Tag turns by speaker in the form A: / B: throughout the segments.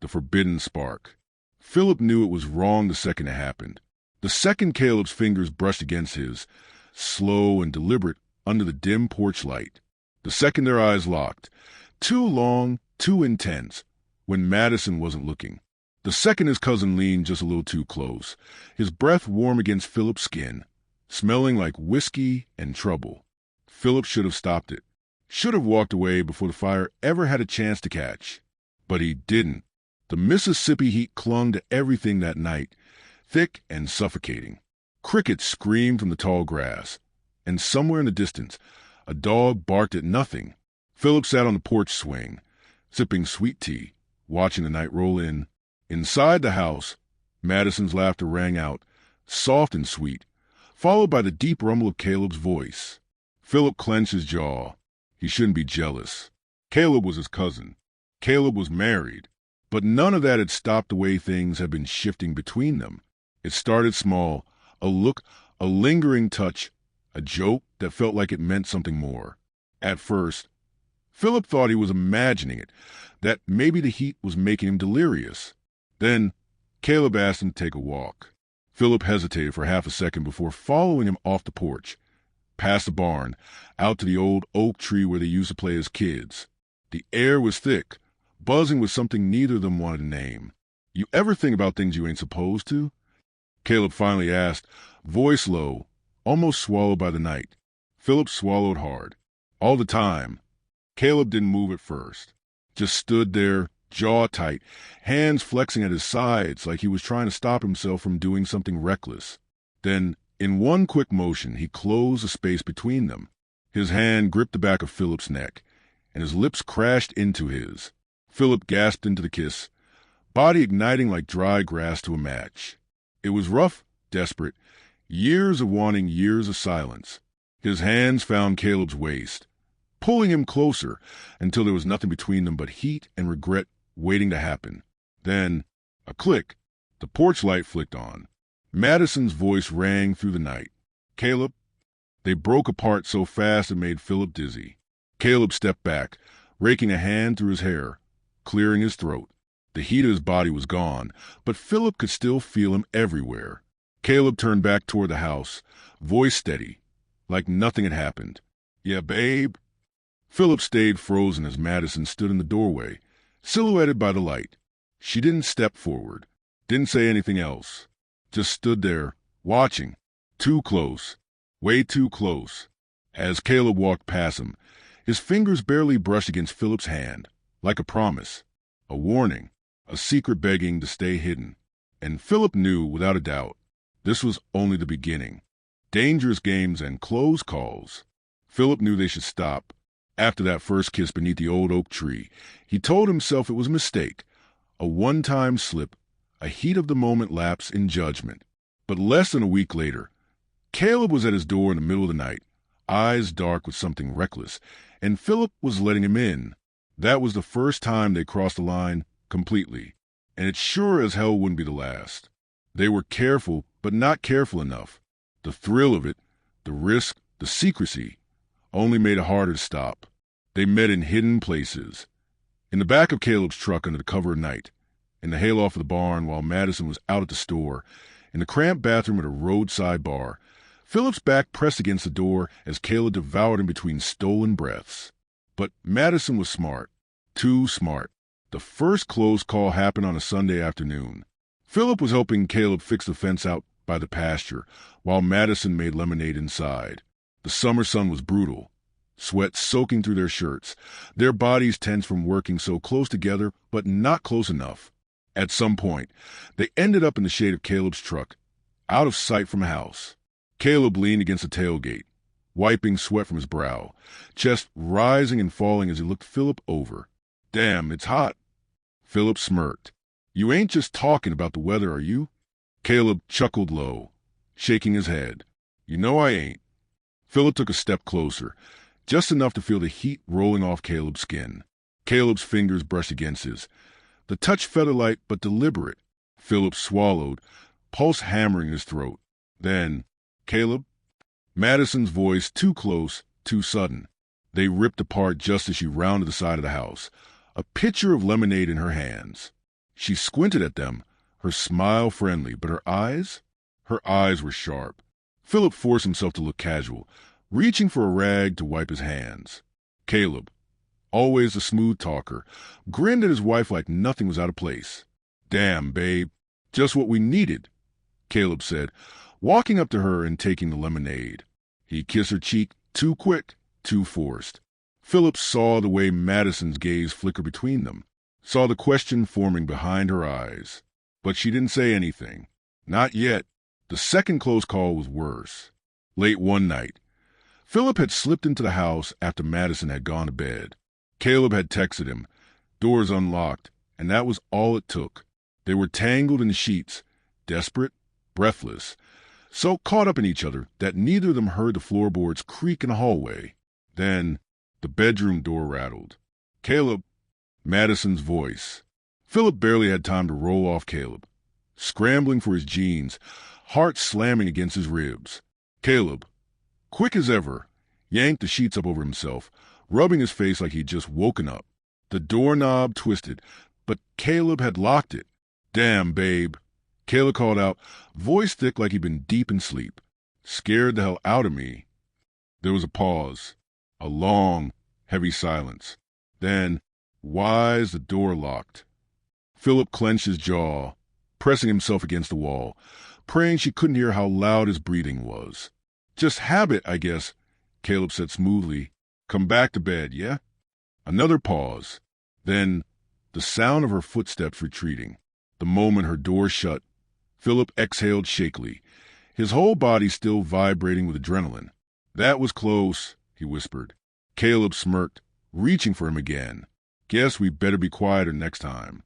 A: the forbidden spark. Philip knew it was wrong the second it happened. The second Caleb's fingers brushed against his, slow and deliberate under the dim porch light. The second their eyes locked, too long, too intense, when Madison wasn't looking. The second his cousin leaned just a little too close, his breath warm against Philip's skin, smelling like whiskey and trouble. Philip should have stopped it, should have walked away before the fire ever had a chance to catch. But he didn't. The Mississippi heat clung to everything that night, thick and suffocating. Crickets screamed from the tall grass, and somewhere in the distance, a dog barked at nothing. Philip sat on the porch swing, sipping sweet tea, watching the night roll in. Inside the house, Madison's laughter rang out, soft and sweet, followed by the deep rumble of Caleb's voice. Philip clenched his jaw. He shouldn't be jealous. Caleb was his cousin. Caleb was married. But none of that had stopped the way things had been shifting between them. It started small, a look, a lingering touch, a joke that felt like it meant something more. At first, Philip thought he was imagining it, that maybe the heat was making him delirious. Then, Caleb asked him to take a walk. Philip hesitated for half a second before following him off the porch, past the barn, out to the old oak tree where they used to play as kids. The air was thick, buzzing with something neither of them wanted to name. "You ever think about things you ain't supposed to?" Caleb finally asked, voice low, almost swallowed by the night. Philip swallowed hard. All the time, Caleb didn't move at first. Just stood there, jaw tight, hands flexing at his sides like he was trying to stop himself from doing something reckless. Then, in one quick motion, he closed the space between them. His hand gripped the back of Philip's neck, and his lips crashed into his. Philip gasped into the kiss, body igniting like dry grass to a match. It was rough, desperate, years of wanting years of silence. His hands found Caleb's waist, pulling him closer until there was nothing between them but heat and regret waiting to happen. Then, a click, the porch light flicked on. Madison's voice rang through the night. "Caleb?" They broke apart so fast it made Philip dizzy. Caleb stepped back, raking a hand through his hair, clearing his throat. The heat of his body was gone, but Philip could still feel him everywhere. Caleb turned back toward the house, voice steady, like nothing had happened. "Yeah, babe?" Philip stayed frozen as Madison stood in the doorway, silhouetted by the light. She didn't step forward, didn't say anything else, just stood there, watching, too close, way too close. As Caleb walked past him, his fingers barely brushed against Philip's hand, like a promise, a warning, a secret begging to stay hidden. And Philip knew, without a doubt, this was only the beginning. Dangerous games and close calls. Philip knew they should stop. After that first kiss beneath the old oak tree, he told himself it was a mistake, a one-time slip, a heat-of-the-moment lapse in judgment. But less than a week later, Caleb was at his door in the middle of the night, eyes dark with something reckless, and Philip was letting him in. That was the first time they crossed the line completely, and it sure as hell wouldn't be the last. They were careful, but not careful enough. The thrill of it, the risk, the secrecy, only made it harder to stop. They met in hidden places. In the back of Caleb's truck under the cover of night, in the hayloft of the barn while Madison was out at the store, in the cramped bathroom at a roadside bar, Philip's back pressed against the door as Caleb devoured him between stolen breaths. But Madison was smart. Too smart. The first close call happened on a Sunday afternoon. Philip was helping Caleb fix the fence out by the pasture, while Madison made lemonade inside. The summer sun was brutal, sweat soaking through their shirts, their bodies tense from working so close together, but not close enough. At some point, they ended up in the shade of Caleb's truck, out of sight from the house. Caleb leaned against the tailgate, wiping sweat from his brow, chest rising and falling as he looked Philip over. "Damn, it's hot." Philip smirked. "You ain't just talking about the weather, are you?" Caleb chuckled low, shaking his head. "You know I ain't." Philip took a step closer, just enough to feel the heat rolling off Caleb's skin. Caleb's fingers brushed against his, the touch feather-light but deliberate. Philip swallowed, pulse hammering his throat. Then, "Caleb?" Madison's voice too close, too sudden. They ripped apart just as she rounded the side of the house, a pitcher of lemonade in her hands. She squinted at them, her smile friendly, but her eyes? Her eyes were sharp. Philip forced himself to look casual, reaching for a rag to wipe his hands. Caleb, always a smooth talker, grinned at his wife like nothing was out of place. "Damn, babe, just what we needed," Caleb said, walking up to her and taking the lemonade. He kissed her cheek, too quick, too forced. Philip saw the way Madison's gaze flicker between them, saw the question forming behind her eyes. But she didn't say anything. Not yet. The second close call was worse. Late one night, Philip had slipped into the house after Madison had gone to bed. Caleb had texted him, doors unlocked, and that was all it took. They were tangled in sheets, desperate, breathless, so caught up in each other that neither of them heard the floorboards creak in the hallway. Then the bedroom door rattled. "Caleb," Madison's voice. Philip barely had time to roll off Caleb, scrambling for his jeans, heart slamming against his ribs. Caleb, quick as ever, yanked the sheets up over himself, rubbing his face like he'd just woken up. The doorknob twisted, but Caleb had locked it. "Damn, babe," Caleb called out, voice thick like he'd been deep in sleep. "Scared the hell out of me." There was a pause, a long, heavy silence. Then, why is the door locked? Philip clenched his jaw, pressing himself against the wall, praying she couldn't hear how loud his breathing was. "Just habit, I guess," Caleb said smoothly. "Come back to bed, yeah?" Another pause. Then the sound of her footsteps retreating. The moment her door shut, Philip exhaled shakily, his whole body still vibrating with adrenaline. "That was close," he whispered. Caleb smirked, reaching for him again. "Guess we better be quieter next time."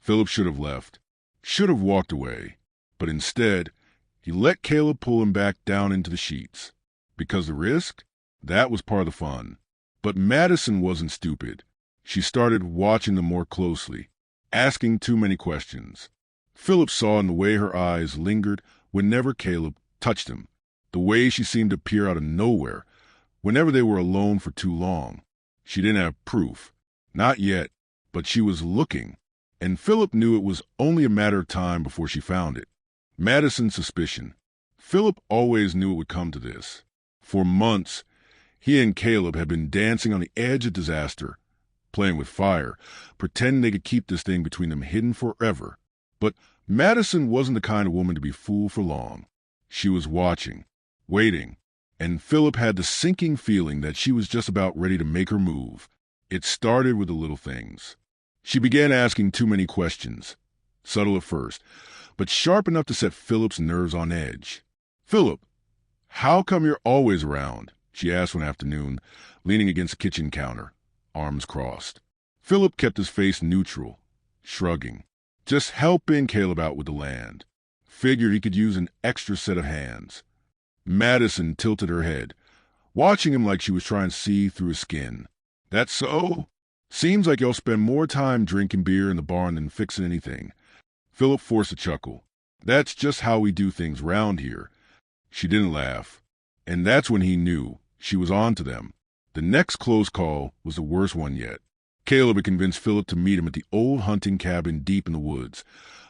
A: Philip should have left, should have walked away, but instead, he let Caleb pull him back down into the sheets. Because the risk? That was part of the fun. But Madison wasn't stupid. She started watching them more closely, asking too many questions. Philip saw in the way her eyes lingered whenever Caleb touched him, the way she seemed to appear out of nowhere whenever they were alone for too long. She didn't have proof. Not yet, but she was looking, and Philip knew it was only a matter of time before she found it. Madison's suspicion. Philip always knew it would come to this. For months, he and Caleb had been dancing on the edge of disaster, playing with fire, pretending they could keep this thing between them hidden forever. But Madison wasn't the kind of woman to be fooled for long. She was watching, waiting, and Philip had the sinking feeling that she was just about ready to make her move. It started with the little things. She began asking too many questions, subtle at first, but sharp enough to set Philip's nerves on edge. "Philip, how come you're always around?" she asked one afternoon, leaning against the kitchen counter, arms crossed. Philip kept his face neutral, shrugging. Just helping Caleb out with the land. Figured he could use an extra set of hands. Madison tilted her head, watching him like she was trying to see through his skin. "That's so? Seems like y'all spend more time drinking beer in the barn than fixing anything." Philip forced a chuckle. "That's just how we do things round here." She didn't laugh. And that's when he knew she was on to them. The next close call was the worst one yet. Caleb had convinced Philip to meet him at the old hunting cabin deep in the woods,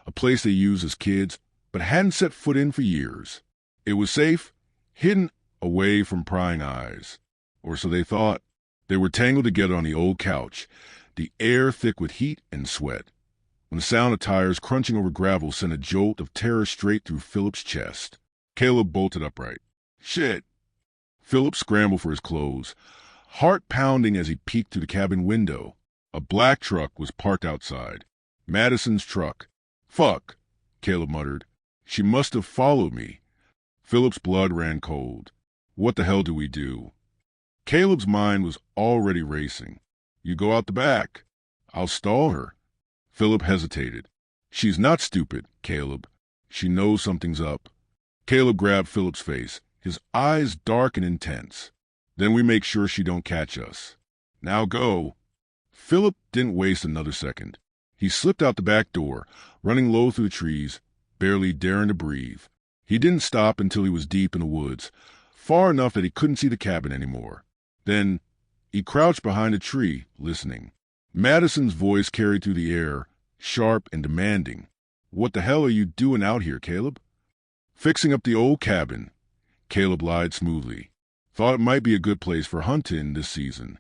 A: a place they used as kids, but hadn't set foot in for years. It was safe, hidden away from prying eyes. Or so they thought. They were tangled together on the old couch, the air thick with heat and sweat. When the sound of tires crunching over gravel sent a jolt of terror straight through Philip's chest. Caleb bolted upright. "Shit!" Philip scrambled for his clothes, heart pounding as he peeked through the cabin window. A black truck was parked outside. Madison's truck. "Fuck," Caleb muttered. "She must have followed me." Philip's blood ran cold. What the hell do we do? Caleb's mind was already racing. "You go out the back. I'll stall her." Philip hesitated. "She's not stupid, Caleb. She knows something's up." Caleb grabbed Philip's face, his eyes dark and intense. "Then we make sure she don't catch us. Now go." Philip didn't waste another second. He slipped out the back door, running low through the trees, barely daring to breathe. He didn't stop until he was deep in the woods, far enough that he couldn't see the cabin anymore. Then he crouched behind a tree, listening. Madison's voice carried through the air, sharp and demanding. "What the hell are you doing out here, Caleb?" "Fixing up the old cabin," Caleb lied smoothly. "Thought it might be a good place for hunting this season."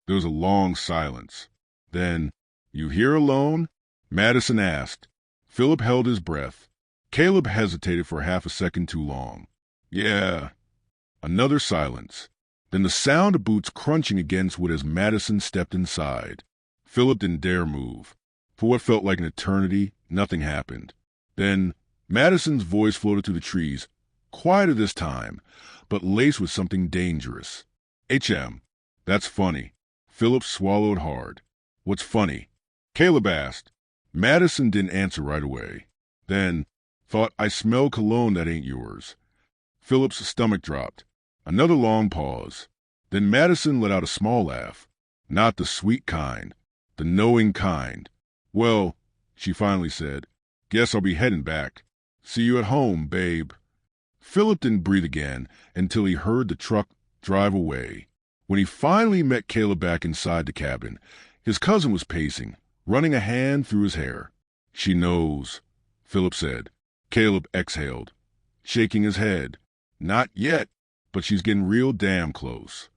A: There was a long silence. Then, "You here alone?" Madison asked. Philip held his breath. Caleb hesitated for half a second too long. "Yeah." Another silence. Then the sound of boots crunching against wood as Madison stepped inside. Philip didn't dare move. For what felt like an eternity, nothing happened. Then Madison's voice floated through the trees, quieter this time, but laced with something dangerous. "HM, that's funny." Philip swallowed hard. "What's funny?" Caleb asked. Madison didn't answer right away. Then, "Thought I smell cologne that ain't yours." Philip's stomach dropped. Another long pause. Then Madison let out a small laugh. Not the sweet kind, the knowing kind. "Well," she finally said, "guess I'll be heading back. See you at home, babe." Philip didn't breathe again until he heard the truck drive away. When he finally met Caleb back inside the cabin, his cousin was pacing, running a hand through his hair. "She knows," Philip said. Caleb exhaled, shaking his head. "Not yet, but she's getting real damn close."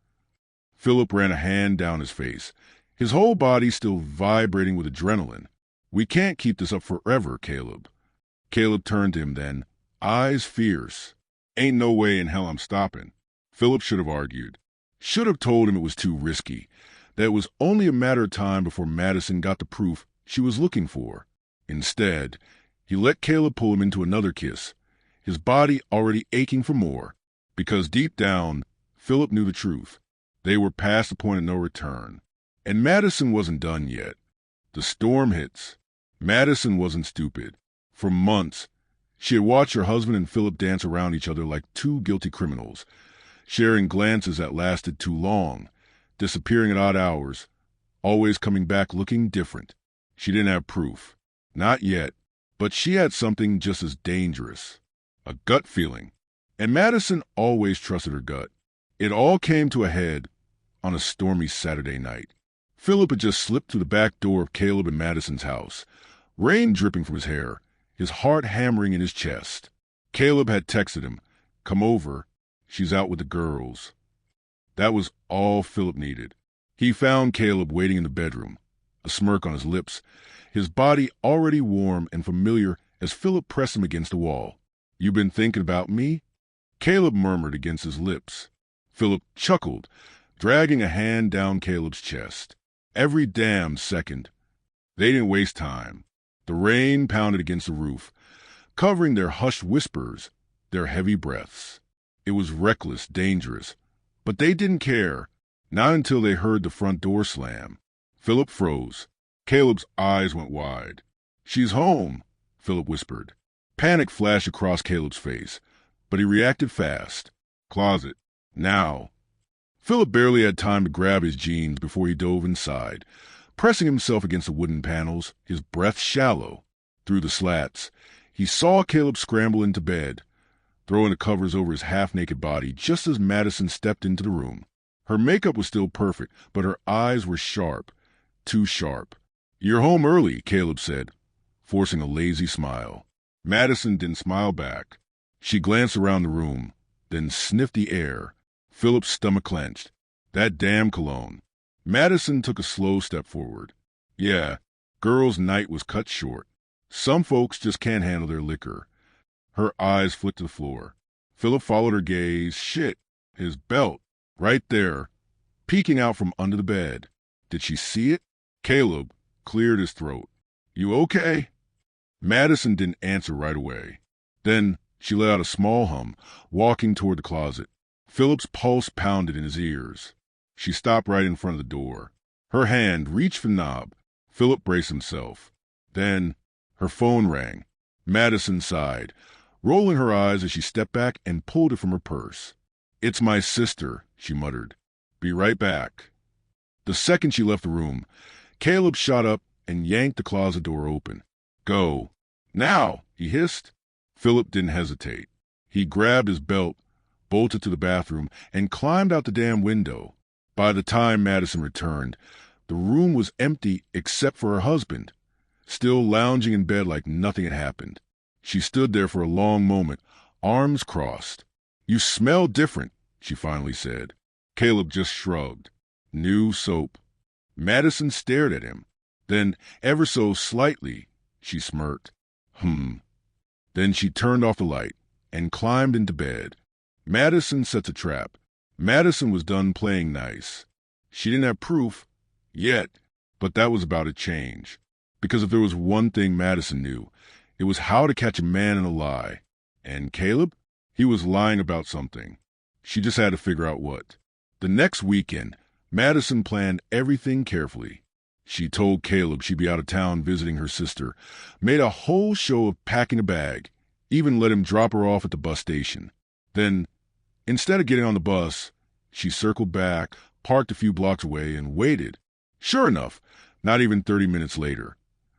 A: Philip ran a hand down his face, his whole body still vibrating with adrenaline. "We can't keep this up forever, Caleb." Caleb turned to him then, eyes fierce. "Ain't no way in hell I'm stopping." Philip should have argued. Should have told him it was too risky, that it was only a matter of time before Madison got the proof she was looking for. Instead, he let Caleb pull him into another kiss, his body already aching for more, because deep down, Philip knew the truth. They were past the point of no return. And Madison wasn't done yet. The storm hits. Madison wasn't stupid. For months, she had watched her husband and Philip dance around each other like two guilty criminals, sharing glances that lasted too long, disappearing at odd hours, always coming back looking different. She didn't have proof. Not yet. But she had something just as dangerous. A gut feeling. And Madison always trusted her gut. It all came to a head on a stormy Saturday night. Philip had just slipped through the back door of Caleb and Madison's house, rain dripping from his hair, his heart hammering in his chest. Caleb had texted him, "Come over. She's out with the girls." That was all Philip needed. He found Caleb waiting in the bedroom, a smirk on his lips, his body already warm and familiar as Philip pressed him against the wall. "You been thinking about me?" Caleb murmured against his lips. Philip chuckled, dragging a hand down Caleb's chest. Every damn second. They didn't waste time. The rain pounded against the roof, covering their hushed whispers, their heavy breaths. It was reckless, dangerous. But they didn't care, not until they heard the front door slam. Philip froze. Caleb's eyes went wide. "She's home," Philip whispered. Panic flashed across Caleb's face, but he reacted fast. "Closet. Now." Philip barely had time to grab his jeans before he dove inside, pressing himself against the wooden panels, his breath shallow. Through the slats, he saw Caleb scramble into bed, throwing the covers over his half-naked body just as Madison stepped into the room. Her makeup was still perfect, but her eyes were sharp, too sharp. "You're home early," Caleb said, forcing a lazy smile. Madison didn't smile back. She glanced around the room, then sniffed the air. Philip's stomach clenched. That damn cologne. Madison took a slow step forward. "Yeah, girls' night was cut short. Some folks just can't handle their liquor." Her eyes flicked to the floor. Philip followed her gaze. Shit, his belt, right there, peeking out from under the bed. Did she see it? Caleb cleared his throat. "You okay?" Madison didn't answer right away. Then she let out a small hum, walking toward the closet. Philip's pulse pounded in his ears. She stopped right in front of the door. Her hand reached for the knob. Philip braced himself. Then her phone rang. Madison sighed, rolling her eyes as she stepped back and pulled it from her purse. "It's my sister," she muttered. "Be right back." The second she left the room, Caleb shot up and yanked the closet door open. "Go. Now," he hissed. Philip didn't hesitate. He grabbed his belt, bolted to the bathroom, and climbed out the damn window. By the time Madison returned, the room was empty except for her husband, still lounging in bed like nothing had happened. She stood there for a long moment, arms crossed. "You smell different," she finally said. Caleb just shrugged. "New soap." Madison stared at him. Then, ever so slightly, she smirked. Then she turned off the light and climbed into bed. Madison set a trap. Madison was done playing nice. She didn't have proof yet, but that was about to change. Because if there was one thing Madison knew, it was how to catch a man in a lie. And Caleb? He was lying about something. She just had to figure out what. The next weekend, Madison planned everything carefully. She told Caleb she'd be out of town visiting her sister, made a whole show of packing a bag, even let him drop her off at the bus station. Then, instead of getting on the bus, she circled back, parked a few blocks away, and waited. Sure enough, not even 30 minutes later,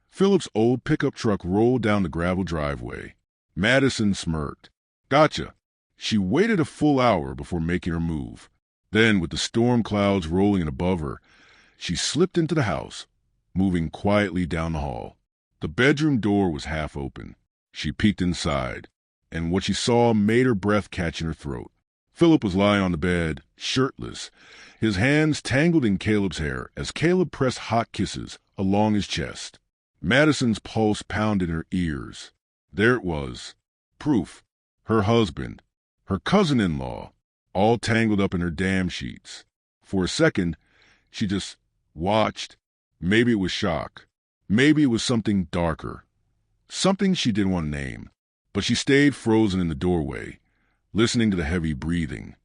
A: Philip's old pickup truck rolled down the gravel driveway. Madison smirked. Gotcha. She waited a full hour before making her move. Then, with the storm clouds rolling in above her, she slipped into the house, moving quietly down the hall. The bedroom door was half open. She peeked inside, and what she saw made her breath catch in her throat. Philip was lying on the bed, shirtless, his hands tangled in Caleb's hair as Caleb pressed hot kisses along his chest. Madison's pulse pounded in her ears. There it was. Proof. Her husband. Her cousin-in-law. All tangled up in her damn sheets. For a second, she just watched. Maybe it was shock. Maybe it was something darker. Something she didn't want to name. But she stayed frozen in the doorway, listening to the heavy breathing,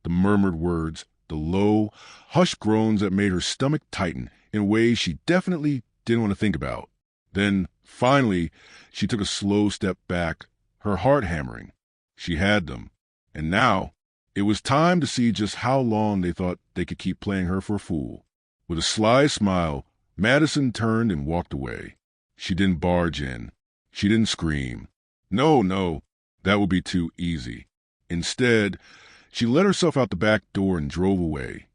A: the murmured words, the low, hushed groans that made her stomach tighten in ways she definitely didn't want to think about. Then, finally, she took a slow step back, her heart hammering. She had them. And now, it was time to see just how long they thought they could keep playing her for a fool. With a sly smile, Madison turned and walked away. She didn't barge in. She didn't scream. No, that would be too easy. Instead, she let herself out the back door and drove away,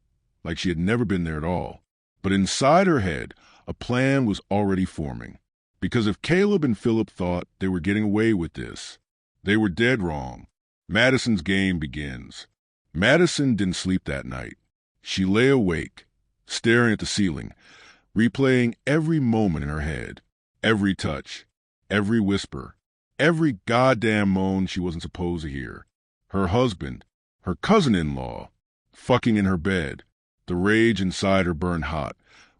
A: like she had never been there at all. But inside her head, a plan was already forming. Because if Caleb and Philip thought they were getting away with this, they were dead wrong. Madison's game begins. Madison didn't sleep that night. She lay awake, staring at the ceiling, replaying every moment in her head, every touch, every whisper, every goddamn moan she wasn't supposed to hear. Her husband, her cousin-in-law, fucking in her bed. The rage inside her burned hot,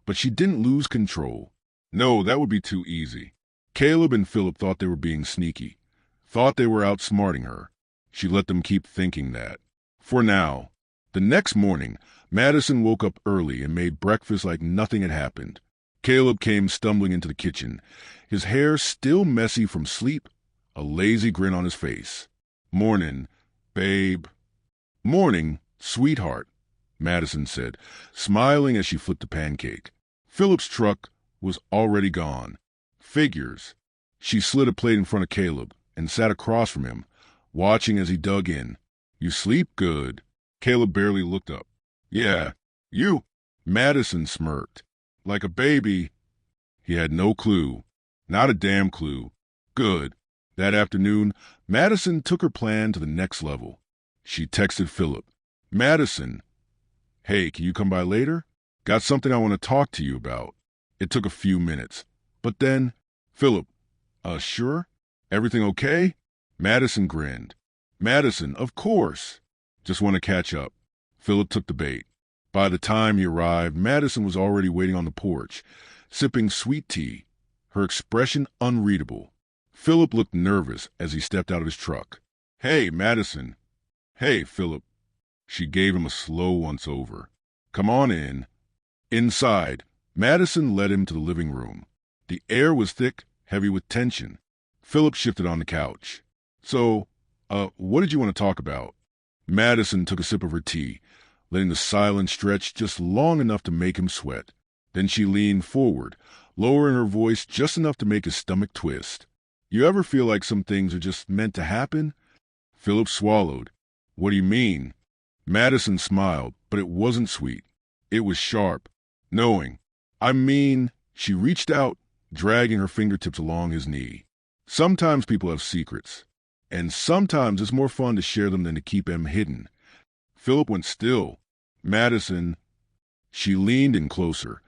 A: but she didn't lose control. No, that would be too easy. Caleb and Philip thought they were being sneaky, thought they were outsmarting her. She let them keep thinking that. For now. The next morning, Madison woke up early and made breakfast like nothing had happened. Caleb came stumbling into the kitchen, his hair still messy from sleep, a lazy grin on his face. "Morning, babe." "Morning, sweetheart," Madison said, smiling as she flipped a pancake. Philip's truck was already gone. Figures. She slid a plate in front of Caleb and sat across from him, watching as he dug in. "You sleep good." Caleb barely looked up. "Yeah, you." Madison smirked. "Like a baby." He had no clue. Not a damn clue. Good. That afternoon, Madison took her plan to the next level. She texted Philip. "Madison, hey, can you come by later? Got something I want to talk to you about." It took a few minutes. But then, Philip, sure? Everything okay?" Madison grinned. "Madison, of course. Just want to catch up." Philip took the bait. By the time he arrived, Madison was already waiting on the porch, sipping sweet tea, her expression unreadable. Philip looked nervous as he stepped out of his truck. "Hey, Madison." "Hey, Philip." She gave him a slow once-over. "Come on in." Inside, Madison led him to the living room. The air was thick, heavy with tension. Philip shifted on the couch. "So, what did you want to talk about?" Madison took a sip of her tea, letting the silence stretch just long enough to make him sweat. Then she leaned forward, lowering her voice just enough to make his stomach twist. "You ever feel like some things are just meant to happen?" Philip swallowed. "What do you mean?" Madison smiled, but it wasn't sweet. It was sharp, knowing. "I mean," she reached out, dragging her fingertips along his knee. Sometimes people have secrets, and sometimes it's more fun to share them than to keep them hidden. Philip went still. Madison. She leaned in closer,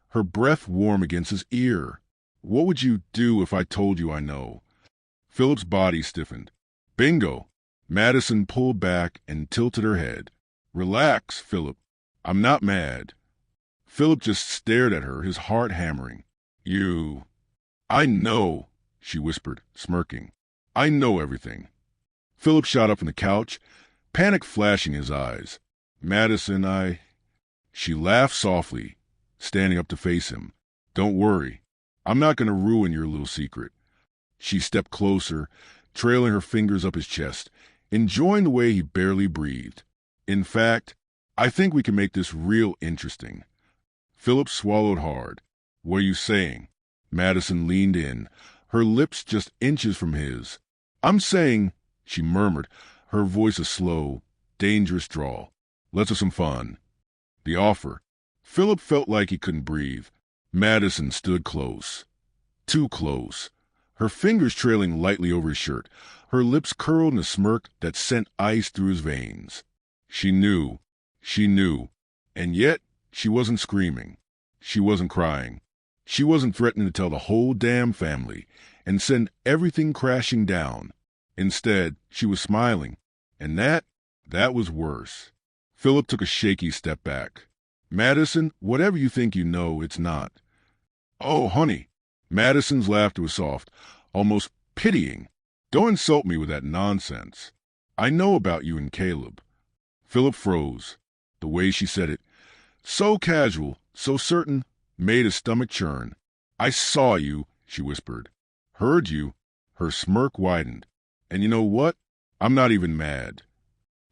A: her breath warm against his ear. What would you do if I told you I know? Philip's body stiffened. Bingo. Madison pulled back and tilted her head. Relax, Philip. I'm not mad. Philip just stared at her, his heart hammering. I know, she whispered, smirking. I know everything. Philip shot up from the couch, panic flashing his eyes. Madison, She laughed softly, standing up to face him. Don't worry. I'm not going to ruin your little secret. She stepped closer, trailing her fingers up his chest, enjoying the way he barely breathed. In fact, I think we can make this real interesting. Philip swallowed hard. What are you saying? Madison leaned in, her lips just inches from his. I'm saying, she murmured, her voice a slow, dangerous drawl. Let's have some fun. The offer. Philip felt like he couldn't breathe. Madison stood close. Too close. Her fingers trailing lightly over his shirt, her lips curled in a smirk that sent ice through his veins. She knew, and yet she wasn't screaming. She wasn't crying. She wasn't threatening to tell the whole damn family and send everything crashing down. Instead, she was smiling, and that was worse. Philip took a shaky step back. Madison, whatever you think you know, it's not. Oh, honey. Madison's laughter was soft, almost pitying. Don't insult me with that nonsense. I know about you and Caleb. Philip froze. The way she said it, so casual, so certain, made his stomach churn. I saw you, she whispered. Heard you. Her smirk widened. And you know what? I'm not even mad.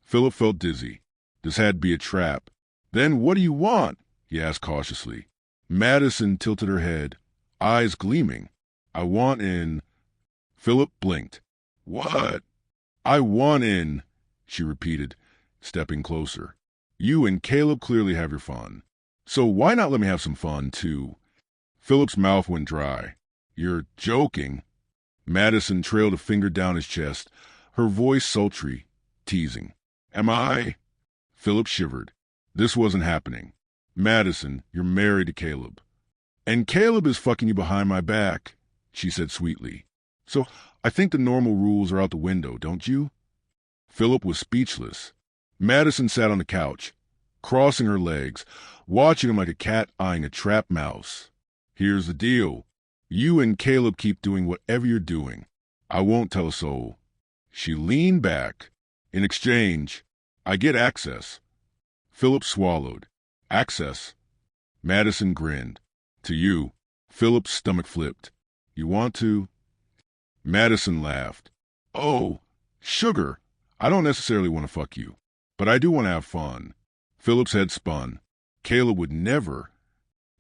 A: Philip felt dizzy. This had to be a trap. Then what do you want? He asked cautiously. Madison tilted her head, eyes gleaming. I want in. Philip blinked. What? I want in, she repeated, stepping closer. You and Caleb clearly have your fun. So why not let me have some fun, too? Philip's mouth went dry. You're joking. Madison trailed a finger down his chest, her voice sultry, teasing. Am I? Philip shivered. This wasn't happening. Madison, you're married to Caleb. And Caleb is fucking you behind my back, she said sweetly. So I think the normal rules are out the window, don't you? Philip was speechless. Madison sat on the couch, crossing her legs, watching him like a cat eyeing a trapped mouse. Here's the deal. You and Caleb keep doing whatever you're doing. I won't tell a soul. She leaned back. In exchange, I get access. Philip swallowed. Access? Madison grinned. To you. Philip's stomach flipped. You want to? Madison laughed. Oh, sugar. I don't necessarily want to fuck you, but I do want to have fun. Philip's head spun. Caleb would never.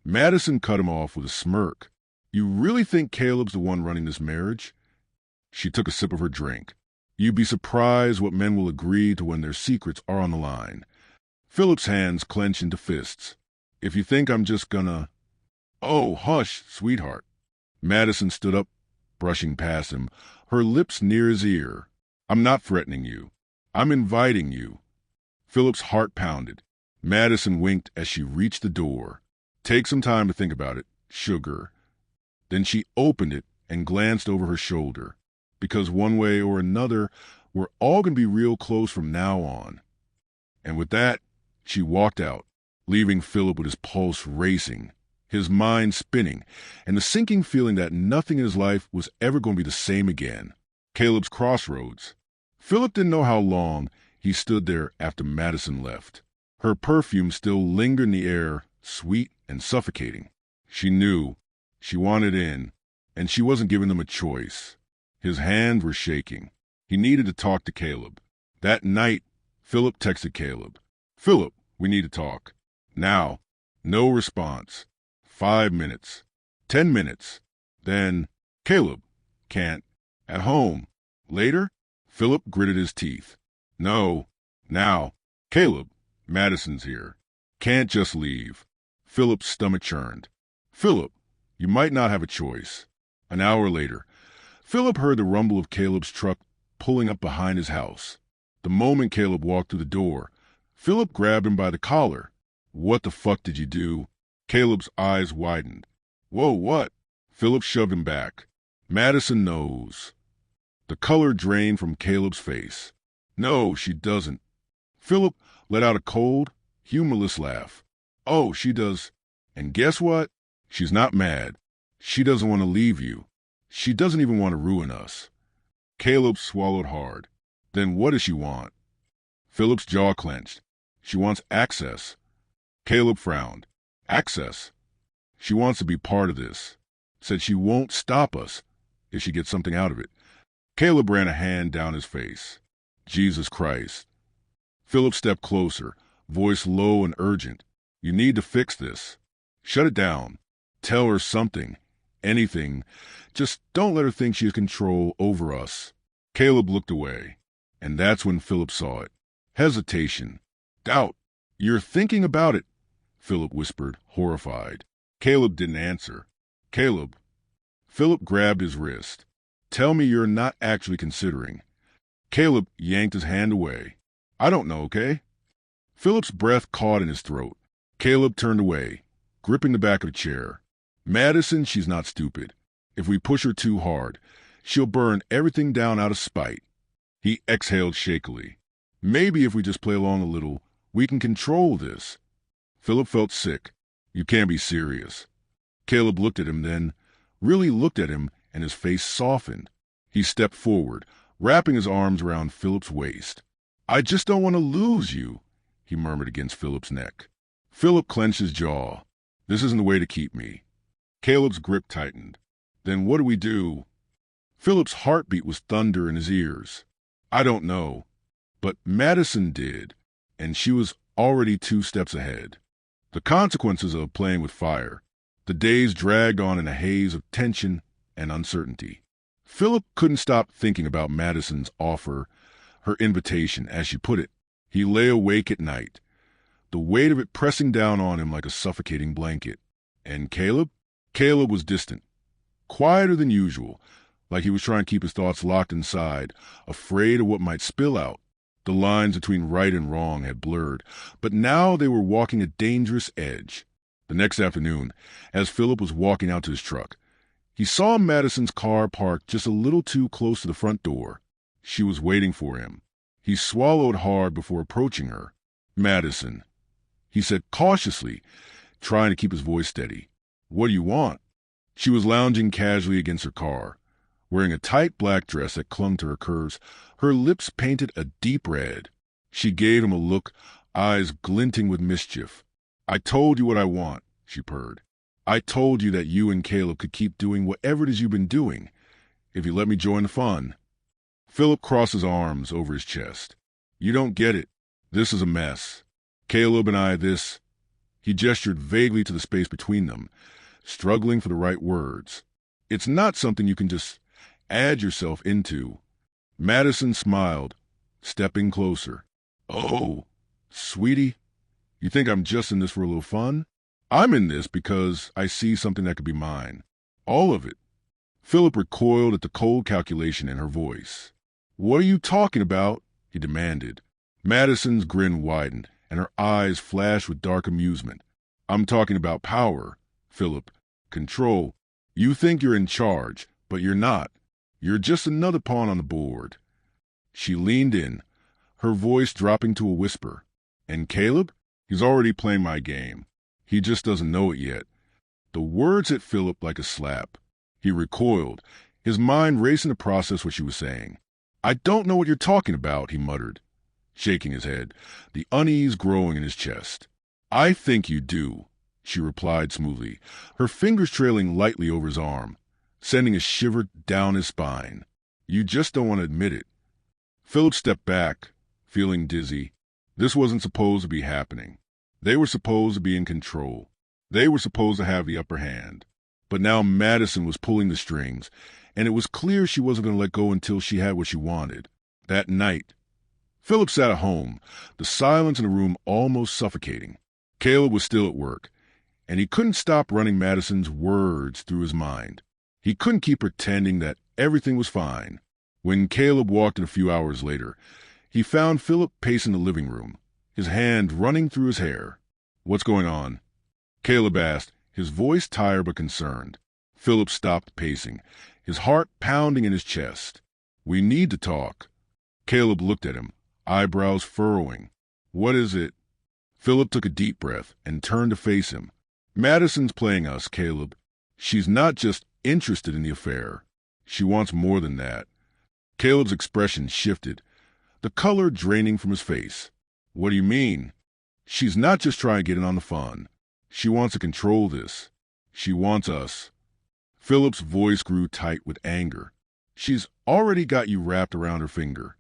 A: Madison cut him off with a smirk. You really think Caleb's the one running this marriage? She took a sip of her drink. You'd be surprised what men will agree to when their secrets are on the line. Philip's hands clenched into fists. If you think I'm just gonna... Oh, hush, sweetheart. Madison stood up, brushing past him, her lips near his ear. I'm not threatening you. I'm inviting you. Philip's heart pounded. Madison winked as she reached the door. Take some time to think about it, sugar. Then she opened it and glanced over her shoulder. Because one way or another, we're all going to be real close from now on. And with that, she walked out, leaving Philip with his pulse racing, his mind spinning, and the sinking feeling that nothing in his life was ever going to be the same again. Caleb's crossroads. Philip didn't know how long he stood there after Madison left. Her perfume still lingered in the air, sweet and suffocating. She knew. She wanted in, and she wasn't giving them a choice. His hands were shaking. He needed to talk to Caleb. That night, Philip texted Caleb. Philip, we need to talk. Now. No response. 5 minutes. 10 minutes. Then, Caleb. Can't. At home. Later? Philip gritted his teeth. No. Now. Caleb. Madison's here. Can't just leave. Philip's stomach churned. Philip. You might not have a choice. An hour later, Philip heard the rumble of Caleb's truck pulling up behind his house. The moment Caleb walked through the door, Philip grabbed him by the collar. What the fuck did you do? Caleb's eyes widened. Whoa, what? Philip shoved him back. Madison knows. The color drained from Caleb's face. No, she doesn't. Philip let out a cold, humorless laugh. Oh, she does. And guess what? She's not mad. She doesn't want to leave you. She doesn't even want to ruin us. Caleb swallowed hard. Then what does she want? Philip's jaw clenched. She wants access. Caleb frowned. Access? She wants to be part of this. Said she won't stop us if she gets something out of it. Caleb ran a hand down his face. Jesus Christ. Philip stepped closer, voice low and urgent. You need to fix this. Shut it down. Tell her something. Anything. Just don't let her think she has control over us. Caleb looked away, and that's when Philip saw it. Hesitation. Doubt. You're thinking about it, Philip whispered, horrified. Caleb didn't answer. Caleb. Philip grabbed his wrist. Tell me you're not actually considering. Caleb yanked his hand away. I don't know, okay? Philip's breath caught in his throat. Caleb turned away, gripping the back of the chair. Madison, she's not stupid. If we push her too hard, she'll burn everything down out of spite. He exhaled shakily. Maybe if we just play along a little, we can control this. Philip felt sick. You can't be serious. Caleb looked at him then, really looked at him, and his face softened. He stepped forward, wrapping his arms around Philip's waist. I just don't want to lose you, he murmured against Philip's neck. Philip clenched his jaw. This isn't the way to keep me. Caleb's grip tightened. Then what do we do? Philip's heartbeat was thunder in his ears. I don't know. But Madison did, and she was already 2 steps ahead. The consequences of playing with fire. The days dragged on in a haze of tension and uncertainty. Philip couldn't stop thinking about Madison's offer, her invitation, as she put it. He lay awake at night, the weight of it pressing down on him like a suffocating blanket. And Caleb? Caleb was distant, quieter than usual, like he was trying to keep his thoughts locked inside, afraid of what might spill out. The lines between right and wrong had blurred, but now they were walking a dangerous edge. The next afternoon, as Philip was walking out to his truck, he saw Madison's car parked just a little too close to the front door. She was waiting for him. He swallowed hard before approaching her. Madison, he said cautiously, trying to keep his voice steady. What do you want? She was lounging casually against her car, wearing a tight black dress that clung to her curves, her lips painted a deep red. She gave him a look, eyes glinting with mischief. I told you what I want, she purred. I told you that you and Caleb could keep doing whatever it is you've been doing, if you let me join the fun. Philip crossed his arms over his chest. You don't get it. This is a mess. Caleb and I, this... He gestured vaguely to the space between them, struggling for the right words. It's not something you can just add yourself into. Madison smiled, stepping closer. Oh, sweetie, you think I'm just in this for a little fun? I'm in this because I see something that could be mine. All of it. Philip recoiled at the cold calculation in her voice. What are you talking about? He demanded. Madison's grin widened, and her eyes flashed with dark amusement. I'm talking about power, Philip. Control. You think you're in charge, but you're not. You're just another pawn on the board. She leaned in, her voice dropping to a whisper. And Caleb? He's already playing my game. He just doesn't know it yet. The words hit Philip like a slap. He recoiled, his mind racing to process what she was saying. I don't know what you're talking about, he muttered, shaking his head, the unease growing in his chest. I think you do, she replied smoothly, her fingers trailing lightly over his arm, sending a shiver down his spine. You just don't want to admit it. Philip stepped back, feeling dizzy. This wasn't supposed to be happening. They were supposed to be in control. They were supposed to have the upper hand. But now Madison was pulling the strings, and it was clear she wasn't going to let go until she had what she wanted. That night, Philip sat at home, the silence in the room almost suffocating. Caleb was still at work, and he couldn't stop running Madison's words through his mind. He couldn't keep pretending that everything was fine. When Caleb walked in a few hours later, he found Philip pacing the living room, his hand running through his hair. "What's going on?" Caleb asked, his voice tired but concerned. Philip stopped pacing, his heart pounding in his chest. "We need to talk." Caleb looked at him, eyebrows furrowing. "What is it?" Philip took a deep breath and turned to face him. "Madison's playing us, Caleb. She's not just interested in the affair. She wants more than that." Caleb's expression shifted, the color draining from his face. "What do you mean?" "She's not just trying to get in on the fun. She wants to control this. She wants us." Philip's voice grew tight with anger. "She's already got you wrapped around her finger."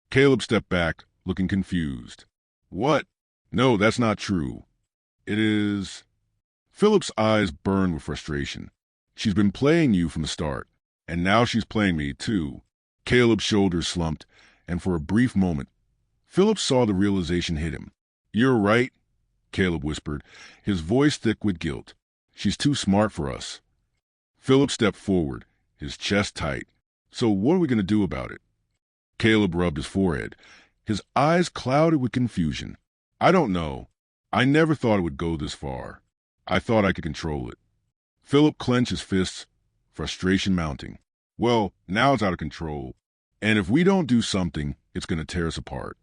A: Caleb stepped back, looking confused. "What? No, that's not true." "It is." Philip's eyes burned with frustration. "She's been playing you from the start, and now she's playing me, too." Caleb's shoulders slumped, and for a brief moment, Philip saw the realization hit him. "You're right," Caleb whispered, his voice thick with guilt. "She's too smart for us." Philip stepped forward, his chest tight. "So what are we going to do about it?" Caleb rubbed his forehead, his eyes clouded with confusion. "I don't know. I never thought it would go this far. I thought I could control it." Philip clenched his fists, frustration mounting. "Well, now it's out of control, and if we don't do something, it's going to tear us apart."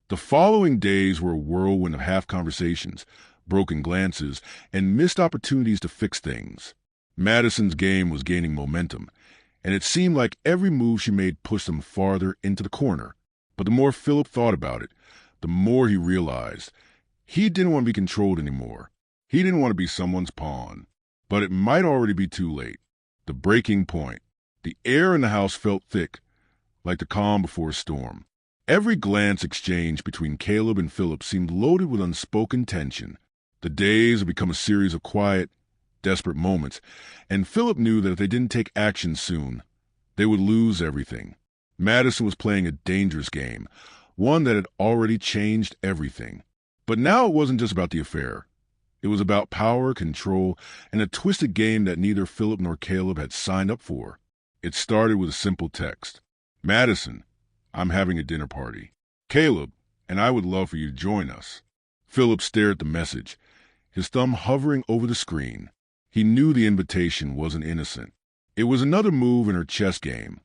A: The following days were a whirlwind of half-conversations, broken glances, and missed opportunities to fix things. Madison's game was gaining momentum, and it seemed like every move she made pushed them farther into the corner. But the more Philip thought about it, the more he realized he didn't want to be controlled anymore. He didn't want to be someone's pawn. But it might already be too late. The breaking point. The air in the house felt thick, like the calm before a storm. Every glance exchanged between Caleb and Philip seemed loaded with unspoken tension. The days had become a series of quiet, desperate moments, and Philip knew that if they didn't take action soon, they would lose everything. Madison was playing a dangerous game, one that had already changed everything. But now it wasn't just about the affair. It was about power, control, and a twisted game that neither Philip nor Caleb had signed up for. It started with a simple text. "Madison, I'm having a dinner party. Caleb, and I would love for you to join us." Philip stared at the message, his thumb hovering over the screen. He knew the invitation wasn't innocent. It was another move in her chess game,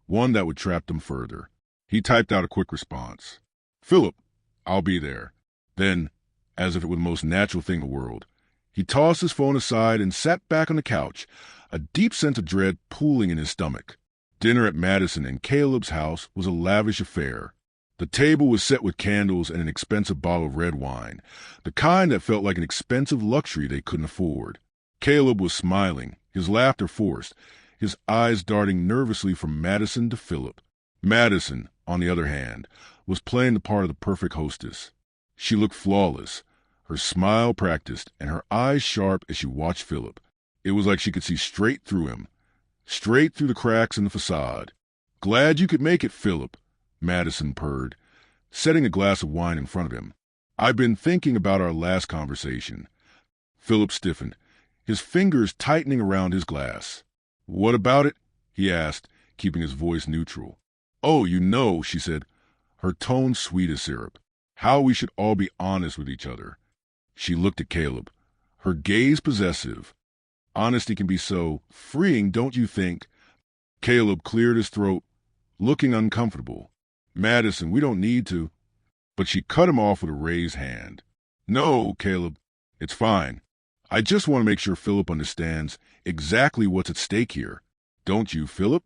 A: one that would trap them further. He typed out a quick response. "Philip, I'll be there." Then, as if it were the most natural thing in the world, he tossed his phone aside and sat back on the couch, a deep sense of dread pooling in his stomach. Dinner at Madison and Caleb's house was a lavish affair. The table was set with candles and an expensive bottle of red wine, the kind that felt like an expensive luxury they couldn't afford. Caleb was smiling, his laughter forced, his eyes darting nervously from Madison to Philip. Madison, on the other hand, was playing the part of the perfect hostess. She looked flawless, her smile practiced, and her eyes sharp as she watched Philip. It was like she could see straight through him, straight through the cracks in the facade. "Glad you could make it, Philip," Madison purred, setting a glass of wine in front of him. "I've been thinking about our last conversation." Philip stiffened, his fingers tightening around his glass. "What about it?" he asked, keeping his voice neutral. "Oh, you know," she said, her tone sweet as syrup. "How we should all be honest with each other." She looked at Caleb, her gaze possessive. "Honesty can be so freeing, don't you think?" Caleb cleared his throat, looking uncomfortable. "Madison, we don't need to." But she cut him off with a raised hand. "No, Caleb, it's fine. I just want to make sure Philip understands exactly what's at stake here. Don't you, Philip?"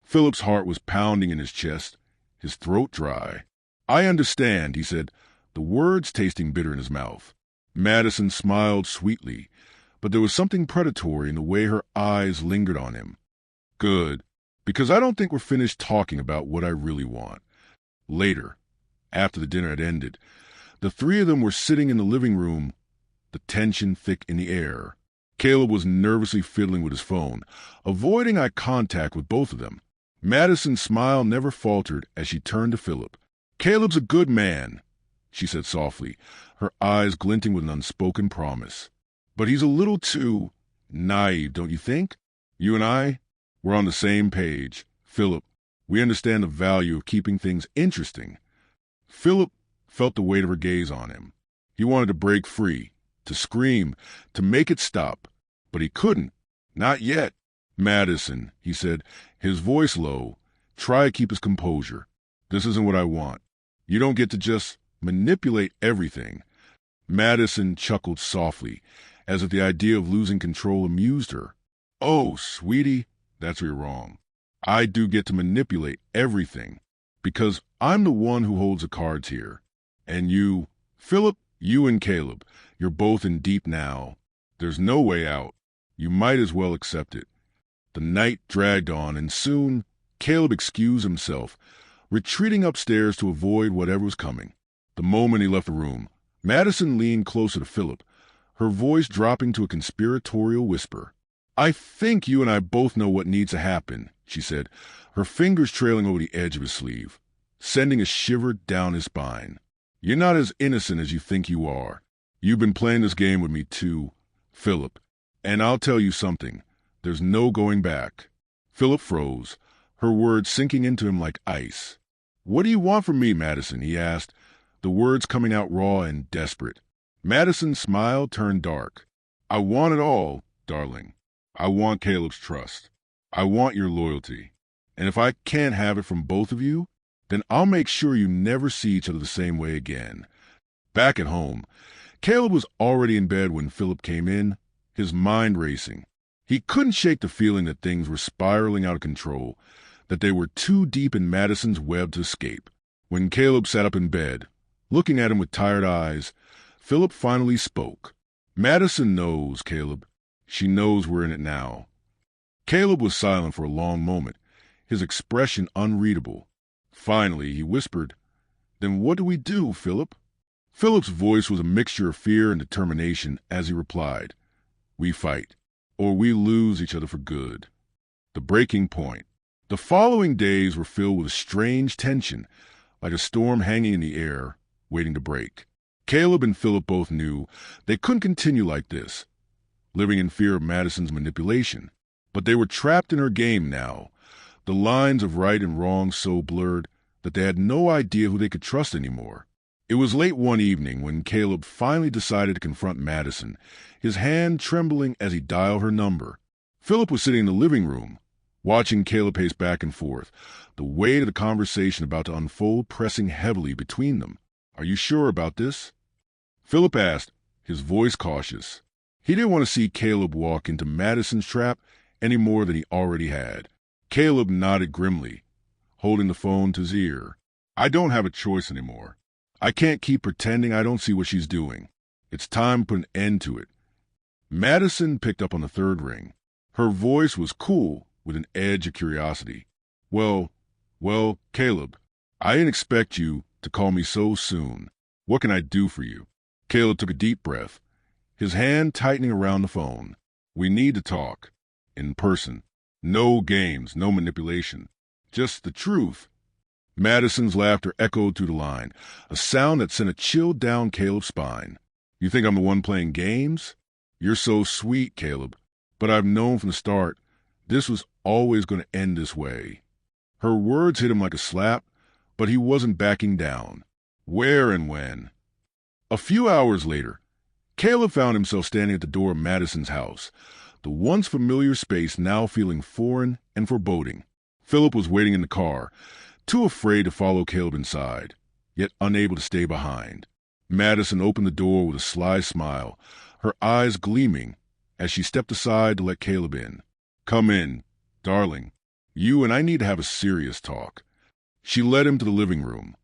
A: Philip's heart was pounding in his chest, his throat dry. "I understand," he said, the words tasting bitter in his mouth. Madison smiled sweetly, but there was something predatory in the way her eyes lingered on him. "Good, because I don't think we're finished talking about what I really want." Later, after the dinner had ended, the three of them were sitting in the living room, the tension thick in the air. Caleb was nervously fiddling with his phone, avoiding eye contact with both of them. Madison's smile never faltered as she turned to Philip. "Caleb's a good man," she said softly, her eyes glinting with an unspoken promise. But he's a little too naive, don't you think? You and I, we're on the same page. Philip, we understand the value of keeping things interesting. Philip felt the weight of her gaze on him. He wanted to break free, to scream, to make it stop. But he couldn't. Not yet. Madison, he said, his voice low. Try to keep his composure. This isn't what I want. You don't get to just manipulate everything. Madison chuckled softly, as if the idea of losing control amused her. Oh, sweetie, that's where you're wrong. I do get to manipulate everything, because I'm the one who holds the cards here. And you, Philip, you and Caleb, you're both in deep now. There's no way out. You might as well accept it. The night dragged on, and soon Caleb excused himself, retreating upstairs to avoid whatever was coming. The moment he left the room, Madison leaned closer to Philip, her voice dropping to a conspiratorial whisper. I think you and I both know what needs to happen, she said, her fingers trailing over the edge of his sleeve, sending a shiver down his spine. You're not as innocent as you think you are. You've been playing this game with me too, Philip, and I'll tell you something. There's no going back. Philip froze, her words sinking into him like ice. What do you want from me, Madison? He asked, the words coming out raw and desperate. Madison's smile turned dark. I want it all, darling. I want Caleb's trust. I want your loyalty. And if I can't have it from both of you, then I'll make sure you never see each other the same way again. Back at home, Caleb was already in bed when Philip came in, his mind racing. He couldn't shake the feeling that things were spiraling out of control, that they were too deep in Madison's web to escape. When Caleb sat up in bed, looking at him with tired eyes, Philip finally spoke. Madison knows, Caleb. She knows we're in it now. Caleb was silent for a long moment, his expression unreadable. Finally, he whispered, Then what do we do, Philip? Philip's voice was a mixture of fear and determination as he replied, We fight, or we lose each other for good. The breaking point. The following days were filled with a strange tension, like a storm hanging in the air, waiting to break. Caleb and Philip both knew they couldn't continue like this, living in fear of Madison's manipulation. But they were trapped in her game now, the lines of right and wrong so blurred that they had no idea who they could trust anymore. It was late one evening when Caleb finally decided to confront Madison, his hand trembling as he dialed her number. Philip was sitting in the living room, watching Caleb pace back and forth, the weight of the conversation about to unfold pressing heavily between them. Are you sure about this? Philip asked, his voice cautious. He didn't want to see Caleb walk into Madison's trap any more than he already had. Caleb nodded grimly, holding the phone to his ear. I don't have a choice anymore. I can't keep pretending I don't see what she's doing. It's time to put an end to it. Madison picked up on the third ring. Her voice was cool, with an edge of curiosity. Well, Caleb, I didn't expect you to call me so soon. What can I do for you? Caleb took a deep breath, his hand tightening around the phone. We need to talk. In person. No games, no manipulation. Just the truth. Madison's laughter echoed through the line, a sound that sent a chill down Caleb's spine. You think I'm the one playing games? You're so sweet, Caleb. But I've known from the start this was always going to end this way. Her words hit him like a slap, but he wasn't backing down. Where and when? A few hours later, Caleb found himself standing at the door of Madison's house, the once familiar space now feeling foreign and foreboding. Philip was waiting in the car, too afraid to follow Caleb inside, yet unable to stay behind. Madison opened the door with a sly smile, her eyes gleaming as she stepped aside to let Caleb in. Come in, darling. You and I need to have a serious talk. She led him to the living room,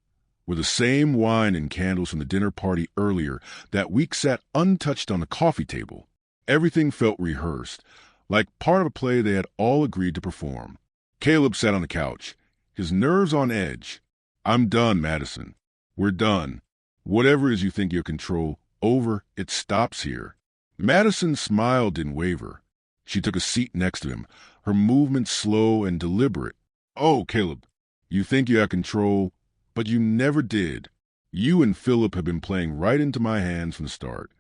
A: where the same wine and candles from the dinner party earlier that week sat untouched on the coffee table. Everything felt rehearsed, like part of a play they had all agreed to perform. Caleb sat on the couch, his nerves on edge. I'm done, Madison. We're done. Whatever it is you think you control over, it stops here. Madison's smile didn't waver. She took a seat next to him, her movement slow and deliberate. Oh, Caleb, you think you have control, but you never did. You and Philip have been playing right into my hands from the start.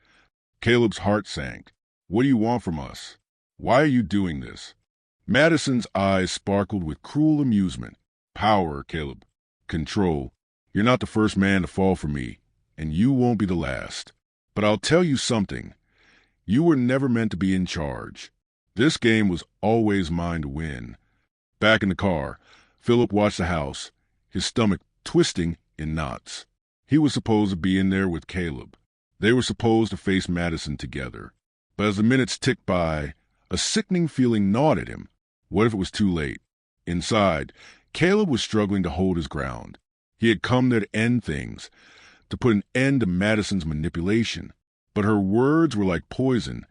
A: Caleb's heart sank. What do you want from us? Why are you doing this? Madison's eyes sparkled with cruel amusement. Power, Caleb. Control. You're not the first man to fall for me, and you won't be the last. But I'll tell you something. You were never meant to be in charge. This game was always mine to win. Back in the car, Philip watched the house, his stomach twisting in knots. He was supposed to be in there with Caleb. They were supposed to face Madison together. But as the minutes ticked by, a sickening feeling gnawed at him. What if it was too late? Inside, Caleb was struggling to hold his ground. He had come there to end things, to put an end to Madison's manipulation. But her words were like poison,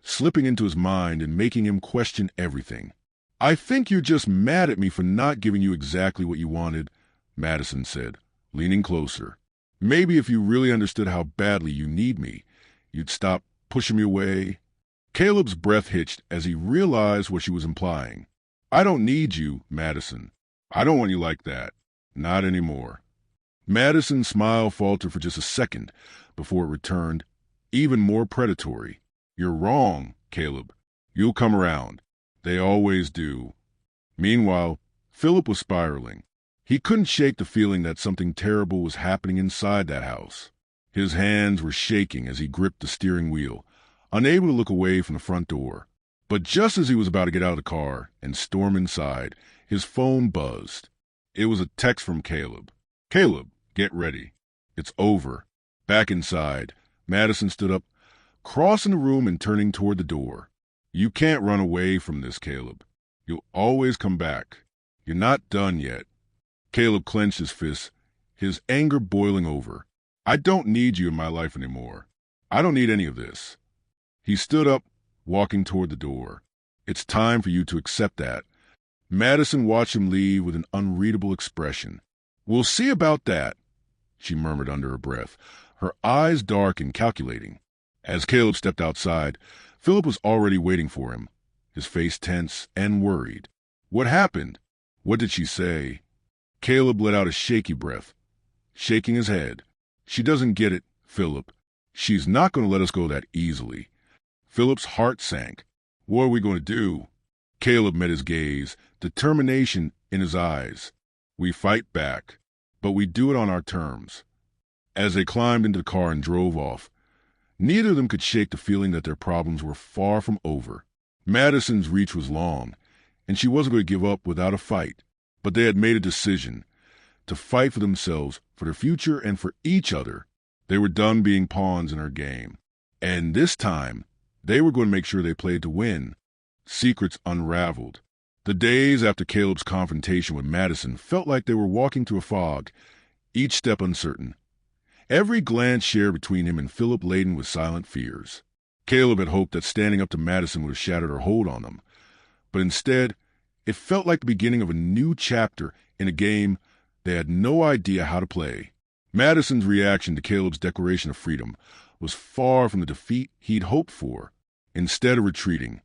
A: slipping into his mind and making him question everything. I think you're just mad at me for not giving you exactly what you wanted, Madison said, leaning closer. Maybe if you really understood how badly you need me, you'd stop pushing me away. Caleb's breath hitched as he realized what she was implying. I don't need you, Madison. I don't want you like that. Not anymore. Madison's smile faltered for just a second before it returned, even more predatory. You're wrong, Caleb. You'll come around. They always do. Meanwhile, Philip was spiraling. He couldn't shake the feeling that something terrible was happening inside that house. His hands were shaking as he gripped the steering wheel, unable to look away from the front door. But just as he was about to get out of the car and storm inside, his phone buzzed. It was a text from Caleb. Caleb, get ready. It's over. Back inside, Madison stood up, crossing the room and turning toward the door. You can't run away from this, Caleb. You'll always come back. You're not done yet. Caleb clenched his fists, his anger boiling over. I don't need you in my life anymore. I don't need any of this. He stood up, walking toward the door. It's time for you to accept that. Madison watched him leave with an unreadable expression. We'll see about that, she murmured under her breath, her eyes dark and calculating. As Caleb stepped outside, Philip was already waiting for him, his face tense and worried. What happened? What did she say? Caleb let out a shaky breath, shaking his head. She doesn't get it, Philip. She's not going to let us go that easily. Philip's heart sank. What are we going to do? Caleb met his gaze, determination in his eyes. We fight back, but we do it on our terms. As they climbed into the car and drove off, neither of them could shake the feeling that their problems were far from over. Madison's reach was long, and she wasn't going to give up without a fight. But they had made a decision to fight for themselves, for their future, and for each other. They were done being pawns in her game. And this time, they were going to make sure they played to win. Secrets unraveled. The days after Caleb's confrontation with Madison felt like they were walking through a fog, each step uncertain. Every glance shared between him and Philip laden with silent fears. Caleb had hoped that standing up to Madison would have shattered her hold on them. But instead, it felt like the beginning of a new chapter in a game they had no idea how to play. Madison's reaction to Caleb's declaration of freedom was far from the defeat he'd hoped for. Instead of retreating,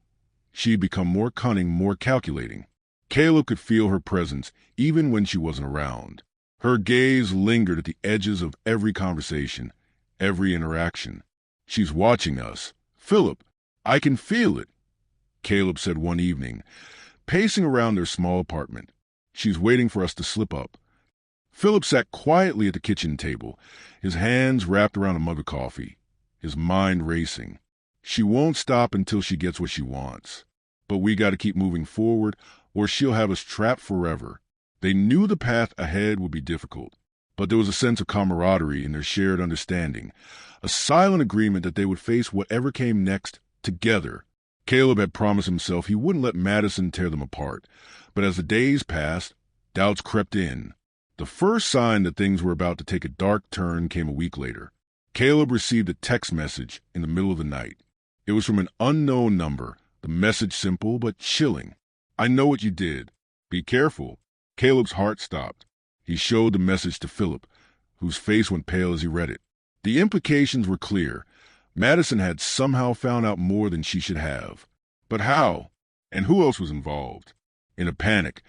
A: she'd become more cunning, more calculating. Caleb could feel her presence even when she wasn't around. Her gaze lingered at the edges of every conversation, every interaction. She's watching us. Philip, I can feel it, Caleb said one evening, pacing around their small apartment. She's waiting for us to slip up. Philip sat quietly at the kitchen table, his hands wrapped around a mug of coffee, his mind racing. She won't stop until she gets what she wants. But we got to keep moving forward, or she'll have us trapped forever. They knew the path ahead would be difficult, but there was a sense of camaraderie in their shared understanding, a silent agreement that they would face whatever came next together. Caleb had promised himself he wouldn't let Madison tear them apart, but as the days passed, doubts crept in. The first sign that things were about to take a dark turn came a week later. Caleb received a text message in the middle of the night. It was from an unknown number, the message simple but chilling. I know what you did. Be careful. Caleb's heart stopped. He showed the message to Philip, whose face went pale as he read it. The implications were clear. Madison had somehow found out more than she should have. But how? And who else was involved? In a panic,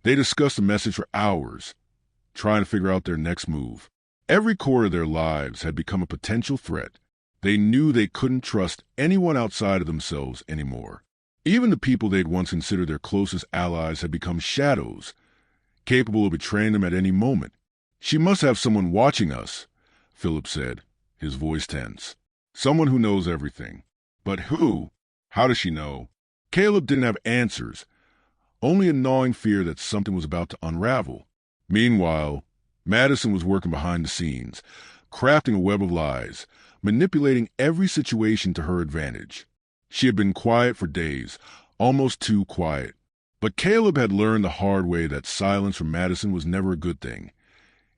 A: they discussed the message for hours, trying to figure out their next move. Every quarter of their lives had become a potential threat. They knew they couldn't trust anyone outside of themselves anymore. Even the people they'd once considered their closest allies had become shadows, capable of betraying them at any moment. "She must have someone watching us," Philip said, his voice tense. "Someone who knows everything. But who? How does she know?" Caleb didn't have answers, only a gnawing fear that something was about to unravel. Meanwhile, Madison was working behind the scenes, crafting a web of lies, manipulating every situation to her advantage. She had been quiet for days, almost too quiet. But Caleb had learned the hard way that silence from Madison was never a good thing.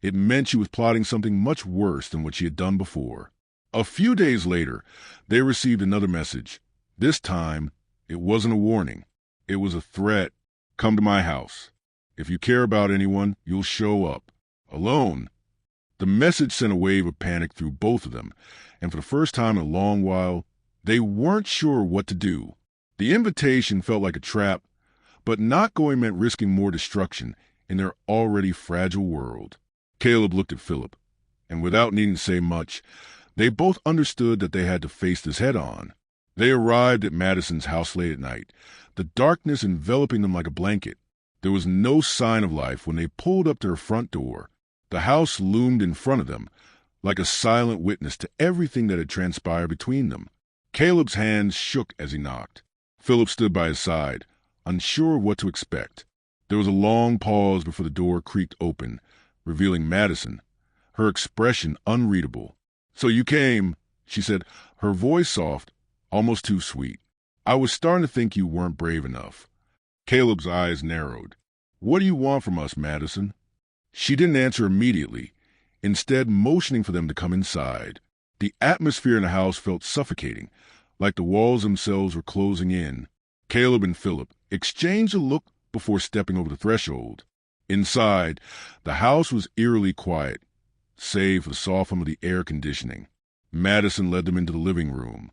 A: It meant she was plotting something much worse than what she had done before. A few days later, they received another message. This time, it wasn't a warning. It was a threat. "Come to my house. If you care about anyone, you'll show up. Alone." The message sent a wave of panic through both of them, and for the first time in a long while, they weren't sure what to do. The invitation felt like a trap, but not going meant risking more destruction in their already fragile world. Caleb looked at Philip, and without needing to say much, they both understood that they had to face this head-on. They arrived at Madison's house late at night, the darkness enveloping them like a blanket. There was no sign of life when they pulled up to her front door. The house loomed in front of them, like a silent witness to everything that had transpired between them. Caleb's hands shook as he knocked. Philip stood by his side, unsure of what to expect. There was a long pause before the door creaked open, revealing Madison, her expression unreadable. "So you came," she said, her voice soft, almost too sweet. "I was starting to think you weren't brave enough." Caleb's eyes narrowed. "What do you want from us, Madison?" She didn't answer immediately, instead motioning for them to come inside. The atmosphere in the house felt suffocating, like the walls themselves were closing in. Caleb and Philip exchanged a look before stepping over the threshold. Inside, the house was eerily quiet, save for the soft hum of the air conditioning. Madison led them into the living room,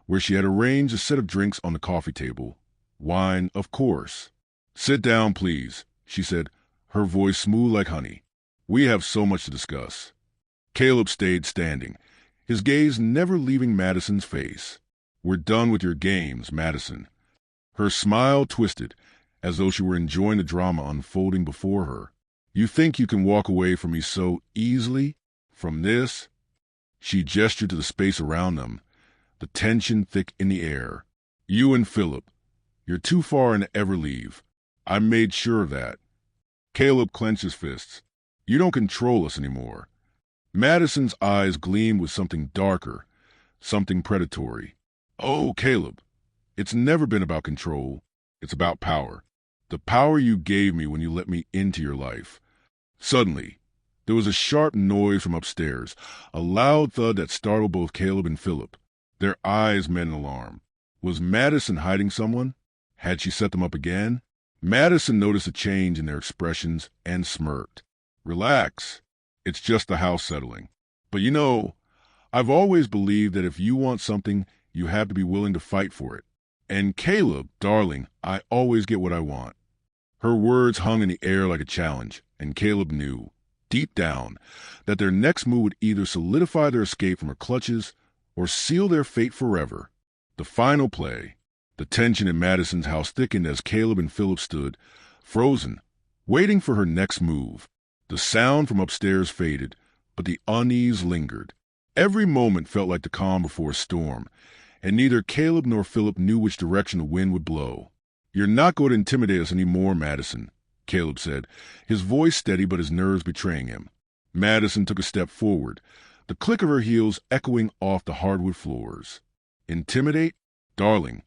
A: where she had arranged a set of drinks on the coffee table. Wine, of course. "Sit down, please," she said, her voice smooth like honey. "We have so much to discuss." Caleb stayed standing, his gaze never leaving Madison's face. "We're done with your games, Madison." Her smile twisted, as though she were enjoying the drama unfolding before her. "You think you can walk away from me so easily? From this?" She gestured to the space around them, the tension thick in the air. "You and Philip. You're too far in to ever leave. I made sure of that." Caleb clenched his fists. "You don't control us anymore." Madison's eyes gleamed with something darker, something predatory. "Oh, Caleb, it's never been about control. It's about power. The power you gave me when you let me into your life." Suddenly, there was a sharp noise from upstairs, a loud thud that startled both Caleb and Philip. Their eyes met in alarm. Was Madison hiding someone? Had she set them up again? Madison noticed a change in their expressions and smirked. "Relax. It's just the house settling. But you know, I've always believed that if you want something, you have to be willing to fight for it. And Caleb, darling, I always get what I want." Her words hung in the air like a challenge, and Caleb knew, deep down, that their next move would either solidify their escape from her clutches or seal their fate forever. The final play. The tension in Madison's house thickened as Caleb and Philip stood, frozen, waiting for her next move. The sound from upstairs faded, but the unease lingered. Every moment felt like the calm before a storm, and neither Caleb nor Philip knew which direction the wind would blow. "You're not going to intimidate us anymore, Madison," Caleb said, his voice steady but his nerves betraying him. Madison took a step forward, the click of her heels echoing off the hardwood floors. "Intimidate? Darling,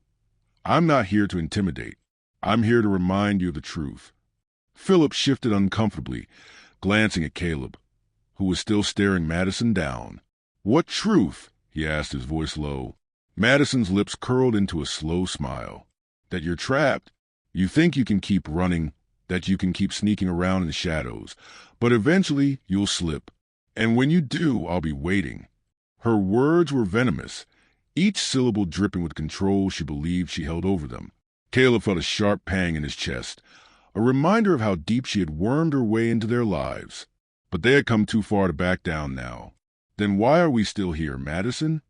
A: I'm not here to intimidate. I'm here to remind you of the truth." Philip shifted uncomfortably, glancing at Caleb, who was still staring Madison down. "What truth?" he asked, his voice low. Madison's lips curled into a slow smile. "That you're trapped. You think you can keep running, that you can keep sneaking around in the shadows, but eventually you'll slip. And when you do, I'll be waiting." Her words were venomous, each syllable dripping with control she believed she held over them. Caleb felt a sharp pang in his chest, a reminder of how deep she had wormed her way into their lives. But they had come too far to back down now. "Then why are we still here, Madison?"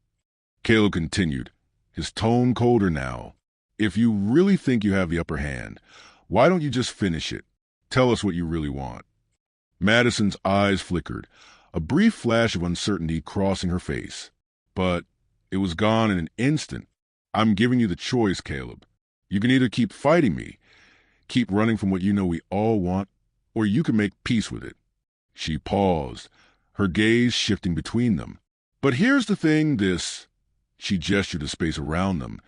A: Caleb continued, his tone colder now. If you really think you have the upper hand, why don't you just finish it? Tell us what you really want. Madison's eyes flickered, a brief flash of uncertainty crossing her face. But it was gone in an instant. I'm giving you the choice, Caleb. You can either keep fighting me, keep running from what you know we all want, or you can make peace with it. She paused, her gaze shifting between them. But here's the thing, she gestured to space around them,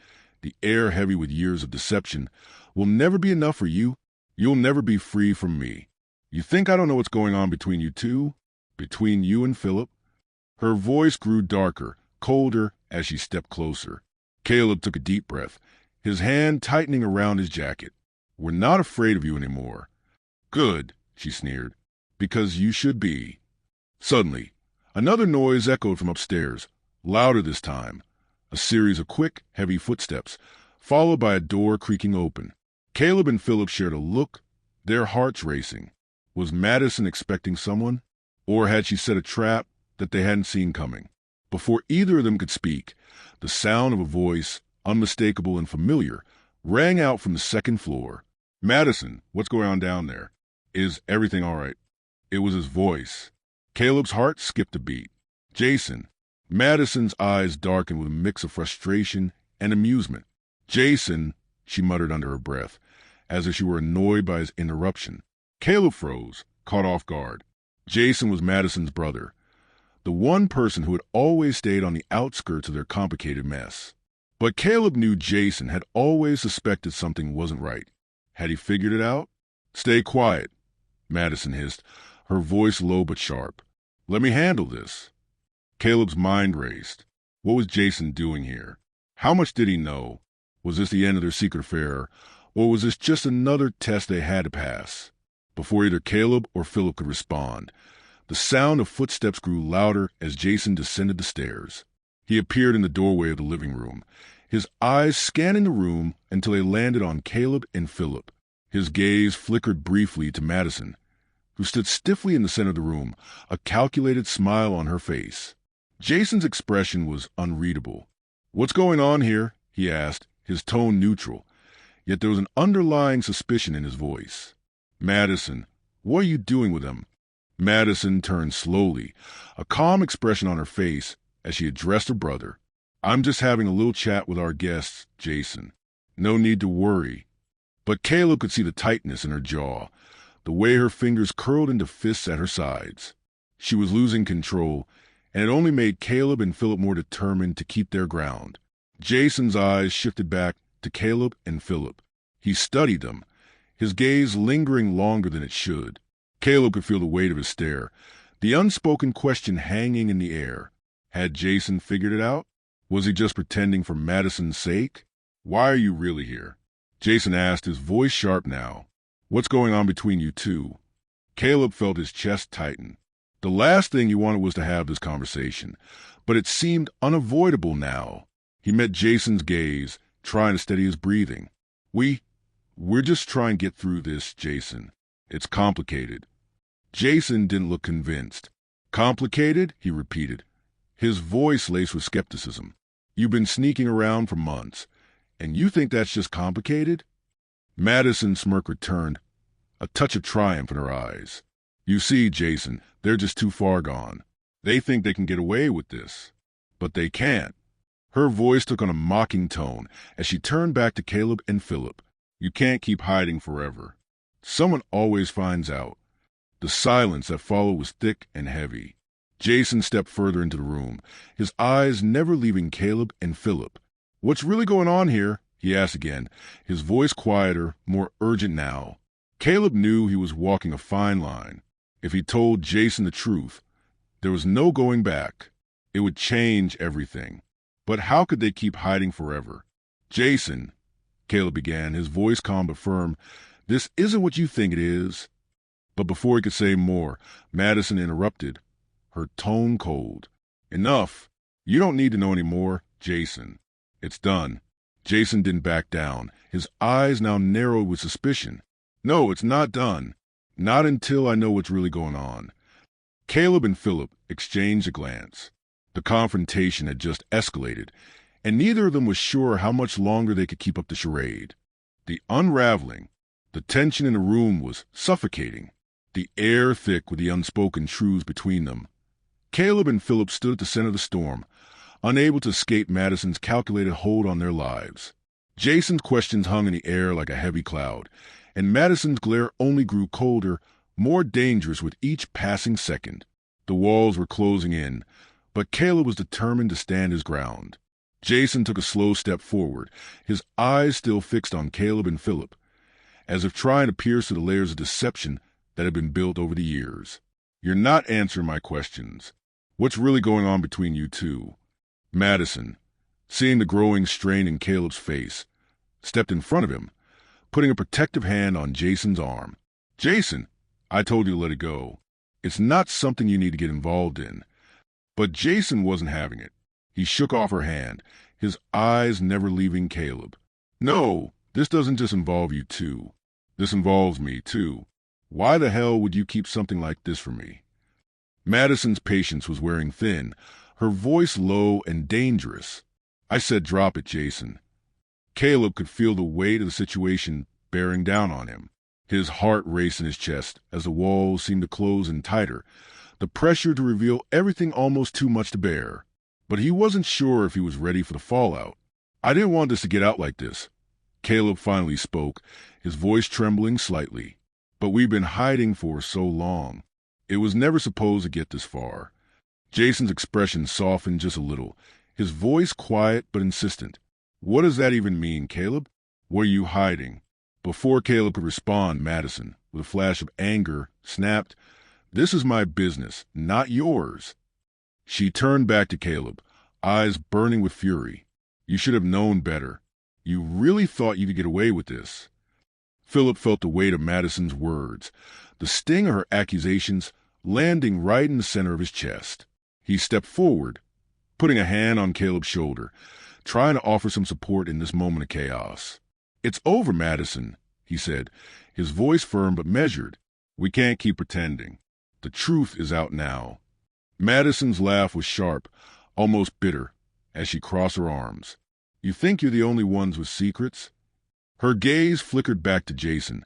A: the air heavy with years of deception, will never be enough for you. You'll never be free from me. You think I don't know what's going on between you two? Between you and Philip? Her voice grew darker, colder as she stepped closer. Caleb took a deep breath, his hand tightening around his jacket. We're not afraid of you anymore. Good, she sneered, because you should be. Suddenly, another noise echoed from upstairs, louder this time. A series of quick, heavy footsteps, followed by a door creaking open. Caleb and Philip shared a look, their hearts racing. Was Madison expecting someone? Or had she set a trap that they hadn't seen coming? Before either of them could speak, the sound of a voice, unmistakable and familiar, rang out from the second floor. Madison, what's going on down there? Is everything all right? It was his voice. Caleb's heart skipped a beat. Jason. Madison's eyes darkened with a mix of frustration and amusement. Jason, she muttered under her breath, as if she were annoyed by his interruption. Caleb froze, caught off guard. Jason was Madison's brother, the one person who had always stayed on the outskirts of their complicated mess. But Caleb knew Jason had always suspected something wasn't right. Had he figured it out? Stay quiet, Madison hissed, her voice low but sharp. Let me handle this. Caleb's mind raced. What was Jason doing here? How much did he know? Was this the end of their secret affair, or was this just another test they had to pass? Before either Caleb or Philip could respond, the sound of footsteps grew louder as Jason descended the stairs. He appeared in the doorway of the living room, his eyes scanning the room until they landed on Caleb and Philip. His gaze flickered briefly to Madison, who stood stiffly in the center of the room, a calculated smile on her face. Jason's expression was unreadable. What's going on here? He asked, his tone neutral, yet there was an underlying suspicion in his voice. Madison, what are you doing with him? Madison turned slowly, a calm expression on her face as she addressed her brother. I'm just having a little chat with our guests, Jason. No need to worry. But Caleb could see the tightness in her jaw, the way her fingers curled into fists at her sides. She was losing control, and it only made Caleb and Philip more determined to keep their ground. Jason's eyes shifted back to Caleb and Philip. He studied them, his gaze lingering longer than it should. Caleb could feel the weight of his stare, the unspoken question hanging in the air. Had Jason figured it out? Was he just pretending for Madison's sake? Why are you really here? Jason asked, his voice sharp now. What's going on between you two? Caleb felt his chest tighten. The last thing he wanted was to have this conversation, but it seemed unavoidable now. He met Jason's gaze, trying to steady his breathing. We're just trying to get through this, Jason. It's complicated. Jason didn't look convinced. Complicated? He repeated, his voice laced with skepticism. You've been sneaking around for months, and you think that's just complicated? Madison's smirk returned, a touch of triumph in her eyes. You see, Jason, they're just too far gone. They think they can get away with this, but they can't. Her voice took on a mocking tone as she turned back to Caleb and Philip. You can't keep hiding forever. Someone always finds out. The silence that followed was thick and heavy. Jason stepped further into the room, his eyes never leaving Caleb and Philip. What's really going on here? He asked again, his voice quieter, more urgent now. Caleb knew he was walking a fine line. If he told Jason the truth, there was no going back. It would change everything. But how could they keep hiding forever? Jason, Caleb began, his voice calm but firm, this isn't what you think it is. But before he could say more, Madison interrupted, her tone cold. Enough. You don't need to know any more, Jason. It's done. Jason didn't back down, his eyes now narrowed with suspicion. No, it's not done. Not until I know what's really going on. Caleb and Philip exchanged a glance. The confrontation had just escalated, and neither of them was sure how much longer they could keep up the charade. The unraveling, the tension in the room was suffocating, the air thick with the unspoken truths between them. Caleb and Philip stood at the center of the storm, unable to escape Madison's calculated hold on their lives. Jason's questions hung in the air like a heavy cloud, and Madison's glare only grew colder, more dangerous with each passing second. The walls were closing in, but Caleb was determined to stand his ground. Jason took a slow step forward, his eyes still fixed on Caleb and Philip, as if trying to pierce through the layers of deception that had been built over the years. "You're not answering my questions. What's really going on between you two?" Madison, seeing the growing strain in Caleb's face, stepped in front of him, putting a protective hand on Jason's arm. "Jason, I told you to let it go. It's not something you need to get involved in." But Jason wasn't having it. He shook off her hand, his eyes never leaving Caleb. "No, this doesn't just involve you two. This involves me, too. Why the hell would you keep something like this from me?" Madison's patience was wearing thin, her voice low and dangerous. "I said drop it, Jason." Caleb could feel the weight of the situation bearing down on him. His heart raced in his chest as the walls seemed to close in tighter, the pressure to reveal everything almost too much to bear. But he wasn't sure if he was ready for the fallout. "I didn't want this to get out like this." Caleb finally spoke, his voice trembling slightly. "But we've been hiding for so long. It was never supposed to get this far." Jason's expression softened just a little, his voice quiet but insistent. "What does that even mean, Caleb? What are you hiding?" Before Caleb could respond, Madison, with a flash of anger, snapped, "This is my business, not yours." She turned back to Caleb, eyes burning with fury. "You should have known better. You really thought you could get away with this." Philip felt the weight of Madison's words, the sting of her accusations landing right in the center of his chest. He stepped forward, putting a hand on Caleb's shoulder, trying to offer some support in this moment of chaos. "It's over, Madison," he said, his voice firm but measured. "We can't keep pretending. The truth is out now." Madison's laugh was sharp, almost bitter, as she crossed her arms. "You think you're the only ones with secrets?" Her gaze flickered back to Jason,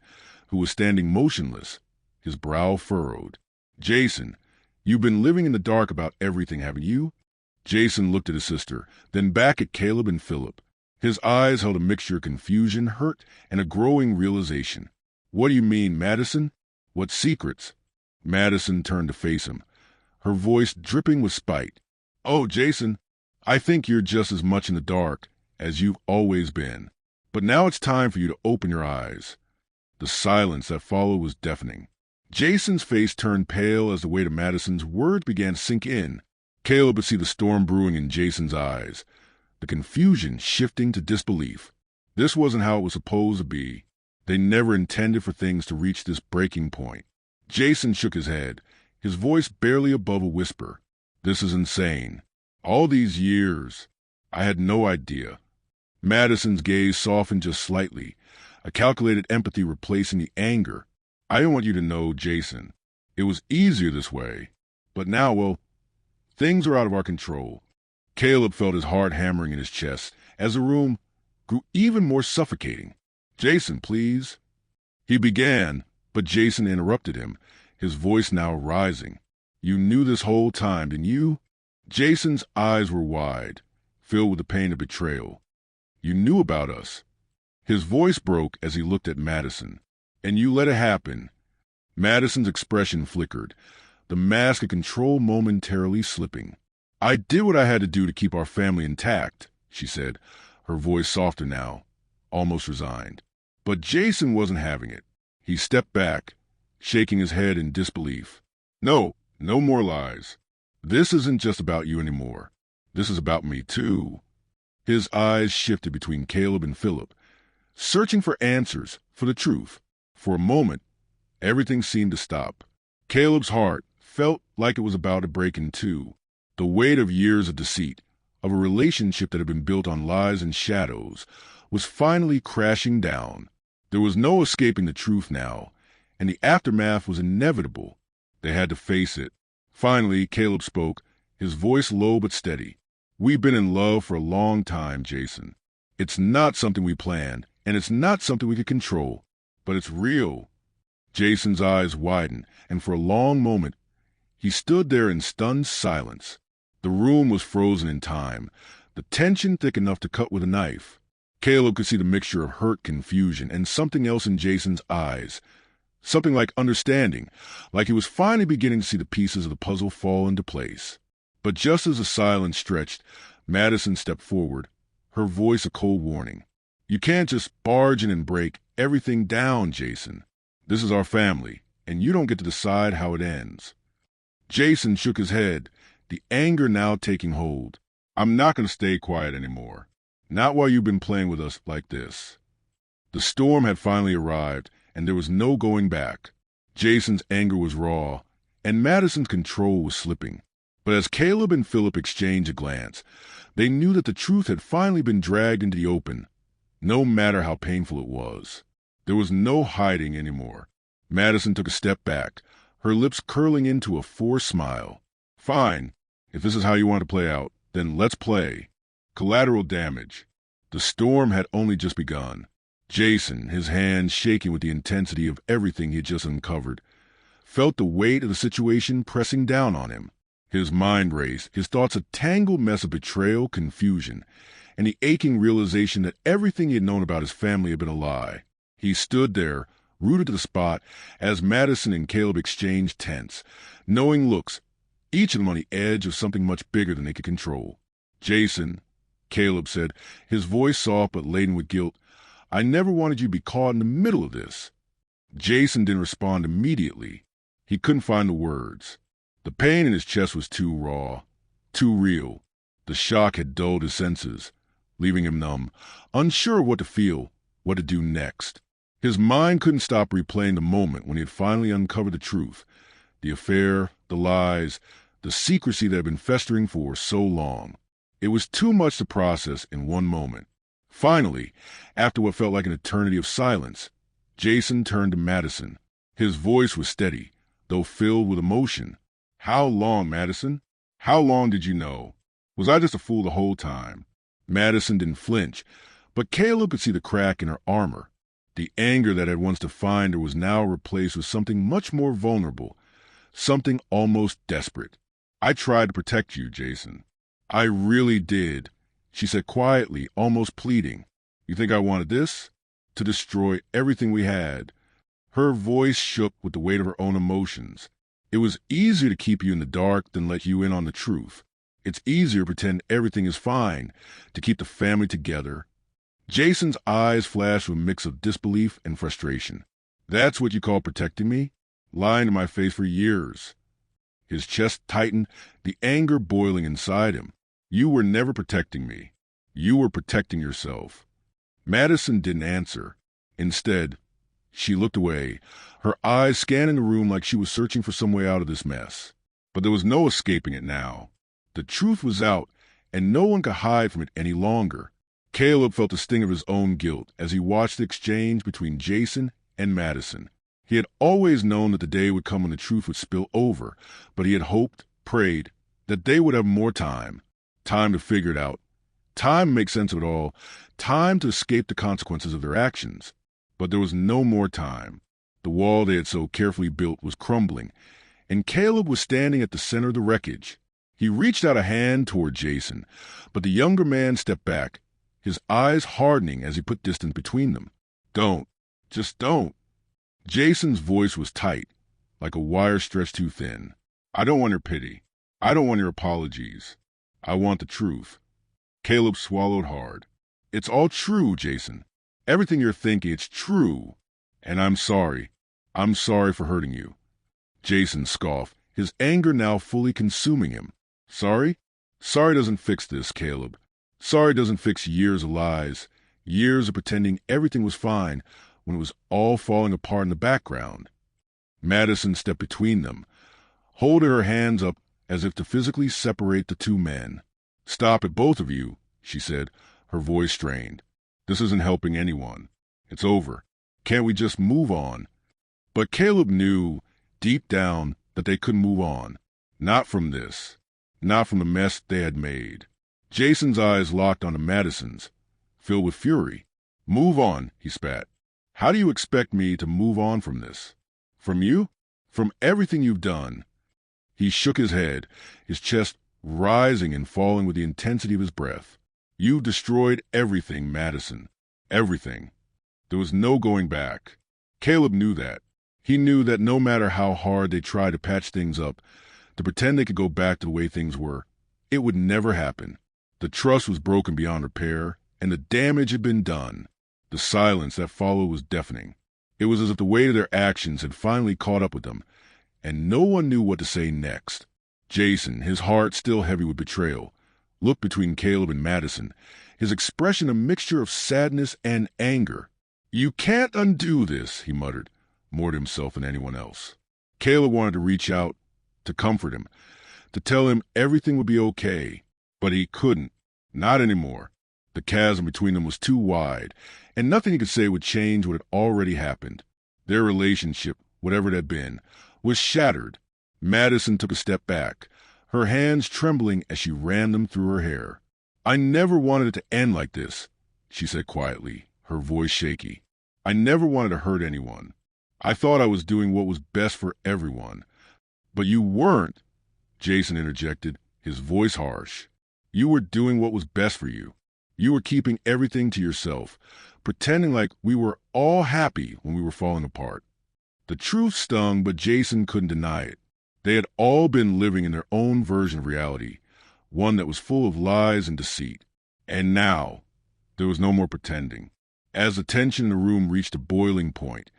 A: who was standing motionless, his brow furrowed. "Jason, you've been living in the dark about everything, haven't you?" Jason looked at his sister, then back at Caleb and Philip. His eyes held a mixture of confusion, hurt, and a growing realization. "What do you mean, Madison? What secrets?" Madison turned to face him, her voice dripping with spite. "Oh, Jason, I think you're just as much in the dark as you've always been. But now it's time for you to open your eyes." The silence that followed was deafening. Jason's face turned pale as the weight of Madison's words began to sink in. Caleb could see the storm brewing in Jason's eyes, the confusion shifting to disbelief. This wasn't how it was supposed to be. They never intended for things to reach this breaking point. Jason shook his head, his voice barely above a whisper. "This is insane. All these years, I had no idea." Madison's gaze softened just slightly, a calculated empathy replacing the anger. "I didn't want you to know, Jason. It was easier this way. But now, well, things are out of our control." Caleb felt his heart hammering in his chest as the room grew even more suffocating. "Jason, please." He began, but Jason interrupted him, his voice now rising. "You knew this whole time, didn't you?" Jason's eyes were wide, filled with the pain of betrayal. "You knew about us." His voice broke as he looked at Madison. "And you let it happen." Madison's expression flickered, the mask of control momentarily slipping. "I did what I had to do to keep our family intact," she said, her voice softer now, almost resigned. But Jason wasn't having it. He stepped back, shaking his head in disbelief. "No, no more lies. This isn't just about you anymore. This is about me, too." His eyes shifted between Caleb and Philip, searching for answers, for the truth. For a moment, everything seemed to stop. Caleb's heart felt like it was about to break in two. The weight of years of deceit, of a relationship that had been built on lies and shadows, was finally crashing down. There was no escaping the truth now, and the aftermath was inevitable. They had to face it. Finally, Caleb spoke, his voice low but steady. "We've been in love for a long time, Jason. It's not something we planned, and it's not something we could control, but it's real." Jason's eyes widened, and for a long moment, he stood there in stunned silence. The room was frozen in time, the tension thick enough to cut with a knife. Caleb could see the mixture of hurt, confusion, and something else in Jason's eyes. Something like understanding, like he was finally beginning to see the pieces of the puzzle fall into place. But just as the silence stretched, Madison stepped forward, her voice a cold warning. "You can't just barge in and break everything down, Jason. This is our family, and you don't get to decide how it ends." Jason shook his head, the anger now taking hold. "I'm not going to stay quiet anymore. Not while you've been playing with us like this." The storm had finally arrived, and there was no going back. Jason's anger was raw, and Madison's control was slipping. But as Caleb and Philip exchanged a glance, they knew that the truth had finally been dragged into the open, no matter how painful it was. There was no hiding anymore. Madison took a step back, her lips curling into a forced smile. "Fine. If this is how you want to play out, then let's play." Collateral damage. The storm had only just begun. Jason, his hands shaking with the intensity of everything he had just uncovered, felt the weight of the situation pressing down on him. His mind raced, his thoughts a tangled mess of betrayal, confusion, and the aching realization that everything he had known about his family had been a lie. He stood there, rooted to the spot, as Madison and Caleb exchanged tense, knowing looks, each of them on the edge of something much bigger than they could control. "Jason," Caleb said, his voice soft but laden with guilt, "I never wanted you to be caught in the middle of this." Jason didn't respond immediately. He couldn't find the words. The pain in his chest was too raw, too real. The shock had dulled his senses, leaving him numb, unsure of what to feel, what to do next. His mind couldn't stop replaying the moment when he had finally uncovered the truth, the affair, the lies, the secrecy that had been festering for so long. It was too much to process in one moment. Finally, after what felt like an eternity of silence, Jason turned to Madison. His voice was steady, though filled with emotion. "How long, Madison? How long did you know? Was I just a fool the whole time?" Madison didn't flinch, but Caleb could see the crack in her armor. The anger that had once defined her was now replaced with something much more vulnerable, something almost desperate. "I tried to protect you, Jason. I really did," she said quietly, almost pleading. "You think I wanted this? To destroy everything we had?" Her voice shook with the weight of her own emotions. "It was easier to keep you in the dark than let you in on the truth. It's easier to pretend everything is fine, to keep the family together." Jason's eyes flashed with a mix of disbelief and frustration. "That's what you call protecting me? Lying to my face for years." His chest tightened, the anger boiling inside him. "You were never protecting me. You were protecting yourself." Madison didn't answer. Instead, she looked away, her eyes scanning the room like she was searching for some way out of this mess. But there was no escaping it now. The truth was out, and no one could hide from it any longer. Caleb felt the sting of his own guilt as he watched the exchange between Jason and Madison. He had always known that the day would come when the truth would spill over, but he had hoped, prayed, that they would have more time. Time to figure it out. Time to make sense of it all. Time to escape the consequences of their actions. But there was no more time. The wall they had so carefully built was crumbling, and Caleb was standing at the center of the wreckage. He reached out a hand toward Jason, but the younger man stepped back, his eyes hardening as he put distance between them. "Don't. Just don't." Jason's voice was tight, like a wire stretched too thin. "I don't want your pity. I don't want your apologies. I want the truth." Caleb swallowed hard. "It's all true, Jason. Everything you're thinking, it's true. And I'm sorry. I'm sorry for hurting you." Jason scoffed, his anger now fully consuming him. "Sorry? Sorry doesn't fix this, Caleb. Sorry doesn't fix years of lies, years of pretending everything was fine when it was all falling apart in the background." Madison stepped between them, holding her hands up as if to physically separate the two men. "Stop it, both of you," she said, her voice strained. "This isn't helping anyone. It's over. Can't we just move on?" But Caleb knew, deep down, that they couldn't move on. Not from this. not from the mess they had made. Jason's eyes locked onto Madison's, filled with fury. "Move on," he spat. "How do you expect me to move on from this? From you? From everything you've done?" He shook his head, his chest rising and falling with the intensity of his breath. "You've destroyed everything, Madison. Everything." There was no going back. Caleb knew that. He knew that no matter how hard they tried to patch things up, to pretend they could go back to the way things were, it would never happen. The trust was broken beyond repair, and the damage had been done. The silence that followed was deafening. It was as if the weight of their actions had finally caught up with them, and no one knew what to say next. Jason, his heart still heavy with betrayal, looked between Caleb and Madison, his expression a mixture of sadness and anger. "You can't undo this," he muttered, more to himself than anyone else. Caleb wanted to reach out, to comfort him, to tell him everything would be okay, but he couldn't. Not anymore. The chasm between them was too wide, and nothing he could say would change what had already happened. Their relationship, whatever it had been, was shattered. Madison took a step back, her hands trembling as she ran them through her hair. "I never wanted it to end like this," she said quietly, her voice shaky. "I never wanted to hurt anyone. I thought I was doing what was best for everyone. But you weren't," Jason interjected, his voice harsh. "You were doing what was best for you. You were keeping everything to yourself, pretending like we were all happy when we were falling apart." The truth stung, but Jason couldn't deny it. They had all been living in their own version of reality, one that was full of lies and deceit. And now, there was no more pretending. As the tension in the room reached a boiling point,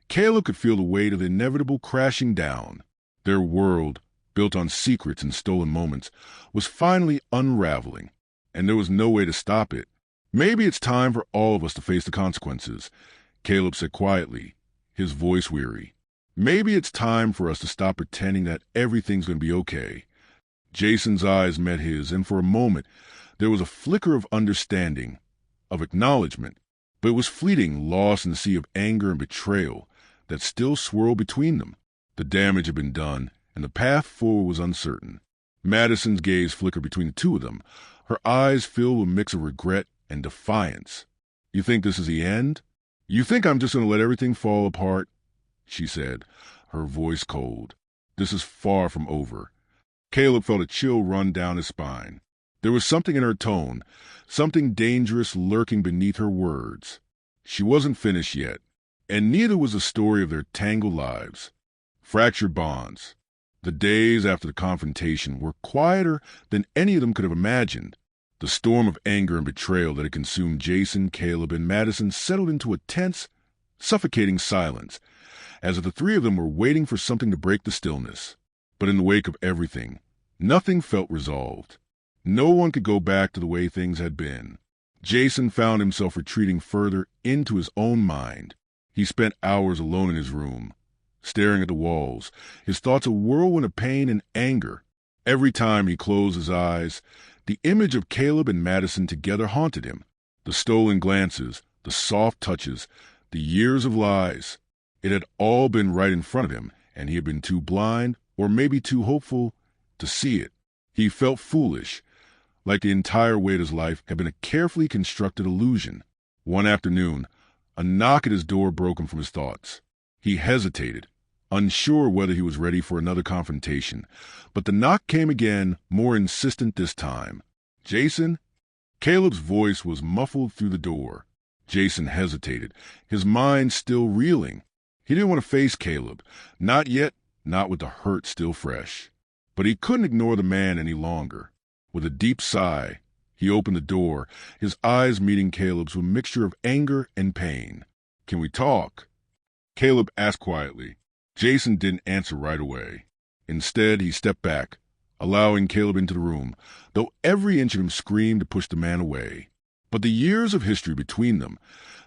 A: Caleb could feel the weight of the inevitable crashing down. Their world, built on secrets and stolen moments, was finally unraveling, and there was no way to stop it. "Maybe it's time for all of us to face the consequences," Caleb said quietly, his voice weary. "Maybe it's time for us to stop pretending that everything's going to be okay." Jason's eyes met his, and for a moment there was a flicker of understanding, of acknowledgement, but it was fleeting, lost in the sea of anger and betrayal that still swirled between them. The damage had been done, and the path forward was uncertain. Madison's gaze flickered between the two of them, her eyes filled with a mix of regret and defiance. "You think this is the end? You think I'm just going to let everything fall apart?" she said, her voice cold. "This is far from over." Caleb felt a chill run down his spine. There was something in her tone, something dangerous lurking beneath her words. She wasn't finished yet, and neither was the story of their tangled lives. Fractured bonds. The days after the confrontation were quieter than any of them could have imagined. The storm of anger and betrayal that had consumed Jason, Caleb, and Madison settled into a tense, suffocating silence, as if the three of them were waiting for something to break the stillness. But in the wake of everything, nothing felt resolved. No one could go back to the way things had been. Jason found himself retreating further into his own mind. He spent hours alone in his room, staring at the walls, his thoughts a whirlwind of pain and anger. Every time he closed his eyes, the image of Caleb and Madison together haunted him. The stolen glances, the soft touches, the years of lies. It had all been right in front of him, and he had been too blind, or maybe too hopeful, to see it. He felt foolish, like the entire weight of his life had been a carefully constructed illusion. One afternoon, a knock at his door broke him from his thoughts. He hesitated, unsure whether he was ready for another confrontation, but the knock came again, more insistent this time. "Jason?" Caleb's voice was muffled through the door. Jason hesitated, his mind still reeling. He didn't want to face Caleb, not yet, not with the hurt still fresh. But he couldn't ignore the man any longer. With a deep sigh, he opened the door, his eyes meeting Caleb's with a mixture of anger and pain. "Can we talk?" Caleb asked quietly. Jason didn't answer right away. Instead, he stepped back, allowing Caleb into the room, though every inch of him screamed to push the man away. But the years of history between them,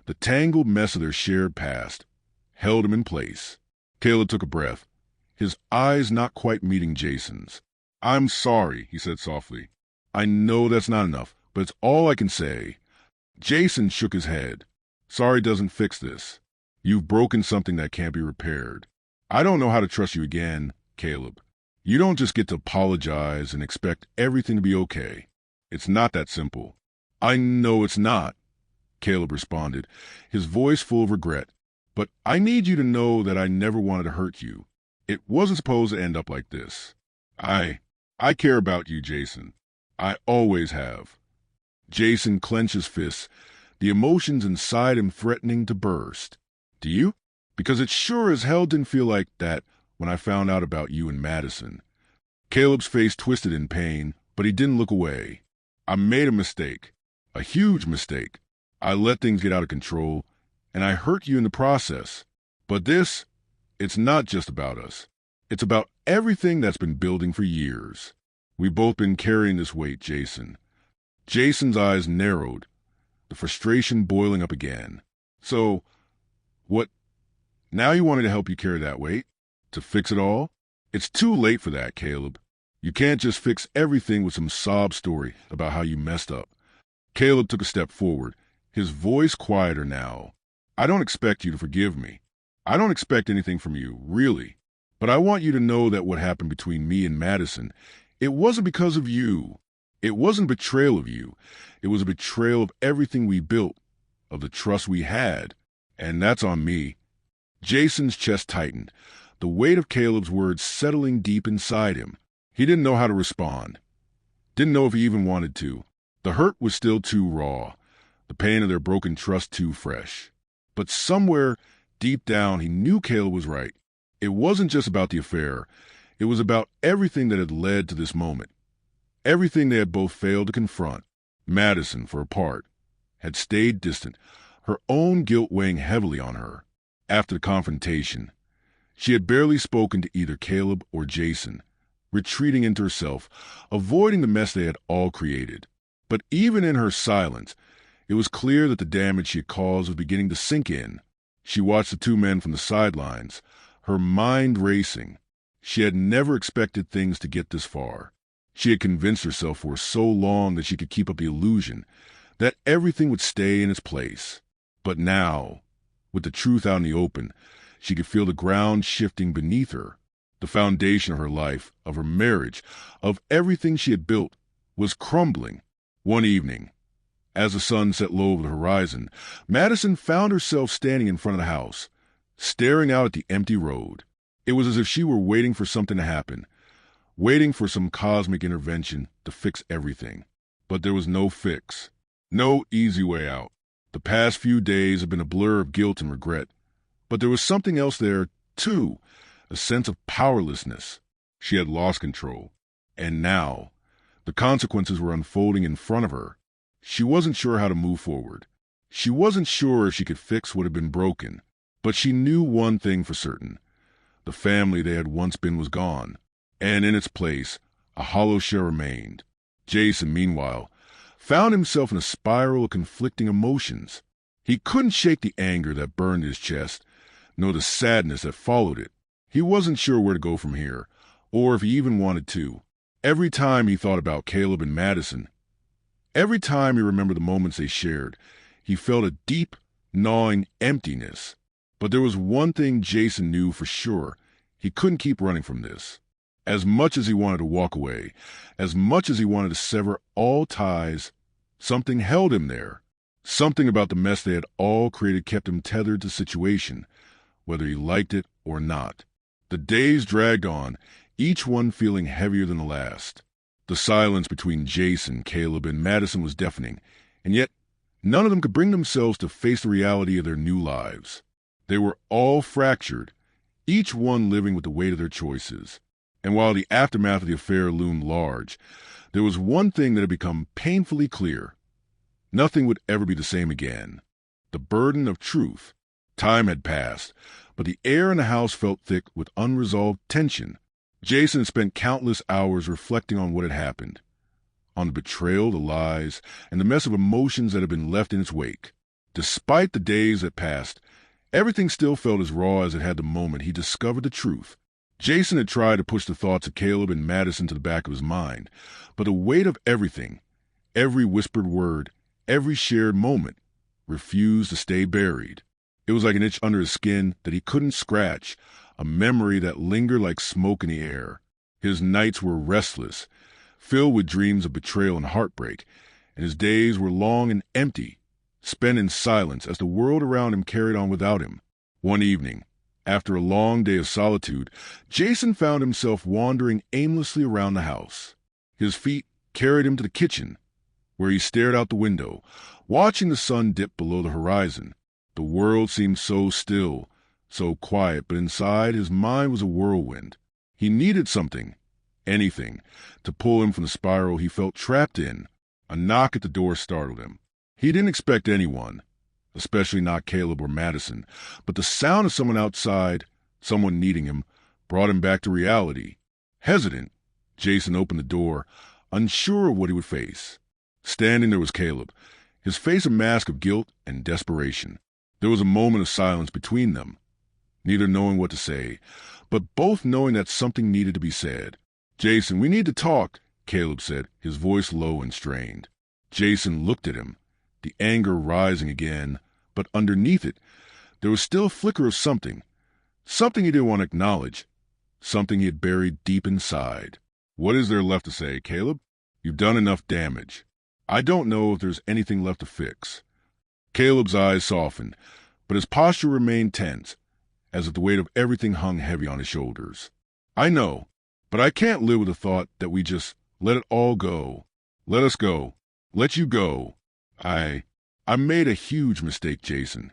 A: the tangled mess of their shared past, held him in place. Caleb took a breath, his eyes not quite meeting Jason's. "I'm sorry," he said softly. "I know that's not enough, but it's all I can say." Jason shook his head. "Sorry doesn't fix this. You've broken something that can't be repaired. I don't know how to trust you again, Caleb." You don't just get to apologize and expect everything to be okay. It's not that simple. I know it's not, Caleb responded, his voice full of regret. But I need you to know that I never wanted to hurt you. It wasn't supposed to end up like this. I care about you, Jason. I always have. Jason clenched his fists, the emotions inside him threatening to burst. Do you? Because it sure as hell didn't feel like that when I found out about you and Madison. Caleb's face twisted in pain, but he didn't look away. I made a mistake. A huge mistake. I let things get out of control, and I hurt you in the process. But it's not just about us. It's about everything that's been building for years. We've both been carrying this weight, Jason. Jason's eyes narrowed, the frustration boiling up again. So, what? Now you want me to help you carry that weight? To fix it all? It's too late for that, Caleb. You can't just fix everything with some sob story about how you messed up. Caleb took a step forward, his voice quieter now. I don't expect you to forgive me. I don't expect anything from you, really. But I want you to know that what happened between me and Madison, it wasn't because of you. It wasn't a betrayal of you. It was a betrayal of everything we built, of the trust we had. And that's on me. Jason's chest tightened, the weight of Caleb's words settling deep inside him. He didn't know how to respond. Didn't know if he even wanted to. The hurt was still too raw, the pain of their broken trust too fresh. But somewhere deep down he knew Caleb was right. It wasn't just about the affair. It was about everything that had led to this moment. Everything they had both failed to confront. Madison, for a part, had stayed distant, her own guilt weighing heavily on her. After the confrontation, she had barely spoken to either Caleb or Jason, retreating into herself, avoiding the mess they had all created. But even in her silence, it was clear that the damage she had caused was beginning to sink in. She watched the two men from the sidelines, her mind racing. She had never expected things to get this far. She had convinced herself for so long that she could keep up the illusion that everything would stay in its place. But now, with the truth out in the open, she could feel the ground shifting beneath her. The foundation of her life, of her marriage, of everything she had built, was crumbling. One evening, as the sun set low over the horizon, Madison found herself standing in front of the house, staring out at the empty road. It was as if she were waiting for something to happen, waiting for some cosmic intervention to fix everything. But there was no fix, no easy way out. The past few days had been a blur of guilt and regret, but there was something else there, too, a sense of powerlessness. She had lost control, and now the consequences were unfolding in front of her. She wasn't sure how to move forward. She wasn't sure if she could fix what had been broken, but she knew one thing for certain. The family they had once been was gone, and in its place, a hollow shell remained. Jason, meanwhile, found himself in a spiral of conflicting emotions. He couldn't shake the anger that burned his chest, nor the sadness that followed it. He wasn't sure where to go from here, or if he even wanted to. Every time he thought about Caleb and Madison, every time he remembered the moments they shared, he felt a deep, gnawing emptiness. But there was one thing Jason knew for sure. He couldn't keep running from this. As much as he wanted to walk away, as much as he wanted to sever all ties, something held him there. Something about the mess they had all created kept him tethered to the situation, whether he liked it or not. The days dragged on, each one feeling heavier than the last. The silence between Jason, Caleb, and Madison was deafening, and yet none of them could bring themselves to face the reality of their new lives. They were all fractured, each one living with the weight of their choices. And while the aftermath of the affair loomed large, there was one thing that had become painfully clear. Nothing would ever be the same again. The burden of truth. Time had passed, but the air in the house felt thick with unresolved tension. Jason had spent countless hours reflecting on what had happened, on the betrayal, the lies, and the mess of emotions that had been left in its wake. Despite the days that passed, everything still felt as raw as it had the moment he discovered the truth. Jason had tried to push the thoughts of Caleb and Madison to the back of his mind, but the weight of everything, every whispered word, every shared moment, refused to stay buried. It was like an itch under his skin that he couldn't scratch, a memory that lingered like smoke in the air. His nights were restless, filled with dreams of betrayal and heartbreak, and his days were long and empty, spent in silence as the world around him carried on without him. One evening, after a long day of solitude, Jason found himself wandering aimlessly around the house. His feet carried him to the kitchen, where he stared out the window, watching the sun dip below the horizon. The world seemed so still, so quiet, but inside his mind was a whirlwind. He needed something, anything, to pull him from the spiral he felt trapped in. A knock at the door startled him. He didn't expect anyone, especially not Caleb or Madison, but the sound of someone outside, someone needing him, brought him back to reality. Hesitant, Jason opened the door, unsure of what he would face. Standing there was Caleb, his face a mask of guilt and desperation. There was a moment of silence between them, neither knowing what to say, but both knowing that something needed to be said. "Jason, we need to talk," Caleb said, his voice low and strained. Jason looked at him, the anger rising again, but underneath it, there was still a flicker of something he didn't want to acknowledge, something he had buried deep inside. "What is there left to say, Caleb? You've done enough damage. I don't know if there's anything left to fix." Caleb's eyes softened, but his posture remained tense, as if the weight of everything hung heavy on his shoulders. "I know, but I can't live with the thought that we just let it all go. Let us go. Let you go. I made a huge mistake, Jason."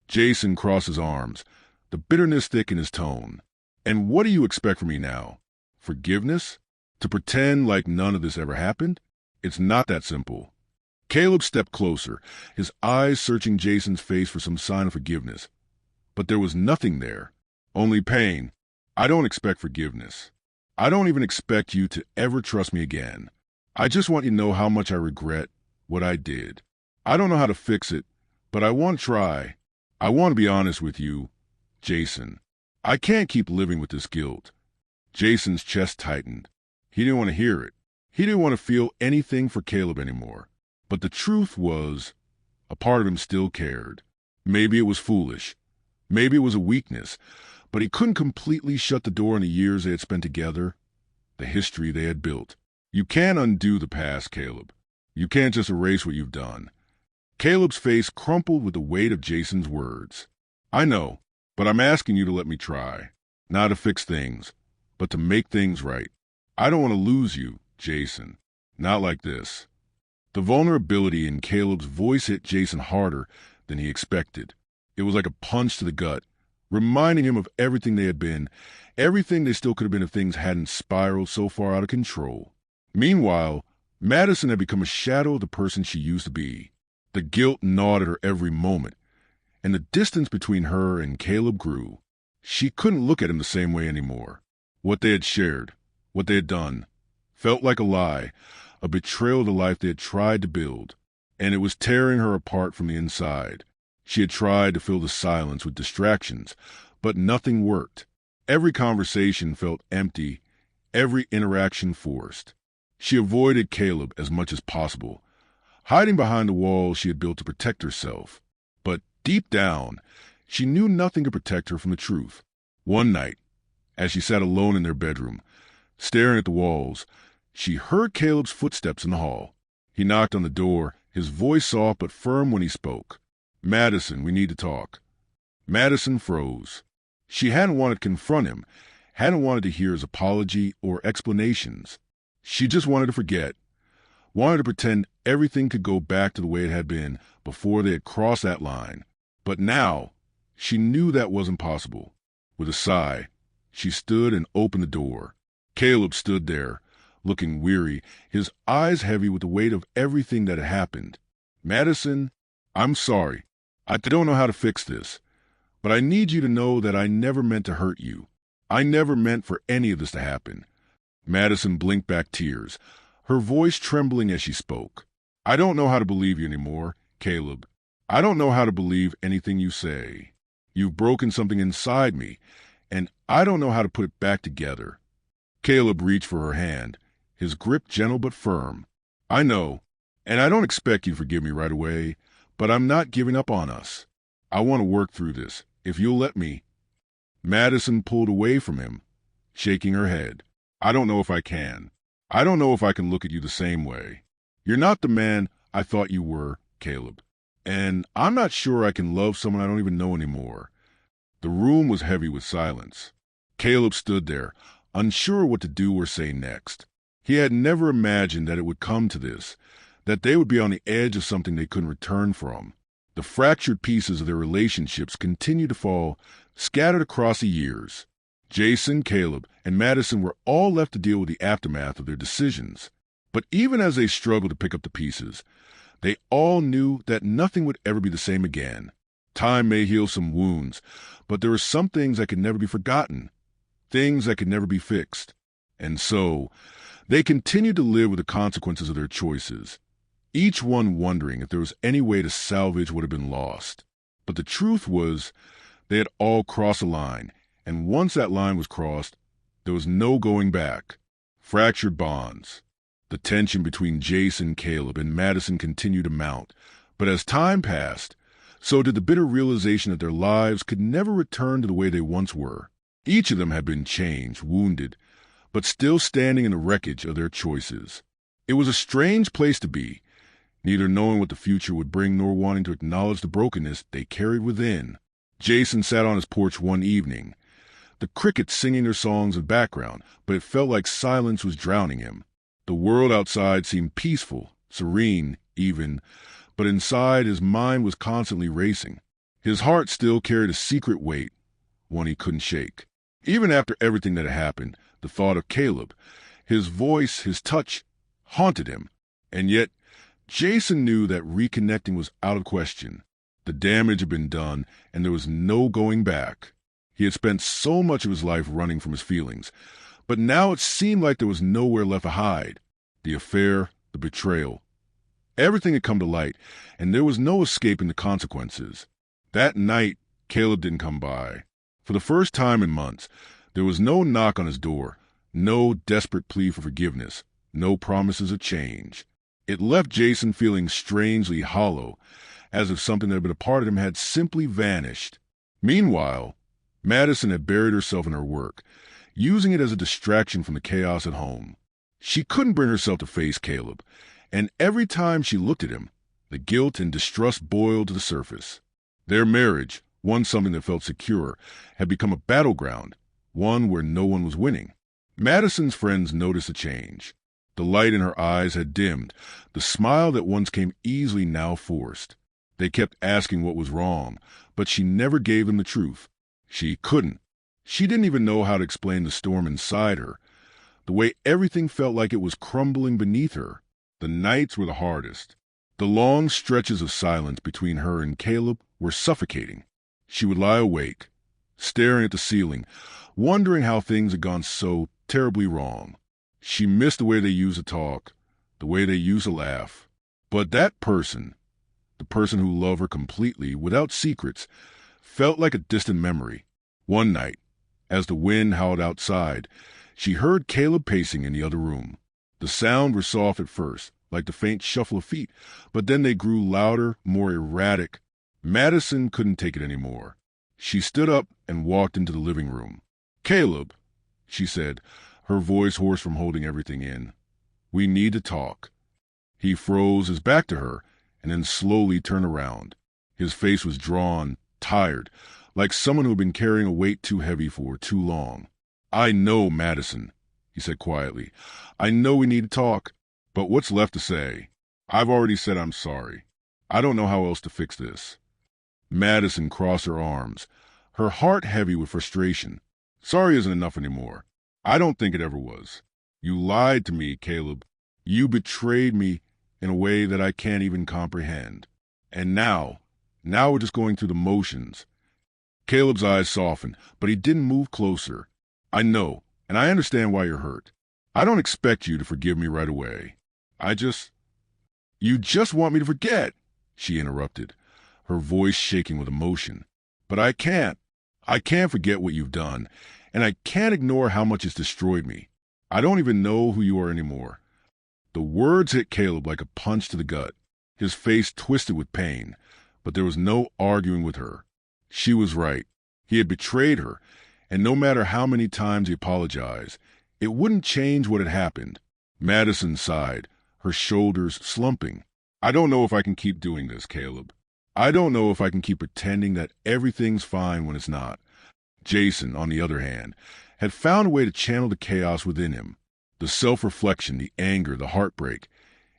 A: Jason crossed his arms, the bitterness thick in his tone. "And what do you expect from me now? Forgiveness? To pretend like none of this ever happened? It's not that simple." Caleb stepped closer, his eyes searching Jason's face for some sign of forgiveness. But there was nothing there, only pain. "I don't expect forgiveness. I don't even expect you to ever trust me again. I just want you to know how much I regret what I did. I don't know how to fix it, but I want to try. I want to be honest with you, Jason. I can't keep living with this guilt." Jason's chest tightened. He didn't want to hear it. He didn't want to feel anything for Caleb anymore. But the truth was, a part of him still cared. Maybe it was foolish. Maybe it was a weakness. But he couldn't completely shut the door on the years they had spent together, the history they had built. You can't undo the past, Caleb. You can't just erase what you've done. Caleb's face crumpled with the weight of Jason's words. "I know, but I'm asking you to let me try. Not to fix things, but to make things right. I don't want to lose you, Jason. Not like this." The vulnerability in Caleb's voice hit Jason harder than he expected. It was like a punch to the gut, reminding him of everything they had been, everything they still could have been if things hadn't spiraled so far out of control. Meanwhile, Madison had become a shadow of the person she used to be. The guilt gnawed at her every moment, and the distance between her and Caleb grew. She couldn't look at him the same way anymore. What they had shared, what they had done, felt like a lie, a betrayal of the life they had tried to build, and it was tearing her apart from the inside. She had tried to fill the silence with distractions, but nothing worked. Every conversation felt empty, every interaction forced. She avoided Caleb as much as possible, hiding behind the walls she had built to protect herself. But deep down, she knew nothing could protect her from the truth. One night, as she sat alone in their bedroom, staring at the walls, she heard Caleb's footsteps in the hall. He knocked on the door, his voice soft but firm when he spoke. "Madison, we need to talk." Madison froze. She hadn't wanted to confront him, hadn't wanted to hear his apology or explanations. She just wanted to forget, wanted to pretend everything could go back to the way it had been before they had crossed that line. But now, she knew that wasn't possible. With a sigh, she stood and opened the door. Caleb stood there, looking weary, his eyes heavy with the weight of everything that had happened. "Madison, I'm sorry. I don't know how to fix this, but I need you to know that I never meant to hurt you. I never meant for any of this to happen." Madison blinked back tears, her voice trembling as she spoke. "I don't know how to believe you anymore, Caleb. I don't know how to believe anything you say. You've broken something inside me, and I don't know how to put it back together." Caleb reached for her hand, his grip gentle but firm. "I know, and I don't expect you to forgive me right away, but I'm not giving up on us. I want to work through this, if you'll let me." Madison pulled away from him, shaking her head. I don't know if I can. I don't know if I can look at you the same way. You're not the man I thought you were, Caleb. And I'm not sure I can love someone I don't even know anymore. The room was heavy with silence. Caleb stood there, unsure what to do or say next. He had never imagined that it would come to this, that they would be on the edge of something they couldn't return from. The fractured pieces of their relationships continued to fall, scattered across the years. Jason, Caleb, and Madison were all left to deal with the aftermath of their decisions. But even as they struggled to pick up the pieces, they all knew that nothing would ever be the same again. Time may heal some wounds, but there were some things that could never be forgotten, things that could never be fixed. And so, they continued to live with the consequences of their choices, each one wondering if there was any way to salvage what had been lost. But the truth was, they had all crossed a line, and once that line was crossed, there was no going back. Fractured bonds. The tension between Jason, Caleb, and Madison continued to mount, but as time passed, so did the bitter realization that their lives could never return to the way they once were. Each of them had been changed, wounded, but still standing in the wreckage of their choices. It was a strange place to be, neither knowing what the future would bring nor wanting to acknowledge the brokenness they carried within. Jason sat on his porch one evening, the crickets singing their songs in the background, but it felt like silence was drowning him. The world outside seemed peaceful, serene, even, but inside his mind was constantly racing. His heart still carried a secret weight, one he couldn't shake. Even after everything that had happened, the thought of Caleb, his voice, his touch, haunted him. And yet, Jason knew that reconnecting was out of question. The damage had been done, and there was no going back. He had spent so much of his life running from his feelings, but now it seemed like there was nowhere left to hide. The affair, the betrayal. Everything had come to light, and there was no escaping the consequences. That night, Caleb didn't come by. For the first time in months, there was no knock on his door, no desperate plea for forgiveness, no promises of change. It left Jason feeling strangely hollow, as if something that had been a part of him had simply vanished. Meanwhile, Madison had buried herself in her work, using it as a distraction from the chaos at home. She couldn't bring herself to face Caleb, and every time she looked at him, the guilt and distrust boiled to the surface. Their marriage, once something that felt secure, had become a battleground, one where no one was winning. Madison's friends noticed a change. The light in her eyes had dimmed, the smile that once came easily now forced. They kept asking what was wrong, but she never gave them the truth. She couldn't. She didn't even know how to explain the storm inside her, the way everything felt like it was crumbling beneath her. The nights were the hardest. The long stretches of silence between her and Caleb were suffocating. She would lie awake, staring at the ceiling, wondering how things had gone so terribly wrong. She missed the way they used to talk, the way they used to laugh. But that person, the person who loved her completely, without secrets, felt like a distant memory. One night, as the wind howled outside, she heard Caleb pacing in the other room. The sound was soft at first, like the faint shuffle of feet, but then they grew louder, more erratic. Madison couldn't take it anymore. She stood up and walked into the living room. "Caleb," she said, her voice hoarse from holding everything in. "We need to talk." He froze, his back to her, and then slowly turned around. His face was drawn, tired, like someone who had been carrying a weight too heavy for too long. "I know, Madison," he said quietly. "I know we need to talk, but what's left to say? I've already said I'm sorry. I don't know how else to fix this." Madison crossed her arms, her heart heavy with frustration. "Sorry isn't enough anymore. I don't think it ever was. You lied to me, Caleb. You betrayed me in a way that I can't even comprehend. And now we're just going through the motions." Caleb's eyes softened, but he didn't move closer. "I know, and I understand why you're hurt. I don't expect you to forgive me right away. You just want me to forget," she interrupted, her voice shaking with emotion. "But I can't. I can't forget what you've done, and I can't ignore how much it's destroyed me. I don't even know who you are anymore." The words hit Caleb like a punch to the gut. His face twisted with pain, but there was no arguing with her. She was right. He had betrayed her, and no matter how many times he apologized, It wouldn't change what had happened. Madison sighed, her shoulders slumping. I don't know if I can keep doing this, Caleb. I don't know if I can keep pretending that everything's fine when it's not. Jason, on the other hand, had found a way to channel the chaos within him. The self-reflection, the anger, the heartbreak.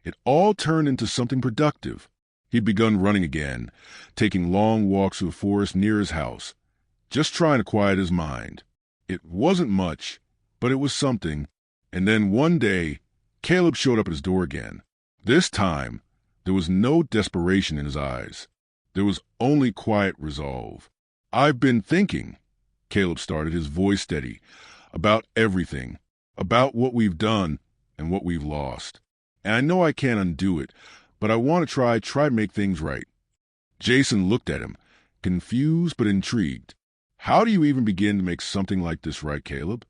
A: It all turned into something productive. He'd begun running again, taking long walks through the forest near his house, just trying to quiet his mind. It wasn't much, but it was something. And then one day, Caleb showed up at his door again. This time, there was no desperation in his eyes. There was only quiet resolve. I've been thinking, Caleb started, his voice steady, about everything, about what we've done and what we've lost. And I know I can't undo it, but I want to try to make things right. Jason looked at him, confused but intrigued. How do you even begin to make something like this right, Caleb?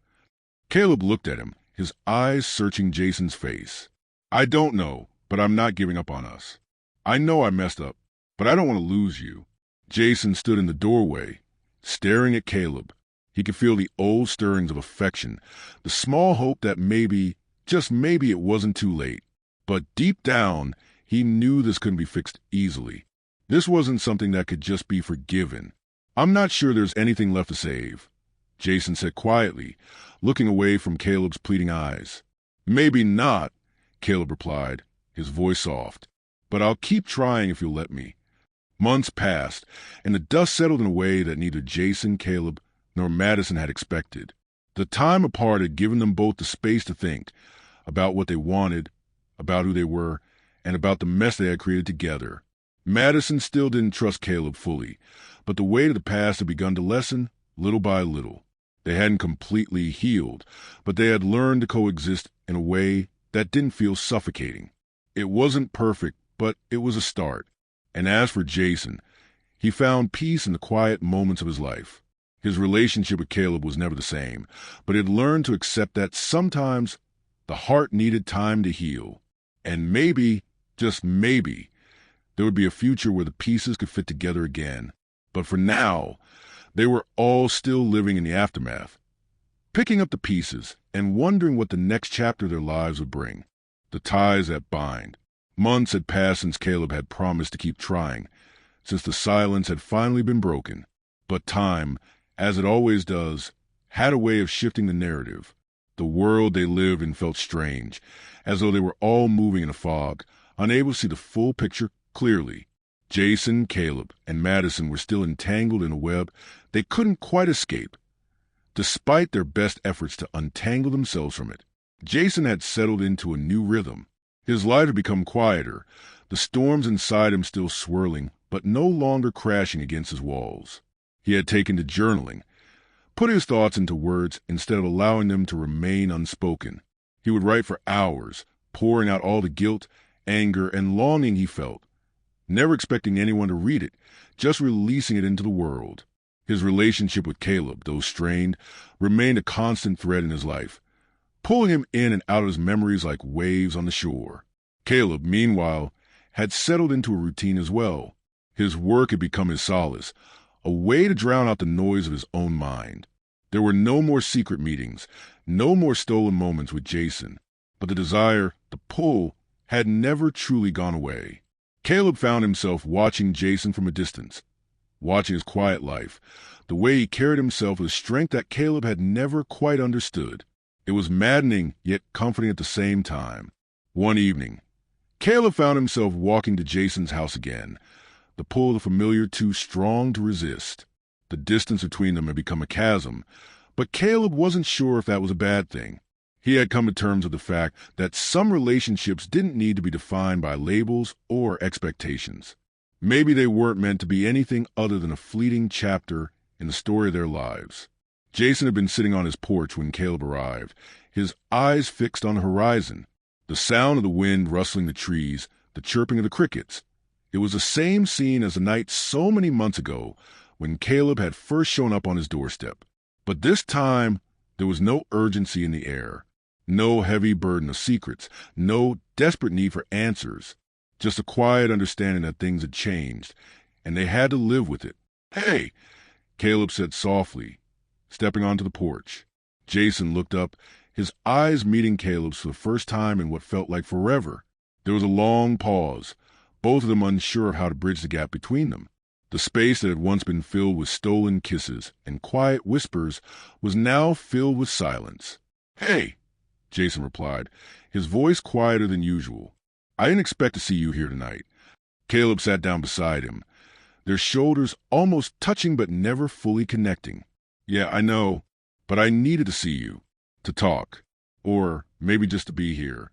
A: Caleb looked at him, his eyes searching Jason's face. I don't know, but I'm not giving up on us. I know I messed up, but I don't want to lose you. Jason stood in the doorway, staring at Caleb. He could feel the old stirrings of affection, the small hope that maybe, just maybe, it wasn't too late. But deep down, he knew this couldn't be fixed easily. This wasn't something that could just be forgiven. I'm not sure there's anything left to save, Jason said quietly, looking away from Caleb's pleading eyes. Maybe not, Caleb replied, his voice soft. But I'll keep trying if you'll let me. Months passed, and the dust settled in a way that neither Jason, Caleb, nor Madison had expected. The time apart had given them both the space to think about what they wanted, about who they were, and about the mess they had created together. Madison still didn't trust Caleb fully, but the weight of the past had begun to lessen little by little. They hadn't completely healed, but they had learned to coexist in a way that didn't feel suffocating. It wasn't perfect, but it was a start. And as for Jason, he found peace in the quiet moments of his life. His relationship with Caleb was never the same, but he had learned to accept that sometimes the heart needed time to heal. And maybe, just maybe, there would be a future where the pieces could fit together again. But for now, they were all still living in the aftermath, picking up the pieces and wondering what the next chapter of their lives would bring. The ties that bind. Months had passed since Caleb had promised to keep trying, since the silence had finally been broken. But time, as it always does, had a way of shifting the narrative. The world they lived in felt strange, as though they were all moving in a fog, unable to see the full picture clearly. Jason, Caleb, and Madison were still entangled in a web they couldn't quite escape, despite their best efforts to untangle themselves from it. Jason had settled into a new rhythm. His life had become quieter, the storms inside him still swirling, but no longer crashing against his walls. He had taken to journaling, putting his thoughts into words instead of allowing them to remain unspoken. He would write for hours, pouring out all the guilt, anger, and longing he felt, never expecting anyone to read it, just releasing it into the world. His relationship with Caleb, though strained, remained a constant thread in his life, pulling him in and out of his memories like waves on the shore. Caleb, meanwhile, had settled into a routine as well. His work had become his solace, a way to drown out the noise of his own mind. There were no more secret meetings, no more stolen moments with Jason, but the desire, the pull, had never truly gone away. Caleb found himself watching Jason from a distance, watching his quiet life, the way he carried himself with a strength that Caleb had never quite understood. It was maddening, yet comforting at the same time. One evening, Caleb found himself walking to Jason's house again, the pull of the familiar too strong to resist. The distance between them had become a chasm, but Caleb wasn't sure if that was a bad thing. He had come to terms with the fact that some relationships didn't need to be defined by labels or expectations. Maybe they weren't meant to be anything other than a fleeting chapter in the story of their lives. Jason had been sitting on his porch when Caleb arrived, his eyes fixed on the horizon, the sound of the wind rustling the trees, the chirping of the crickets. It was the same scene as the night so many months ago when Caleb had first shown up on his doorstep. But this time, there was no urgency in the air, no heavy burden of secrets, no desperate need for answers, just a quiet understanding that things had changed, and they had to live with it. "Hey," Caleb said softly, stepping onto the porch. Jason looked up, his eyes meeting Caleb's for the first time in what felt like forever. There was a long pause, both of them unsure of how to bridge the gap between them. The space that had once been filled with stolen kisses and quiet whispers was now filled with silence. "Hey," Jason replied, his voice quieter than usual. "I didn't expect to see you here tonight." Caleb sat down beside him, their shoulders almost touching but never fully connecting. "Yeah, I know, but I needed to see you, to talk, or maybe just to be here."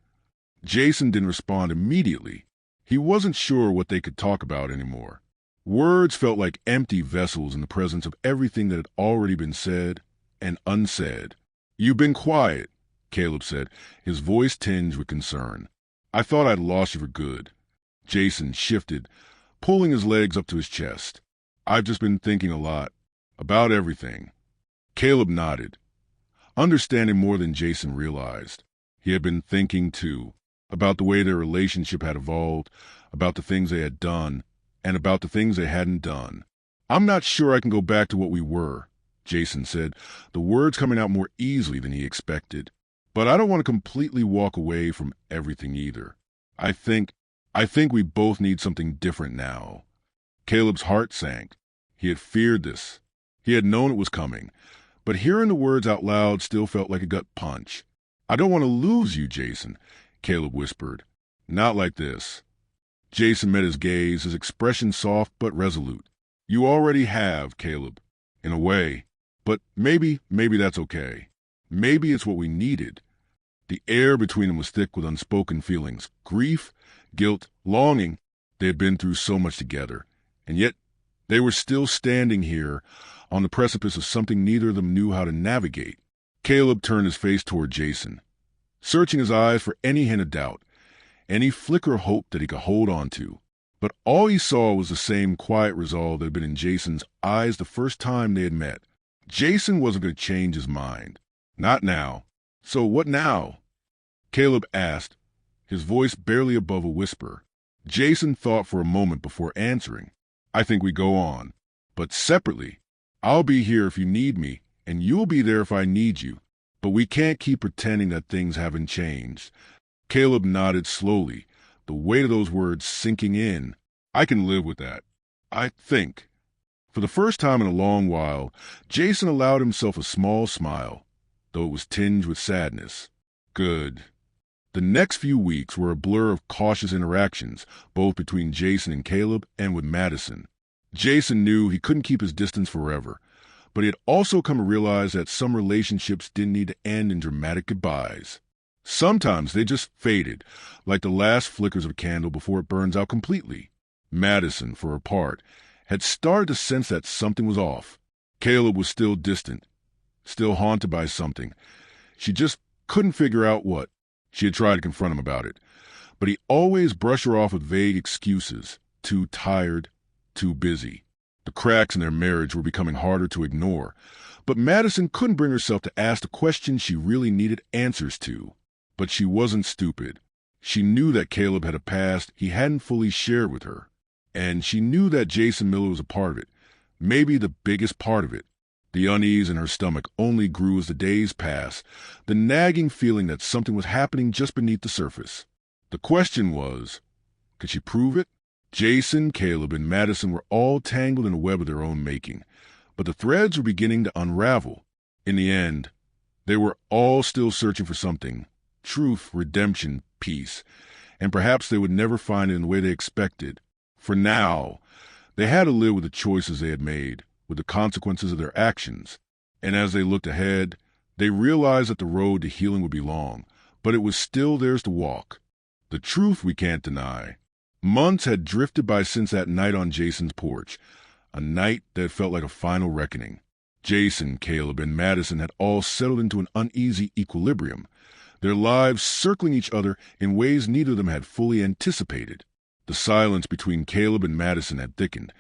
A: Jason didn't respond immediately. He wasn't sure what they could talk about anymore. Words felt like empty vessels in the presence of everything that had already been said and unsaid. "You've been quiet," Caleb said, his voice tinged with concern. "I thought I'd lost you for good." Jason shifted, pulling his legs up to his chest. "I've just been thinking a lot. About everything." Caleb nodded, understanding more than Jason realized. He had been thinking, too, about the way their relationship had evolved, about the things they had done, and about the things they hadn't done. "I'm not sure I can go back to what we were," Jason said, the words coming out more easily than he expected. "But I don't want to completely walk away from everything either. I think we both need something different now." Caleb's heart sank. He had feared this. He had known it was coming. But hearing the words out loud still felt like a gut punch. "I don't want to lose you, Jason," Caleb whispered. "Not like this." Jason met his gaze, his expression soft but resolute. "You already have, Caleb, in a way. But maybe that's okay. Maybe it's what we needed." The air between them was thick with unspoken feelings, grief, guilt, longing. They had been through so much together, and yet they were still standing here on the precipice of something neither of them knew how to navigate. Caleb turned his face toward Jason, searching his eyes for any hint of doubt, any flicker of hope that he could hold on to. But all he saw was the same quiet resolve that had been in Jason's eyes the first time they had met. Jason wasn't going to change his mind. Not now. "So what now?" Caleb asked, his voice barely above a whisper. Jason thought for a moment before answering. "I think we go on, but separately. I'll be here if you need me, and you'll be there if I need you. But we can't keep pretending that things haven't changed." Caleb nodded slowly, the weight of those words sinking in. "I can live with that, I think." For the first time in a long while, Jason allowed himself a small smile, though it was tinged with sadness. Good. The next few weeks were a blur of cautious interactions, both between Jason and Caleb and with Madison. Jason knew he couldn't keep his distance forever, but he had also come to realize that some relationships didn't need to end in dramatic goodbyes. Sometimes they just faded, like the last flickers of a candle before it burns out completely. Madison, for her part, had started to sense that something was off. Caleb was still distant, still haunted by something. She just couldn't figure out what. She had tried to confront him about it, but he always brushed her off with vague excuses. Too tired, too busy. The cracks in their marriage were becoming harder to ignore, but Madison couldn't bring herself to ask the questions she really needed answers to. But she wasn't stupid. She knew that Caleb had a past he hadn't fully shared with her, and she knew that Jason Miller was a part of it, maybe the biggest part of it. The unease in her stomach only grew as the days passed, the nagging feeling that something was happening just beneath the surface. The question was, could she prove it? Jason, Caleb, and Madison were all tangled in a web of their own making, but the threads were beginning to unravel. In the end, they were all still searching for something. Truth, redemption, peace, and perhaps they would never find it in the way they expected. For now, they had to live with the choices they had made, with the consequences of their actions. And as they looked ahead, they realized that the road to healing would be long, but it was still theirs to walk. The truth we can't deny. Months had drifted by since that night on Jason's porch, a night that felt like a final reckoning. Jason, Caleb, and Madison had all settled into an uneasy equilibrium, their lives circling each other in ways neither of them had fully anticipated. The silence between Caleb and Madison had thickened,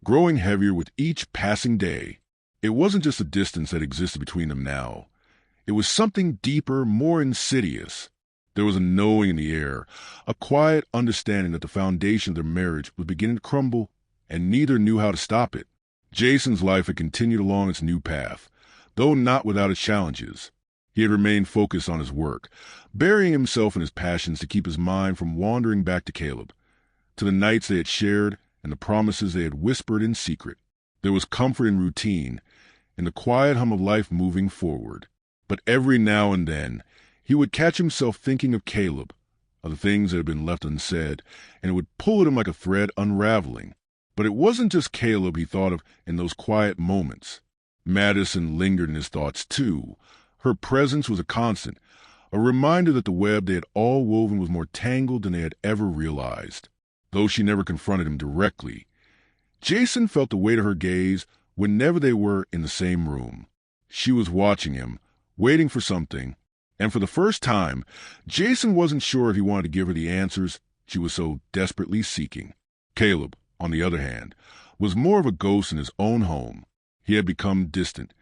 A: growing heavier with each passing day. It wasn't just the distance that existed between them now. It was something deeper, more insidious. There was a knowing in the air, a quiet understanding that the foundation of their marriage was beginning to crumble, and neither knew how to stop it. Jason's life had continued along its new path, though not without its challenges. He had remained focused on his work, burying himself in his passions to keep his mind from wandering back to Caleb, to the nights they had shared and the promises they had whispered in secret. There was comfort in routine, in the quiet hum of life moving forward. But every now and then, he would catch himself thinking of Caleb, of the things that had been left unsaid, and it would pull at him like a thread unraveling. But it wasn't just Caleb he thought of in those quiet moments. Madison lingered in his thoughts too. Her presence was a constant, a reminder that the web they had all woven was more tangled than they had ever realized. Though she never confronted him directly, Jason felt the weight of her gaze whenever they were in the same room. She was watching him, waiting for something, and for the first time, Jason wasn't sure if he wanted to give her the answers she was so desperately seeking. Caleb, on the other hand, was more of a ghost in his own home. He had become distant,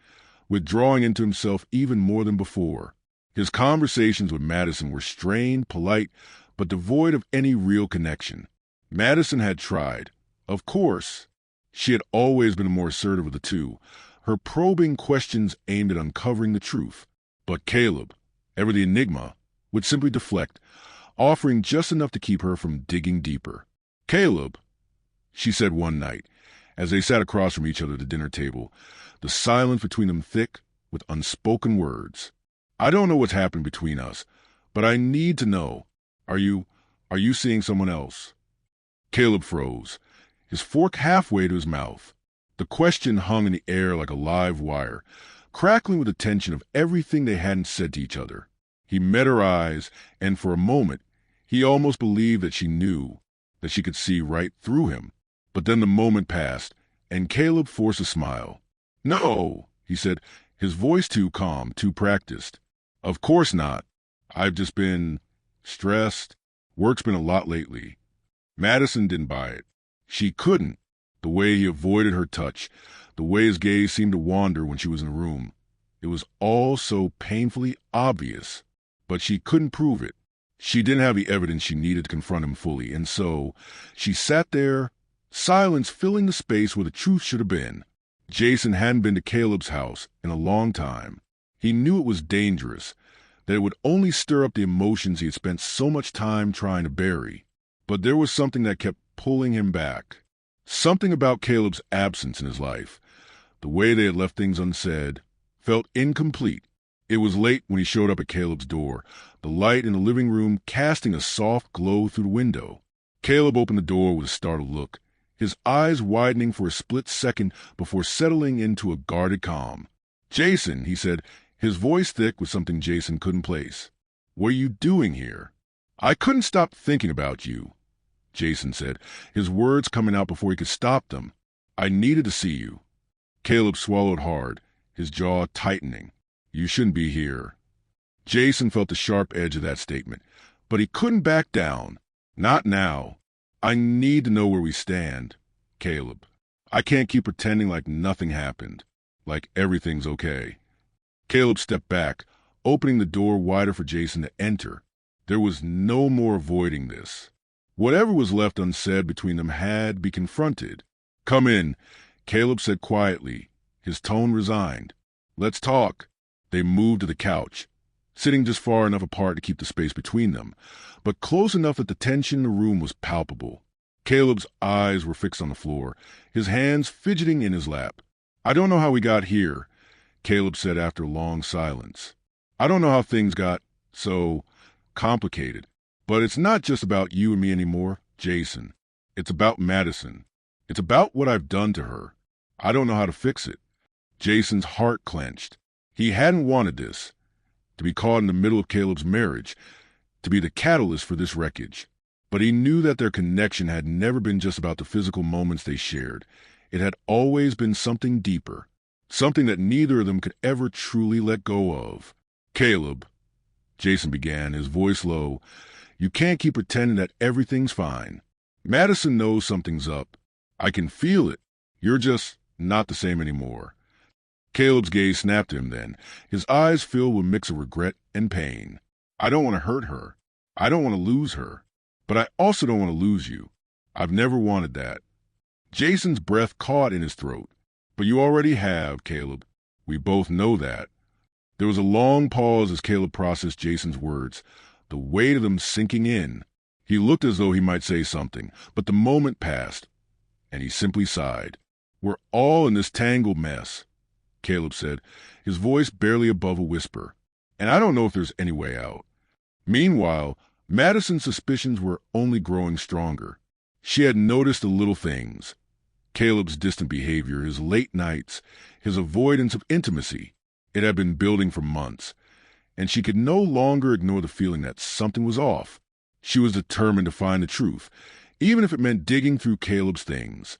A: withdrawing into himself even more than before. His conversations with Madison were strained, polite, but devoid of any real connection. Madison had tried. Of course. She had always been the more assertive of the two, her probing questions aimed at uncovering the truth. But Caleb, ever the enigma, would simply deflect, offering just enough to keep her from digging deeper. "Caleb," she said one night, as they sat across from each other at the dinner table, the silence between them thick with unspoken words. "I don't know what's happened between us, but I need to know. Are you seeing someone else?" Caleb froze, his fork halfway to his mouth. The question hung in the air like a live wire, crackling with the tension of everything they hadn't said to each other. He met her eyes, and for a moment, he almost believed that she knew, that she could see right through him. But then the moment passed, and Caleb forced a smile. "No," he said, his voice too calm, too practiced. "Of course not. I've just been stressed. Work's been a lot lately." Madison didn't buy it. She couldn't. The way he avoided her touch, the way his gaze seemed to wander when she was in the room. It was all so painfully obvious, but she couldn't prove it. She didn't have the evidence she needed to confront him fully, and so she sat there, silence filling the space where the truth should have been. Jason hadn't been to Caleb's house in a long time. He knew it was dangerous, that it would only stir up the emotions he had spent so much time trying to bury. But there was something that kept pulling him back. Something about Caleb's absence in his life, the way they had left things unsaid, felt incomplete. It was late when he showed up at Caleb's door, the light in the living room casting a soft glow through the window. Caleb opened the door with a startled look, his eyes widening for a split second before settling into a guarded calm. "Jason," he said, his voice thick with something Jason couldn't place. "What are you doing here?" "I couldn't stop thinking about you," Jason said, his words coming out before he could stop them. "I needed to see you." Caleb swallowed hard, his jaw tightening. "You shouldn't be here." Jason felt the sharp edge of that statement, but he couldn't back down. "Not now. I need to know where we stand, Caleb. I can't keep pretending like nothing happened, like everything's okay." Caleb stepped back, opening the door wider for Jason to enter. There was no more avoiding this. Whatever was left unsaid between them had to be confronted. "Come in," Caleb said quietly, his tone resigned. "Let's talk." They moved to the couch, sitting just far enough apart to keep the space between them, but close enough that the tension in the room was palpable. Caleb's eyes were fixed on the floor, his hands fidgeting in his lap. "I don't know how we got here," Caleb said after a long silence. "I don't know how things got so complicated. But it's not just about you and me anymore, Jason. It's about Madison. It's about what I've done to her. I don't know how to fix it." Jason's heart clenched. He hadn't wanted this, to be caught in the middle of Caleb's marriage, to be the catalyst for this wreckage. But he knew that their connection had never been just about the physical moments they shared. It had always been something deeper, something that neither of them could ever truly let go of. "Caleb," Jason began, his voice low, "you can't keep pretending that everything's fine. Madison knows something's up. I can feel it. You're just not the same anymore." Caleb's gaze snapped to him then, his eyes filled with a mix of regret and pain. "I don't want to hurt her. I don't want to lose her. But I also don't want to lose you. I've never wanted that." Jason's breath caught in his throat. "But you already have, Caleb. We both know that." There was a long pause as Caleb processed Jason's words, the weight of them sinking in. He looked as though he might say something, but the moment passed, and he simply sighed. "We're all in this tangled mess," Caleb said, his voice barely above a whisper, "and I don't know if there's any way out." Meanwhile, Madison's suspicions were only growing stronger. She had noticed the little things. Caleb's distant behavior, his late nights, his avoidance of intimacy. It had been building for months, and she could no longer ignore the feeling that something was off. She was determined to find the truth, even if it meant digging through Caleb's things,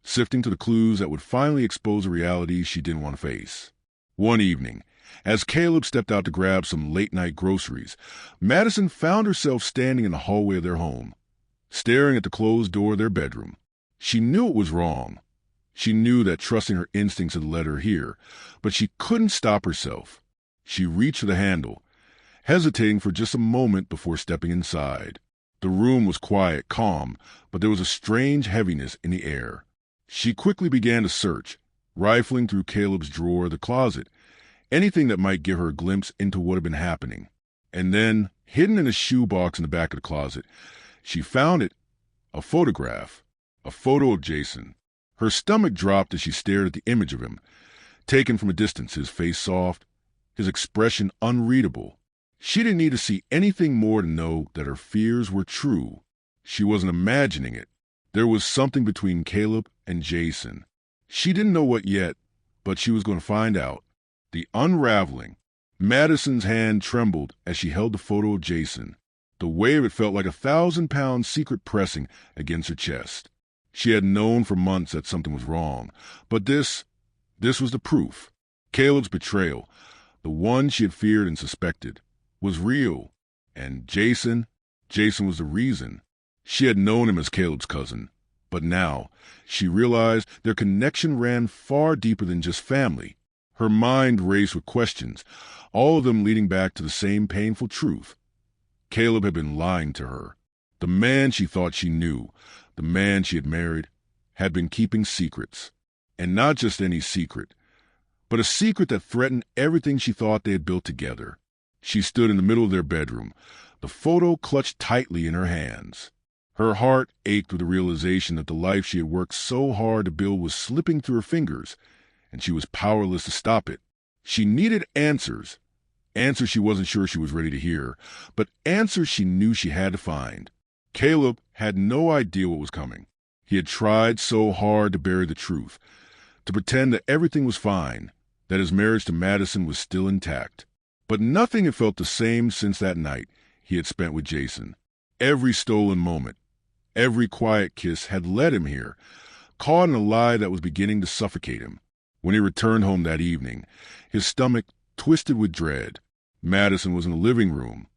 A: sifting to the clues that would finally expose a reality she didn't want to face. One evening, as Caleb stepped out to grab some late-night groceries, Madison found herself standing in the hallway of their home, staring at the closed door of their bedroom. She knew it was wrong. She knew that trusting her instincts had led her here, but she couldn't stop herself. She reached for the handle, hesitating for just a moment before stepping inside. The room was quiet, calm, but there was a strange heaviness in the air. She quickly began to search, rifling through Caleb's drawer, the closet, anything that might give her a glimpse into what had been happening. And then, hidden in a shoebox in the back of the closet, she found it, a photograph, a photo of Jason. Her stomach dropped as she stared at the image of him, taken from a distance, his face soft, his expression unreadable. She didn't need to see anything more to know that her fears were true. She wasn't imagining it. There was something between Caleb and Jason. She didn't know what yet, but she was going to find out. The unraveling. Madison's hand trembled as she held the photo of Jason. The weight of it felt like 1,000-pound secret pressing against her chest. She had known for months that something was wrong, but this was the proof. Caleb's betrayal, the one she had feared and suspected, was real. And Jason was the reason. She had known him as Caleb's cousin, but now she realized their connection ran far deeper than just family. Her mind raced with questions, all of them leading back to the same painful truth. Caleb had been lying to her. The man she thought she knew, the man she had married, had been keeping secrets. And not just any secret, but a secret that threatened everything she thought they had built together. She stood in the middle of their bedroom, the photo clutched tightly in her hands. Her heart ached with the realization that the life she had worked so hard to build was slipping through her fingers, and she was powerless to stop it. She needed answers. Answers she wasn't sure she was ready to hear, but answers she knew she had to find. Caleb had no idea what was coming. He had tried so hard to bury the truth, to pretend that everything was fine, that his marriage to Madison was still intact. But nothing had felt the same since that night he had spent with Jason. Every stolen moment, every quiet kiss had led him here, caught in a lie that was beginning to suffocate him. When he returned home that evening, his stomach twisted with dread. Madison was in the living room,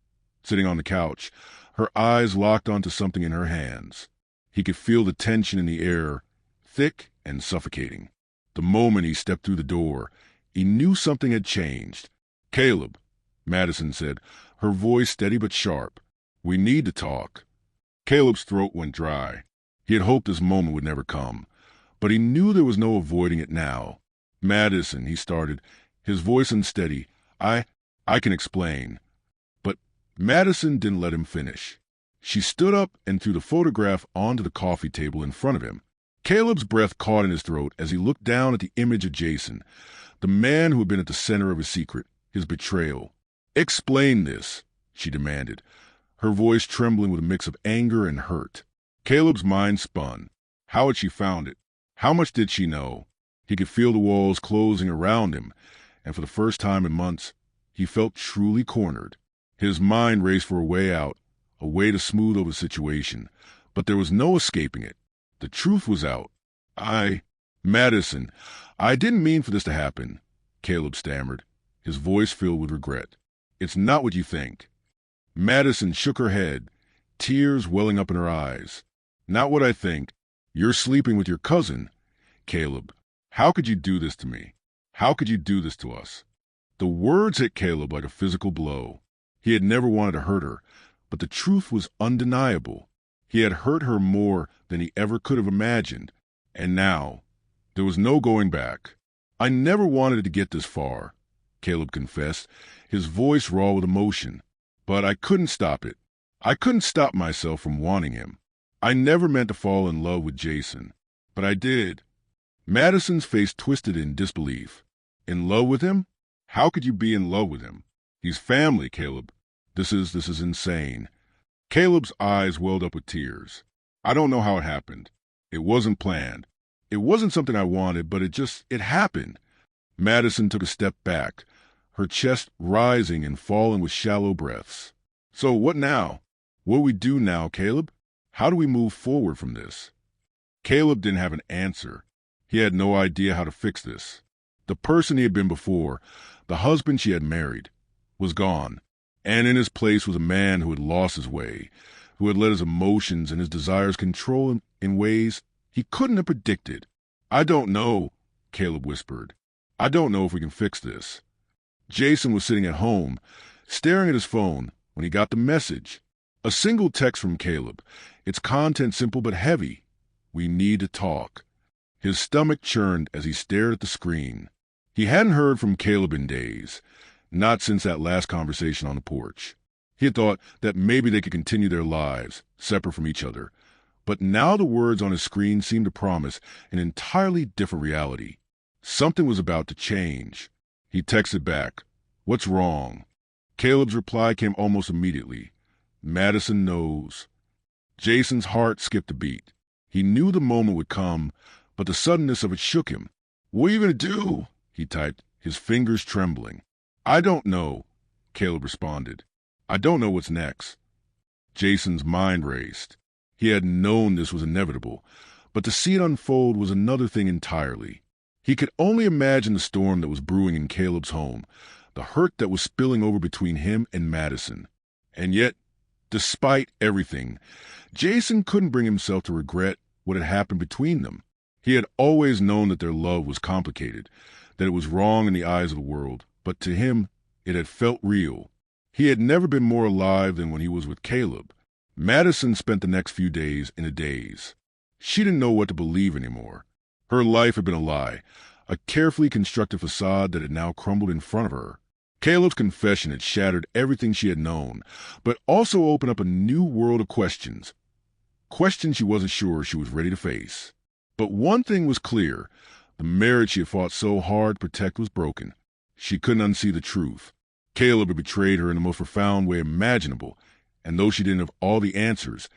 A: sitting on the couch, her eyes locked onto something in her hands. He could feel the tension in the air, thick and suffocating. The moment he stepped through the door, he knew something had changed. "Caleb," Madison said, her voice steady but sharp, "we need to talk." Caleb's throat went dry. He had hoped this moment would never come, but he knew there was no avoiding it now. "Madison," he started, his voice unsteady, I can explain." But Madison didn't let him finish. She stood up and threw the photograph onto the coffee table in front of him. Caleb's breath caught in his throat as he looked down at the image of Jason, the man who had been at the center of his secret, his betrayal. "Explain this," she demanded, her voice trembling with a mix of anger and hurt. Caleb's mind spun. How had she found it? How much did she know? He could feel the walls closing around him, and for the first time in months, he felt truly cornered. His mind raced for a way out, a way to smooth over the situation, but there was no escaping it. The truth was out. Madison, I didn't mean for this to happen," Caleb stammered, his voice filled with regret. "It's not what you think." Madison shook her head, tears welling up in her eyes. "Not what I think. You're sleeping with your cousin. Caleb, how could you do this to me? How could you do this to us?" The words hit Caleb like a physical blow. He had never wanted to hurt her, but the truth was undeniable. He had hurt her more than he ever could have imagined, and now there was no going back. "I never wanted it to get this far," Caleb confessed, his voice raw with emotion. But I couldn't stop it. I couldn't stop myself from wanting him. I never meant to fall in love with Jason, but I did. Madison's face twisted in disbelief. In love with him? How could you be in love with him? He's family, Caleb. This is insane. Caleb's eyes welled up with tears. I don't know how it happened. It wasn't planned. It wasn't something I wanted, but it happened. Madison took a step back, her chest rising and falling with shallow breaths. So what now? What do we do now, Caleb? How do we move forward from this? Caleb didn't have an answer. He had no idea how to fix this. The person he had been before, the husband she had married, was gone, and in his place was a man who had lost his way, who had let his emotions and his desires control him in ways he couldn't have predicted. I don't know, Caleb whispered. I don't know if we can fix this. Jason was sitting at home, staring at his phone, when he got the message. A single text from Caleb, its content simple but heavy. We need to talk. His stomach churned as he stared at the screen. He hadn't heard from Caleb in days, not since that last conversation on the porch. He had thought that maybe they could continue their lives, separate from each other. But now the words on his screen seemed to promise an entirely different reality. Something was about to change. He texted back, "What's wrong?" Caleb's reply came almost immediately. "Madison knows." Jason's heart skipped a beat. He knew the moment would come, but the suddenness of it shook him. "What are you going to do?" he typed, his fingers trembling. "I don't know," Caleb responded. "I don't know what's next." Jason's mind raced. He had known this was inevitable, but to see it unfold was another thing entirely. He could only imagine the storm that was brewing in Caleb's home, the hurt that was spilling over between him and Madison. And yet, despite everything, Jason couldn't bring himself to regret what had happened between them. He had always known that their love was complicated, that it was wrong in the eyes of the world, but to him, it had felt real. He had never been more alive than when he was with Caleb. Madison spent the next few days in a daze. She didn't know what to believe anymore. Her life had been a lie, a carefully constructed facade that had now crumbled in front of her. Caleb's confession had shattered everything she had known, but also opened up a new world of questions. Questions she wasn't sure she was ready to face. But one thing was clear. The marriage she had fought so hard to protect was broken. She couldn't unsee the truth. Caleb had betrayed her in the most profound way imaginable, and though she didn't have all the answers,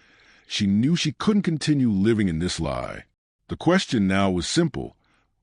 A: she knew she couldn't continue living in this lie. The question now was simple.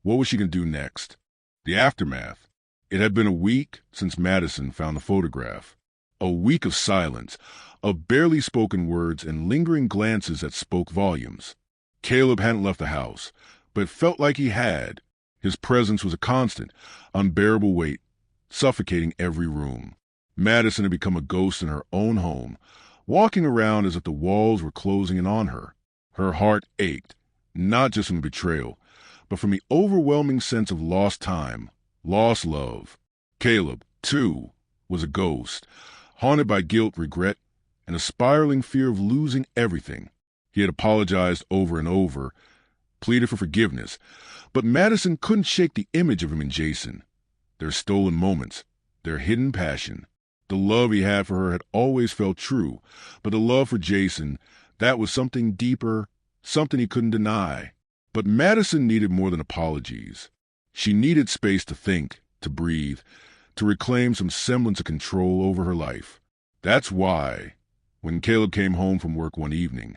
A: What was she going to do next? The aftermath. It had been a week since Madison found the photograph. A week of silence, of barely spoken words and lingering glances that spoke volumes. Caleb hadn't left the house, but it felt like he had. His presence was a constant, unbearable weight, suffocating every room. Madison had become a ghost in her own home, walking around as if the walls were closing in on her. Her heart ached, not just from the betrayal, but from the overwhelming sense of lost time, lost love. Caleb, too, was a ghost, haunted by guilt, regret, and a spiraling fear of losing everything. He had apologized over and over, pleaded for forgiveness, but Madison couldn't shake the image of him and Jason. Their stolen moments, their hidden passion. The love he had for her had always felt true, but the love for Jason, that was something deeper, something he couldn't deny. But Madison needed more than apologies. She needed space to think, to breathe, to reclaim some semblance of control over her life. That's why, when Caleb came home from work one evening,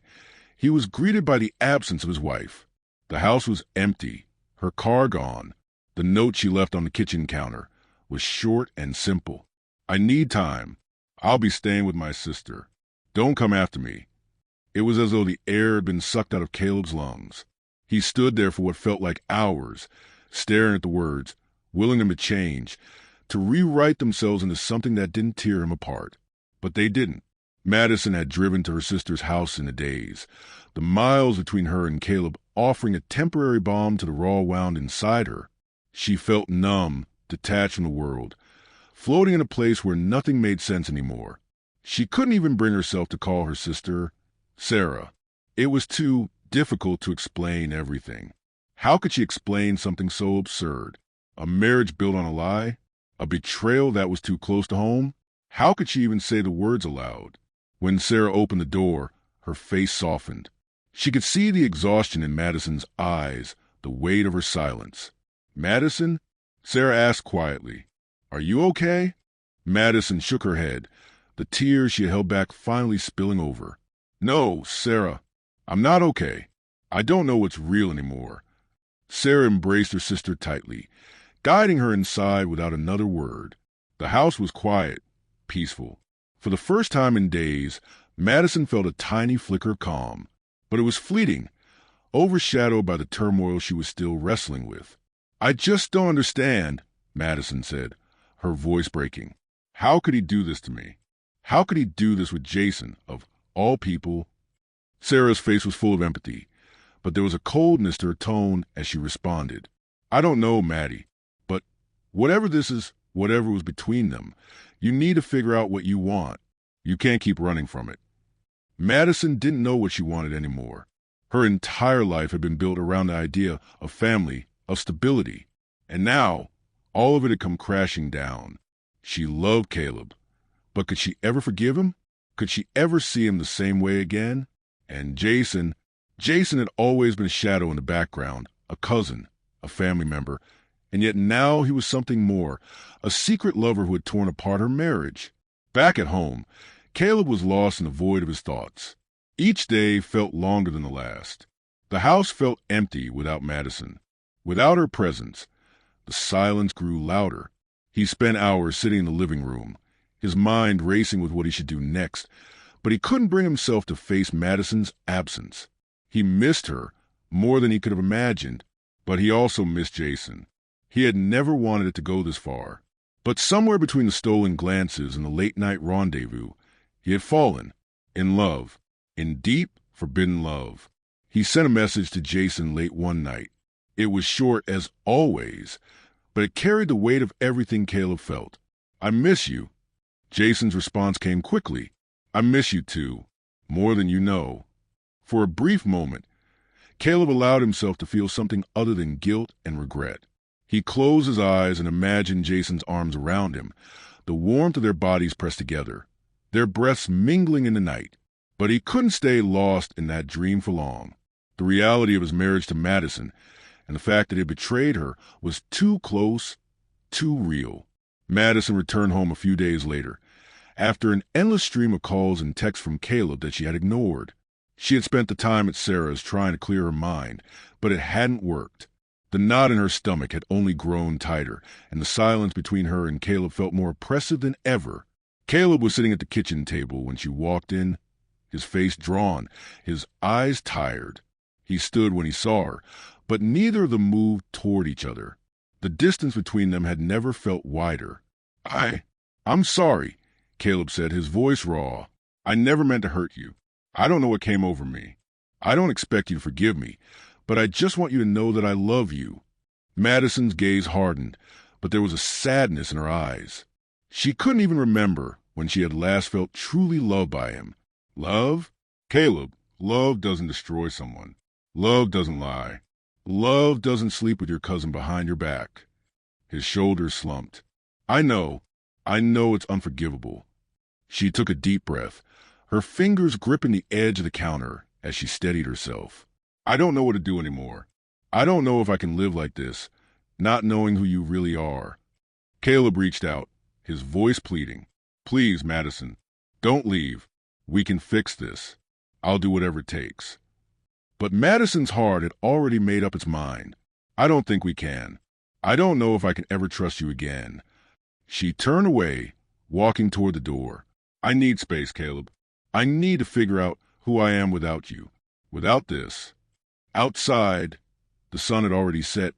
A: he was greeted by the absence of his wife. The house was empty, her car gone. The note she left on the kitchen counter was short and simple. "I need time. I'll be staying with my sister. Don't come after me." It was as though the air had been sucked out of Caleb's lungs. He stood there for what felt like hours, staring at the words, willing them to change, to rewrite themselves into something that didn't tear him apart. But they didn't. Madison had driven to her sister's house in a daze, the miles between her and Caleb offering a temporary balm to the raw wound inside her. She felt numb, detached from the world, floating in a place where nothing made sense anymore. She couldn't even bring herself to call her sister Sarah. It was too difficult to explain everything. How could she explain something so absurd? A marriage built on a lie? A betrayal that was too close to home? How could she even say the words aloud? When Sarah opened the door, her face softened. She could see the exhaustion in Madison's eyes, the weight of her silence. "Madison?" Sarah asked quietly. "Are you okay?" Madison shook her head, the tears she had held back finally spilling over. "No, Sarah, I'm not okay. I don't know what's real anymore." Sarah embraced her sister tightly, guiding her inside without another word. The house was quiet, peaceful. For the first time in days, Madison felt a tiny flicker of calm, but it was fleeting, overshadowed by the turmoil she was still wrestling with. "I just don't understand," Madison said, her voice breaking. "How could he do this to me? How could he do this with Jason, of all people?" Sarah's face was full of empathy, but there was a coldness to her tone as she responded. "I don't know, Maddie, but whatever this is, whatever was between them, you need to figure out what you want. You can't keep running from it." Madison didn't know what she wanted anymore. Her entire life had been built around the idea of family, of stability, and now all of it had come crashing down. She loved Caleb, but could she ever forgive him? Could she ever see him the same way again? And Jason had always been a shadow in the background, a cousin, a family member, and yet now he was something more, a secret lover who had torn apart her marriage. Back at home, Caleb was lost in the void of his thoughts. Each day felt longer than the last. The house felt empty without Madison. Without her presence, the silence grew louder. He spent hours sitting in the living room, his mind racing with what he should do next, but he couldn't bring himself to face Madison's absence. He missed her more than he could have imagined, but he also missed Jason. He had never wanted it to go this far. But somewhere between the stolen glances and the late-night rendezvous, he had fallen in love, in deep, forbidden love. He sent a message to Jason late one night. It was short as always, but it carried the weight of everything Caleb felt. "I miss you." Jason's response came quickly. "I miss you too, more than you know." For a brief moment, Caleb allowed himself to feel something other than guilt and regret. He closed his eyes and imagined Jason's arms around him, the warmth of their bodies pressed together, their breaths mingling in the night. But he couldn't stay lost in that dream for long. The reality of his marriage to Madison and the fact that he betrayed her was too close, too real. Madison returned home a few days later, after an endless stream of calls and texts from Caleb that she had ignored. She had spent the time at Sarah's trying to clear her mind, but it hadn't worked. The knot in her stomach had only grown tighter, and the silence between her and Caleb felt more oppressive than ever. Caleb was sitting at the kitchen table when she walked in, his face drawn, his eyes tired. He stood when he saw her, but neither of them moved toward each other. The distance between them had never felt wider. I'm sorry," Caleb said, his voice raw. "I never meant to hurt you. I don't know what came over me. I don't expect you to forgive me, but I just want you to know that I love you." Madison's gaze hardened, but there was a sadness in her eyes. She couldn't even remember when she had last felt truly loved by him. Love? Caleb, love doesn't destroy someone. Love doesn't lie. Love doesn't sleep with your cousin behind your back. His shoulders slumped. I know it's unforgivable." She took a deep breath, her fingers gripping the edge of the counter as she steadied herself. "I don't know what to do anymore. I don't know if I can live like this, not knowing who you really are." Caleb reached out, his voice pleading. "Please, Madison, don't leave. We can fix this. I'll do whatever it takes." But Madison's heart had already made up its mind. "I don't think we can. I don't know if I can ever trust you again." She turned away, walking toward the door. "I need space, Caleb. I need to figure out who I am without you, without this." Outside, the sun had already set,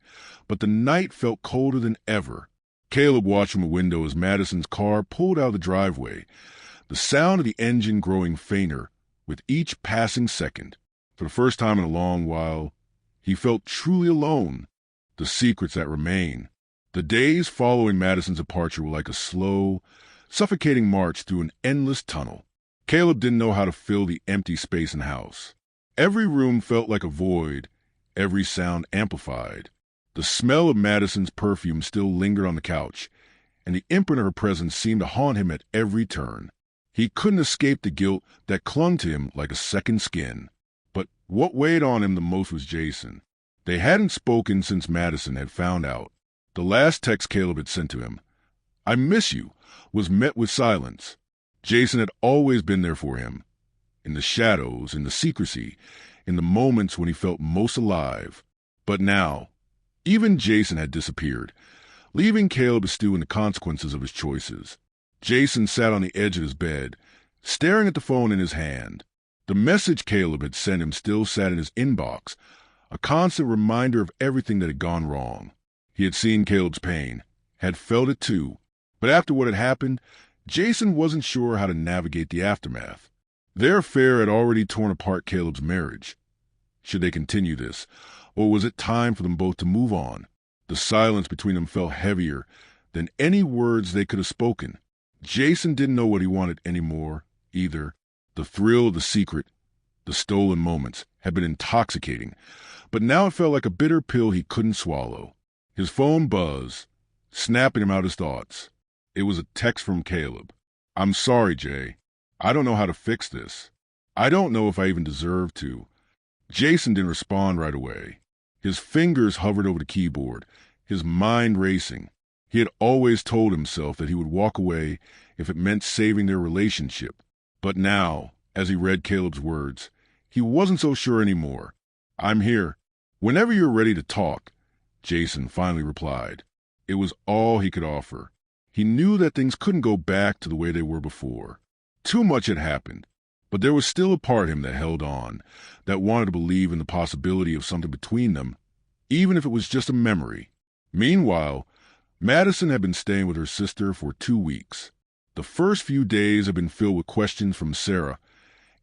A: but the night felt colder than ever. Caleb watched from a window as Madison's car pulled out of the driveway, the sound of the engine growing fainter with each passing second. For the first time in a long while, he felt truly alone. The secrets that remain. The days following Madison's departure were like a slow, suffocating march through an endless tunnel. Caleb didn't know how to fill the empty space in the house. Every room felt like a void, every sound amplified. The smell of Madison's perfume still lingered on the couch, and the imprint of her presence seemed to haunt him at every turn. He couldn't escape the guilt that clung to him like a second skin. But what weighed on him the most was Jason. They hadn't spoken since Madison had found out. The last text Caleb had sent to him, "I miss you," was met with silence. Jason had always been there for him, in the shadows, in the secrecy, in the moments when he felt most alive. But now, even Jason had disappeared, leaving Caleb to stew in the consequences of his choices. Jason sat on the edge of his bed, staring at the phone in his hand. The message Caleb had sent him still sat in his inbox, a constant reminder of everything that had gone wrong. He had seen Caleb's pain, had felt it too, but after what had happened, Jason wasn't sure how to navigate the aftermath. Their affair had already torn apart Caleb's marriage. Should they continue this, or was it time for them both to move on? The silence between them felt heavier than any words they could have spoken. Jason didn't know what he wanted anymore, either. The thrill of the secret, the stolen moments, had been intoxicating, but now it felt like a bitter pill he couldn't swallow. His phone buzzed, snapping him out his thoughts. It was a text from Caleb. "I'm sorry, Jay. I don't know how to fix this. I don't know if I even deserve to." Jason didn't respond right away. His fingers hovered over the keyboard, his mind racing. He had always told himself that he would walk away if it meant saving their relationship. But now, as he read Caleb's words, he wasn't so sure anymore. "I'm here. Whenever you're ready to talk," Jason finally replied. It was all he could offer. He knew that things couldn't go back to the way they were before. Too much had happened, but there was still a part of him that held on, that wanted to believe in the possibility of something between them, even if it was just a memory. Meanwhile, Madison had been staying with her sister for 2 weeks. The first few days had been filled with questions from Sarah,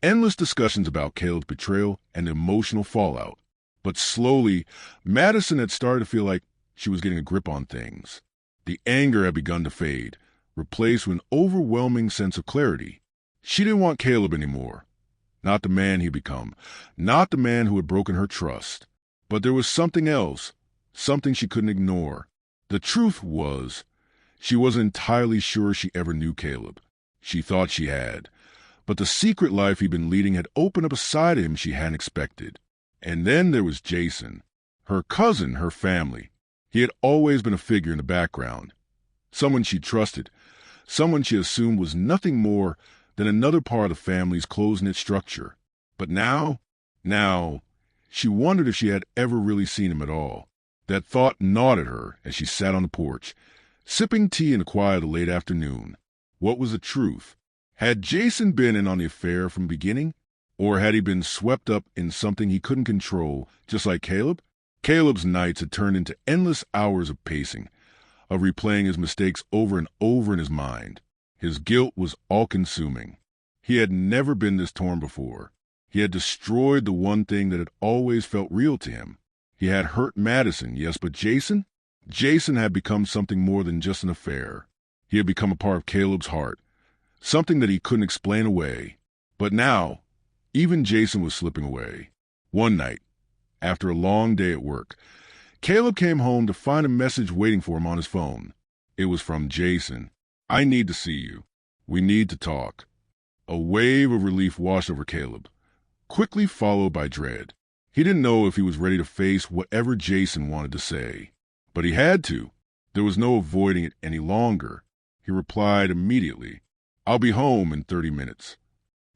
A: endless discussions about Caleb's betrayal and the emotional fallout. But slowly, Madison had started to feel like she was getting a grip on things. The anger had begun to fade, replaced with an overwhelming sense of clarity. She didn't want Caleb anymore. Not the man he'd become, not the man who had broken her trust. But there was something else, something she couldn't ignore. The truth was, she wasn't entirely sure she ever knew Caleb. She thought she had. But the secret life he'd been leading had opened up a side of him she hadn't expected. And then there was Jason, her cousin, her family. He had always been a figure in the background, someone she trusted, someone she assumed was nothing more than another part of the family's close-knit structure. But now, she wondered if she had ever really seen him at all. That thought gnawed at her as she sat on the porch, sipping tea in the quiet of the late afternoon. What was the truth? Had Jason been in on the affair from the beginning? Or had he been swept up in something he couldn't control, just like Caleb? Caleb's nights had turned into endless hours of pacing, of replaying his mistakes over and over in his mind. His guilt was all-consuming. He had never been this torn before. He had destroyed the one thing that had always felt real to him. He had hurt Madison, yes, but Jason? Jason had become something more than just an affair. He had become a part of Caleb's heart, something that he couldn't explain away. But now, even Jason was slipping away. One night, after a long day at work, Caleb came home to find a message waiting for him on his phone. It was from Jason. "I need to see you. We need to talk." A wave of relief washed over Caleb, quickly followed by dread. He didn't know if he was ready to face whatever Jason wanted to say. But he had to. There was no avoiding it any longer. He replied immediately, "I'll be home in 30 minutes.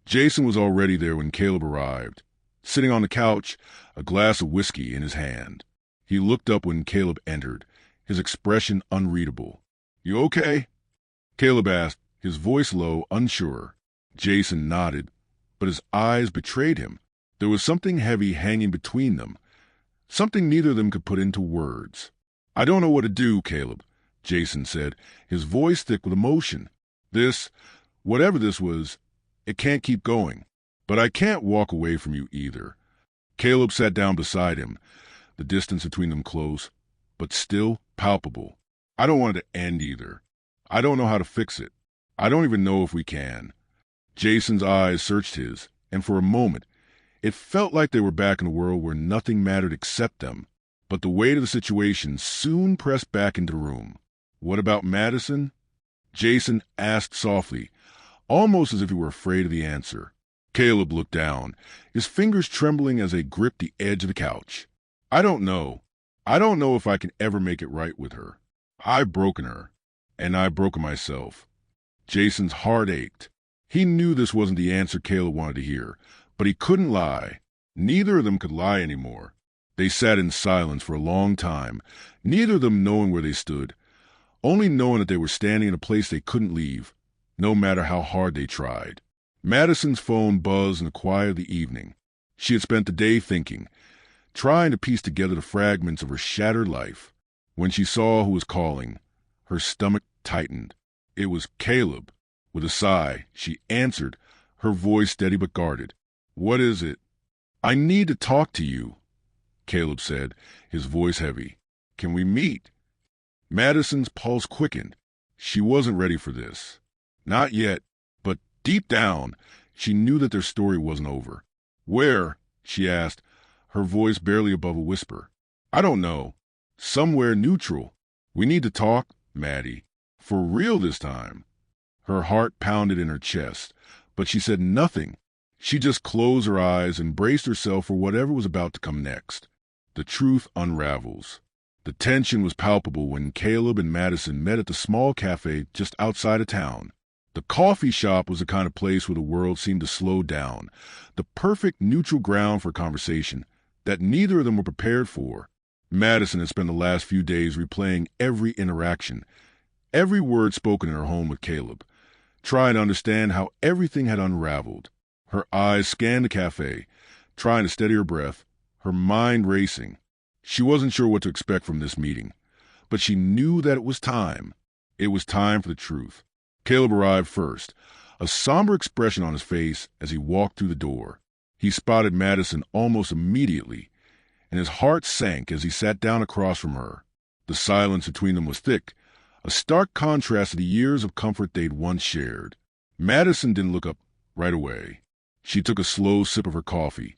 A: Jason was already there when Caleb arrived, sitting on the couch, a glass of whiskey in his hand. He looked up when Caleb entered, his expression unreadable. "You okay?" Caleb asked, his voice low, unsure. Jason nodded, but his eyes betrayed him. There was something heavy hanging between them, something neither of them could put into words. "I don't know what to do, Caleb," Jason said, his voice thick with emotion. "This, whatever this was, it can't keep going. But I can't walk away from you either." Caleb sat down beside him, the distance between them close, but still palpable. "I don't want it to end either. I don't know how to fix it. I don't even know if we can." Jason's eyes searched his, and for a moment, it felt like they were back in a world where nothing mattered except them. But the weight of the situation soon pressed back into the room. What about Madison? Jason asked softly, almost as if he were afraid of the answer. Caleb looked down, his fingers trembling as they gripped the edge of the couch. I don't know. I don't know if I can ever make it right with her. I've broken her, and I've broken myself. Jason's heart ached. He knew this wasn't the answer Caleb wanted to hear, but he couldn't lie. Neither of them could lie anymore. They sat in silence for a long time, neither of them knowing where they stood, only knowing that they were standing in a place they couldn't leave, no matter how hard they tried. Madison's phone buzzed in the quiet of the evening. She had spent the day thinking, trying to piece together the fragments of her shattered life. When she saw who was calling, her stomach tightened. It was Caleb. With a sigh, she answered, her voice steady but guarded. What is it? I need to talk to you, Caleb said, his voice heavy. Can we meet? Madison's pulse quickened. She wasn't ready for this. Not yet, but deep down, she knew that their story wasn't over. Where? She asked, her voice barely above a whisper. I don't know. Somewhere neutral. We need to talk, Maddie. For real this time. Her heart pounded in her chest, but she said nothing. She just closed her eyes and braced herself for whatever was about to come next. The truth unravels. The tension was palpable when Caleb and Madison met at the small cafe just outside of town. The coffee shop was the kind of place where the world seemed to slow down, the perfect neutral ground for conversation that neither of them were prepared for. Madison had spent the last few days replaying every interaction, every word spoken in her home with Caleb, trying to understand how everything had unraveled. Her eyes scanned the cafe, trying to steady her breath, her mind racing. She wasn't sure what to expect from this meeting, but she knew that it was time. It was time for the truth. Caleb arrived first, a somber expression on his face as he walked through the door. He spotted Madison almost immediately, and his heart sank as he sat down across from her. The silence between them was thick, a stark contrast to the years of comfort they'd once shared. Madison didn't look up right away. She took a slow sip of her coffee,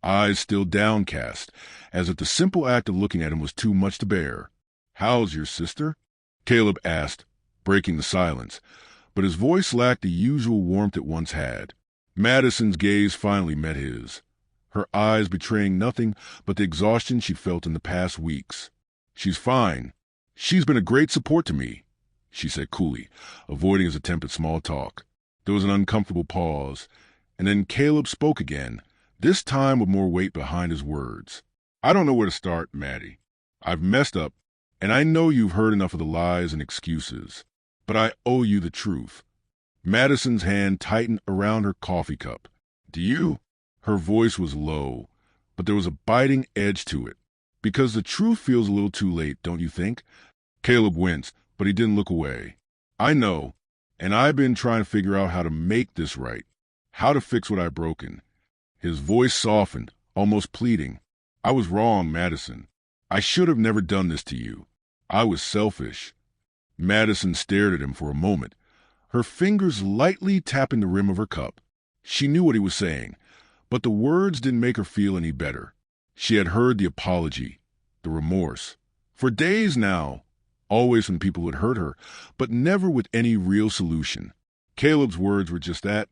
A: eyes still downcast, as if the simple act of looking at him was too much to bear. How's your sister? Caleb asked, breaking the silence, but his voice lacked the usual warmth it once had. Madison's gaze finally met his, her eyes betraying nothing but the exhaustion she felt in the past weeks. She's fine. She's been a great support to me, she said coolly, avoiding his attempt at small talk. There was an uncomfortable pause, and then Caleb spoke again, this time with more weight behind his words. I don't know where to start, Maddie. I've messed up, and I know you've heard enough of the lies and excuses, but I owe you the truth. Madison's hand tightened around her coffee cup. Do you? Her voice was low, but there was a biting edge to it. Because the truth feels a little too late, don't you think? Caleb winced, but he didn't look away. I know, and I've been trying to figure out how to make this right, how to fix what I've broken. His voice softened, almost pleading. I was wrong, Madison. I should have never done this to you. I was selfish. Madison stared at him for a moment, her fingers lightly tapping the rim of her cup. She knew what he was saying, but the words didn't make her feel any better. She had heard the apology, the remorse, for days now, always from people who had hurt her, but never with any real solution. Caleb's words were just that,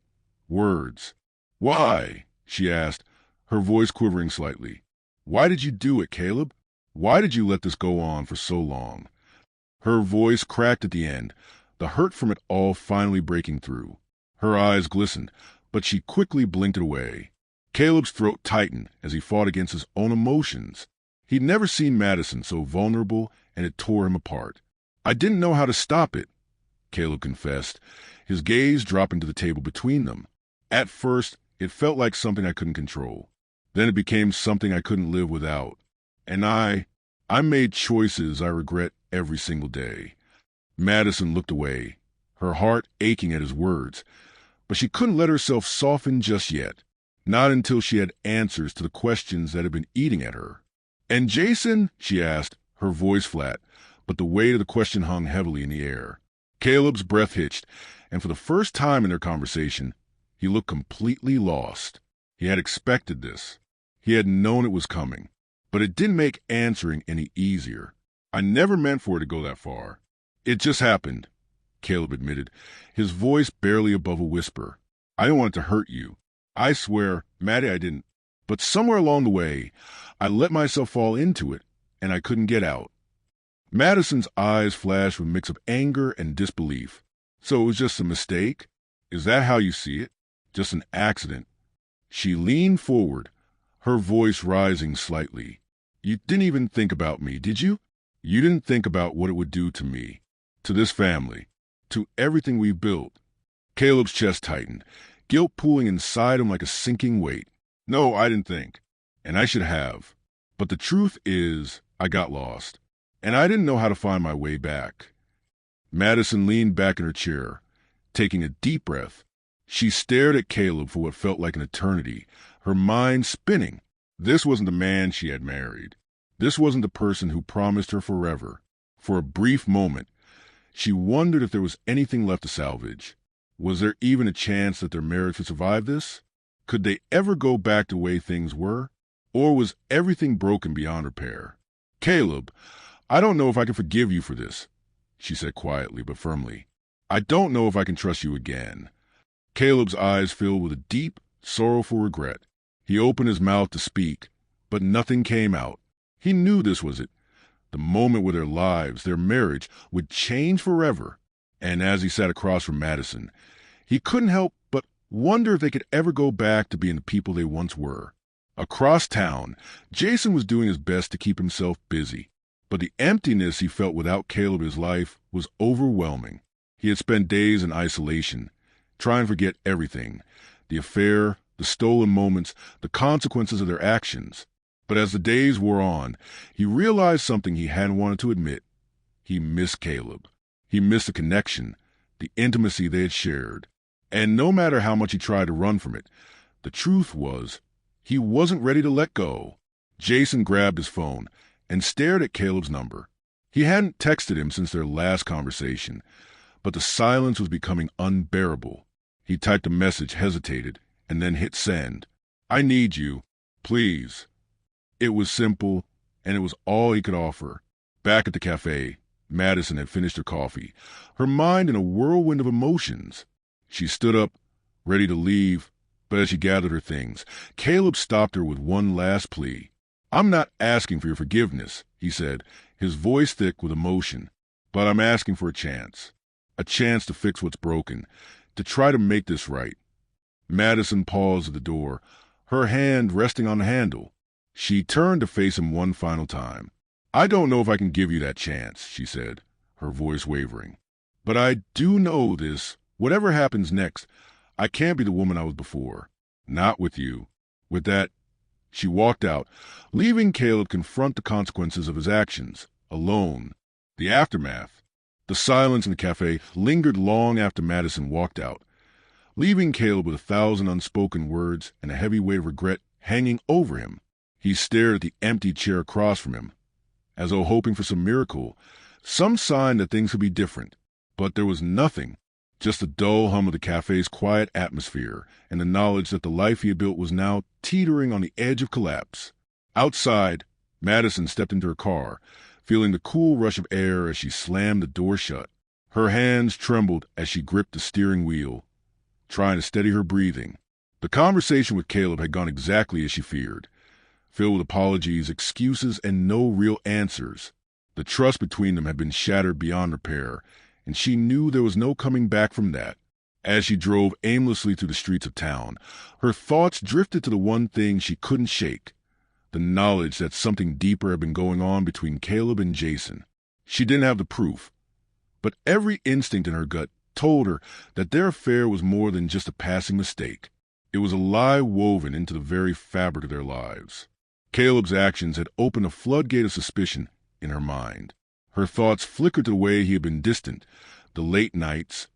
A: words. Why? She asked, her voice quivering slightly. Why did you do it, Caleb? Why did you let this go on for so long? Her voice cracked at the end, the hurt from it all finally breaking through. Her eyes glistened, but she quickly blinked it away. Caleb's throat tightened as he fought against his own emotions. He'd never seen Madison so vulnerable, and it tore him apart. I didn't know how to stop it, Caleb confessed, his gaze dropping to the table between them. At first, it felt like something I couldn't control. Then it became something I couldn't live without. And I made choices I regret every single day. Madison looked away, her heart aching at his words, but she couldn't let herself soften just yet. Not until she had answers to the questions that had been eating at her. And Jason? She asked, her voice flat, but the weight of the question hung heavily in the air. Caleb's breath hitched, and for the first time in their conversation, he looked completely lost. He had expected this. He had known it was coming, but it didn't make answering any easier. I never meant for it to go that far. It just happened, Caleb admitted, his voice barely above a whisper. I didn't want it to hurt you. I swear, Maddie, I didn't. But somewhere along the way, I let myself fall into it, and I couldn't get out. Madison's eyes flashed with a mix of anger and disbelief. So it was just a mistake? Is that how you see it? Just an accident? She leaned forward, her voice rising slightly. You didn't even think about me, did you? You didn't think about what it would do to me, to this family, to everything we've built. Caleb's chest tightened, guilt pooling inside him like a sinking weight. No, I didn't think, and I should have. But the truth is, I got lost, and I didn't know how to find my way back. Madison leaned back in her chair, taking a deep breath. She stared at Caleb for what felt like an eternity, her mind spinning. This wasn't the man she had married. This wasn't the person who promised her forever. For a brief moment, she wondered if there was anything left to salvage. Was there even a chance that their marriage would survive this? Could they ever go back to the way things were? Or was everything broken beyond repair? Caleb, I don't know if I can forgive you for this, she said quietly but firmly. I don't know if I can trust you again. Caleb's eyes filled with a deep, sorrowful regret. He opened his mouth to speak, but nothing came out. He knew this was it, the moment where their lives, their marriage, would change forever. And as he sat across from Madison, he couldn't help but wonder if they could ever go back to being the people they once were. Across town, Jason was doing his best to keep himself busy, but the emptiness he felt without Caleb in his life was overwhelming. He had spent days in isolation, trying to forget everything, the affair, the stolen moments, the consequences of their actions. But as the days wore on, he realized something he hadn't wanted to admit. He missed Caleb. He missed the connection, the intimacy they had shared. And no matter how much he tried to run from it, the truth was, he wasn't ready to let go. Jason grabbed his phone and stared at Caleb's number. He hadn't texted him since their last conversation, but the silence was becoming unbearable. He typed a message, hesitated, and then hit send. I need you. Please. It was simple, and it was all he could offer. Back at the cafe, Madison had finished her coffee, her mind in a whirlwind of emotions. She stood up, ready to leave, but as she gathered her things, Caleb stopped her with one last plea. I'm not asking for your forgiveness, he said, his voice thick with emotion, but I'm asking for a chance to fix what's broken, to try to make this right. Madison paused at the door, her hand resting on the handle. She turned to face him one final time. I don't know if I can give you that chance, she said, her voice wavering. But I do know this. Whatever happens next, I can't be the woman I was before. Not with you. With that, she walked out, leaving Caleb confront the consequences of his actions, alone. The aftermath. The silence in the cafe lingered long after Madison walked out, leaving Caleb with 1,000 unspoken words and a heavy weight of regret hanging over him. He stared at the empty chair across from him, as though hoping for some miracle, some sign that things could be different. But there was nothing, just the dull hum of the cafe's quiet atmosphere and the knowledge that the life he had built was now teetering on the edge of collapse. Outside, Madison stepped into her car, feeling the cool rush of air as she slammed the door shut. Her hands trembled as she gripped the steering wheel, trying to steady her breathing. The conversation with Caleb had gone exactly as she feared, filled with apologies, excuses, and no real answers. The trust between them had been shattered beyond repair, and she knew there was no coming back from that. As she drove aimlessly through the streets of town, her thoughts drifted to the one thing she couldn't shake, the knowledge that something deeper had been going on between Caleb and Jason. She didn't have the proof, but every instinct in her gut told her that their affair was more than just a passing mistake. It was a lie woven into the very fabric of their lives. Caleb's actions had opened a floodgate of suspicion in her mind. Her thoughts flickered to the way he had been distant, the late nights,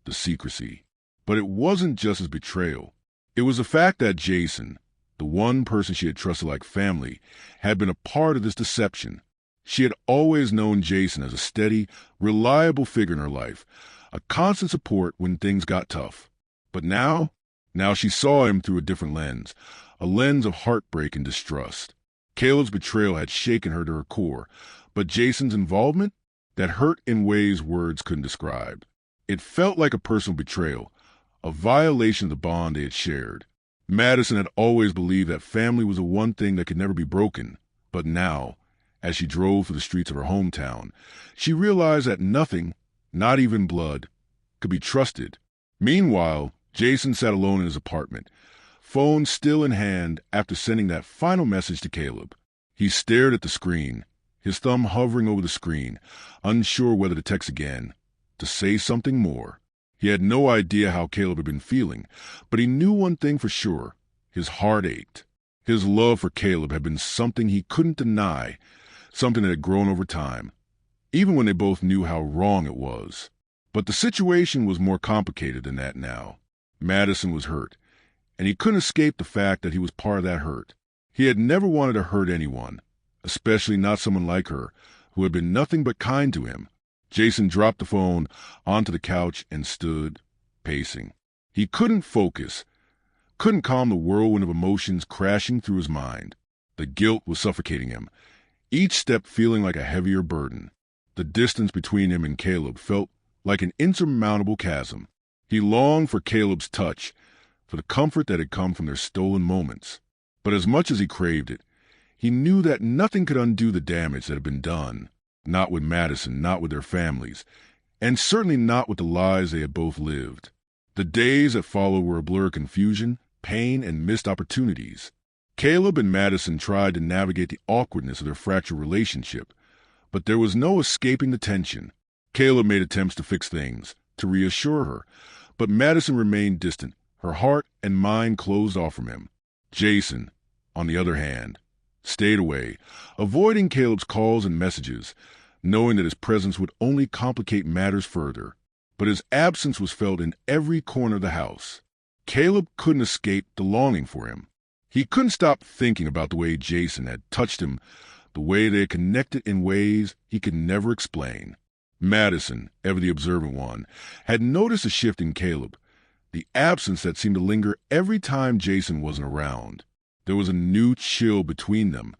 A: the secrecy. But it wasn't just his betrayal. It was the fact that Jason, the one person she had trusted like family, had been a part of this deception. She had always known Jason as a steady, reliable figure in her life, a constant support when things got tough. But now she saw him through a different lens, a lens of heartbreak and distrust. Caleb's betrayal had shaken her to her core, but Jason's involvement? that hurt in ways words couldn't describe. It felt like a personal betrayal, a violation of the bond they had shared. Madison had always believed that family was the one thing that could never be broken, but now, as she drove through the streets of her hometown, she realized that nothing, not even blood, could be trusted. Meanwhile, Jason sat alone in his apartment, phone still in hand after sending that final message to Caleb. He stared at the screen, his thumb hovering over the screen, unsure whether to text again, to say something more. He had no idea how Caleb had been feeling, but he knew one thing for sure. His heart ached. His love for Caleb had been something he couldn't deny, something that had grown over time, even when they both knew how wrong it was. But the situation was more complicated than that now. Madison was hurt, and he couldn't escape the fact that he was part of that hurt. He had never wanted to hurt anyone, especially not someone like her, who had been nothing but kind to him. Jason dropped the phone onto the couch and stood, pacing. He couldn't focus, couldn't calm the whirlwind of emotions crashing through his mind. The guilt was suffocating him, each step feeling like a heavier burden. The distance between him and Caleb felt like an insurmountable chasm. He longed for Caleb's touch, for the comfort that had come from their stolen moments. But as much as he craved it, he knew that nothing could undo the damage that had been done. Not with Madison, not with their families, and certainly not with the lives they had both lived. The days that followed were a blur of confusion, pain, and missed opportunities. Caleb and Madison tried to navigate the awkwardness of their fractured relationship, but there was no escaping the tension. Caleb made attempts to fix things, to reassure her, but Madison remained distant, her heart and mind closed off from him. Jason, on the other hand, stayed away, avoiding Caleb's calls and messages, knowing that his presence would only complicate matters further. But his absence was felt in every corner of the house. Caleb couldn't escape the longing for him. He couldn't stop thinking about the way Jason had touched him, the way they had connected in ways he could never explain. Madison, ever the observant one, had noticed a shift in Caleb, the absence that seemed to linger every time Jason wasn't around. There was a new chill between them,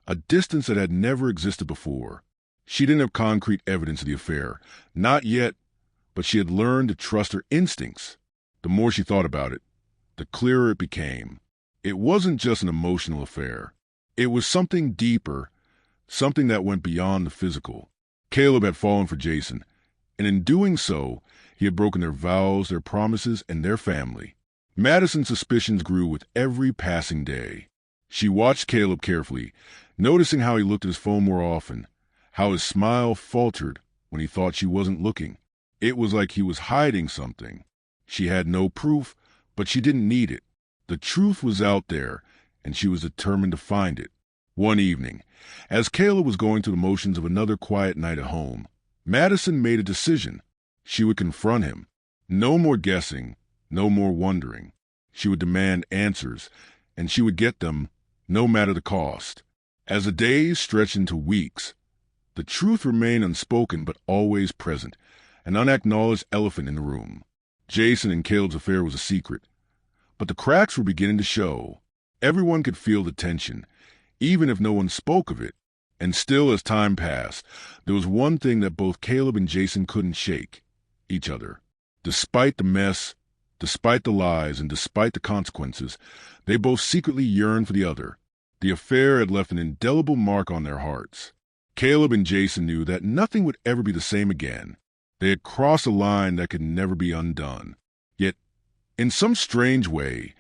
A: a distance that had never existed before. She didn't have concrete evidence of the affair, not yet, but she had learned to trust her instincts. The more she thought about it, the clearer it became. It wasn't just an emotional affair. It was something deeper, something that went beyond the physical. Caleb had fallen for Jason, and in doing so, he had broken their vows, their promises, and their family. Madison's suspicions grew with every passing day. She watched Caleb carefully, noticing how he looked at his phone more often, how his smile faltered when he thought she wasn't looking. It was like he was hiding something. She had no proof, but she didn't need it. The truth was out there, and she was determined to find it. One evening, as Caleb was going through the motions of another quiet night at home, Madison made a decision. She would confront him. No more guessing, no more wondering. She would demand answers, and she would get them, no matter the cost. As the days stretched into weeks, the truth remained unspoken but always present, an unacknowledged elephant in the room. Jason and Caleb's affair was a secret, but the cracks were beginning to show. Everyone could feel the tension, even if no one spoke of it. And still, as time passed, there was one thing that both Caleb and Jason couldn't shake: each other. Despite the mess, despite the lies, and despite the consequences, they both secretly yearned for the other. The affair had left an indelible mark on their hearts. Caleb and Jason knew that nothing would ever be the same again. They had crossed a line that could never be undone. Yet, in some strange way,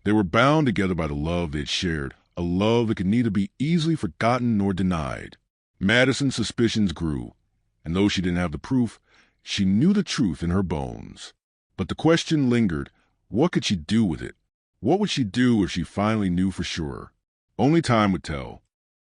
A: they were bound together by the love they had shared, a love that could neither be easily forgotten nor denied. Madison's suspicions grew, and though she didn't have the proof, she knew the truth in her bones. But the question lingered: what could she do with it? What would she do if she finally knew for sure? Only time would tell.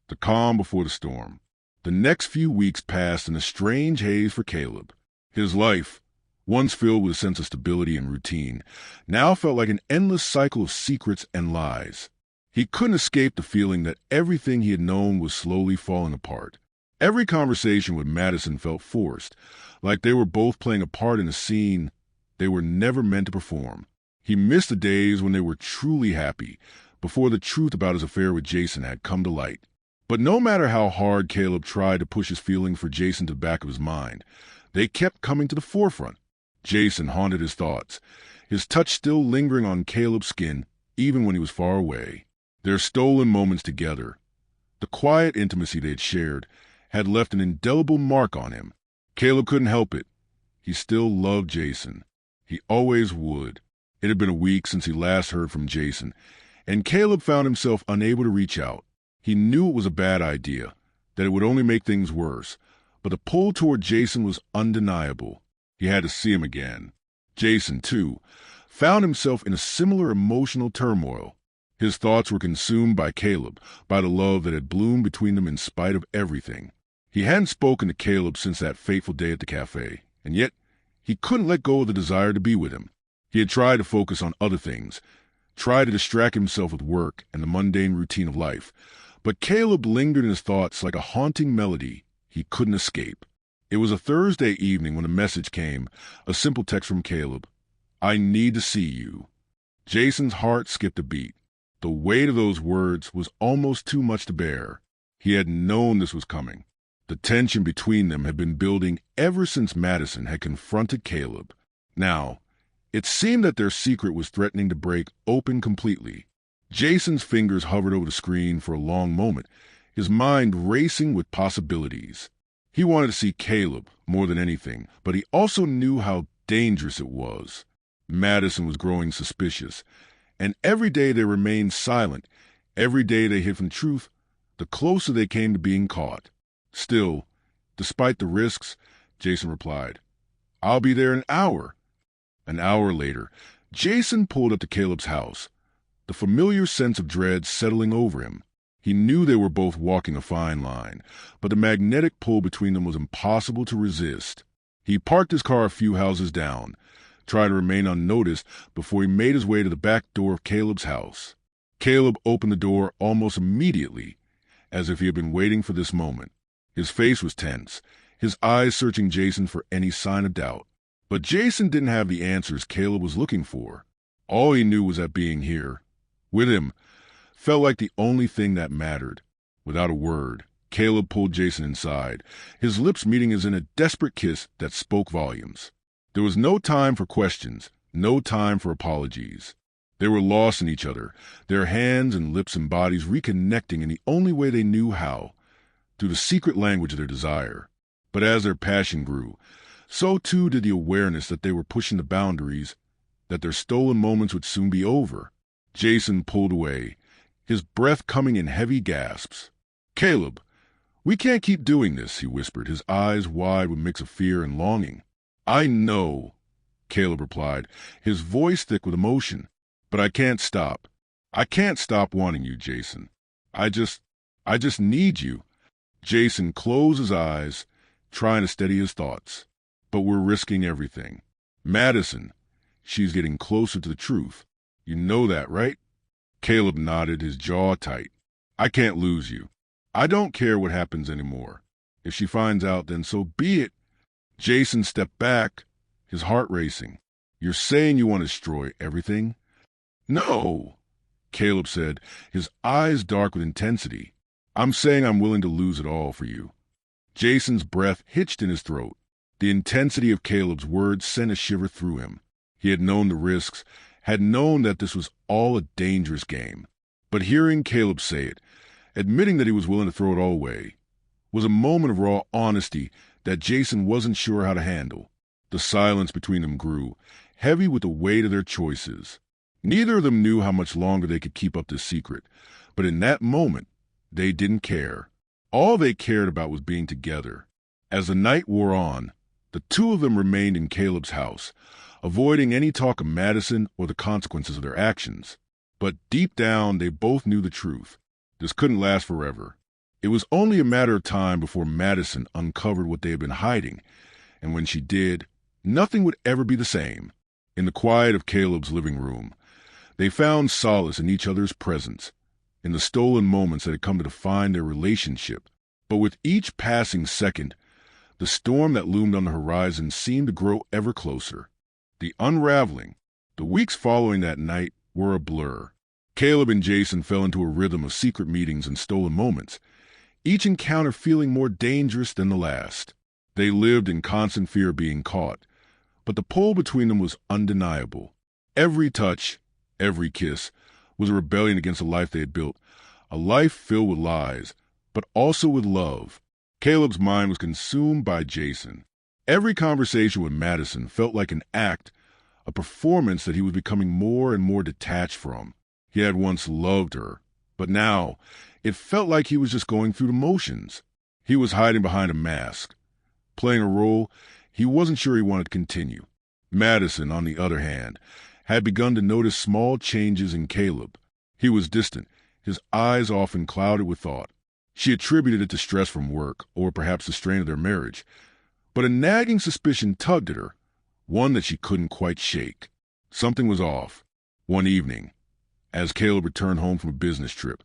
A: The calm before the storm. The next few weeks passed in a strange haze for Caleb. His life, once filled with a sense of stability and routine, now felt like an endless cycle of secrets and lies. He couldn't escape the feeling that everything he had known was slowly falling apart. Every conversation with Madison felt forced, like they were both playing a part in a scene they were never meant to perform. He missed the days when they were truly happy, before the truth about his affair with Jason had come to light. But no matter how hard Caleb tried to push his feeling for Jason to the back of his mind, they kept coming to the forefront. Jason haunted his thoughts, his touch still lingering on Caleb's skin even when he was far away. Their stolen moments together, the quiet intimacy they had shared, had left an indelible mark on him. Caleb couldn't help it. He still loved Jason. He always would. It had been a week since he last heard from Jason, and Caleb found himself unable to reach out. He knew it was a bad idea, that it would only make things worse, but the pull toward Jason was undeniable. He had to see him again. Jason, too, found himself in a similar emotional turmoil. His thoughts were consumed by Caleb, by the love that had bloomed between them in spite of everything. He hadn't spoken to Caleb since that fateful day at the cafe, and yet he couldn't let go of the desire to be with him. He had tried to focus on other things, tried to distract himself with work and the mundane routine of life, but Caleb lingered in his thoughts like a haunting melody he couldn't escape. It was a Thursday evening when a message came, a simple text from Caleb. "I need to see you." Jason's heart skipped a beat. The weight of those words was almost too much to bear. He had known this was coming. The tension between them had been building ever since Madison had confronted Caleb. Now, it seemed that their secret was threatening to break open completely. Jason's fingers hovered over the screen for a long moment, his mind racing with possibilities. He wanted to see Caleb more than anything, but he also knew how dangerous it was. Madison was growing suspicious, and every day they remained silent, every day they hid from truth, the closer they came to being caught. Still, despite the risks, Jason replied, "I'll be there in an hour." An hour later, Jason pulled up to Caleb's house, the familiar sense of dread settling over him. He knew they were both walking a fine line, but the magnetic pull between them was impossible to resist. He parked his car a few houses down, trying to remain unnoticed before he made his way to the back door of Caleb's house. Caleb opened the door almost immediately, as if he had been waiting for this moment. His face was tense, his eyes searching Jason for any sign of doubt. But Jason didn't have the answers Caleb was looking for. All he knew was that being here, with him, felt like the only thing that mattered. Without a word, Caleb pulled Jason inside, his lips meeting as in a desperate kiss that spoke volumes. There was no time for questions, no time for apologies. They were lost in each other, their hands and lips and bodies reconnecting in the only way they knew how, through the secret language of their desire. But as their passion grew, so too did the awareness that they were pushing the boundaries, that their stolen moments would soon be over. Jason pulled away, his breath coming in heavy gasps. "Caleb, we can't keep doing this," he whispered, his eyes wide with a mix of fear and longing. "I know," Caleb replied, his voice thick with emotion, "but I can't stop. I can't stop wanting you, Jason. I just need you." Jason closed his eyes, trying to steady his thoughts. "But we're risking everything. Madison, she's getting closer to the truth. You know that, right?" Caleb nodded, his jaw tight. "I can't lose you. I don't care what happens anymore. If she finds out, then so be it." Jason stepped back, his heart racing. "You're saying you want to destroy everything?" "No," Caleb said, his eyes dark with intensity. "I'm saying I'm willing to lose it all for you." Jason's breath hitched in his throat. The intensity of Caleb's words sent a shiver through him. He had known the risks, had known that this was all a dangerous game. But hearing Caleb say it, admitting that he was willing to throw it all away, was a moment of raw honesty that Jason wasn't sure how to handle. The silence between them grew, heavy with the weight of their choices. Neither of them knew how much longer they could keep up this secret, but in that moment, they didn't care. All they cared about was being together. As the night wore on, the two of them remained in Caleb's house, avoiding any talk of Madison or the consequences of their actions. But deep down, they both knew the truth. This couldn't last forever. It was only a matter of time before Madison uncovered what they had been hiding, and when she did, nothing would ever be the same. In the quiet of Caleb's living room, they found solace in each other's presence, in the stolen moments that had come to define their relationship. But with each passing second, the storm that loomed on the horizon seemed to grow ever closer. The unraveling, the weeks following that night, were a blur. Caleb and Jason fell into a rhythm of secret meetings and stolen moments. each encounter feeling more dangerous than the last. They lived in constant fear of being caught, but the pull between them was undeniable. Every touch, every kiss, was a rebellion against the life they had built, a life filled with lies, but also with love. Caleb's mind was consumed by Jason. Every conversation with Madison felt like an act, a performance that he was becoming more and more detached from. He had once loved her, but now it felt like he was just going through the motions. He was hiding behind a mask, playing a role he wasn't sure he wanted to continue. Madison, on the other hand, had begun to notice small changes in Caleb. He was distant, his eyes often clouded with thought. She attributed it to stress from work, or perhaps the strain of their marriage. But a nagging suspicion tugged at her, one that she couldn't quite shake. Something was off. One evening, as Caleb returned home from a business trip,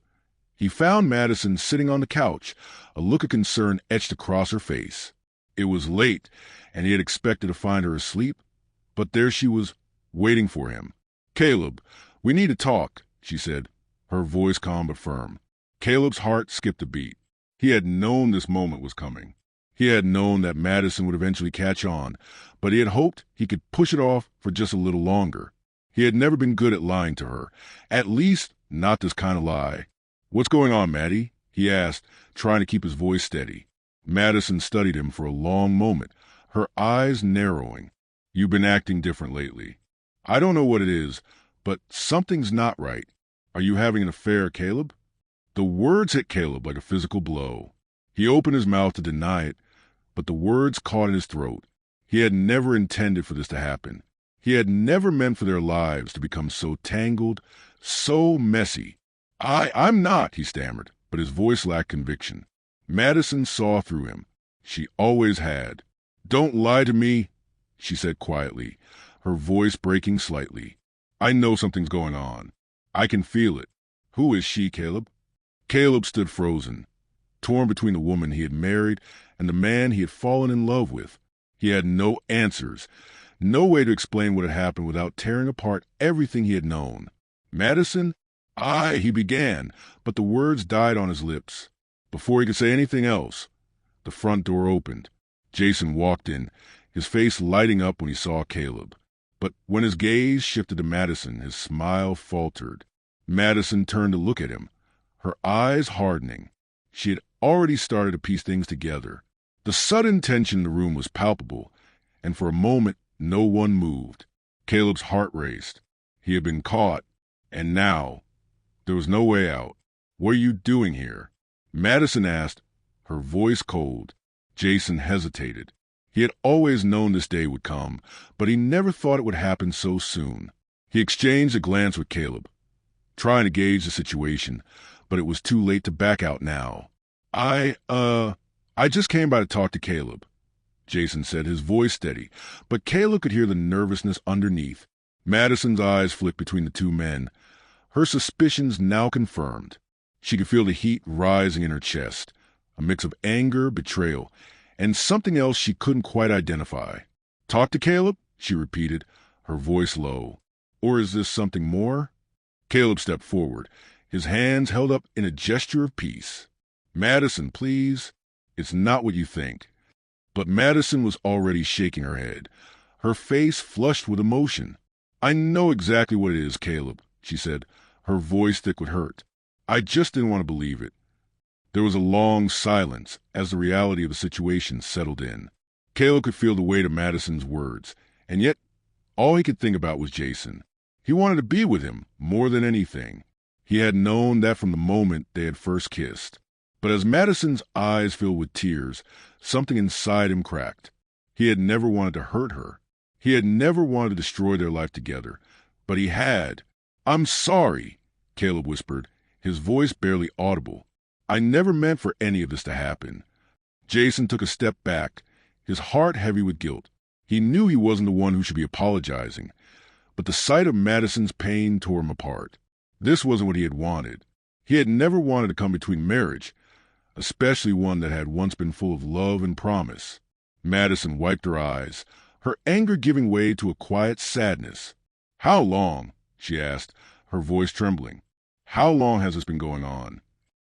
A: he found Madison sitting on the couch, a look of concern etched across her face. It was late, and he had expected to find her asleep, but there she was, waiting for him. "Caleb, we need to talk," she said, her voice calm but firm. Caleb's heart skipped a beat. He had known this moment was coming. He had known that Madison would eventually catch on, but he had hoped he could push it off for just a little longer. He had never been good at lying to her, at least not this kind of lie. "What's going on, Maddie?" he asked, trying to keep his voice steady. Madison studied him for a long moment, her eyes narrowing. "You've been acting different lately. I don't know what it is, but something's not right. Are you having an affair, Caleb?" The words hit Caleb like a physical blow. He opened his mouth to deny it, but the words caught in his throat. He had never intended for this to happen. He had never meant for their lives to become so tangled, so messy. I'm not," he stammered, but his voice lacked conviction. Madison saw through him. She always had. "Don't lie to me," she said quietly, her voice breaking slightly. "I know something's going on. I can feel it. Who is she, Caleb?" Caleb stood frozen, torn between the woman he had married and the man he had fallen in love with. He had no answers, no way to explain what had happened without tearing apart everything he had known. "Madison, he began, but the words died on his lips. Before he could say anything else, the front door opened. Jason walked in, his face lighting up when he saw Caleb. But when his gaze shifted to Madison, his smile faltered. Madison turned to look at him, her eyes hardening. She had already started to piece things together. The sudden tension in the room was palpable, and for a moment no one moved. Caleb's heart raced. He had been caught, and now there was no way out. "What are you doing here?" Madison asked, her voice cold. Jason hesitated. He had always known this day would come, but he never thought it would happen so soon. He exchanged a glance with Caleb, trying to gauge the situation, but it was too late to back out now. I just came by to talk to Caleb," Jason said, his voice steady, but Caleb could hear the nervousness underneath. Madison's eyes flicked between the two men, her suspicions now confirmed. She could feel the heat rising in her chest, a mix of anger, betrayal, and something else she couldn't quite identify. "Talk to Caleb?" she repeated, her voice low. "Or is this something more?" Caleb stepped forward, his hands held up in a gesture of peace. "Madison, please. It's not what you think." But Madison was already shaking her head, her face flushed with emotion. "I know exactly what it is, Caleb," she said, her voice thick with hurt. "I just didn't want to believe it." There was a long silence as the reality of the situation settled in. Caleb could feel the weight of Madison's words, and yet all he could think about was Jason. He wanted to be with him more than anything. He had known that from the moment they had first kissed. But as Madison's eyes filled with tears, something inside him cracked. He had never wanted to hurt her. He had never wanted to destroy their life together. But he had. "I'm sorry," Caleb whispered, his voice barely audible. "I never meant for any of this to happen." Jason took a step back, his heart heavy with guilt. He knew he wasn't the one who should be apologizing, but the sight of Madison's pain tore him apart. This wasn't what he had wanted. He had never wanted to come between marriage, especially one that had once been full of love and promise. Madison wiped her eyes, her anger giving way to a quiet sadness. "How long?" she asked, her voice trembling. "How long has this been going on?"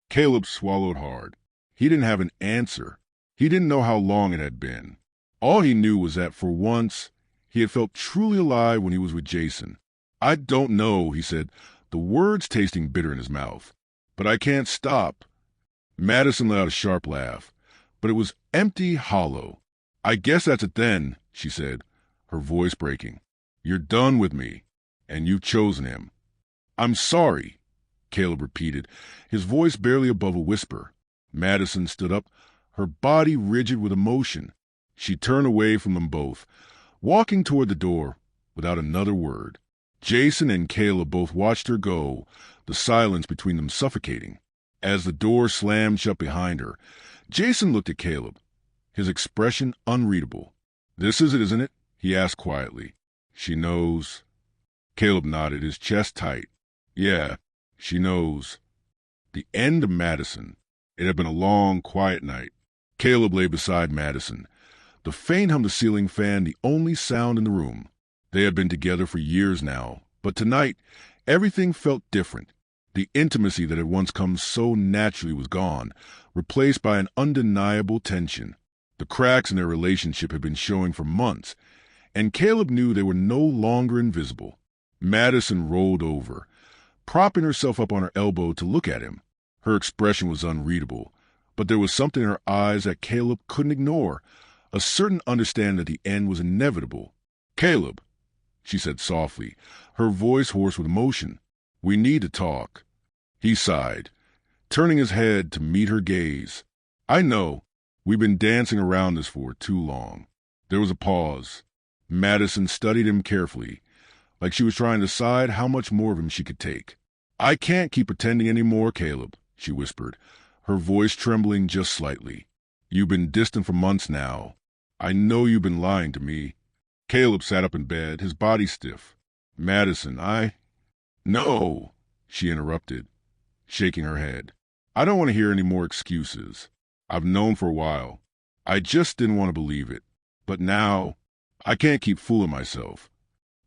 A: Caleb swallowed hard. He didn't have an answer. He didn't know how long it had been. All he knew was that for once, he had felt truly alive when he was with Jason. "I don't know," he said, the words tasting bitter in his mouth. "But I can't stop." Madison let out a sharp laugh, but it was empty, hollow. "I guess that's it then," she said, her voice breaking. "You're done with me, and you've chosen him." "I'm sorry," Caleb repeated, his voice barely above a whisper. Madison stood up, her body rigid with emotion. She turned away from them both, walking toward the door without another word. Jason and Caleb both watched her go, the silence between them suffocating. As the door slammed shut behind her, Jason looked at Caleb, his expression unreadable. "This is it, isn't it?" he asked quietly. "She knows." Caleb nodded, his chest tight. "Yeah, she knows." The end of Madison. It had been a long, quiet night. Caleb lay beside Madison, the faint hum of the ceiling fan the only sound in the room. They had been together for years now, but tonight everything felt different. The intimacy that had once come so naturally was gone, replaced by an undeniable tension. The cracks in their relationship had been showing for months, and Caleb knew they were no longer invisible. Madison rolled over, propping herself up on her elbow to look at him. Her expression was unreadable, but there was something in her eyes that Caleb couldn't ignore, a certain understanding that the end was inevitable. "Caleb," she said softly, her voice hoarse with emotion, "we need to talk." He sighed, turning his head to meet her gaze. "I know. We've been dancing around this for too long." There was a pause. Madison studied him carefully, like she was trying to decide how much more of him she could take. "I can't keep pretending anymore, Caleb," she whispered, her voice trembling just slightly. "You've been distant for months now. I know you've been lying to me." Caleb sat up in bed, his body stiff. "Madison, No," she interrupted, shaking her head. "I don't want to hear any more excuses. I've known for a while. I just didn't want to believe it. But now, I can't keep fooling myself."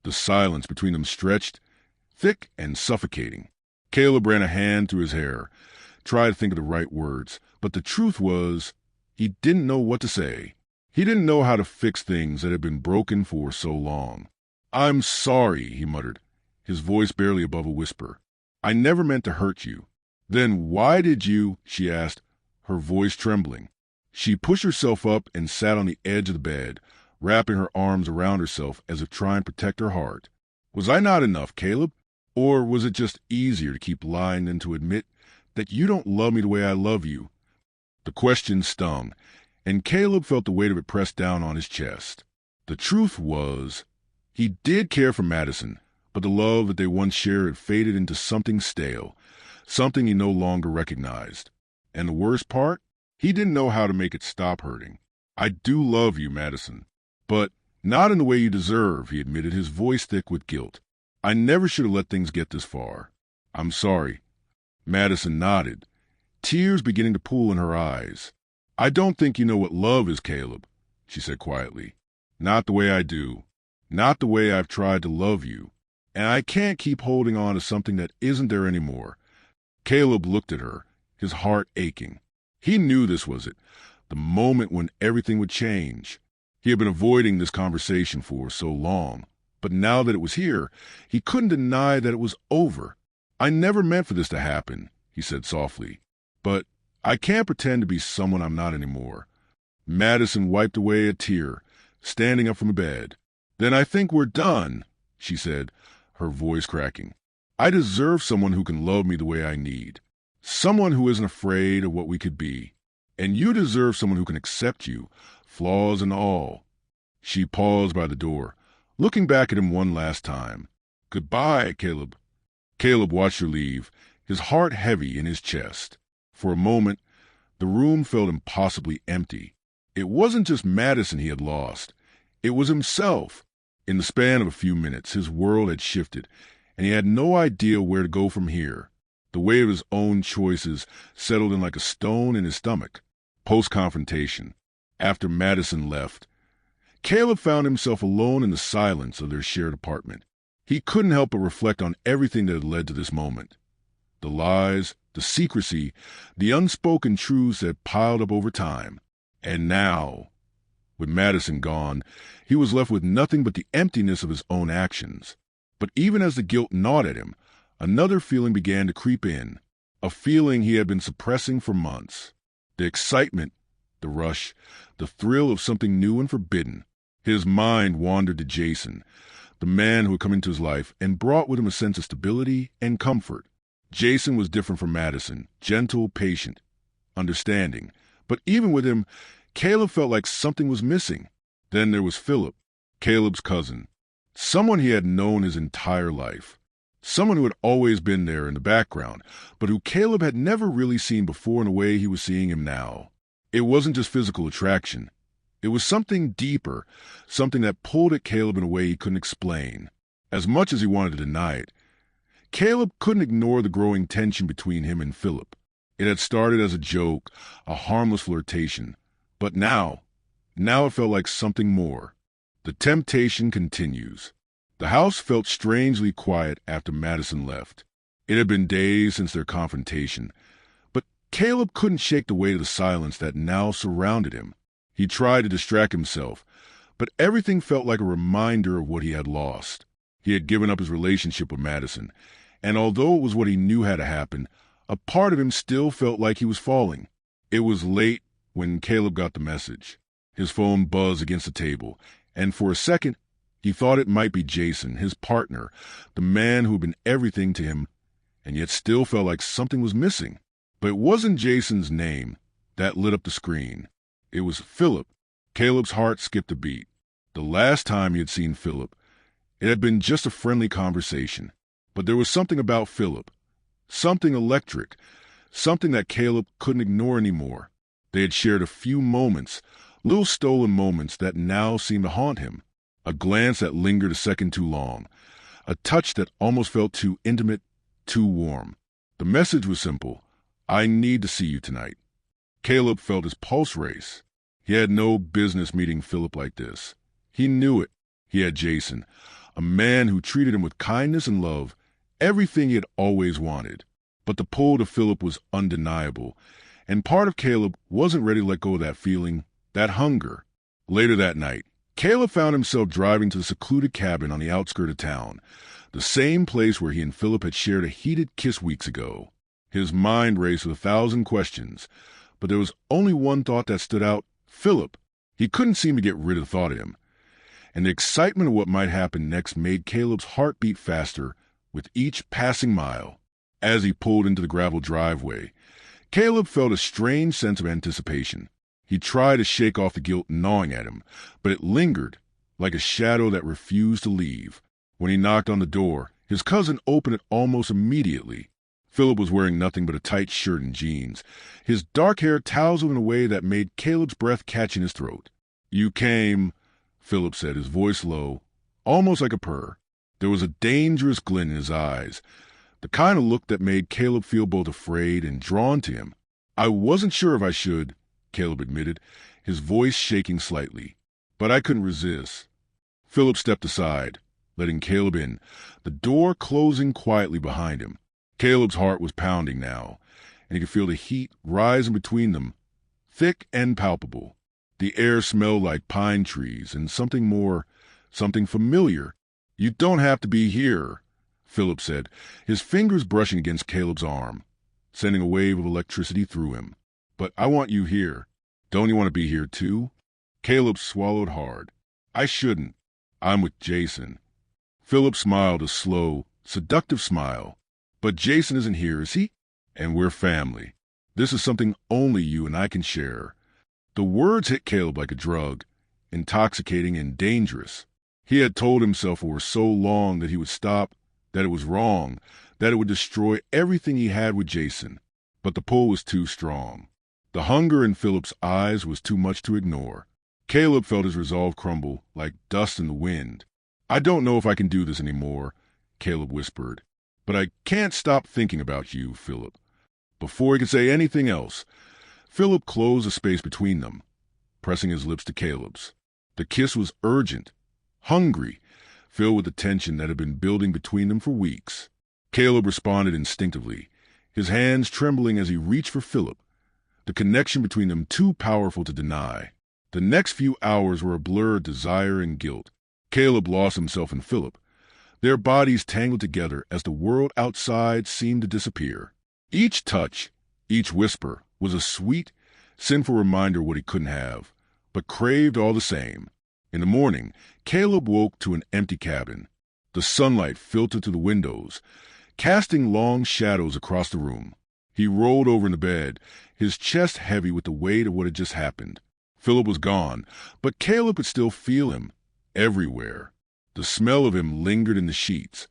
A: The silence between them stretched, thick and suffocating. Caleb ran a hand through his hair, tried to think of the right words, but the truth was, he didn't know what to say. He didn't know how to fix things that had been broken for so long. "I'm sorry," he muttered, his voice barely above a whisper. "I never meant to hurt you." "Then why did you?" she asked, her voice trembling. She pushed herself up and sat on the edge of the bed, wrapping her arms around herself as if trying to protect her heart. "Was I not enough, Caleb? Or was it just easier to keep lying than to admit that you don't love me the way I love you?" The question stung, and Caleb felt the weight of it pressed down on his chest. The truth was, he did care for Madison, but the love that they once shared had faded into something stale, something he no longer recognized. And the worst part? He didn't know how to make it stop hurting. "I do love you, Madison. But not in the way you deserve," he admitted, his voice thick with guilt. "I never should have let things get this far. I'm sorry." Madison nodded, tears beginning to pool in her eyes. "I don't think you know what love is, Caleb," she said quietly. "Not the way I do. Not the way I've tried to love you. And I can't keep holding on to something that isn't there anymore." Caleb looked at her, his heart aching. He knew this was it, the moment when everything would change. He had been avoiding this conversation for so long, but now that it was here, he couldn't deny that it was over. "I never meant for this to happen," he said softly, "but I can't pretend to be someone I'm not anymore." Madison wiped away a tear, standing up from the bed. "Then I think we're done," she said, her voice cracking. "I deserve someone who can love me the way I need. Someone who isn't afraid of what we could be. And you deserve someone who can accept you, flaws and all." She paused by the door, looking back at him one last time. "Goodbye, Caleb." Caleb watched her leave, his heart heavy in his chest. For a moment, the room felt impossibly empty. It wasn't just Madison he had lost. It was himself. In the span of a few minutes, his world had shifted, and he had no idea where to go from here. The weight of his own choices settled in like a stone in his stomach. Post-confrontation, after Madison left, Caleb found himself alone in the silence of their shared apartment. He couldn't help but reflect on everything that had led to this moment. The lies, the secrecy, the unspoken truths that piled up over time. And now, with Madison gone, he was left with nothing but the emptiness of his own actions. But even as the guilt gnawed at him, another feeling began to creep in, a feeling he had been suppressing for months. The excitement, the rush, the thrill of something new and forbidden. His mind wandered to Jason, the man who had come into his life and brought with him a sense of stability and comfort. Jason was different from Madison, gentle, patient, understanding. But even with him, Caleb felt like something was missing. Then there was Philip, Caleb's cousin, someone he had known his entire life, someone who had always been there in the background, but who Caleb had never really seen before in a way he was seeing him now. It wasn't just physical attraction. It was something deeper, something that pulled at Caleb in a way he couldn't explain. As much as he wanted to deny it, Caleb couldn't ignore the growing tension between him and Philip. It had started as a joke, a harmless flirtation. But now it felt like something more. The temptation continues. The house felt strangely quiet after Madison left. It had been days since their confrontation, but Caleb couldn't shake the weight of the silence that now surrounded him. He tried to distract himself, but everything felt like a reminder of what he had lost. He had given up his relationship with Madison, and although it was what he knew had to happen, a part of him still felt like he was falling. It was late when Caleb got the message. His phone buzzed against the table, and for a second, he thought it might be Jason, his partner, the man who had been everything to him, and yet still felt like something was missing. But it wasn't Jason's name that lit up the screen. It was Philip. Caleb's heart skipped a beat. The last time he had seen Philip, it had been just a friendly conversation. But there was something about Philip, something electric, something that Caleb couldn't ignore anymore. They had shared a few moments, little stolen moments that now seemed to haunt him. A glance that lingered a second too long, a touch that almost felt too intimate, too warm. The message was simple: I need to see you tonight. Caleb felt his pulse race. He had no business meeting Philip like this. He knew it. He had Jason, a man who treated him with kindness and love, everything he had always wanted. But the pull to Philip was undeniable, and part of Caleb wasn't ready to let go of that feeling, that hunger. Later that night, Caleb found himself driving to the secluded cabin on the outskirts of town, the same place where he and Philip had shared a heated kiss weeks ago. His mind raced with 1,000 questions, but there was only one thought that stood out: Philip. He couldn't seem to get rid of the thought of him, and the excitement of what might happen next made Caleb's heart beat faster with each passing mile. As he pulled into the gravel driveway, Caleb felt a strange sense of anticipation. He tried to shake off the guilt gnawing at him, but it lingered, like a shadow that refused to leave. When he knocked on the door, his cousin opened it almost immediately. Philip was wearing nothing but a tight shirt and jeans, his dark hair tousled in a way that made Caleb's breath catch in his throat. "You came," Philip said, his voice low, almost like a purr. There was a dangerous glint in his eyes, the kind of look that made Caleb feel both afraid and drawn to him. "I wasn't sure if I should," Caleb admitted, his voice shaking slightly. "But I couldn't resist." Philip stepped aside, letting Caleb in, the door closing quietly behind him. Caleb's heart was pounding now, and he could feel the heat rising between them, thick and palpable. The air smelled like pine trees and something more, something familiar. "You don't have to be here," Philip said, his fingers brushing against Caleb's arm, sending a wave of electricity through him. "But I want you here. Don't you want to be here too?" Caleb swallowed hard. "I shouldn't. I'm with Jason." Philip smiled, a slow, seductive smile. "But Jason isn't here, is he? And we're family. This is something only you and I can share." The words hit Caleb like a drug, intoxicating and dangerous. He had told himself for so long that he would stop, that it was wrong, that it would destroy everything he had with Jason. But the pull was too strong. The hunger in Philip's eyes was too much to ignore. Caleb felt his resolve crumble like dust in the wind. "I don't know if I can do this anymore," Caleb whispered. "But I can't stop thinking about you, Philip." Before he could say anything else, Philip closed the space between them, pressing his lips to Caleb's. The kiss was urgent, hungry, filled with the tension that had been building between them for weeks. Caleb responded instinctively, his hands trembling as he reached for Philip, the connection between them too powerful to deny. The next few hours were a blur of desire and guilt. Caleb lost himself in Philip, their bodies tangled together as the world outside seemed to disappear. Each touch, each whisper, was a sweet, sinful reminder of what he couldn't have, but craved all the same. In the morning, Caleb woke to an empty cabin. The sunlight filtered through the windows, casting long shadows across the room. He rolled over in the bed, his chest heavy with the weight of what had just happened. Philip was gone, but Caleb could still feel him, everywhere. The smell of him lingered in the sheets,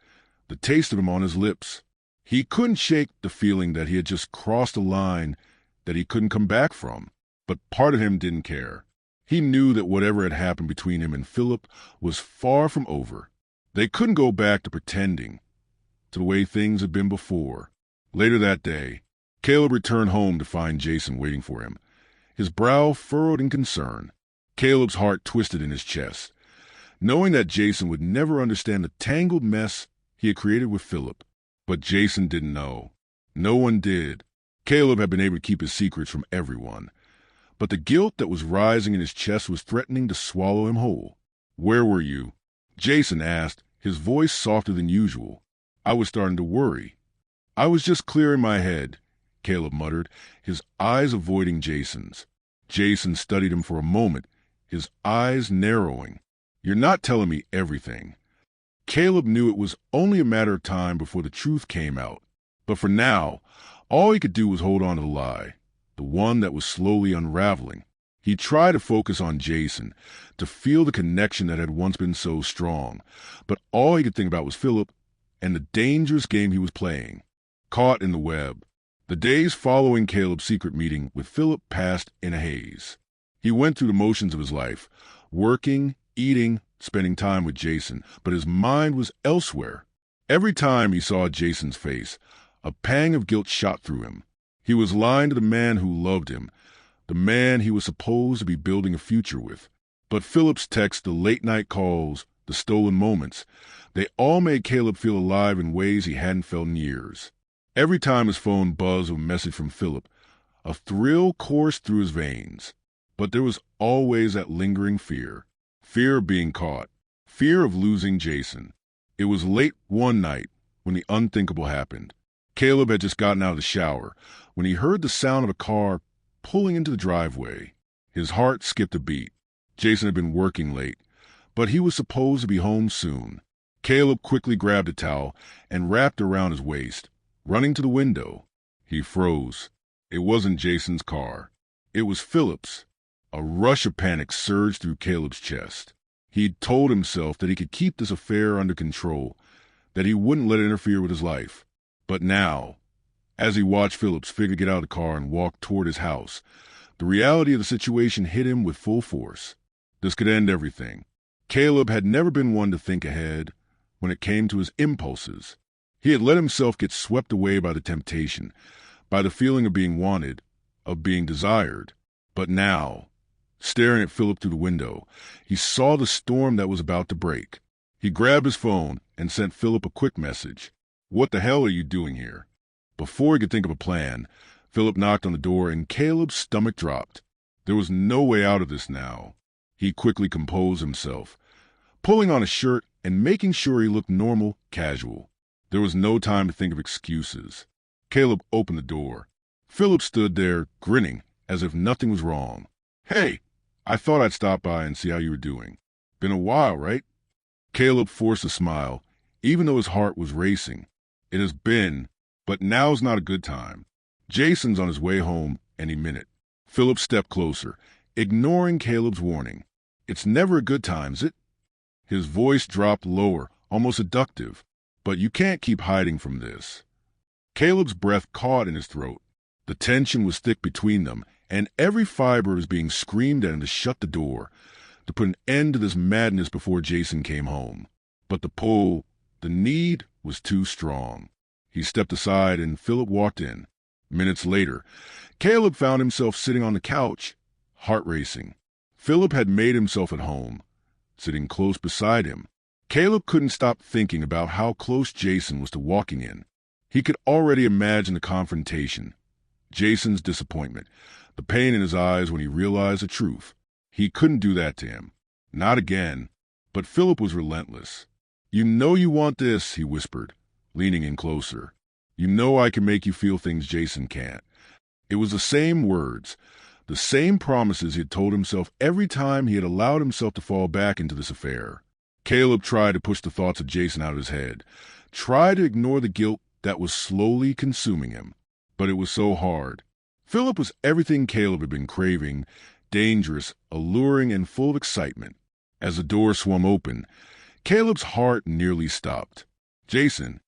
A: the taste of him on his lips. He couldn't shake the feeling that he had just crossed a line that he couldn't come back from, but part of him didn't care. He knew that whatever had happened between him and Philip was far from over. They couldn't go back to pretending, to the way things had been before. Later that day, Caleb returned home to find Jason waiting for him, his brow furrowed in concern. Caleb's heart twisted in his chest, knowing that Jason would never understand the tangled mess he had created with Philip. But Jason didn't know. No one did. Caleb had been able to keep his secrets from everyone, but the guilt that was rising in his chest was threatening to swallow him whole. "Where were you?" Jason asked, his voice softer than usual. "I was starting to worry." "I was just clearing my head," Caleb muttered, his eyes avoiding Jason's. Jason studied him for a moment, his eyes narrowing. "You're not telling me everything." Caleb knew it was only a matter of time before the truth came out. But for now, all he could do was hold on to the lie, the one that was slowly unraveling. He tried to focus on Jason, to feel the connection that had once been so strong, but all he could think about was Philip and the dangerous game he was playing, caught in the web. The days following Caleb's secret meeting with Philip passed in a haze. He went through the motions of his life, working, eating, spending time with Jason, but his mind was elsewhere. Every time he saw Jason's face, a pang of guilt shot through him. He was lying to the man who loved him, the man he was supposed to be building a future with. But Philip's texts, the late-night calls, the stolen moments, they all made Caleb feel alive in ways he hadn't felt in years. Every time his phone buzzed with a message from Philip, a thrill coursed through his veins. But there was always that lingering fear. Fear of being caught. Fear of losing Jason. It was late one night when the unthinkable happened. Caleb had just gotten out of the shower when he heard the sound of a car pulling into the driveway. His heart skipped a beat. Jason had been working late, but he was supposed to be home soon. Caleb quickly grabbed a towel and wrapped it around his waist, running to the window. He froze. It wasn't Jason's car. It was Philip's. A rush of panic surged through Caleb's chest. He'd told himself that he could keep this affair under control, that he wouldn't let it interfere with his life. But now, as he watched Philip's figure get out of the car and walk toward his house, the reality of the situation hit him with full force. This could end everything. Caleb had never been one to think ahead when it came to his impulses. He had let himself get swept away by the temptation, by the feeling of being wanted, of being desired. But now, staring at Philip through the window, he saw the storm that was about to break. He grabbed his phone and sent Philip a quick message. "What the hell are you doing here?" Before he could think of a plan, Philip knocked on the door and Caleb's stomach dropped. There was no way out of this now. He quickly composed himself, pulling on a shirt and making sure he looked normal, casual. There was no time to think of excuses. Caleb opened the door. Philip stood there, grinning, as if nothing was wrong. "Hey, I thought I'd stop by and see how you were doing. Been a while, right?" Caleb forced a smile, even though his heart was racing. "It has been, but now's not a good time. Jason's on his way home any minute." Philip stepped closer, ignoring Caleb's warning. "It's never a good time, is it?" His voice dropped lower, almost seductive. "But you can't keep hiding from this." Caleb's breath caught in his throat. The tension was thick between them, and every fiber was being screamed at him to shut the door, to put an end to this madness before Jason came home. But the pull, the need, was too strong. He stepped aside and Philip walked in. Minutes later, Caleb found himself sitting on the couch, heart racing. Philip had made himself at home, sitting close beside him. Caleb couldn't stop thinking about how close Jason was to walking in. He could already imagine the confrontation, Jason's disappointment, the pain in his eyes when he realized the truth. He couldn't do that to him. Not again. But Philip was relentless. "You know you want this," he whispered, leaning in closer. "You know I can make you feel things Jason can't." It was the same words, the same promises he had told himself every time he had allowed himself to fall back into this affair. Caleb tried to push the thoughts of Jason out of his head, tried to ignore the guilt that was slowly consuming him. But it was so hard. Philip was everything Caleb had been craving, dangerous, alluring, and full of excitement. As the door swung open, Caleb's heart nearly stopped. Jason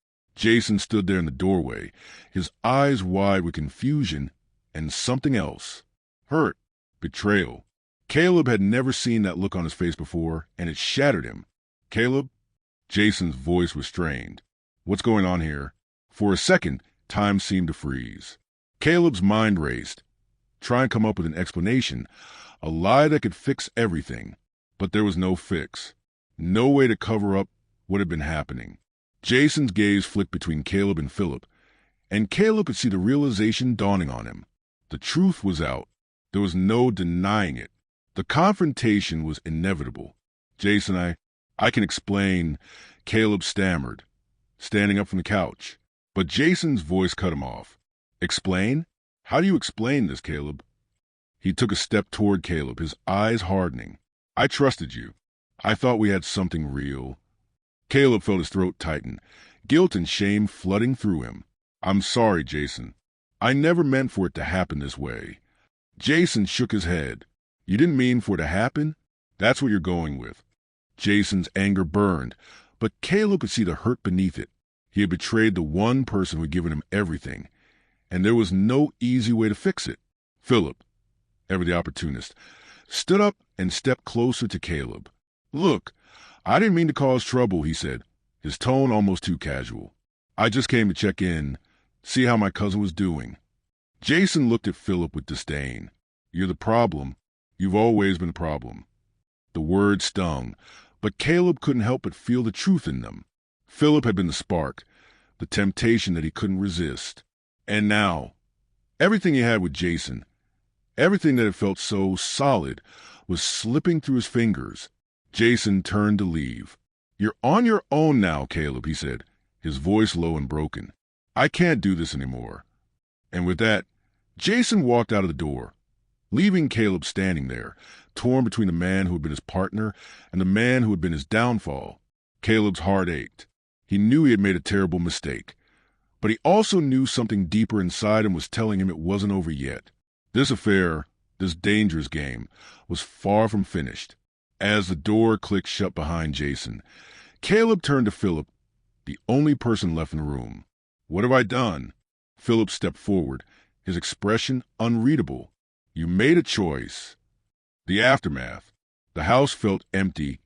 A: stood there in the doorway, his eyes wide with confusion and something else. Hurt. Betrayal. Caleb had never seen that look on his face before, and it shattered him. "Caleb?" Jason's voice was strained. "What's going on here?" For a second, time seemed to freeze. Caleb's mind raced, trying to come up with an explanation, a lie that could fix everything. But there was no fix, no way to cover up what had been happening. Jason's gaze flicked between Caleb and Philip, and Caleb could see the realization dawning on him. The truth was out. There was no denying it. The confrontation was inevitable. "Jason, I can explain," Caleb stammered, standing up from the couch. But Jason's voice cut him off. "Explain? How do you explain this, Caleb?" He took a step toward Caleb, his eyes hardening. "I trusted you. I thought we had something real." Caleb felt his throat tighten, guilt and shame flooding through him. "I'm sorry, Jason. I never meant for it to happen this way." Jason shook his head. "You didn't mean for it to happen? That's what you're going with." Jason's anger burned, but Caleb could see the hurt beneath it. He had betrayed the one person who had given him everything, and there was no easy way to fix it. Philip, ever the opportunist, stood up and stepped closer to Caleb. "Look, I didn't mean to cause trouble," he said, his tone almost too casual. "I just came to check in, see how my cousin was doing." Jason looked at Philip with disdain. "You're the problem. You've always been the problem." The words stung, but Caleb couldn't help but feel the truth in them. Philip had been the spark, the temptation that he couldn't resist. And now, everything he had with Jason, everything that had felt so solid, was slipping through his fingers. Jason turned to leave. "You're on your own now, Caleb," he said, his voice low and broken. "I can't do this anymore." And with that, Jason walked out of the door, leaving Caleb standing there, torn between the man who had been his partner and the man who had been his downfall. Caleb's heart ached. He knew he had made a terrible mistake, but he also knew something deeper inside him was telling him it wasn't over yet. This affair, this dangerous game, was far from finished. As the door clicked shut behind Jason, Caleb turned to Philip, the only person left in the room. "What have I done?" Philip stepped forward, his expression unreadable. "You made a choice." The aftermath. The house felt empty,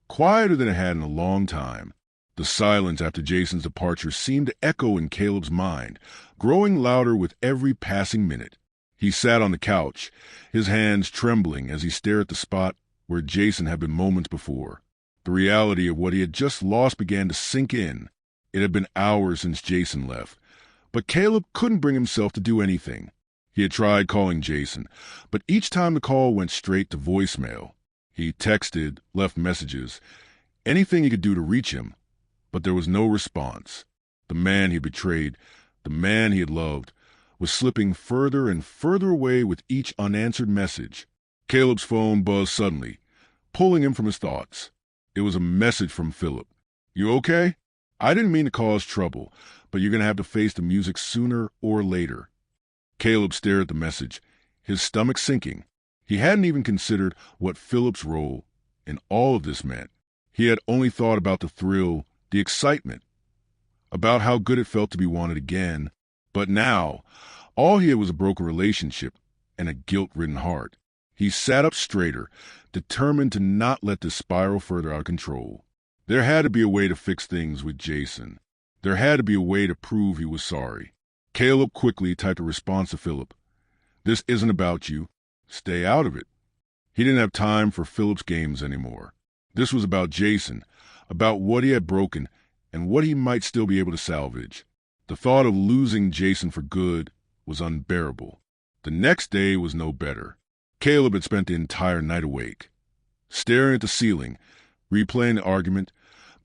A: quieter than it had in a long time. The silence after Jason's departure seemed to echo in Caleb's mind, growing louder with every passing minute. He sat on the couch, his hands trembling as he stared at the spot where Jason had been moments before. The reality of what he had just lost began to sink in. It had been hours since Jason left, but Caleb couldn't bring himself to do anything. He had tried calling Jason, but each time the call went straight to voicemail. He texted, left messages, anything he could do to reach him, but there was no response. The man he betrayed, the man he had loved, was slipping further and further away with each unanswered message. Caleb's phone buzzed suddenly, pulling him from his thoughts. It was a message from Philip. "You okay? I didn't mean to cause trouble, but you're going to have to face the music sooner or later." Caleb stared at the message, his stomach sinking. He hadn't even considered what Philip's role in all of this meant. He had only thought about the thrill, the excitement, about how good it felt to be wanted again. But now, all he had was a broken relationship and a guilt-ridden heart. He sat up straighter, determined to not let this spiral further out of control. There had to be a way to fix things with Jason. There had to be a way to prove he was sorry. Caleb quickly typed a response to Philip. "This isn't about you. Stay out of it." He didn't have time for Philip's games anymore. This was about Jason, about what he had broken and what he might still be able to salvage. The thought of losing Jason for good was unbearable. The next day was no better. Caleb had spent the entire night awake, staring at the ceiling, replaying the argument,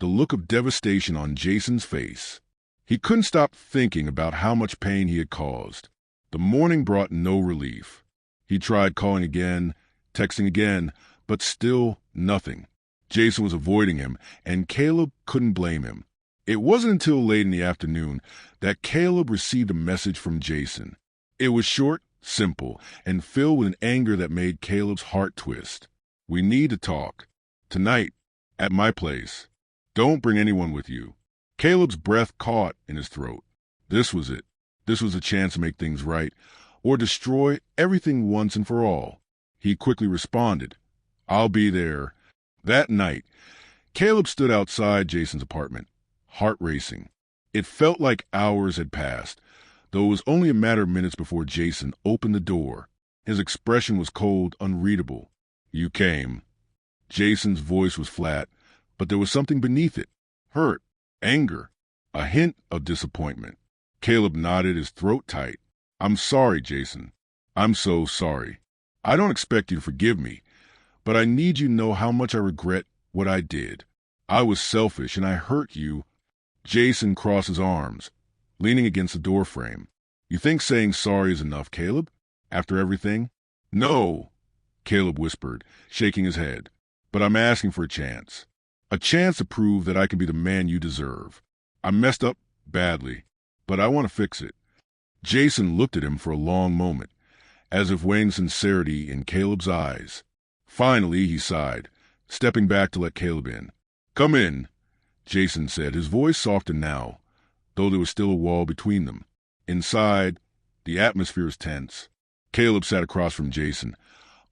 A: the look of devastation on Jason's face. He couldn't stop thinking about how much pain he had caused. The morning brought no relief. He tried calling again, texting again, but still nothing. Jason was avoiding him, and Caleb couldn't blame him. It wasn't until late in the afternoon that Caleb received a message from Jason. It was short, simple, and filled with an anger that made Caleb's heart twist. "We need to talk. Tonight, at my place. Don't bring anyone with you." Caleb's breath caught in his throat. This was it. This was a chance to make things right, or destroy everything once and for all. He quickly responded, "I'll be there." That night, Caleb stood outside Jason's apartment, heart racing. It felt like hours had passed, though it was only a matter of minutes before Jason opened the door. His expression was cold, unreadable. "You came." Jason's voice was flat, but there was something beneath it. Hurt, anger, a hint of disappointment. Caleb nodded, his throat tight. "I'm sorry, Jason. I'm so sorry. I don't expect you to forgive me, but I need you to know how much I regret what I did. I was selfish and I hurt you." Jason crossed his arms, leaning against the doorframe. "You think saying sorry is enough, Caleb? After everything?" "No," Caleb whispered, shaking his head. "But I'm asking for a chance. A chance to prove that I can be the man you deserve. I messed up badly, but I want to fix it." Jason looked at him for a long moment, as if weighing sincerity in Caleb's eyes. Finally, he sighed, stepping back to let Caleb in. "Come in," Jason said, his voice softer now, though there was still a wall between them. Inside, the atmosphere was tense. Caleb sat across from Jason,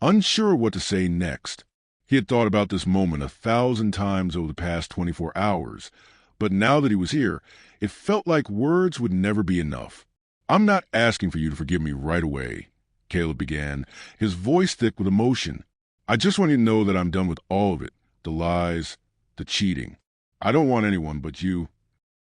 A: unsure what to say next. He had thought about this moment 1,000 times over the past 24 hours, but now that he was here, it felt like words would never be enough. "I'm not asking for you to forgive me right away," Caleb began, his voice thick with emotion. "I just want you to know that I'm done with all of it, the lies, the cheating. I don't want anyone but you."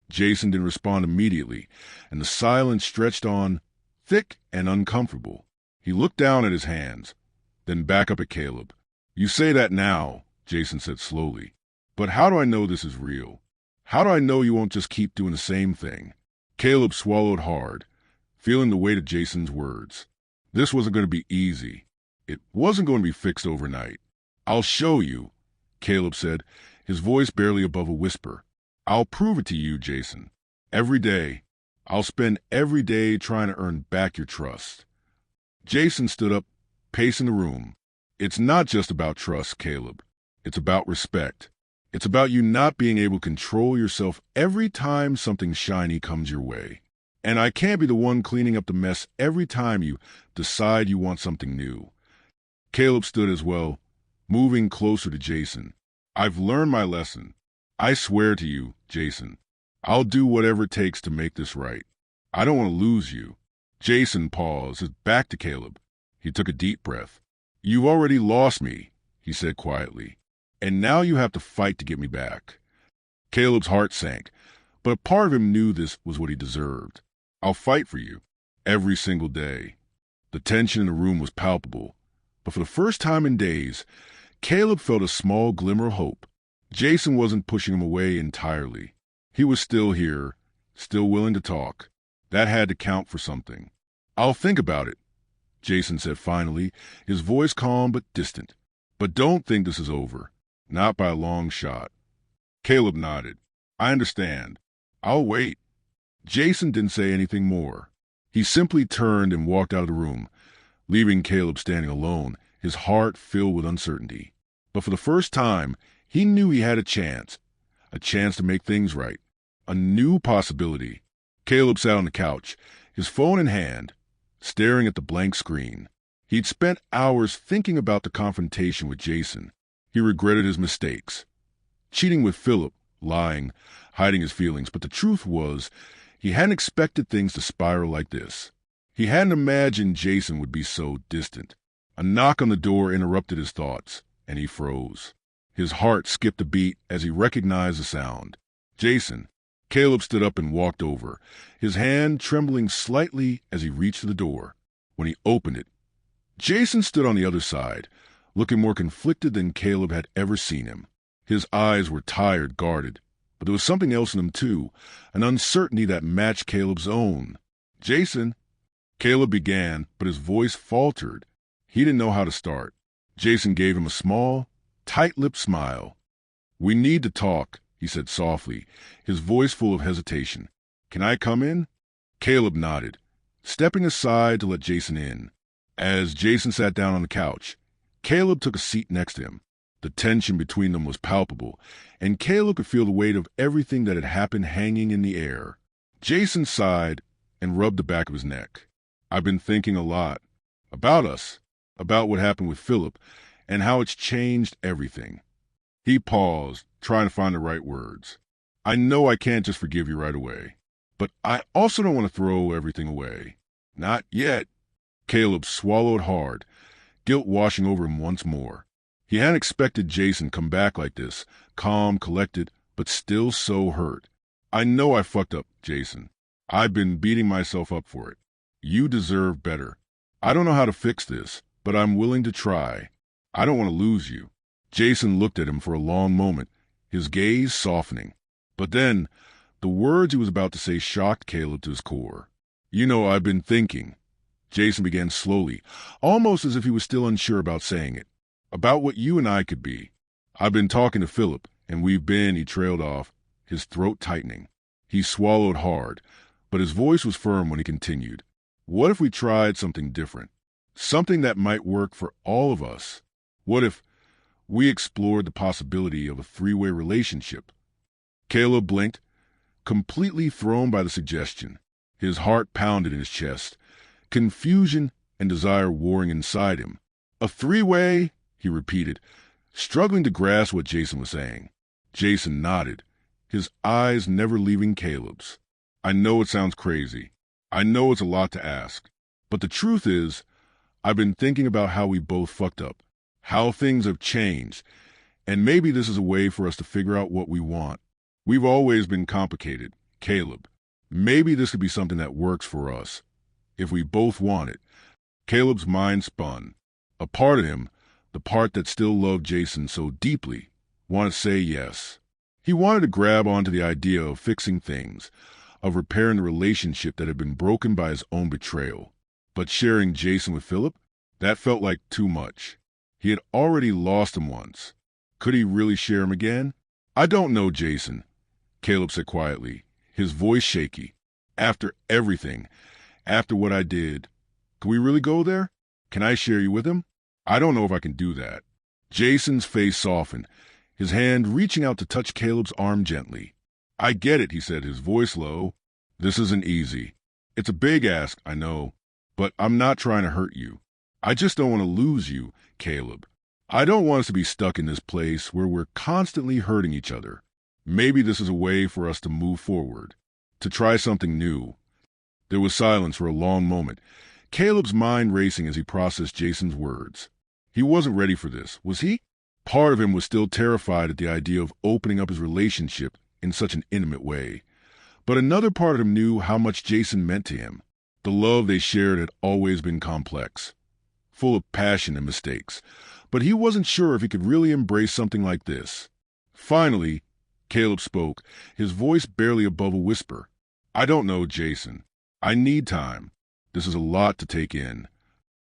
A: Jason didn't respond immediately, and the silence stretched on, thick and uncomfortable. He looked down at his hands, then back up at Caleb. "You say that now," Jason said slowly, "but how do I know this is real? How do I know you won't just keep doing the same thing?" Caleb swallowed hard, feeling the weight of Jason's words. This wasn't going to be easy. It wasn't going to be fixed overnight. "I'll show you," Caleb said, his voice barely above a whisper. "I'll prove it to you, Jason. Every day. I'll spend every day trying to earn back your trust." Jason stood up, pacing the room. "It's not just about trust, Caleb. It's about respect. It's about you not being able to control yourself every time something shiny comes your way. And I can't be the one cleaning up the mess every time you decide you want something new." Caleb stood as well, moving closer to Jason. "I've learned my lesson. I swear to you, Jason, I'll do whatever it takes to make this right. I don't want to lose you." Jason paused, his back to Caleb. He took a deep breath. "You've already lost me," he said quietly, "and now you have to fight to get me back." Caleb's heart sank, but a part of him knew this was what he deserved. "I'll fight for you, every single day." The tension in the room was palpable, but for the first time in days, Caleb felt a small glimmer of hope. Jason wasn't pushing him away entirely. He was still here, still willing to talk. That had to count for something. "I'll think about it," Jason said finally, his voice calm but distant. "But don't think this is over. Not by a long shot." Caleb nodded. "I understand. I'll wait." Jason didn't say anything more. He simply turned and walked out of the room, leaving Caleb standing alone, his heart filled with uncertainty. But for the first time, he knew he had a chance to make things right, a new possibility. Caleb sat on the couch, his phone in hand, staring at the blank screen. He'd spent hours thinking about the confrontation with Jason. He regretted his mistakes. Cheating with Philip, lying, hiding his feelings, but the truth was, he hadn't expected things to spiral like this. He hadn't imagined Jason would be so distant. A knock on the door interrupted his thoughts, and he froze. His heart skipped a beat as he recognized the sound. "Jason." Caleb stood up and walked over, his hand trembling slightly as he reached for the door. When he opened it, Jason stood on the other side, looking more conflicted than Caleb had ever seen him. His eyes were tired, guarded, but there was something else in them too, an uncertainty that matched Caleb's own. "Jason," Caleb began, but his voice faltered. He didn't know how to start. Jason gave him a small, tight-lipped smile. "We need to talk," he said softly, his voice full of hesitation. "Can I come in?" Caleb nodded, stepping aside to let Jason in. As Jason sat down on the couch, Caleb took a seat next to him. The tension between them was palpable, and Caleb could feel the weight of everything that had happened hanging in the air. Jason sighed and rubbed the back of his neck. "I've been thinking a lot. About us. About what happened with Philip, and how it's changed everything." He paused, trying to find the right words. "I know I can't just forgive you right away, but I also don't want to throw everything away. Not yet." Caleb swallowed hard, guilt washing over him once more. He hadn't expected Jason come back like this, calm, collected, but still so hurt. "I know I fucked up, Jason. I've been beating myself up for it. You deserve better. I don't know how to fix this, but I'm willing to try. I don't want to lose you." Jason looked at him for a long moment, his gaze softening. But then, the words he was about to say shocked Caleb to his core. "You know, I've been thinking," Jason began slowly, almost as if he was still unsure about saying it, "about what you and I could be. I've been talking to Philip, and he trailed off, his throat tightening. He swallowed hard, but his voice was firm when he continued. "What if we tried something different? Something that might work for all of us? What if we explored the possibility of a three-way relationship?" Caleb blinked, completely thrown by the suggestion. His heart pounded in his chest, confusion and desire warring inside him. "A three-way?" he repeated, struggling to grasp what Jason was saying. Jason nodded, his eyes never leaving Caleb's. "I know it sounds crazy. I know it's a lot to ask. But the truth is, I've been thinking about how we both fucked up, how things have changed, and maybe this is a way for us to figure out what we want. We've always been complicated, Caleb. Maybe this could be something that works for us, if we both want it." Caleb's mind spun. A part of him, the part that still loved Jason so deeply, wanted to say yes. He wanted to grab onto the idea of fixing things, of repairing the relationship that had been broken by his own betrayal. But sharing Jason with Philip? That felt like too much. He had already lost him once. Could he really share him again? "I don't know, Jason," Caleb said quietly, his voice shaky. "After everything, after what I did, can we really go there? Can I share you with him? I don't know if I can do that." Jason's face softened, his hand reaching out to touch Caleb's arm gently. "I get it," he said, his voice low. "This isn't easy. It's a big ask, I know, but I'm not trying to hurt you. I just don't want to lose you, Caleb. I don't want us to be stuck in this place where we're constantly hurting each other. Maybe this is a way for us to move forward, to try something new." There was silence for a long moment, Caleb's mind racing as he processed Jason's words. He wasn't ready for this, was he? Part of him was still terrified at the idea of opening up his relationship in such an intimate way. But another part of him knew how much Jason meant to him. The love they shared had always been complex, full of passion and mistakes, but he wasn't sure if he could really embrace something like this. Finally, Caleb spoke, his voice barely above a whisper. "I don't know, Jason. I need time. This is a lot to take in."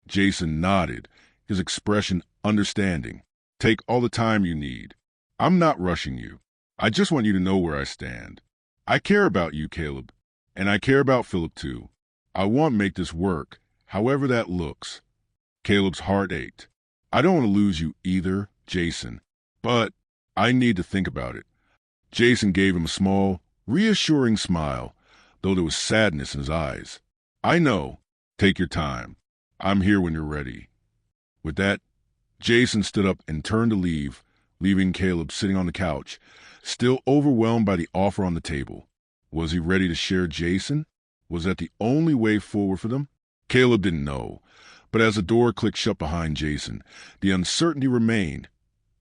A: Jason nodded, his expression understanding. "Take all the time you need. I'm not rushing you. I just want you to know where I stand. I care about you, Caleb, and I care about Philip too. I want to make this work, however that looks." Caleb's heart ached. "I don't want to lose you either, Jason, but I need to think about it." Jason gave him a small, reassuring smile, though there was sadness in his eyes. "I know. Take your time. I'm here when you're ready." With that, Jason stood up and turned to leave, leaving Caleb sitting on the couch, still overwhelmed by the offer on the table. Was he ready to share Jason? Was that the only way forward for them? Caleb didn't know, but as the door clicked shut behind Jason, the uncertainty remained,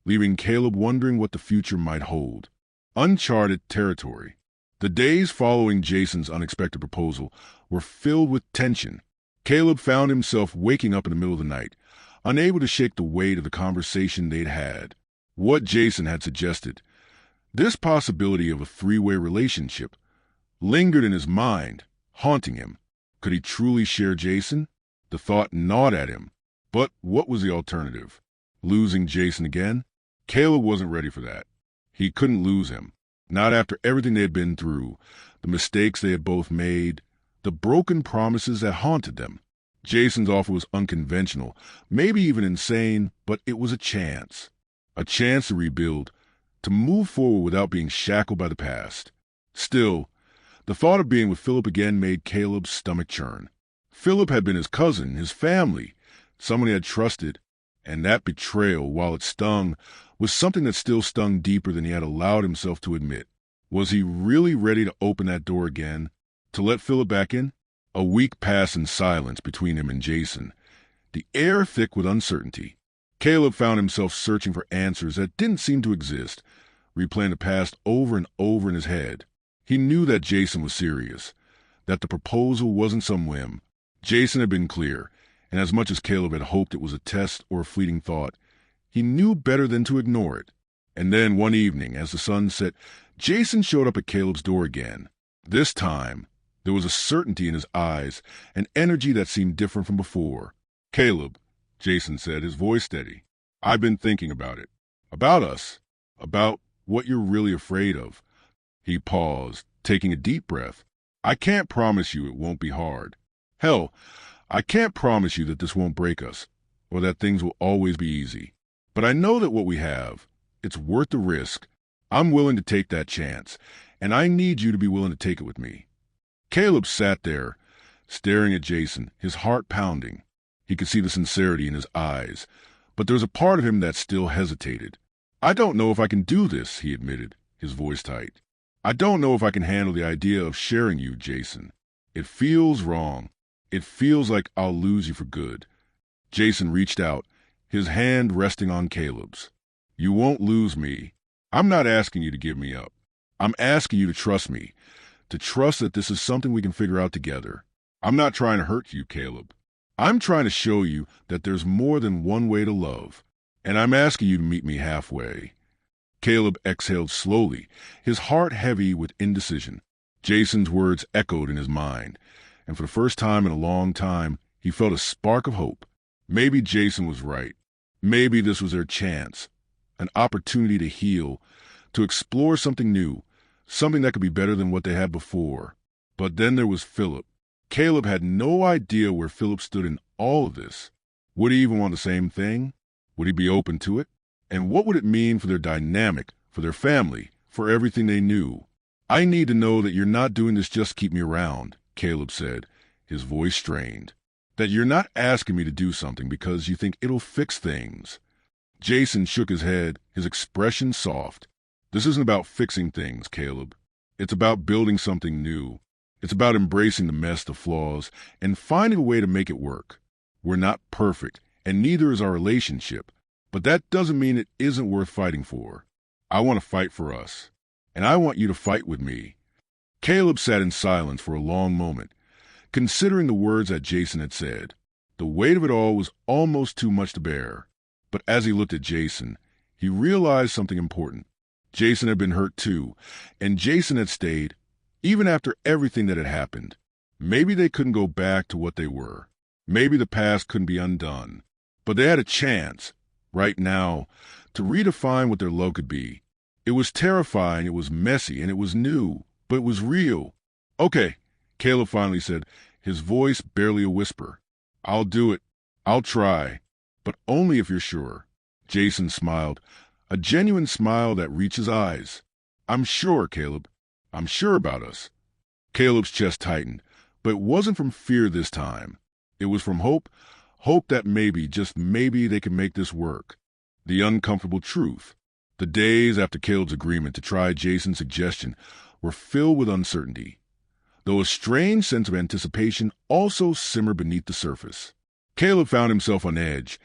A: leaving Caleb wondering what the future might hold. Uncharted territory. The days following Jason's unexpected proposal were filled with tension. Caleb found himself waking up in the middle of the night, unable to shake the weight of the conversation they'd had. What Jason had suggested, this possibility of a three-way relationship, lingered in his mind, haunting him. Could he truly share Jason? The thought gnawed at him. But what was the alternative? Losing Jason again? Caleb wasn't ready for that. He couldn't lose him. Not after everything they had been through, the mistakes they had both made, the broken promises that haunted them. Jason's offer was unconventional, maybe even insane, but it was a chance. A chance to rebuild, to move forward without being shackled by the past. Still, the thought of being with Philip again made Caleb's stomach churn. Philip had been his cousin, his family, someone he had trusted, and that betrayal, while it stung, was something that still stung deeper than he had allowed himself to admit. Was he really ready to open that door again, to let Philip back in? A week passed in silence between him and Jason, the air thick with uncertainty. Caleb found himself searching for answers that didn't seem to exist, replaying the past over and over in his head. He knew that Jason was serious, that the proposal wasn't some whim. Jason had been clear, and as much as Caleb had hoped it was a test or a fleeting thought, he knew better than to ignore it. And then one evening, as the sun set, Jason showed up at Caleb's door again. This time, there was a certainty in his eyes, an energy that seemed different from before. "Caleb," Jason said, his voice steady, "I've been thinking about it. About us. About what you're really afraid of." He paused, taking a deep breath. "I can't promise you it won't be hard. Hell, I can't promise you that this won't break us, or that things will always be easy. But I know that what we have, it's worth the risk. I'm willing to take that chance, and I need you to be willing to take it with me." Caleb sat there, staring at Jason, his heart pounding. He could see the sincerity in his eyes, but there was a part of him that still hesitated. "I don't know if I can do this," he admitted, his voice tight. "I don't know if I can handle the idea of sharing you, Jason. It feels wrong. It feels like I'll lose you for good." Jason reached out, his hand resting on Caleb's. "You won't lose me. I'm not asking you to give me up. I'm asking you to trust me, to trust that this is something we can figure out together. I'm not trying to hurt you, Caleb. I'm trying to show you that there's more than one way to love, and I'm asking you to meet me halfway." Caleb exhaled slowly, his heart heavy with indecision. Jason's words echoed in his mind, and for the first time in a long time, he felt a spark of hope. Maybe Jason was right. Maybe this was their chance, an opportunity to heal, to explore something new, something that could be better than what they had before. But then there was Philip. Caleb had no idea where Philip stood in all of this. Would he even want the same thing? Would he be open to it? And what would it mean for their dynamic, for their family, for everything they knew? "I need to know that you're not doing this just to keep me around," Caleb said, his voice strained. "That you're not asking me to do something because you think it'll fix things." Jason shook his head, his expression soft. "This isn't about fixing things, Caleb. It's about building something new. It's about embracing the mess, the flaws, and finding a way to make it work. We're not perfect, and neither is our relationship, but that doesn't mean it isn't worth fighting for. I want to fight for us, and I want you to fight with me." Caleb sat in silence for a long moment, considering the words that Jason had said. The weight of it all was almost too much to bear. But as he looked at Jason, he realized something important. Jason had been hurt too, and Jason had stayed, even after everything that had happened. Maybe they couldn't go back to what they were. Maybe the past couldn't be undone. But they had a chance, right now, to redefine what their love could be. It was terrifying, it was messy, and it was new, but it was real. "Okay," Caleb finally said, his voice barely a whisper. "I'll do it. I'll try. But only if you're sure." Jason smiled, a genuine smile that reached his eyes. "I'm sure, Caleb. I'm sure about us." Caleb's chest tightened, but it wasn't from fear this time. It was from hope, hope that maybe, just maybe, they could make this work. The uncomfortable truth. The days after Caleb's agreement to try Jason's suggestion were filled with uncertainty, though a strange sense of anticipation also simmered beneath the surface. Caleb found himself on edge,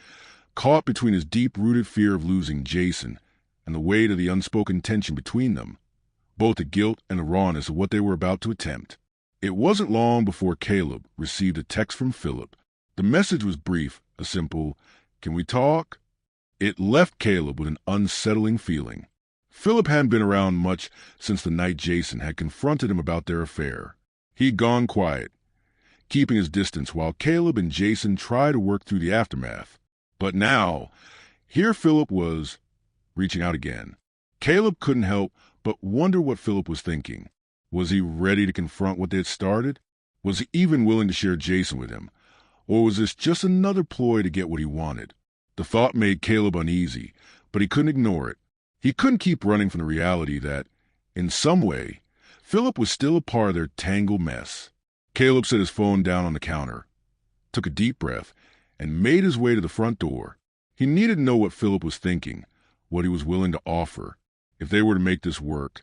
A: caught between his deep-rooted fear of losing Jason and the weight of the unspoken tension between them. both the guilt and the rawness of what they were about to attempt. It wasn't long before Caleb received a text from Philip. The message was brief, a simple, "Can we talk?" It left Caleb with an unsettling feeling. Philip hadn't been around much since the night Jason had confronted him about their affair. He'd gone quiet, keeping his distance while Caleb and Jason tried to work through the aftermath. But now, here Philip was, reaching out again. Caleb couldn't help but wonder what Philip was thinking. Was he ready to confront what they had started? Was he even willing to share Jason with him? Or was this just another ploy to get what he wanted? The thought made Caleb uneasy, but he couldn't ignore it. He couldn't keep running from the reality that, in some way, Philip was still a part of their tangled mess. Caleb set his phone down on the counter, took a deep breath, and made his way to the front door. He needed to know what Philip was thinking, what he was willing to offer. If they were to make this work,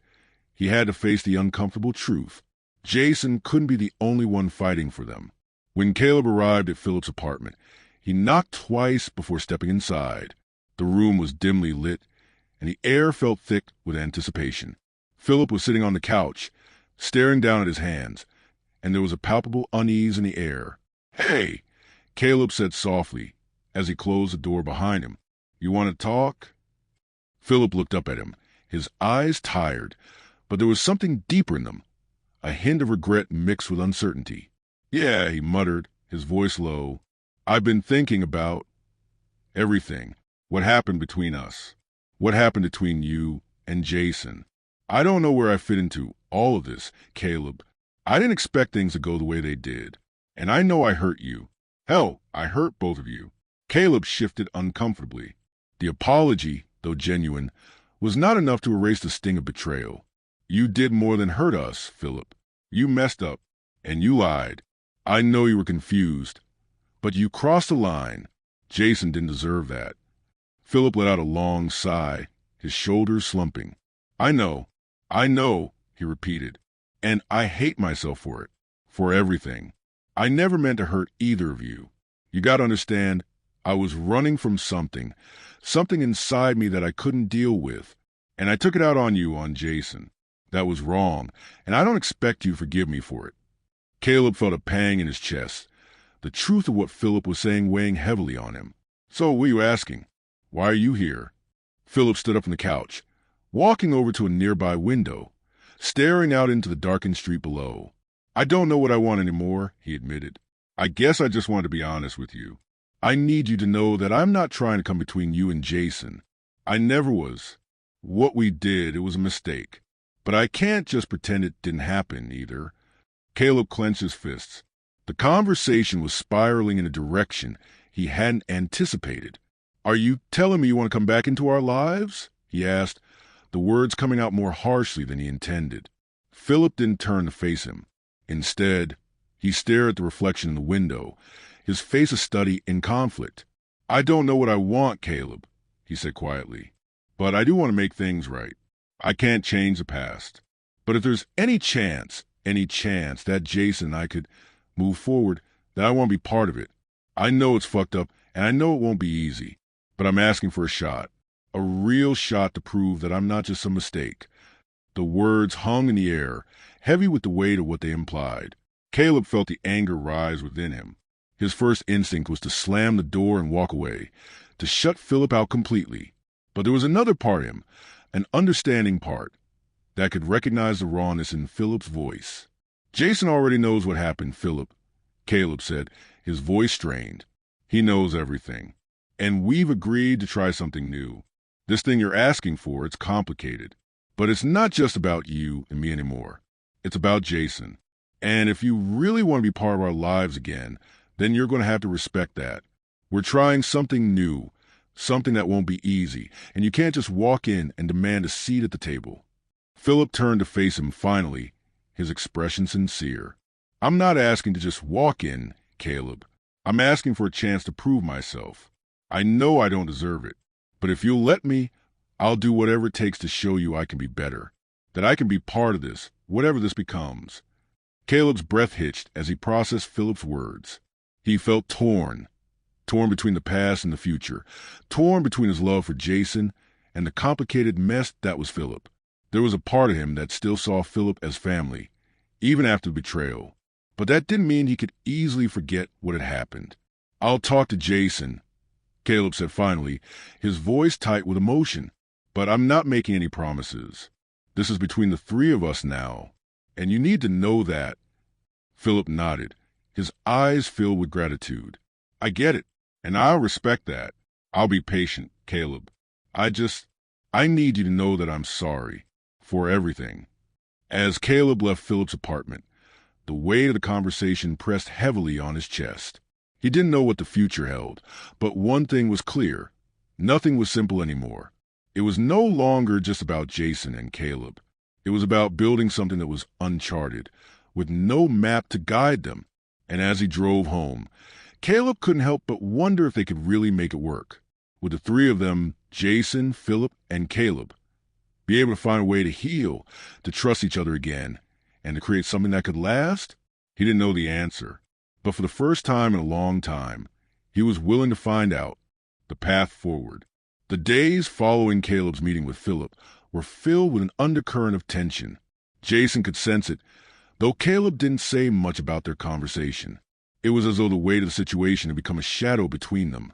A: he had to face the uncomfortable truth. Jason couldn't be the only one fighting for them. When Caleb arrived at Philip's apartment, he knocked twice before stepping inside. The room was dimly lit, and the air felt thick with anticipation. Philip was sitting on the couch, staring down at his hands, and there was a palpable unease in the air. "Hey," Caleb said softly as he closed the door behind him. "You want to talk?" Philip looked up at him, his eyes tired, but there was something deeper in them, a hint of regret mixed with uncertainty. "Yeah," he muttered, his voice low. "I've been thinking about everything. What happened between us? What happened between you and Jason? I don't know where I fit into all of this, Caleb. I didn't expect things to go the way they did. And I know I hurt you. Hell, I hurt both of you." Caleb shifted uncomfortably. The apology, though genuine, was not enough to erase the sting of betrayal. "You did more than hurt us, Philip. You messed up, and you lied. I know you were confused, but you crossed the line. Jason didn't deserve that." Philip let out a long sigh, his shoulders slumping. I know, he repeated, "and I hate myself for it, for everything. I never meant to hurt either of you. You gotta understand, I was running from something inside me that I couldn't deal with, and I took it out on you, on Jason. That was wrong, and I don't expect you to forgive me for it." Caleb felt a pang in his chest, the truth of what Philip was saying weighing heavily on him. "So, what are you asking? Why are you here?" Philip stood up from the couch, walking over to a nearby window, staring out into the darkened street below. "I don't know what I want anymore," he admitted. "I guess I just wanted to be honest with you. I need you to know that I'm not trying to come between you and Jason. I never was. What we did, it was a mistake. But I can't just pretend it didn't happen, either." Caleb clenched his fists. The conversation was spiraling in a direction he hadn't anticipated. "Are you telling me you want to come back into our lives?" he asked, the words coming out more harshly than he intended. Philip didn't turn to face him. Instead, he stared at the reflection in the window, his face a study in conflict. "I don't know what I want, Caleb," he said quietly, "but I do want to make things right. I can't change the past. But if there's any chance that Jason and I could move forward, that I want to be part of it. I know it's fucked up, and I know it won't be easy, but I'm asking for a shot. A real shot to prove that I'm not just some mistake." The words hung in the air, heavy with the weight of what they implied. Caleb felt the anger rise within him. His first instinct was to slam the door and walk away, to shut Philip out completely. But there was another part of him, an understanding part, that could recognize the rawness in Philip's voice. "Jason already knows what happened, Philip," Caleb said, his voice strained. "He knows everything. And we've agreed to try something new. This thing you're asking for, it's complicated. But it's not just about you and me anymore. It's about Jason. And if you really want to be part of our lives again, then you're going to have to respect that. We're trying something new, something that won't be easy, and you can't just walk in and demand a seat at the table." Philip turned to face him finally, his expression sincere. "I'm not asking to just walk in, Caleb. I'm asking for a chance to prove myself. I know I don't deserve it, but if you'll let me, I'll do whatever it takes to show you I can be better, that I can be part of this, whatever this becomes." Caleb's breath hitched as he processed Philip's words. He felt torn between the past and the future, torn between his love for Jason and the complicated mess that was Philip. There was a part of him that still saw Philip as family, even after the betrayal. But that didn't mean he could easily forget what had happened. "I'll talk to Jason," Caleb said finally, his voice tight with emotion. "But I'm not making any promises. This is between the three of us now, and you need to know that." Philip nodded, his eyes filled with gratitude. "I get it, and I'll respect that. I'll be patient, Caleb. I need you to know that I'm sorry for everything." As Caleb left Philip's apartment, the weight of the conversation pressed heavily on his chest. He didn't know what the future held, but one thing was clear. Nothing was simple anymore. It was no longer just about Jason and Caleb. It was about building something that was uncharted, with no map to guide them. And as he drove home, Caleb couldn't help but wonder if they could really make it work. Would the three of them, Jason, Philip, and Caleb, be able to find a way to heal, to trust each other again, and to create something that could last? He didn't know the answer, but for the first time in a long time, he was willing to find out the path forward. The days following Caleb's meeting with Philip were filled with an undercurrent of tension. Jason could sense it, though Caleb didn't say much about their conversation. It was as though the weight of the situation had become a shadow between them,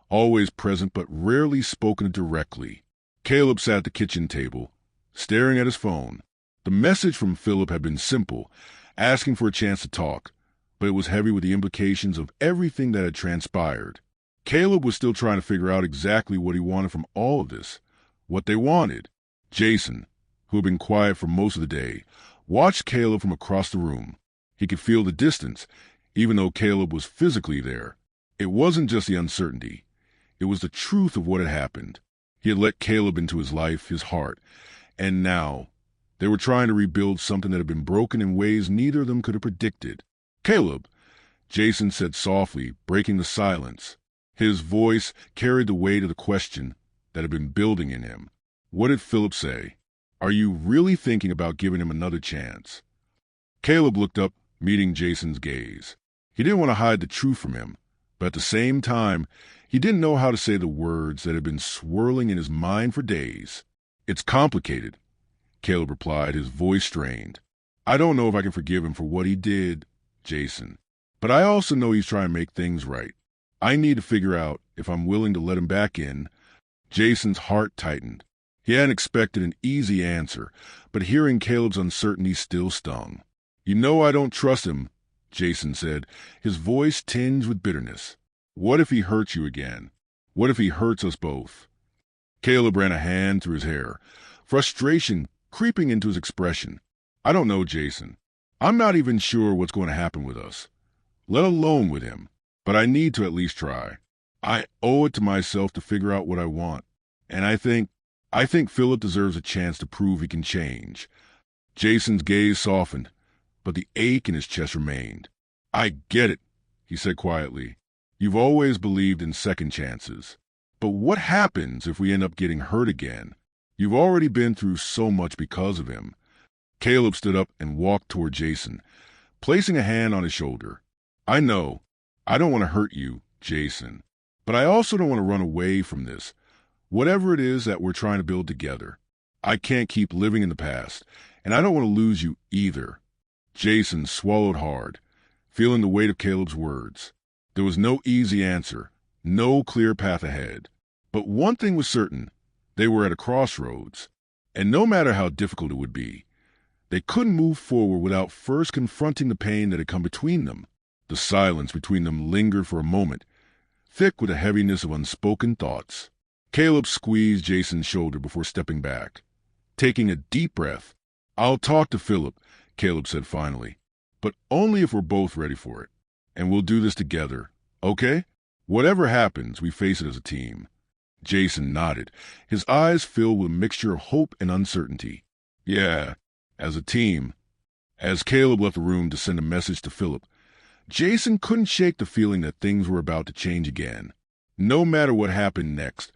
A: always present but rarely spoken directly. Caleb sat at the kitchen table, staring at his phone. The message from Philip had been simple, asking for a chance to talk, but it was heavy with the implications of everything that had transpired. Caleb was still trying to figure out exactly what he wanted from all of this, what they wanted. Jason, who had been quiet for most of the day, watched Caleb from across the room. He could feel the distance, even though Caleb was physically there. It wasn't just the uncertainty. It was the truth of what had happened. He had let Caleb into his life, his heart, and now they were trying to rebuild something that had been broken in ways neither of them could have predicted. "Caleb," Jason said softly, breaking the silence. His voice carried the weight of the question that had been building in him. What did Philip say? Are you really thinking about giving him another chance? Caleb looked up, meeting Jason's gaze. He didn't want to hide the truth from him, but at the same time, he didn't know how to say the words that had been swirling in his mind for days. "It's complicated," Caleb replied, his voice strained. "I don't know if I can forgive him for what he did, Jason, but I also know he's trying to make things right. I need to figure out if I'm willing to let him back in." Jason's heart tightened. He hadn't expected an easy answer, but hearing Caleb's uncertainty still stung. "You know I don't trust him," Jason said, his voice tinged with bitterness. "What if he hurts you again? What if he hurts us both?" Caleb ran a hand through his hair, frustration creeping into his expression. "I don't know, Jason. I'm not even sure what's going to happen with us, let alone with him. But I need to at least try. I owe it to myself to figure out what I want. And I think Philip deserves a chance to prove he can change." Jason's gaze softened, but the ache in his chest remained. "I get it," he said quietly. "You've always believed in second chances. But what happens if we end up getting hurt again? You've already been through so much because of him." Caleb stood up and walked toward Jason, placing a hand on his shoulder. "I know. I don't want to hurt you, Jason. But I also don't want to run away from this, whatever it is that we're trying to build together. I can't keep living in the past, and I don't want to lose you either." Jason swallowed hard, feeling the weight of Caleb's words. There was no easy answer, no clear path ahead. But one thing was certain, they were at a crossroads, and no matter how difficult it would be, they couldn't move forward without first confronting the pain that had come between them. The silence between them lingered for a moment, thick with the heaviness of unspoken thoughts. Caleb squeezed Jason's shoulder before stepping back. Taking a deep breath, "I'll talk to Philip," Caleb said finally, "but only if we're both ready for it. And we'll do this together, okay? Whatever happens, we face it as a team." Jason nodded, his eyes filled with a mixture of hope and uncertainty. "Yeah, as a team." As Caleb left the room to send a message to Philip, Jason couldn't shake the feeling that things were about to change again. No matter what happened next,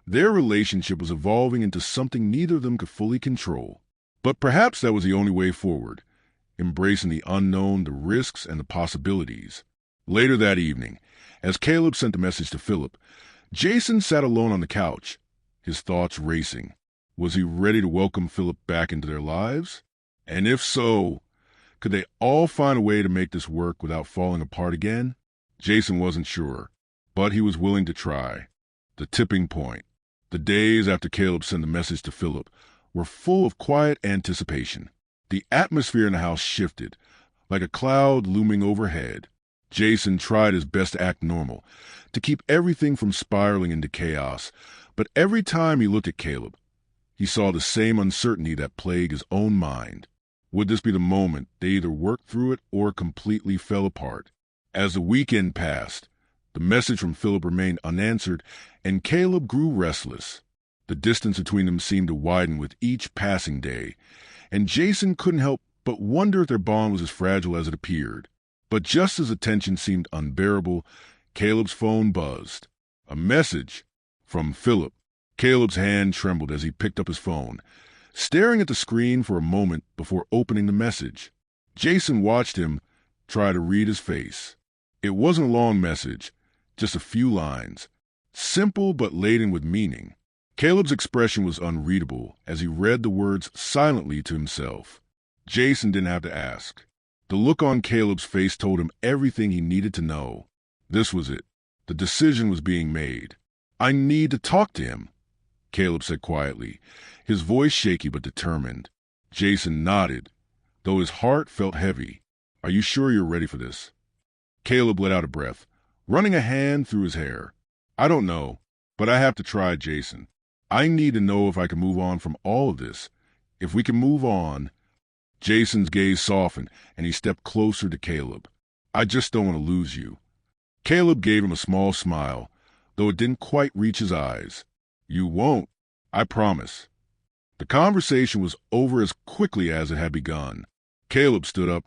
A: their relationship was evolving into something neither of them could fully control. But perhaps that was the only way forward, embracing the unknown, the risks, and the possibilities. Later that evening, as Caleb sent the message to Philip, Jason sat alone on the couch, his thoughts racing. Was he ready to welcome Philip back into their lives? And if so, could they all find a way to make this work without falling apart again? Jason wasn't sure, but he was willing to try. The tipping point. The days after Caleb sent the message to Philip were full of quiet anticipation. The atmosphere in the house shifted, like a cloud looming overhead. Jason tried his best to act normal, to keep everything from spiraling into chaos, but every time he looked at Caleb, he saw the same uncertainty that plagued his own mind. Would this be the moment they either worked through it or completely fell apart? As the weekend passed, the message from Philip remained unanswered, and Caleb grew restless. The distance between them seemed to widen with each passing day, and Jason couldn't help but wonder if their bond was as fragile as it appeared. But just as the tension seemed unbearable, Caleb's phone buzzed. A message from Philip. Caleb's hand trembled as he picked up his phone, staring at the screen for a moment before opening the message. Jason watched him try to read his face. It wasn't a long message, just a few lines, simple but laden with meaning. Caleb's expression was unreadable as he read the words silently to himself. Jason didn't have to ask. The look on Caleb's face told him everything he needed to know. This was it. The decision was being made. "I need to talk to him," Caleb said quietly, his voice shaky but determined. Jason nodded, though his heart felt heavy. "Are you sure you're ready for this?" Caleb let out a breath, running a hand through his hair. "I don't know, but I have to try, Jason. I need to know if I can move on from all of this. If we can move on." Jason's gaze softened, and he stepped closer to Caleb. "I just don't want to lose you." Caleb gave him a small smile, though it didn't quite reach his eyes. "You won't, I promise." The conversation was over as quickly as it had begun. Caleb stood up,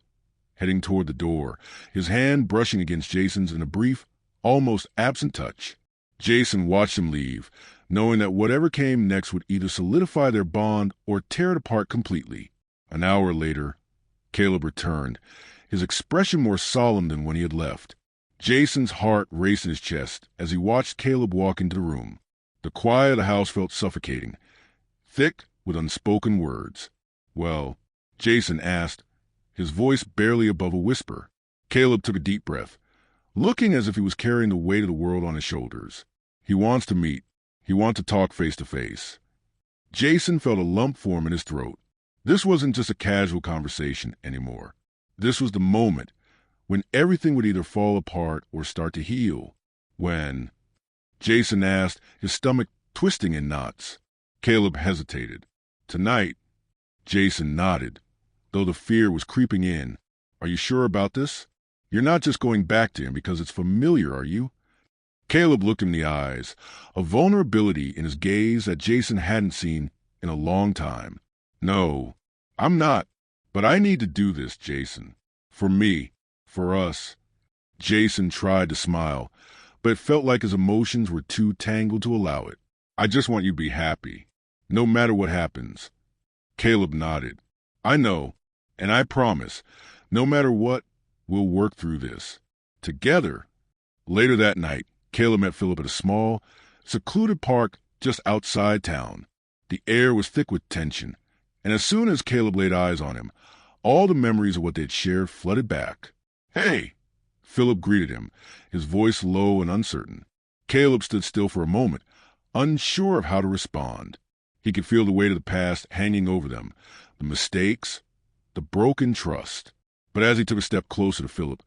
A: heading toward the door, his hand brushing against Jason's in a brief, almost absent touch. Jason watched him leave, knowing that whatever came next would either solidify their bond or tear it apart completely. An hour later, Caleb returned, his expression more solemn than when he had left. Jason's heart raced in his chest as he watched Caleb walk into the room. The quiet of the house felt suffocating, thick with unspoken words. "Well," Jason asked, his voice barely above a whisper. Caleb took a deep breath, looking as if he was carrying the weight of the world on his shoulders. "He wants to meet. He wants to talk face to face." Jason felt a lump form in his throat. This wasn't just a casual conversation anymore. This was the moment when everything would either fall apart or start to heal. "When?" Jason asked, his stomach twisting in knots. Caleb hesitated. "Tonight." Jason nodded, though the fear was creeping in. "Are you sure about this? You're not just going back to him because it's familiar, are you?" Caleb looked him in the eyes, a vulnerability in his gaze that Jason hadn't seen in a long time. "No, I'm not. But I need to do this, Jason. For me. For us." Jason tried to smile, but it felt like his emotions were too tangled to allow it. "I just want you to be happy, no matter what happens." Caleb nodded. "I know, and I promise, no matter what, we'll work through this. Together." Later that night, Caleb met Philip at a small, secluded park just outside town. The air was thick with tension, and as soon as Caleb laid eyes on him, all the memories of what they'd shared flooded back. "Hey!" Philip greeted him, his voice low and uncertain. Caleb stood still for a moment, unsure of how to respond. He could feel the weight of the past hanging over them, the mistakes, the broken trust. But as he took a step closer to Philip,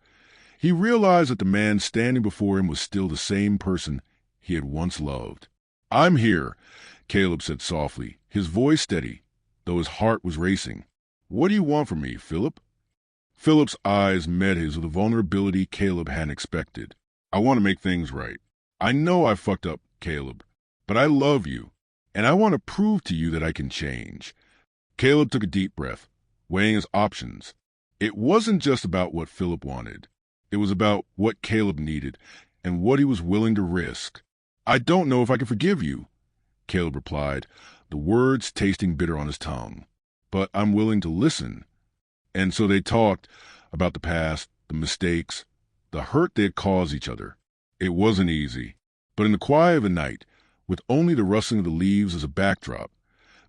A: he realized that the man standing before him was still the same person he had once loved. "I'm here," Caleb said softly, his voice steady, though his heart was racing. "What do you want from me, Philip?" Philip's eyes met his with a vulnerability Caleb hadn't expected. "I want to make things right. I know I fucked up, Caleb, but I love you, and I want to prove to you that I can change." Caleb took a deep breath, weighing his options. It wasn't just about what Philip wanted. It was about what Caleb needed and what he was willing to risk. "I don't know if I can forgive you," Caleb replied, the words tasting bitter on his tongue. "But I'm willing to listen." And so they talked about the past, the mistakes, the hurt they had caused each other. It wasn't easy, but in the quiet of the night, with only the rustling of the leaves as a backdrop,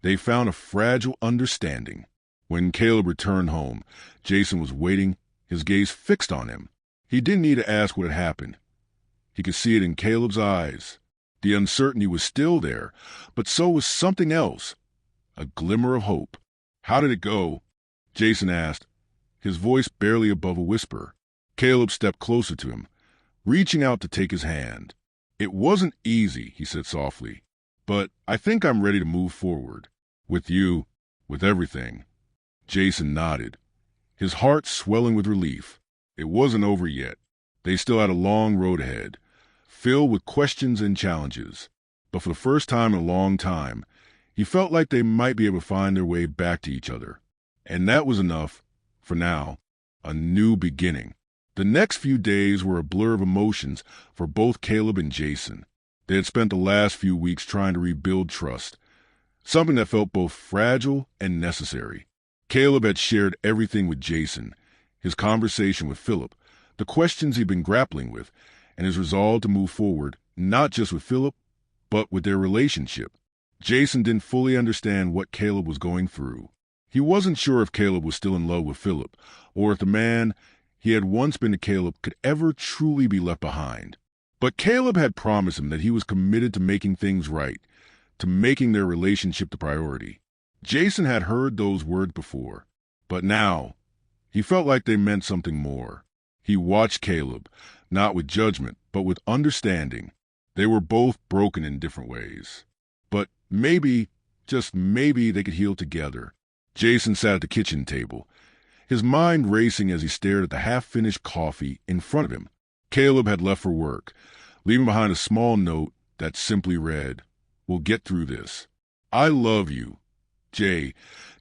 A: They found a fragile understanding. When Caleb returned home, Jason was waiting, his gaze fixed on him. He didn't need to ask what had happened. He could see it in Caleb's eyes. The uncertainty was still there, but so was something else, a glimmer of hope. "How did it go?" Jason asked, his voice barely above a whisper. Caleb stepped closer to him, reaching out to take his hand. "It wasn't easy," he said softly, "but I think I'm ready to move forward. With you, with everything." Jason nodded, his heart swelling with relief. It wasn't over yet. They still had a long road ahead, filled with questions and challenges. But for the first time in a long time, he felt like they might be able to find their way back to each other. And that was enough, for now, a new beginning. The next few days were a blur of emotions for both Caleb and Jason. They had spent the last few weeks trying to rebuild trust, something that felt both fragile and necessary. Caleb had shared everything with Jason, his conversation with Philip, the questions he'd been grappling with, and his resolve to move forward, not just with Philip, but with their relationship. Jason didn't fully understand what Caleb was going through. He wasn't sure if Caleb was still in love with Philip, or if the man he had once been to Caleb could ever truly be left behind. But Caleb had promised him that he was committed to making things right, to making their relationship the priority. Jason had heard those words before, but now he felt like they meant something more. He watched Caleb, not with judgment, but with understanding. They were both broken in different ways. But maybe, just maybe, they could heal together. Jason sat at the kitchen table, his mind racing as he stared at the half-finished coffee in front of him. Caleb had left for work, leaving behind a small note that simply read, "We'll get through this. I love you, Jay."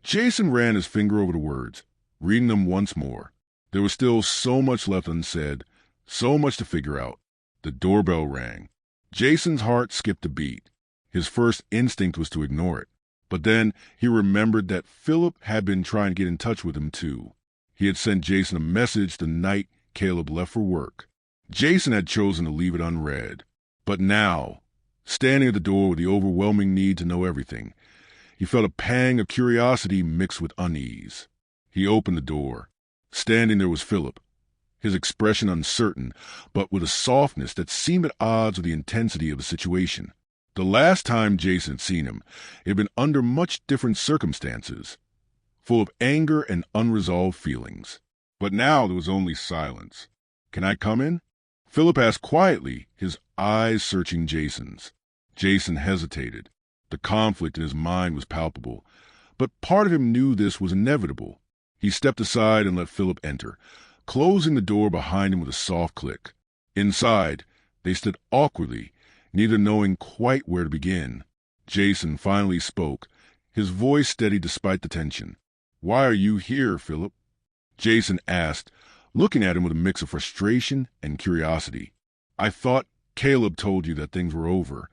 A: Jason ran his finger over the words, reading them once more. There was still so much left unsaid, so much to figure out. The doorbell rang. Jason's heart skipped a beat. His first instinct was to ignore it. But then he remembered that Philip had been trying to get in touch with him too. He had sent Jason a message the night Caleb left for work. Jason had chosen to leave it unread. But now, standing at the door with the overwhelming need to know everything, he felt a pang of curiosity mixed with unease. He opened the door. Standing there was Philip, his expression uncertain, but with a softness that seemed at odds with the intensity of the situation. The last time Jason had seen him, it had been under much different circumstances, full of anger and unresolved feelings. But now there was only silence. "Can I come in?" Philip asked quietly, his eyes searching Jason's. Jason hesitated. The conflict in his mind was palpable, but part of him knew this was inevitable. He stepped aside and let Philip enter, closing the door behind him with a soft click. Inside, they stood awkwardly, neither knowing quite where to begin. Jason finally spoke, his voice steady despite the tension. "Why are you here, Philip?" Jason asked, looking at him with a mix of frustration and curiosity. "I thought Caleb told you that things were over."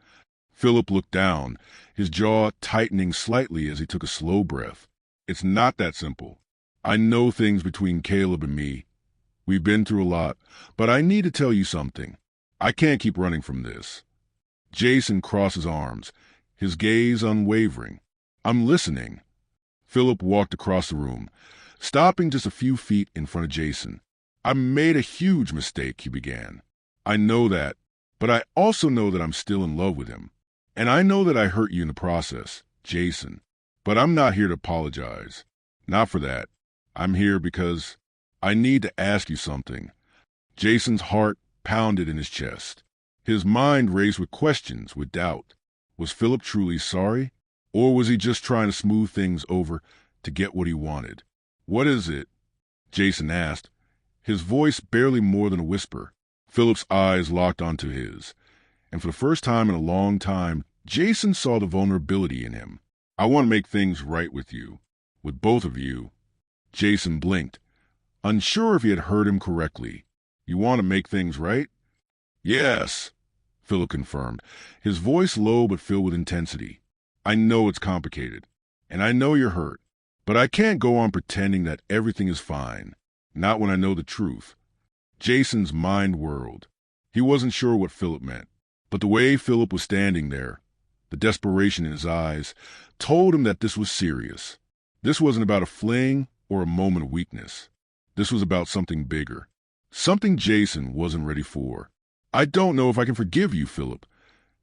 A: Philip looked down, his jaw tightening slightly as he took a slow breath. "It's not that simple. I know things between Caleb and me. We've been through a lot, but I need to tell you something. I can't keep running from this." Jason crossed his arms, his gaze unwavering. "I'm listening." Philip walked across the room, stopping just a few feet in front of Jason. "I made a huge mistake," he began. "I know that, but I also know that I'm still in love with him. And I know that I hurt you in the process, Jason. But I'm not here to apologize. Not for that. I'm here because I need to ask you something." Jason's heart pounded in his chest. His mind raced with questions, with doubt. Was Philip truly sorry? Or was he just trying to smooth things over to get what he wanted? "What is it?" Jason asked, his voice barely more than a whisper. Philip's eyes locked onto his, and for the first time in a long time, Jason saw the vulnerability in him. "I want to make things right with you, with both of you." Jason blinked, unsure if he had heard him correctly. "You want to make things right?" "Yes," Philip confirmed, his voice low but filled with intensity. "I know it's complicated, and I know you're hurt, but I can't go on pretending that everything is fine, not when I know the truth." Jason's mind whirled. He wasn't sure what Philip meant, but the way Philip was standing there, The desperation in his eyes told him that this was serious. This wasn't about a fling or a moment of weakness. This was about something bigger, something Jason wasn't ready for. "I don't know if I can forgive you, Philip,"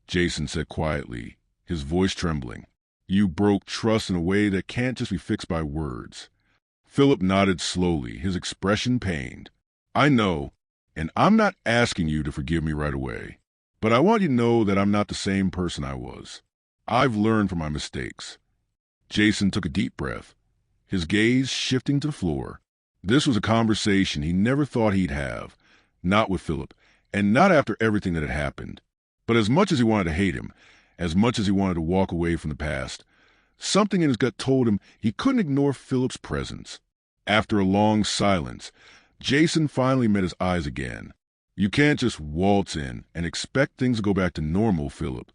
A: Jason said quietly, his voice trembling. "You broke trust in a way that can't just be fixed by words." Philip nodded slowly, his expression pained. "I know, and I'm not asking you to forgive me right away. But I want you to know that I'm not the same person I was. I've learned from my mistakes." Jason took a deep breath, his gaze shifting to the floor. This was a conversation he never thought he'd have, not with Philip, and not after everything that had happened. But as much as he wanted to hate him, as much as he wanted to walk away from the past, something in his gut told him he couldn't ignore Philip's presence. After a long silence, Jason finally met his eyes again. "You can't just waltz in and expect things to go back to normal, Philip."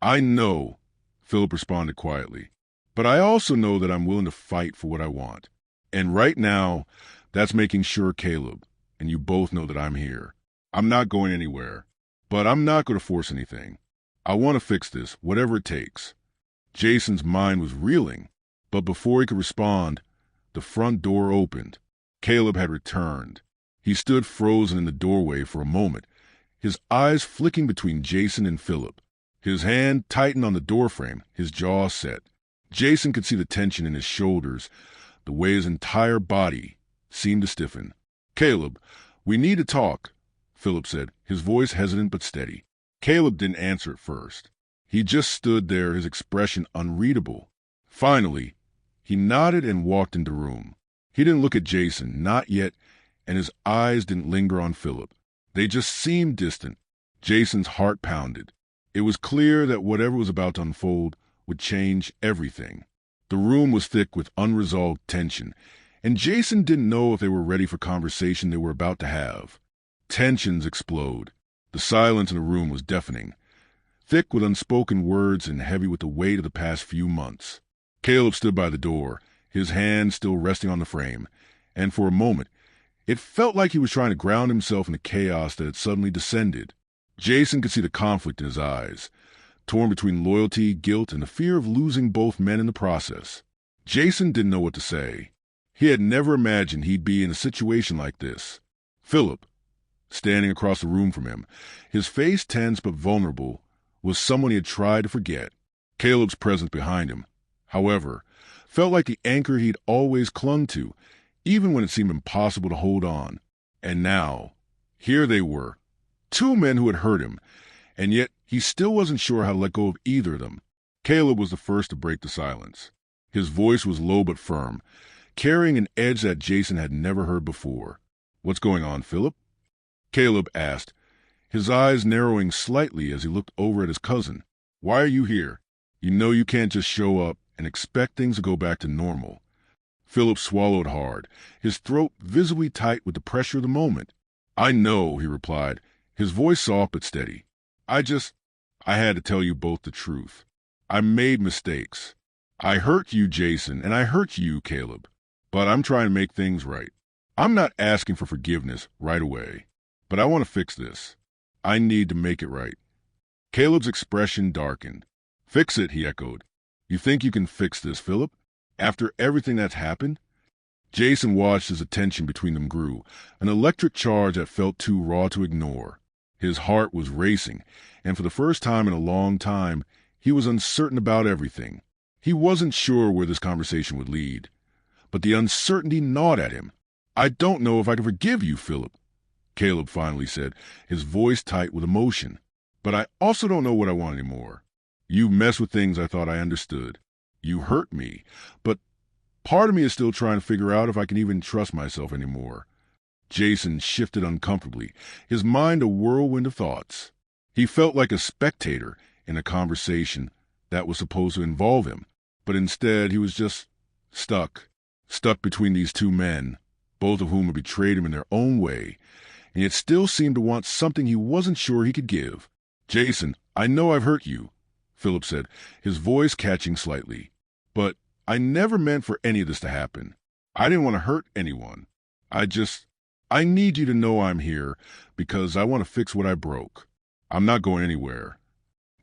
A: "I know," Philip responded quietly, "but I also know that I'm willing to fight for what I want. And right now, that's making sure Caleb and you both know that I'm here. I'm not going anywhere, but I'm not going to force anything. I want to fix this, whatever it takes." Jason's mind was reeling, but before he could respond, the front door opened. Caleb had returned. He stood frozen in the doorway for a moment, his eyes flicking between Jason and Philip. His hand tightened on the doorframe, his jaw set. Jason could see the tension in his shoulders, the way his entire body seemed to stiffen. "Caleb, we need to talk," Philip said, his voice hesitant but steady. Caleb didn't answer at first. He just stood there, his expression unreadable. Finally, he nodded and walked into the room. He didn't look at Jason, not yet, and his eyes didn't linger on Philip. They just seemed distant. Jason's heart pounded. It was clear that whatever was about to unfold would change everything. The room was thick with unresolved tension, and Jason didn't know if they were ready for conversation they were about to have. Tensions explode. The silence in the room was deafening, thick with unspoken words and heavy with the weight of the past few months. Caleb stood by the door, his hand still resting on the frame, and for a moment, it felt like he was trying to ground himself in the chaos that had suddenly descended. Jason could see the conflict in his eyes, torn between loyalty, guilt, and the fear of losing both men in the process. Jason didn't know what to say. He had never imagined he'd be in a situation like this. Philip, standing across the room from him, his face tense but vulnerable, was someone he had tried to forget. Caleb's presence behind him, however, felt like the anchor he'd always clung to, even when it seemed impossible to hold on. And now, here they were, two men who had hurt him, and yet he still wasn't sure how to let go of either of them. Caleb was the first to break the silence. His voice was low but firm, carrying an edge that Jason had never heard before. "What's going on, Philip?" Caleb asked, his eyes narrowing slightly as he looked over at his cousin. "Why are you here? You know you can't just show up and expect things to go back to normal." Philip swallowed hard, his throat visibly tight with the pressure of the moment. "I know," he replied, his voice soft but steady. I had to tell you both the truth. I made mistakes. I hurt you, Jason, and I hurt you, Caleb. But I'm trying to make things right. I'm not asking for forgiveness right away, but I want to fix this. I need to make it right." Caleb's expression darkened. "Fix it," he echoed. "You think you can fix this, Philip? After everything that's happened?" Jason watched as the tension between them grew, an electric charge that felt too raw to ignore. His heart was racing, and for the first time in a long time, he was uncertain about everything. He wasn't sure where this conversation would lead, but the uncertainty gnawed at him. "I don't know if I can forgive you, Philip," Caleb finally said, his voice tight with emotion. "But I also don't know what I want anymore. You messed with things I thought I understood. You hurt me, but part of me is still trying to figure out if I can even trust myself anymore." Jason shifted uncomfortably, his mind a whirlwind of thoughts. He felt like a spectator in a conversation that was supposed to involve him, but instead he was just stuck between these two men, both of whom had betrayed him in their own way, and yet still seemed to want something he wasn't sure he could give. "Jason, I know I've hurt you," Philip said, his voice catching slightly. "But I never meant for any of this to happen. I didn't want to hurt anyone. I need you to know I'm here because I want to fix what I broke. I'm not going anywhere."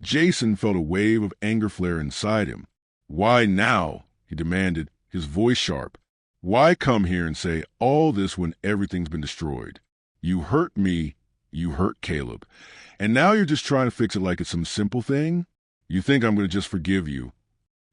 A: Jason felt a wave of anger flare inside him. "Why now?" he demanded, his voice sharp. "Why come here and say all this when everything's been destroyed? You hurt me, you hurt Caleb, and now you're just trying to fix it like it's some simple thing? You think I'm going to just forgive you?"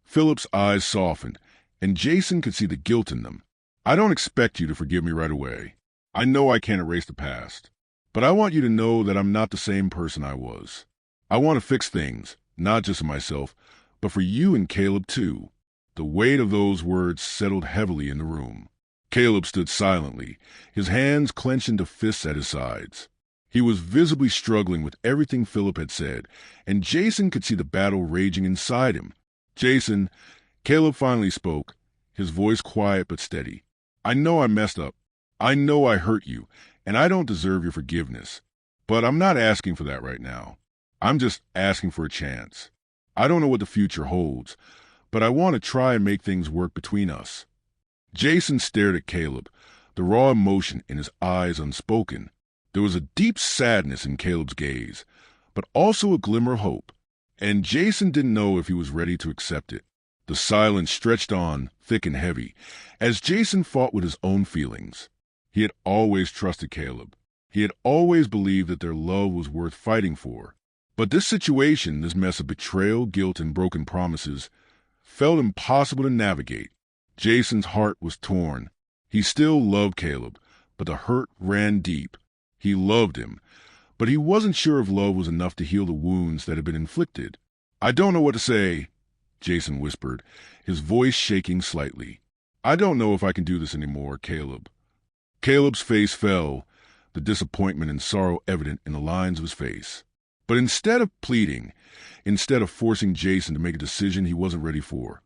A: Philip's eyes softened, and Jason could see the guilt in them. "I don't expect you to forgive me right away. I know I can't erase the past. But I want you to know that I'm not the same person I was. I want to fix things, not just for myself, but for you and Caleb too." The weight of those words settled heavily in the room. Caleb stood silently, his hands clenched into fists at his sides. He was visibly struggling with everything Philip had said, and Jason could see the battle raging inside him. "Jason," Caleb finally spoke, his voice quiet but steady. "I know I messed up. I know I hurt you, and I don't deserve your forgiveness. But I'm not asking for that right now. I'm just asking for a chance. I don't know what the future holds, but I want to try and make things work between us." Jason stared at Caleb, the raw emotion in his eyes unspoken. There was a deep sadness in Caleb's gaze, but also a glimmer of hope, and Jason didn't know if he was ready to accept it. The silence stretched on, thick and heavy, as Jason fought with his own feelings. He had always trusted Caleb. He had always believed that their love was worth fighting for. But this situation, this mess of betrayal, guilt, and broken promises, felt impossible to navigate. Jason's heart was torn. He still loved Caleb, but the hurt ran deep. He loved him, but he wasn't sure if love was enough to heal the wounds that had been inflicted. "I don't know what to say," Jason whispered, his voice shaking slightly. "I don't know if I can do this anymore, Caleb." Caleb's face fell, the disappointment and sorrow evident in the lines of his face. But instead of pleading, instead of forcing Jason to make a decision he wasn't ready for,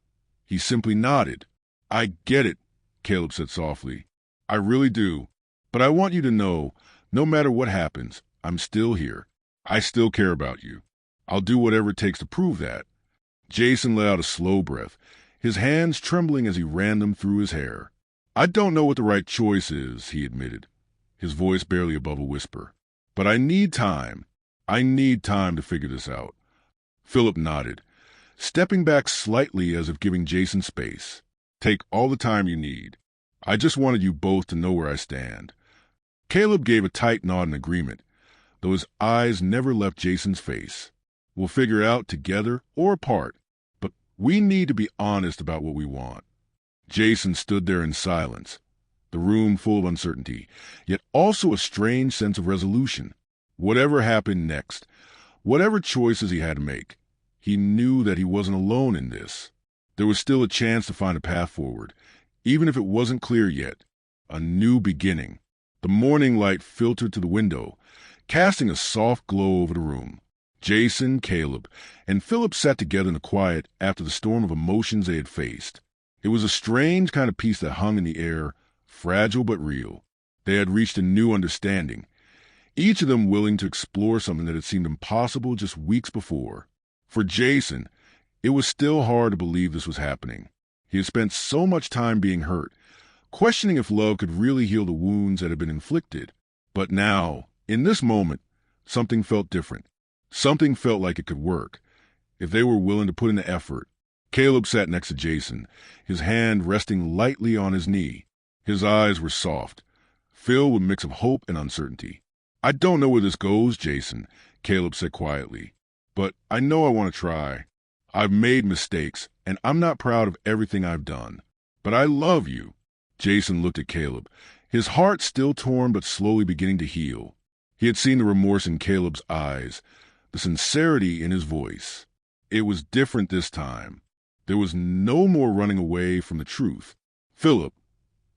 A: he simply nodded. "I get it," Caleb said softly. "I really do. But I want you to know, no matter what happens, I'm still here. I still care about you. I'll do whatever it takes to prove that." Jason let out a slow breath, his hands trembling as he ran them through his hair. "I don't know what the right choice is," he admitted, his voice barely above a whisper. "But I need time. I need time to figure this out." Philip nodded, stepping back slightly as if giving Jason space. "Take all the time you need. I just wanted you both to know where I stand." Caleb gave a tight nod in agreement, though his eyes never left Jason's face. "We'll figure it out together or apart, but we need to be honest about what we want." Jason stood there in silence, the room full of uncertainty, yet also a strange sense of resolution. Whatever happened next, whatever choices he had to make, he knew that he wasn't alone in this. There was still a chance to find a path forward, even if it wasn't clear yet. A new beginning. The morning light filtered to the window, casting a soft glow over the room. Jason, Caleb, and Philip sat together in the quiet after the storm of emotions they had faced. It was a strange kind of peace that hung in the air, fragile but real. They had reached a new understanding, each of them willing to explore something that had seemed impossible just weeks before. For Jason, it was still hard to believe this was happening. He had spent so much time being hurt, questioning if love could really heal the wounds that had been inflicted. But now, in this moment, something felt different. Something felt like it could work, if they were willing to put in the effort. Caleb sat next to Jason, his hand resting lightly on his knee. His eyes were soft, filled with a mix of hope and uncertainty. "I don't know where this goes, Jason," Caleb said quietly, "but I know I want to try. I've made mistakes, and I'm not proud of everything I've done. But I love you." Jason looked at Caleb, his heart still torn but slowly beginning to heal. He had seen the remorse in Caleb's eyes, the sincerity in his voice. It was different this time. There was no more running away from the truth. Philip,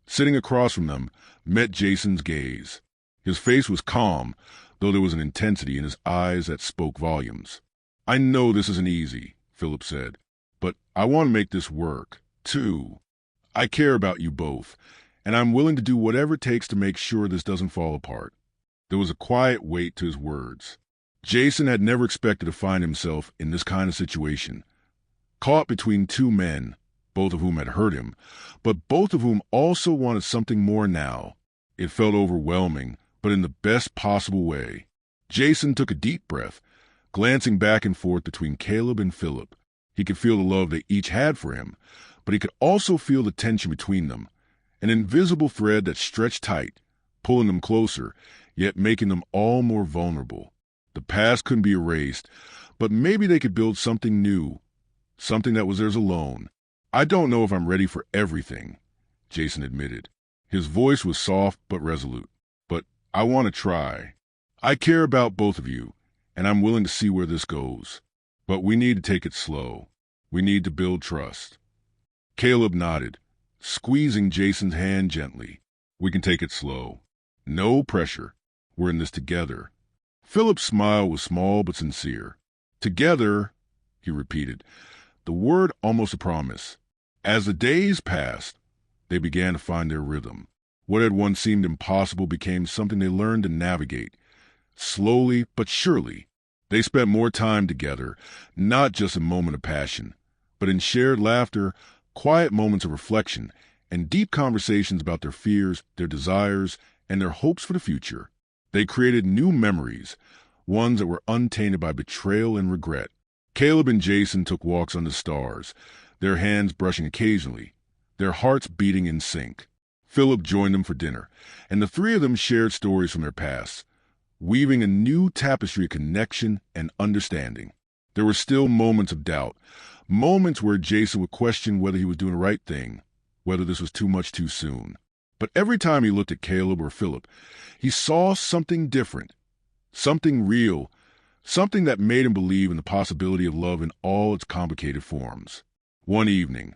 A: sitting across from them, met Jason's gaze. His face was calm, though there was an intensity in his eyes that spoke volumes. "I know this isn't easy," Philip said, "but I want to make this work, too. I care about you both, and I'm willing to do whatever it takes to make sure this doesn't fall apart." There was a quiet weight to his words. Jason had never expected to find himself in this kind of situation, caught between two men, both of whom had hurt him, but both of whom also wanted something more now. It felt overwhelming, but in the best possible way. Jason took a deep breath, glancing back and forth between Caleb and Philip. He could feel the love they each had for him, but he could also feel the tension between them, an invisible thread that stretched tight, pulling them closer, yet making them all more vulnerable. The past couldn't be erased, but maybe they could build something new, something that was theirs alone. "I don't know if I'm ready for everything," Jason admitted. His voice was soft but resolute. "But I want to try. I care about both of you, and I'm willing to see where this goes. But we need to take it slow. We need to build trust." Caleb nodded, squeezing Jason's hand gently. "We can take it slow. No pressure. We're in this together." Philip's smile was small but sincere. "Together," he repeated, the word almost a promise. As the days passed, they began to find their rhythm. What had once seemed impossible became something they learned to navigate. Slowly but surely, they spent more time together, not just in moments of passion, but in shared laughter, quiet moments of reflection, and deep conversations about their fears, their desires, and their hopes for the future. They created new memories, ones that were untainted by betrayal and regret. Caleb and Jason took walks under the stars, their hands brushing occasionally, their hearts beating in sync. Philip joined them for dinner, and the three of them shared stories from their past, weaving a new tapestry of connection and understanding. There were still moments of doubt, moments where Jason would question whether he was doing the right thing, whether this was too much too soon. But every time he looked at Caleb or Philip, he saw something different, something real, something that made him believe in the possibility of love in all its complicated forms. One evening,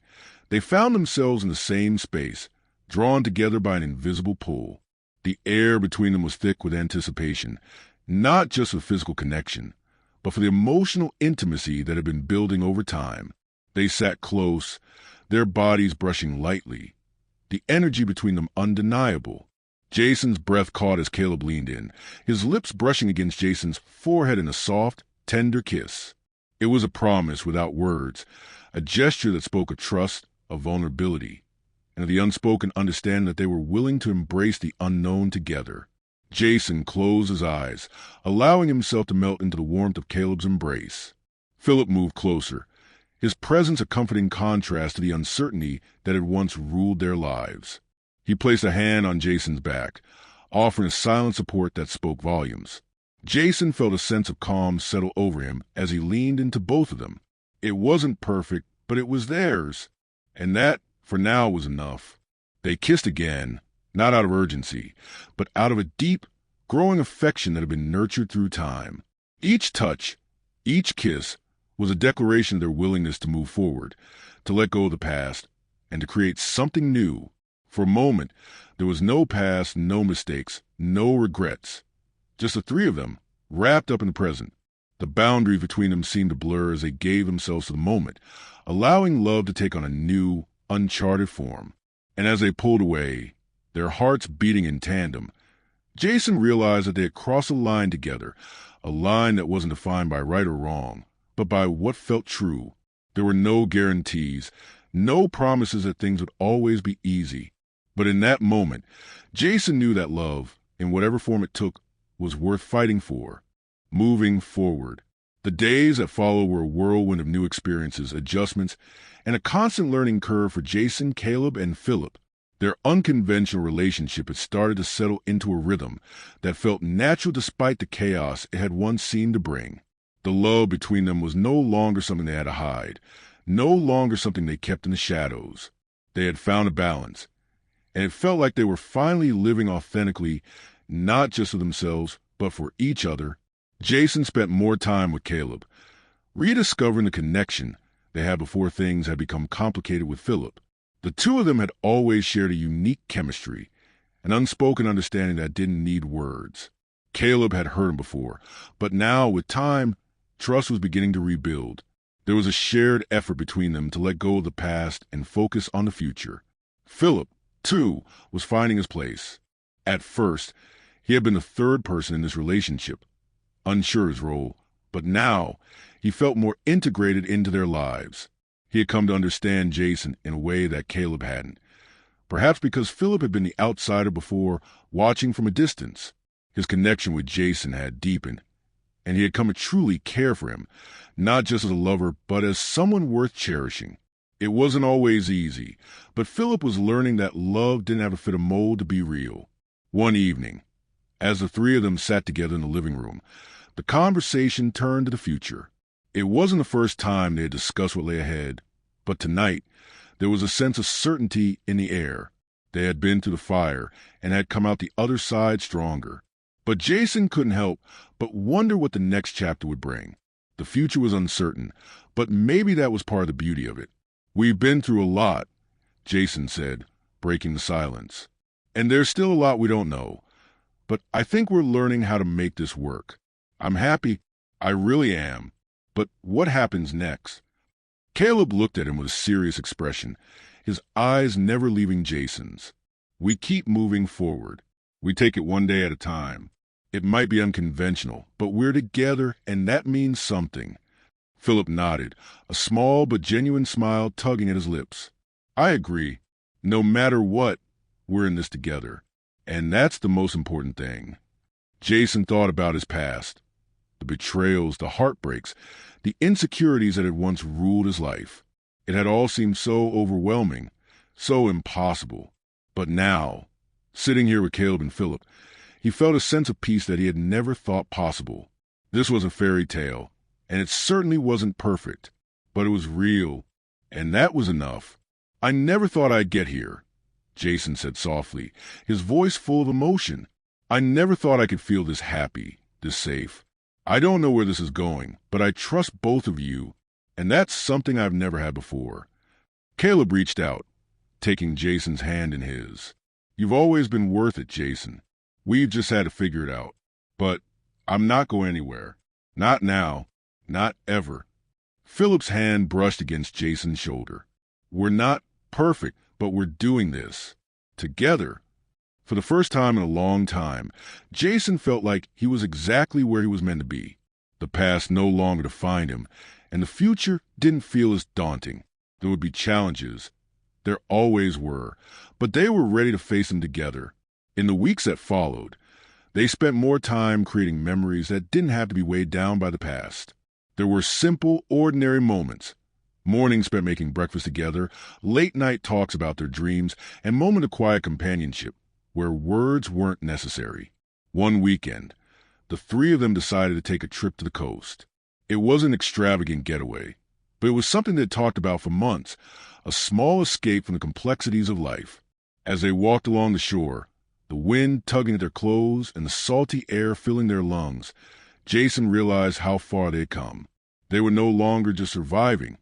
A: they found themselves in the same space, drawn together by an invisible pull. The air between them was thick with anticipation, not just for physical connection, but for the emotional intimacy that had been building over time. They sat close, their bodies brushing lightly, the energy between them undeniable. Jason's breath caught as Caleb leaned in, his lips brushing against Jason's forehead in a soft, tender kiss. It was a promise without words, a gesture that spoke of trust, of vulnerability, and of the unspoken understanding that they were willing to embrace the unknown together. Jason closed his eyes, allowing himself to melt into the warmth of Caleb's embrace. Philip moved closer, his presence a comforting contrast to the uncertainty that had once ruled their lives. He placed a hand on Jason's back, offering a silent support that spoke volumes. Jason felt a sense of calm settle over him as he leaned into both of them. It wasn't perfect, but it was theirs, and that, for now, was enough. They kissed again, not out of urgency, but out of a deep, growing affection that had been nurtured through time. Each touch, each kiss, was a declaration of their willingness to move forward, to let go of the past, and to create something new. For a moment, there was no past, no mistakes, no regrets. Just the three of them, wrapped up in the present. The boundaries between them seemed to blur as they gave themselves to the moment, allowing love to take on a new, uncharted form. And as they pulled away, their hearts beating in tandem, Jason realized that they had crossed a line together, a line that wasn't defined by right or wrong, but by what felt true. There were no guarantees, no promises that things would always be easy. But in that moment, Jason knew that love, in whatever form it took, was worth fighting for, moving forward. The days that followed were a whirlwind of new experiences, adjustments, and a constant learning curve for Jason, Caleb, and Philip. Their unconventional relationship had started to settle into a rhythm that felt natural despite the chaos it had once seemed to bring. The love between them was no longer something they had to hide, no longer something they kept in the shadows. They had found a balance, and it felt like they were finally living authentically, not just for themselves, but for each other. Jason spent more time with Caleb, rediscovering the connection they had before things had become complicated with Philip. The two of them had always shared a unique chemistry, an unspoken understanding that didn't need words. Caleb had hurt him before, but now, with time, trust was beginning to rebuild. There was a shared effort between them to let go of the past and focus on the future. Philip, too, was finding his place. At first, he had been the third person in this relationship, unsure of his role, but now he felt more integrated into their lives. He had come to understand Jason in a way that Caleb hadn't, perhaps because Philip had been the outsider before, watching from a distance. His connection with Jason had deepened, and he had come to truly care for him, not just as a lover, but as someone worth cherishing. It wasn't always easy, but Philip was learning that love didn't have to fit a mold to be real. One evening, as the three of them sat together in the living room, the conversation turned to the future. It wasn't the first time they had discussed what lay ahead, but tonight there was a sense of certainty in the air. They had been through the fire and had come out the other side stronger. But Jason couldn't help but wonder what the next chapter would bring. The future was uncertain, but maybe that was part of the beauty of it. "We've been through a lot," Jason said, breaking the silence. "And there's still a lot we don't know. But I think we're learning how to make this work. I'm happy. I really am. But what happens next?" Caleb looked at him with a serious expression, his eyes never leaving Jason's. "We keep moving forward. We take it one day at a time. It might be unconventional, but we're together, and that means something." Philip nodded, a small but genuine smile tugging at his lips. "I agree. No matter what, we're in this together. And that's the most important thing." Jason thought about his past, the betrayals, the heartbreaks, the insecurities that had once ruled his life. It had all seemed so overwhelming, so impossible. But now, sitting here with Caleb and Philip, he felt a sense of peace that he had never thought possible. This was a fairy tale, and it certainly wasn't perfect, but it was real, and that was enough. "I never thought I'd get here," Jason said softly, his voice full of emotion. "I never thought I could feel this happy, this safe. I don't know where this is going, but I trust both of you, and that's something I've never had before." Caleb reached out, taking Jason's hand in his. "You've always been worth it, Jason. We've just had to figure it out. But I'm not going anywhere. Not now. Not ever." Philip's hand brushed against Jason's shoulder. "We're not perfect, but we're doing this together." For the first time in a long time, Jason felt like he was exactly where he was meant to be. The past no longer defined him, and the future didn't feel as daunting. There would be challenges. There always were, but they were ready to face them together. In the weeks that followed, they spent more time creating memories that didn't have to be weighed down by the past. There were simple, ordinary moments. Mornings spent making breakfast together, late-night talks about their dreams, and moments of quiet companionship where words weren't necessary. One weekend, the three of them decided to take a trip to the coast. It wasn't an extravagant getaway, but it was something they'd talked about for months, a small escape from the complexities of life. As they walked along the shore, the wind tugging at their clothes and the salty air filling their lungs, Jason realized how far they had come. They were no longer just surviving.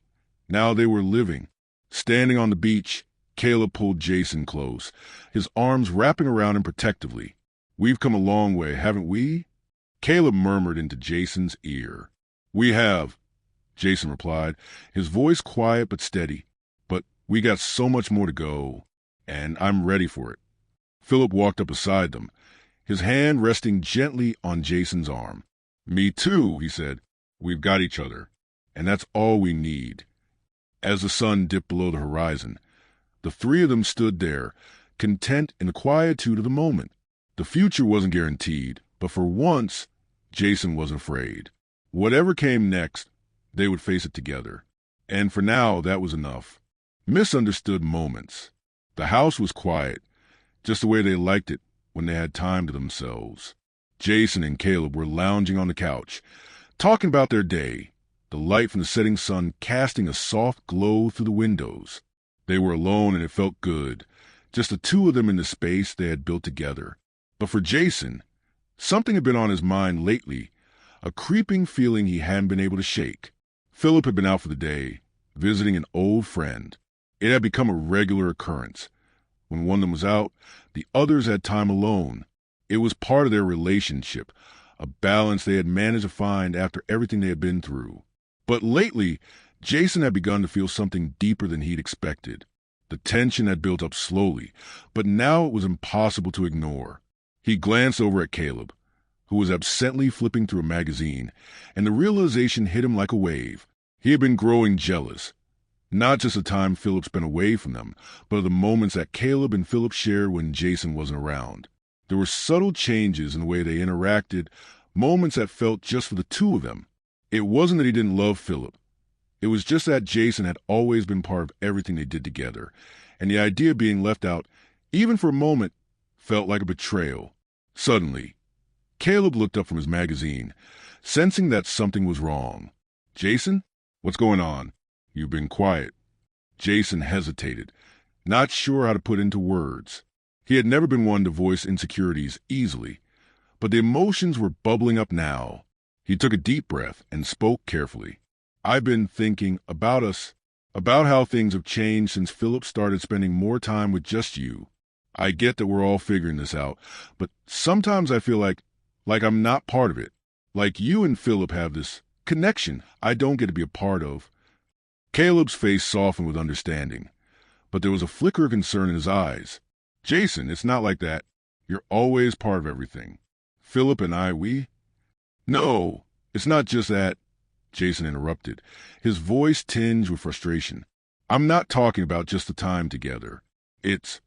A: Now they were living. Standing on the beach, Caleb pulled Jason close, his arms wrapping around him protectively. "We've come a long way, haven't we?" Caleb murmured into Jason's ear. "We have," Jason replied, his voice quiet but steady. "But we got so much more to go, and I'm ready for it." Philip walked up beside them, his hand resting gently on Jason's arm. "Me too," he said. "We've got each other, and that's all we need." As the sun dipped below the horizon, the three of them stood there, content in the quietude of the moment. The future wasn't guaranteed, but for once, Jason wasn't afraid. Whatever came next, they would face it together. And for now, that was enough. Misunderstood moments. The house was quiet, just the way they liked it when they had time to themselves. Jason and Caleb were lounging on the couch, talking about their day, the light from the setting sun casting a soft glow through the windows. They were alone and it felt good, just the two of them in the space they had built together. But for Jason, something had been on his mind lately, a creeping feeling he hadn't been able to shake. Philip had been out for the day, visiting an old friend. It had become a regular occurrence. When one of them was out, the others had time alone. It was part of their relationship, a balance they had managed to find after everything they had been through. But lately, Jason had begun to feel something deeper than he'd expected. The tension had built up slowly, but now it was impossible to ignore. He glanced over at Caleb, who was absently flipping through a magazine, and the realization hit him like a wave. He had been growing jealous. Not just the time Philip spent away from them, but the moments that Caleb and Philip shared when Jason wasn't around. There were subtle changes in the way they interacted, moments that felt just for the two of them. It wasn't that he didn't love Philip. It was just that Jason had always been part of everything they did together, and the idea of being left out, even for a moment, felt like a betrayal. Suddenly, Caleb looked up from his magazine, sensing that something was wrong. "Jason? What's going on? You've been quiet." Jason hesitated, not sure how to put into words. He had never been one to voice insecurities easily, but the emotions were bubbling up now. He took a deep breath and spoke carefully. "I've been thinking about us, about how things have changed since Philip started spending more time with just you. I get that we're all figuring this out, but sometimes I feel like I'm not part of it. Like you and Philip have this connection I don't get to be a part of." Caleb's face softened with understanding, but there was a flicker of concern in his eyes. "Jason, it's not like that. You're always part of everything. Philip and I, No, it's not just that," Jason interrupted, his voice tinged with frustration. "I'm not talking about just the time together. It's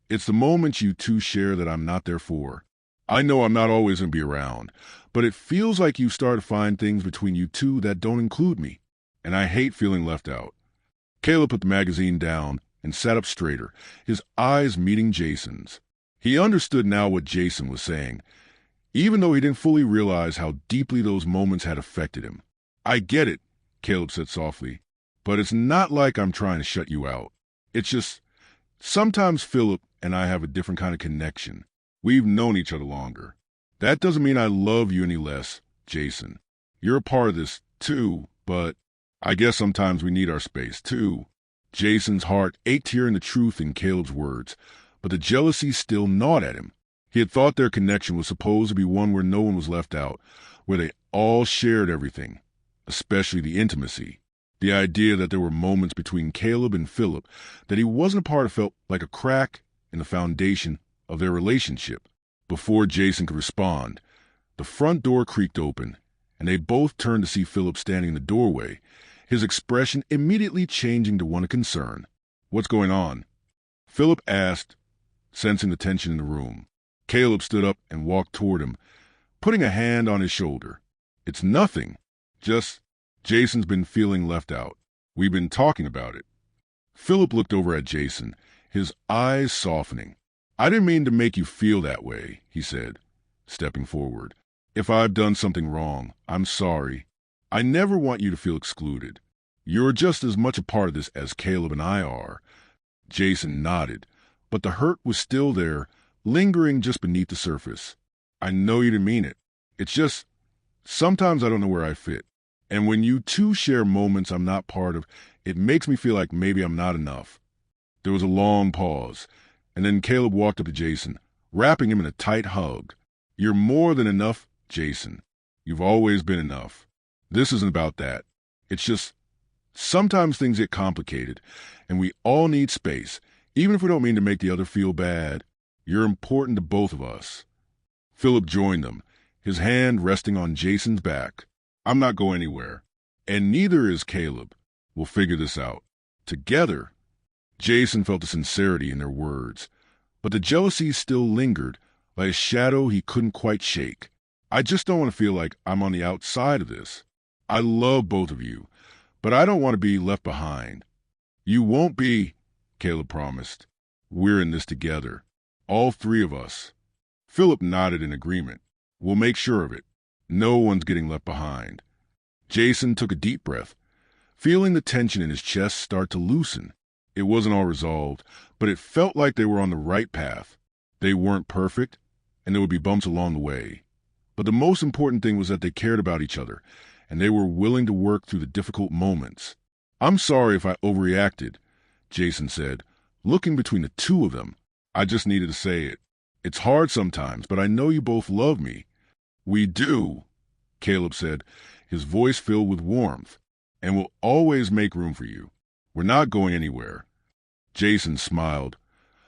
A: the moments you two share that I'm not there for. I know I'm not always going to be around, but it feels like you've started to find things between you two that don't include me, and I hate feeling left out." Caleb put the magazine down and sat up straighter, his eyes meeting Jason's. He understood now what Jason was saying, even though he didn't fully realize how deeply those moments had affected him. "I get it," Caleb said softly, "but it's not like I'm trying to shut you out. It's just, sometimes Philip and I have a different kind of connection. We've known each other longer. That doesn't mean I love you any less, Jason. You're a part of this, too, but I guess sometimes we need our space, too." Jason's heart ached hearing the truth in Caleb's words, but the jealousy still gnawed at him. He had thought their connection was supposed to be one where no one was left out, where they all shared everything, especially the intimacy. The idea that there were moments between Caleb and Philip that he wasn't a part of felt like a crack in the foundation of their relationship. Before Jason could respond, the front door creaked open, and they both turned to see Philip standing in the doorway, his expression immediately changing to one of concern. "What's going on?" Philip asked, sensing the tension in the room. Caleb stood up and walked toward him, putting a hand on his shoulder. "It's nothing. Just, Jason's been feeling left out. We've been talking about it." Philip looked over at Jason, his eyes softening. "I didn't mean to make you feel that way," he said, stepping forward. "If I've done something wrong, I'm sorry. I never want you to feel excluded. You're just as much a part of this as Caleb and I are." Jason nodded, but the hurt was still there, lingering just beneath the surface. "I know you didn't mean it. It's just, sometimes I don't know where I fit. And when you two share moments I'm not part of, it makes me feel like maybe I'm not enough." There was a long pause, and then Caleb walked up to Jason, wrapping him in a tight hug. "You're more than enough, Jason. You've always been enough. This isn't about that. It's just, sometimes things get complicated, and we all need space, even if we don't mean to make the other feel bad. You're important to both of us." Philip joined them, his hand resting on Jason's back. "I'm not going anywhere, and neither is Caleb. We'll figure this out. Together." Jason felt the sincerity in their words, but the jealousy still lingered, like a shadow he couldn't quite shake. "I just don't want to feel like I'm on the outside of this. I love both of you, but I don't want to be left behind." "You won't be," Caleb promised. "We're in this together. All three of us." Philip nodded in agreement. "We'll make sure of it. No one's getting left behind." Jason took a deep breath, feeling the tension in his chest start to loosen. It wasn't all resolved, but it felt like they were on the right path. They weren't perfect, and there would be bumps along the way. But the most important thing was that they cared about each other, and they were willing to work through the difficult moments. "I'm sorry if I overreacted," Jason said, looking between the two of them. "I just needed to say it. It's hard sometimes, but I know you both love me." "We do," Caleb said, his voice filled with warmth, "and we'll always make room for you. We're not going anywhere." Jason smiled,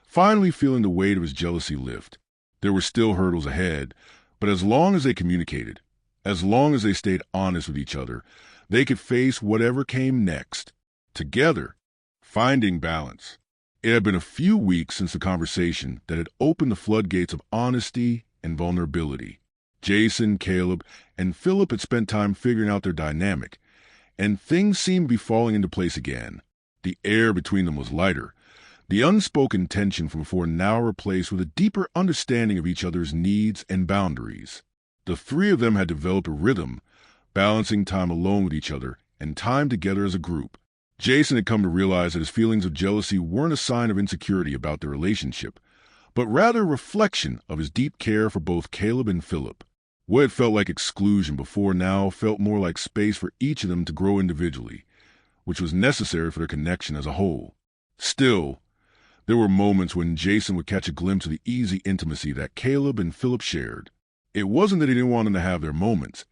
A: finally feeling the weight of his jealousy lift. There were still hurdles ahead, but as long as they communicated, as long as they stayed honest with each other, they could face whatever came next, together, finding balance. It had been a few weeks since the conversation that had opened the floodgates of honesty and vulnerability. Jason, Caleb, and Philip had spent time figuring out their dynamic, and things seemed to be falling into place again. The air between them was lighter. The unspoken tension from before now replaced with a deeper understanding of each other's needs and boundaries. The three of them had developed a rhythm, balancing time alone with each other and time together as a group. Jason had come to realize that his feelings of jealousy weren't a sign of insecurity about their relationship, but rather a reflection of his deep care for both Caleb and Philip. What had felt like exclusion before now felt more like space for each of them to grow individually, which was necessary for their connection as a whole. Still, there were moments when Jason would catch a glimpse of the easy intimacy that Caleb and Philip shared. It wasn't that he didn't want them to have their moments.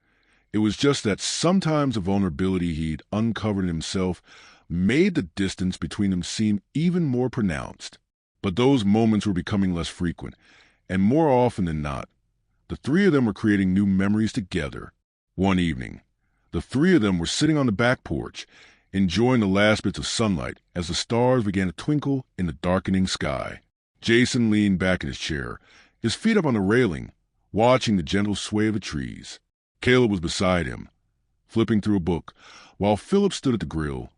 A: It was just that sometimes the vulnerability he'd uncovered in himself made the distance between them seem even more pronounced. But those moments were becoming less frequent, and more often than not, the three of them were creating new memories together. One evening, the three of them were sitting on the back porch, enjoying the last bits of sunlight as the stars began to twinkle in the darkening sky. Jason leaned back in his chair, his feet up on the railing, watching the gentle sway of the trees. Caleb was beside him, flipping through a book, while Philip stood at the grill,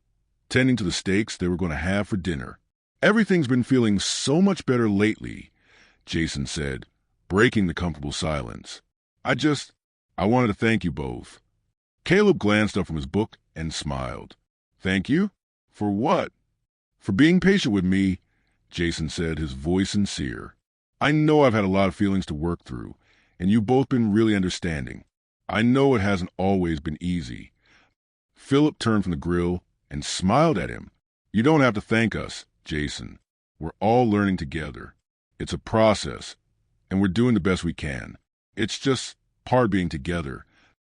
A: tending to the steaks they were going to have for dinner. "Everything's been feeling so much better lately," Jason said, breaking the comfortable silence. I wanted to thank you both." Caleb glanced up from his book and smiled. "Thank you? For what?" "For being patient with me," Jason said, his voice sincere. "I know I've had a lot of feelings to work through, and you've both been really understanding. I know it hasn't always been easy." Philip turned from the grill and smiled at him. "You don't have to thank us, Jason. We're all learning together. It's a process, and we're doing the best we can. It's just part of being together."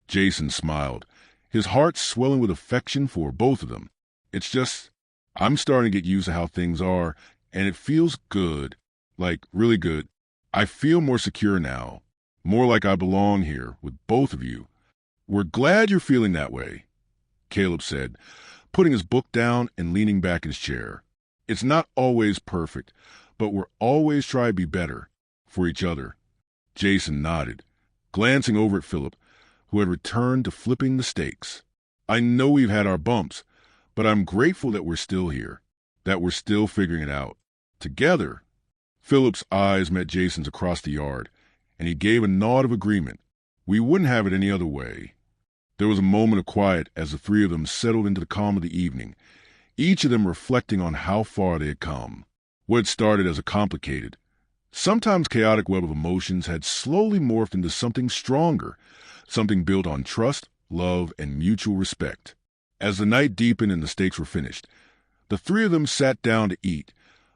A: Jason smiled, his heart swelling with affection for both of them. I'm starting to get used to how things are, and it feels good, like really good. I feel more secure now, more like I belong here with both of you." "We're glad you're feeling that way," Caleb said, putting his book down and leaning back in his chair. "It's not always perfect, but we're always trying to be better for each other." Jason nodded, glancing over at Philip, who had returned to flipping the steaks. "I know we've had our bumps, but I'm grateful that we're still here, that we're still figuring it out together." Philip's eyes met Jason's across the yard, and he gave a nod of agreement. "We wouldn't have it any other way." There was a moment of quiet as the three of them settled into the calm of the evening, each of them reflecting on how far they had come. What had started as a complicated, sometimes chaotic web of emotions had slowly morphed into something stronger, something built on trust, love, and mutual respect. As the night deepened and the steaks were finished, the three of them sat down to eat,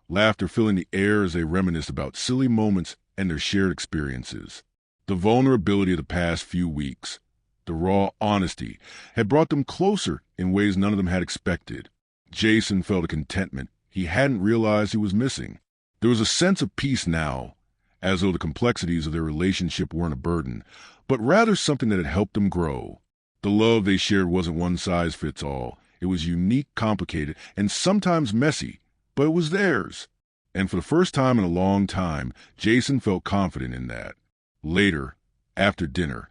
A: laughter filling the air as they reminisced about silly moments and their shared experiences. The vulnerability of the past few weeks, the raw honesty, had brought them closer in ways none of them had expected. Jason felt a contentment he hadn't realized he was missing. There was a sense of peace now, as though the complexities of their relationship weren't a burden, but rather something that had helped them grow. The love they shared wasn't one size fits all. It was unique, complicated, and sometimes messy, but it was theirs. And for the first time in a long time, Jason felt confident in that. Later, after dinner,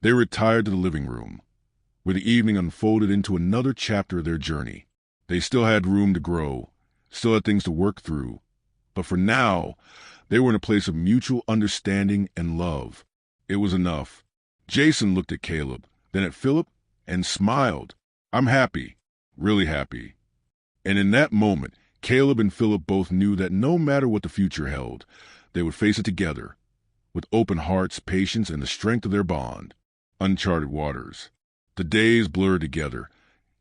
A: they retired to the living room, where the evening unfolded into another chapter of their journey. They still had room to grow, still had things to work through, but for now, they were in a place of mutual understanding and love. It was enough. Jason looked at Caleb, then at Philip, and smiled. "I'm happy, really happy." And in that moment, Caleb and Philip both knew that no matter what the future held, they would face it together, with open hearts, patience, and the strength of their bond. Uncharted waters. The days blurred together,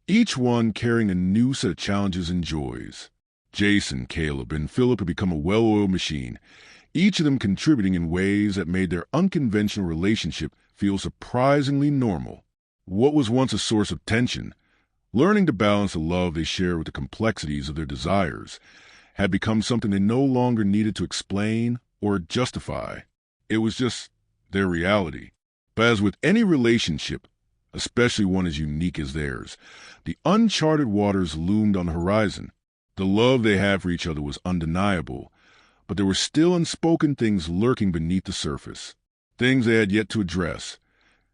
A: each one carrying a new set of challenges and joys. Jason, Caleb, and Philip had become a well-oiled machine, each of them contributing in ways that made their unconventional relationship feel surprisingly normal. What was once a source of tension, learning to balance the love they shared with the complexities of their desires, had become something they no longer needed to explain or justify. It was just their reality. But as with any relationship, especially one as unique as theirs, the uncharted waters loomed on the horizon. The love they had for each other was undeniable, but there were still unspoken things lurking beneath the surface. things they had yet to address,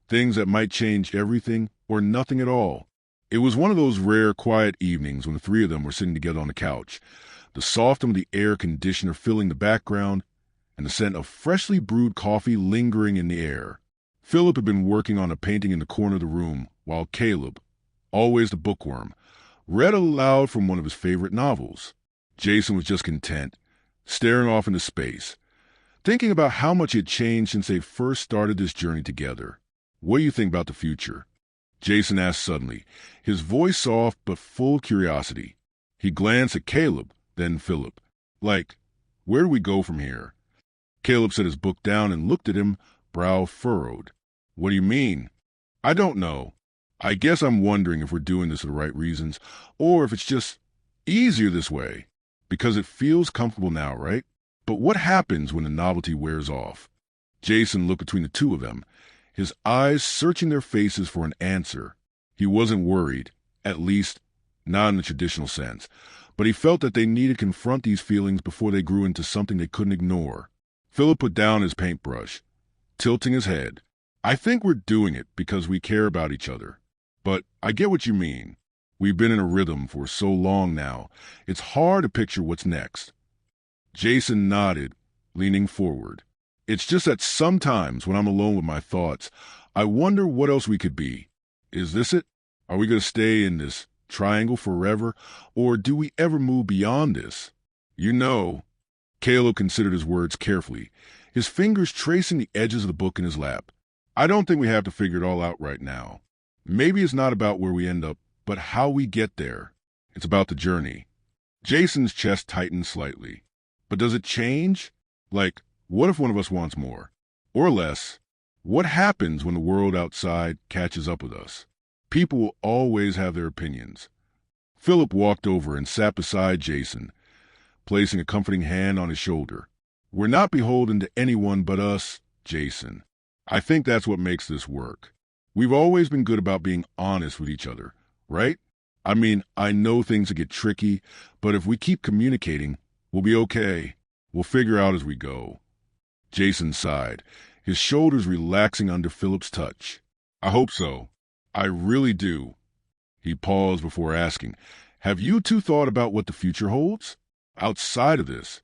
A: things that might change everything or nothing at all. It was one of those rare, quiet evenings when the three of them were sitting together on the couch, the soft hum of the air conditioner filling the background, and the scent of freshly brewed coffee lingering in the air. Philip had been working on a painting in the corner of the room, while Caleb, always the bookworm, read aloud from one of his favorite novels. Jason was just content, staring off into space, thinking about how much he had changed since they first started this journey together. "What do you think about the future?" Jason asked suddenly, his voice soft but full of curiosity. He glanced at Caleb, then Philip. Like, where do we go from here? Caleb set his book down and looked at him, brow furrowed. "What do you mean?" "I don't know. I guess I'm wondering if we're doing this for the right reasons, or if it's just easier this way, because it feels comfortable now, right? But what happens when the novelty wears off?" Jason looked between the two of them, his eyes searching their faces for an answer. He wasn't worried, at least not in the traditional sense, but he felt that they needed to confront these feelings before they grew into something they couldn't ignore. Philip put down his paintbrush, tilting his head. "I think we're doing it because we care about each other. But I get what you mean. We've been in a rhythm for so long now, it's hard to picture what's next." Jason nodded, leaning forward. "It's just that sometimes when I'm alone with my thoughts, I wonder what else we could be. Is this it? Are we going to stay in this triangle forever, or do we ever move beyond this? You know," Caleb considered his words carefully, his fingers tracing the edges of the book in his lap. "I don't think we have to figure it all out right now. Maybe it's not about where we end up, but how we get there. It's about the journey." Jason's chest tightened slightly. "But does it change? Like, what if one of us wants more? Or less? What happens when the world outside catches up with us? People will always have their opinions." Philip walked over and sat beside Jason, placing a comforting hand on his shoulder. "We're not beholden to anyone but us, Jason. I think that's what makes this work. We've always been good about being honest with each other, right? I mean, I know things will get tricky, but if we keep communicating, we'll be okay. We'll figure out as we go." Jason sighed, his shoulders relaxing under Philip's touch. "I hope so. I really do." He paused before asking, "Have you two thought about what the future holds? Outside of this?"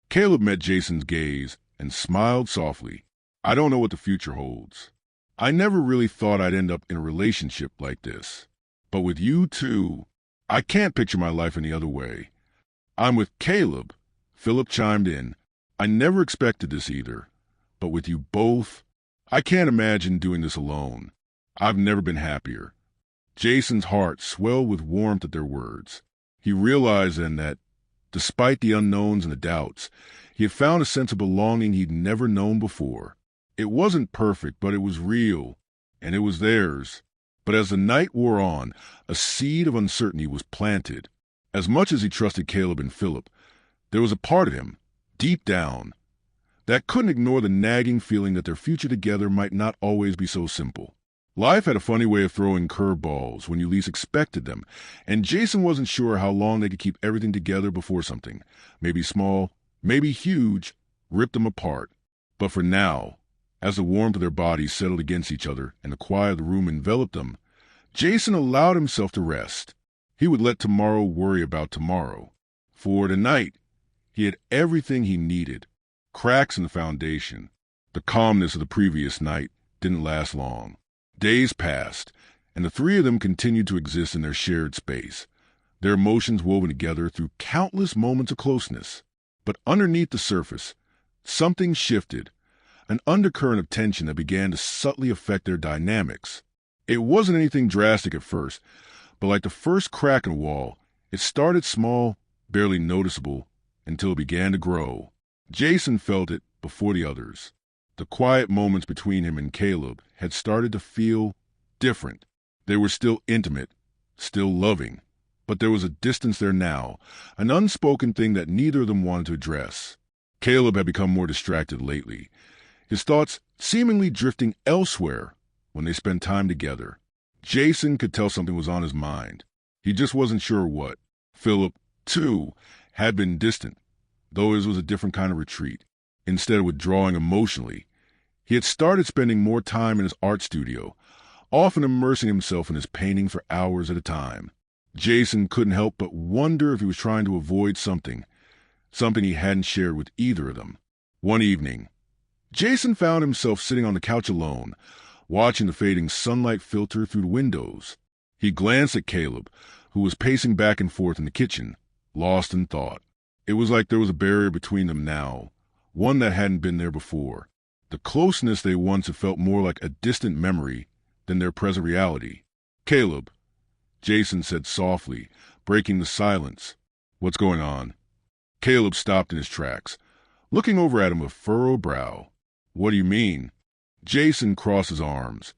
A: Caleb met Jason's gaze and smiled softly. "I don't know what the future holds. I never really thought I'd end up in a relationship like this. But with you two, I can't picture my life any other way." "I'm with Caleb," Philip chimed in. "I never expected this either. But with you both, I can't imagine doing this alone. I've never been happier." Jason's heart swelled with warmth at their words. He realized then that, despite the unknowns and the doubts, he had found a sense of belonging he'd never known before. It wasn't perfect, but it was real, and it was theirs. But as the night wore on, a seed of uncertainty was planted. As much as he trusted Caleb and Philip, there was a part of him, deep down, that couldn't ignore the nagging feeling that their future together might not always be so simple. Life had a funny way of throwing curveballs when you least expected them, and Jason wasn't sure how long they could keep everything together before something, maybe small, maybe huge, ripped them apart. But for now, as the warmth of their bodies settled against each other and the quiet of the room enveloped them, Jason allowed himself to rest. He would let tomorrow worry about tomorrow. For tonight, he had everything he needed. Cracks in the foundation. The calmness of the previous night didn't last long. Days passed, and the three of them continued to exist in their shared space, their emotions woven together through countless moments of closeness. But underneath the surface, something shifted, an undercurrent of tension that began to subtly affect their dynamics. It wasn't anything drastic at first, but like the first crack in a wall, it started small, barely noticeable, until it began to grow. Jason felt it before the others. The quiet moments between him and Caleb had started to feel different. They were still intimate, still loving, but there was a distance there now, an unspoken thing that neither of them wanted to address. Caleb had become more distracted lately, his thoughts seemingly drifting elsewhere when they spent time together. Jason could tell something was on his mind. He just wasn't sure what. Philip, too, had been distant, though his was a different kind of retreat. Instead of withdrawing emotionally, He had started spending more time in his art studio, often immersing himself in his painting for hours at a time. Jason couldn't help but wonder if he was trying to avoid something he hadn't shared with either of them. One evening, Jason found himself sitting on the couch alone, watching the fading sunlight filter through the windows. He glanced at Caleb, who was pacing back and forth in the kitchen, lost in thought. It was like there was a barrier between them now, one that hadn't been there before. The closeness they once had felt more like a distant memory than their present reality. "Caleb," Jason said softly, breaking the silence. "What's going on?" Caleb stopped in his tracks, looking over at him with furrowed brow. "What do you mean?" Jason crossed his arms,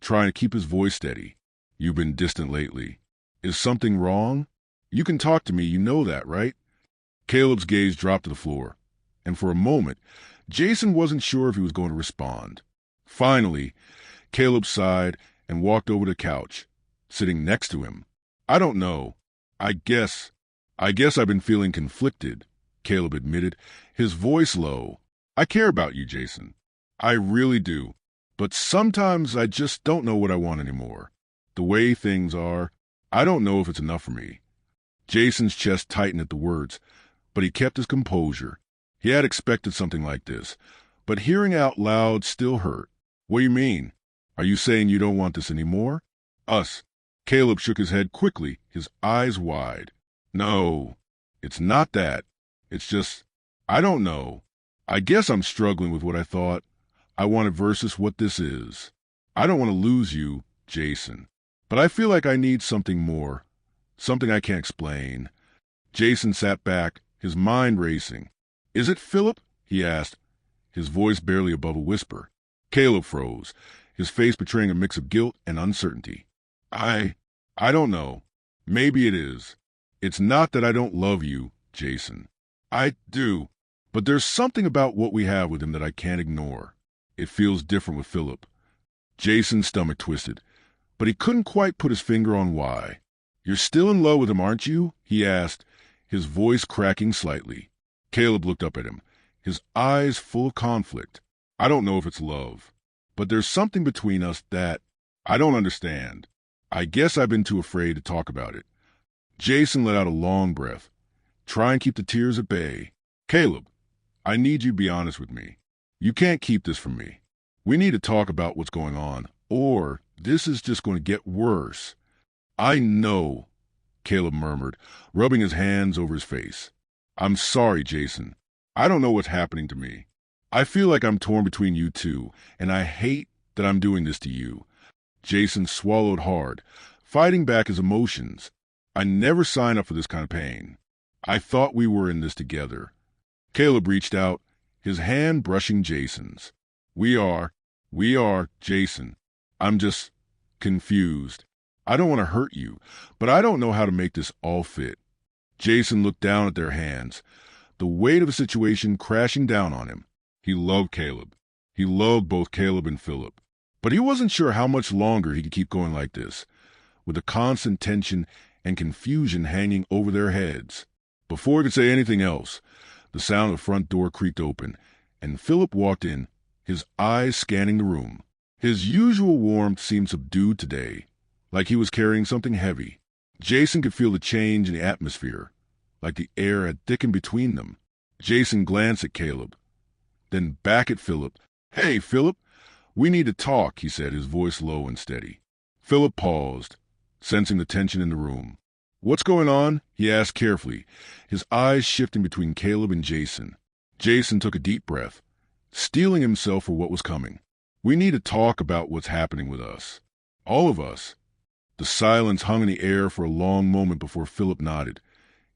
A: trying to keep his voice steady. "You've been distant lately. Is something wrong? You can talk to me, you know that, right?" Caleb's gaze dropped to the floor, and for a moment, Jason wasn't sure if he was going to respond. Finally, Caleb sighed and walked over to the couch, sitting next to him. "I don't know. I guess I've been feeling conflicted," Caleb admitted, his voice low. "I care about you, Jason. I really do. But sometimes I just don't know what I want anymore. The way things are, I don't know if it's enough for me." Jason's chest tightened at the words, but he kept his composure. He had expected something like this, but hearing out loud still hurt. "What do you mean? Are you saying you don't want this anymore?" "Us." Caleb shook his head quickly, his eyes wide. "No, it's not that. It's just, I don't know. I guess I'm struggling with what I thought I wanted versus what this is. I don't want to lose you, Jason, but I feel like I need something more, something I can't explain." Jason sat back, his mind racing. "Is it Philip?" he asked, his voice barely above a whisper. Caleb froze, his face betraying a mix of guilt and uncertainty. I don't know. Maybe it is. It's not that I don't love you, Jason. I do. But there's something about what we have with him that I can't ignore. It feels different with Philip." Jason's stomach twisted, but he couldn't quite put his finger on why. "You're still in love with him, aren't you?" he asked, his voice cracking slightly. Caleb looked up at him, his eyes full of conflict. "I don't know if it's love, but there's something between us that I don't understand. I guess I've been too afraid to talk about it." Jason let out a long breath. "Try and keep the tears at bay. Caleb, I need you to be honest with me. You can't keep this from me. We need to talk about what's going on, or this is just going to get worse." "I know," Caleb murmured, rubbing his hands over his face. "I'm sorry, Jason. I don't know what's happening to me. I feel like I'm torn between you two, and I hate that I'm doing this to you." Jason swallowed hard, fighting back his emotions. "I never signed up for this kind of pain. I thought we were in this together." Caleb reached out, his hand brushing Jason's. We are, Jason. I'm just confused. I don't want to hurt you, but I don't know how to make this all fit." Jason looked down at their hands, the weight of the situation crashing down on him. He loved Caleb. He loved both Caleb and Philip. But he wasn't sure how much longer he could keep going like this, with the constant tension and confusion hanging over their heads. Before he could say anything else, the sound of the front door creaked open, and Philip walked in, his eyes scanning the room. His usual warmth seemed subdued today, like he was carrying something heavy. Jason could feel the change in the atmosphere, like the air had thickened between them. Jason glanced at Caleb, then back at Philip. "Hey, Philip, we need to talk," he said, his voice low and steady. Philip paused, sensing the tension in the room. "What's going on?" he asked carefully, his eyes shifting between Caleb and Jason. Jason took a deep breath, steeling himself for what was coming. "We need to talk about what's happening with us. All of us." The silence hung in the air for a long moment before Philip nodded,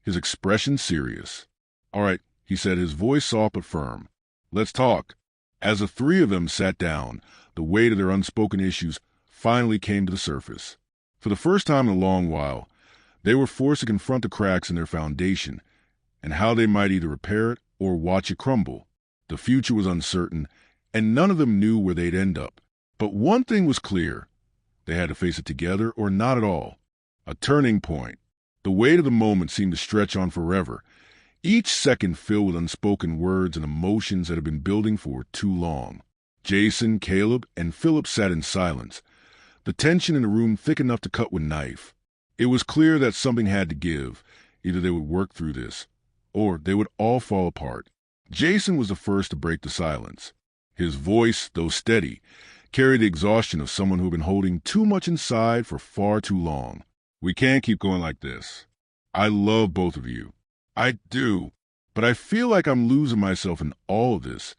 A: his expression serious. "All right," he said, his voice soft but firm. "Let's talk." As the three of them sat down, the weight of their unspoken issues finally came to the surface. For the first time in a long while, they were forced to confront the cracks in their foundation and how they might either repair it or watch it crumble. The future was uncertain, and none of them knew where they'd end up. But one thing was clear. They had to face it together or not at all. A turning point. The weight of the moment seemed to stretch on forever, each second filled with unspoken words and emotions that had been building for too long. Jason, Caleb, and Philip sat in silence, the tension in the room thick enough to cut with a knife. It was clear that something had to give. Either they would work through this, or they would all fall apart. Jason was the first to break the silence. His voice, though steady, carried the exhaustion of someone who had been holding too much inside for far too long. We can't keep going like this. I love both of you. I do. But I feel like I'm losing myself in all of this,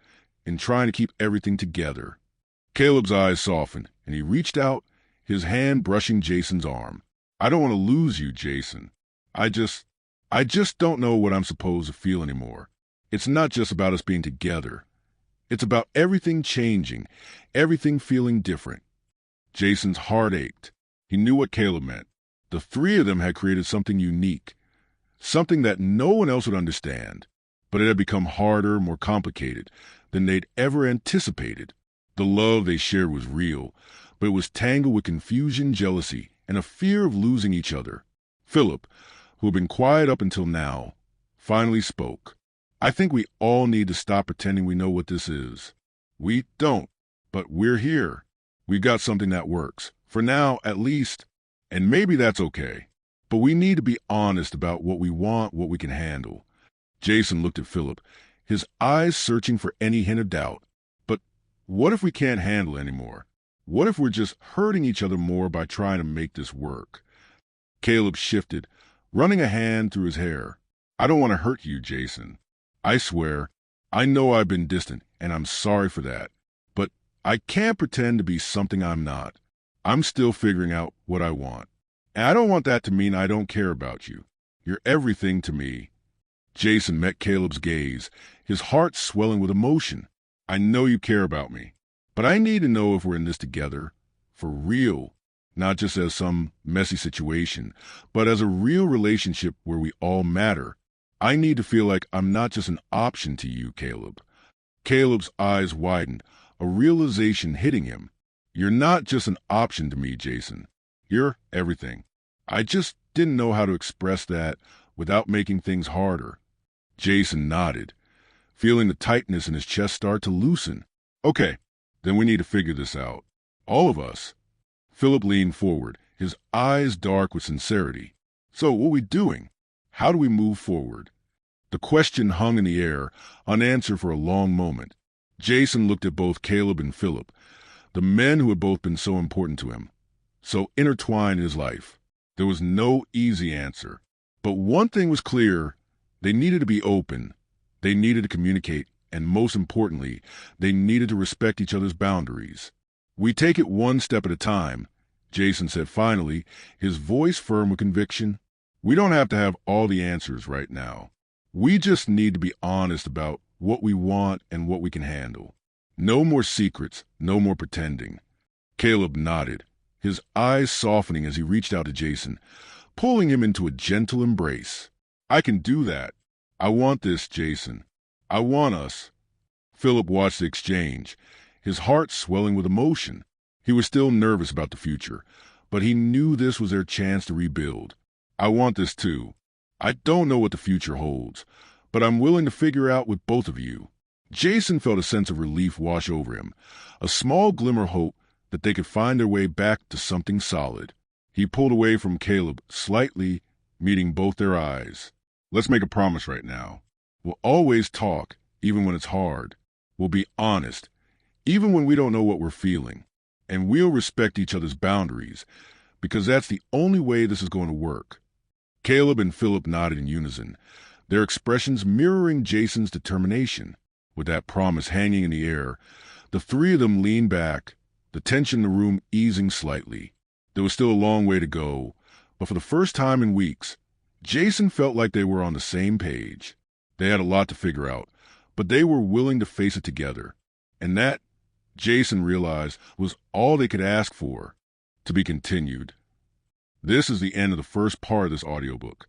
A: in trying to keep everything together. Caleb's eyes softened, and he reached out, his hand brushing Jason's arm. I don't want to lose you, Jason. I just don't know what I'm supposed to feel anymore. It's not just about us being together. It's about everything changing, everything feeling different. Jason's heart ached. He knew what Caleb meant. The three of them had created something unique, something that no one else would understand, but it had become harder, more complicated than they'd ever anticipated. The love they shared was real, but it was tangled with confusion, jealousy, and a fear of losing each other. Philip, who had been quiet up until now, finally spoke. I think we all need to stop pretending we know what this is. We don't, but we're here. We've got something that works, for now at least, and maybe that's okay. But we need to be honest about what we want, what we can handle. Jason looked at Philip, his eyes searching for any hint of doubt. But what if we can't handle it anymore? What if we're just hurting each other more by trying to make this work? Caleb shifted, running a hand through his hair. I don't want to hurt you, Jason. I swear, I know I've been distant, and I'm sorry for that. But I can't pretend to be something I'm not. I'm still figuring out what I want. And I don't want that to mean I don't care about you. You're everything to me. Jason met Caleb's gaze, his heart swelling with emotion. I know you care about me, but I need to know if we're in this together, for real, not just as some messy situation, but as a real relationship where we all matter. I need to feel like I'm not just an option to you, Caleb. Caleb's eyes widened, a realization hitting him. You're not just an option to me, Jason. You're everything. I just didn't know how to express that without making things harder. Jason nodded, feeling the tightness in his chest start to loosen. Okay, then we need to figure this out. All of us. Philip leaned forward, his eyes dark with sincerity. So what are we doing? How do we move forward? The question hung in the air, unanswered for a long moment. Jason looked at both Caleb and Philip, the men who had both been so important to him, so intertwined in his life. There was no easy answer. But one thing was clear. They needed to be open. They needed to communicate. And most importantly, they needed to respect each other's boundaries. We take it one step at a time, Jason said finally, his voice firm with conviction. We don't have to have all the answers right now. We just need to be honest about what we want and what we can handle. No more secrets, no more pretending. Caleb nodded, his eyes softening as he reached out to Jason, pulling him into a gentle embrace. I can do that. I want this, Jason. I want us. Philip watched the exchange, his heart swelling with emotion. He was still nervous about the future, but he knew this was their chance to rebuild. I want this too. I don't know what the future holds, but I'm willing to figure out with both of you. Jason felt a sense of relief wash over him, a small glimmer of hope that they could find their way back to something solid. He pulled away from Caleb slightly, meeting both their eyes. Let's make a promise right now. We'll always talk, even when it's hard. We'll be honest, even when we don't know what we're feeling. And we'll respect each other's boundaries, because that's the only way this is going to work. Caleb and Philip nodded in unison, their expressions mirroring Jason's determination. With that promise hanging in the air, the three of them leaned back, the tension in the room easing slightly. There was still a long way to go, but for the first time in weeks, Jason felt like they were on the same page. They had a lot to figure out, but they were willing to face it together. And that, Jason realized, was all they could ask for. To be continued. This is the end of the first part of this audiobook.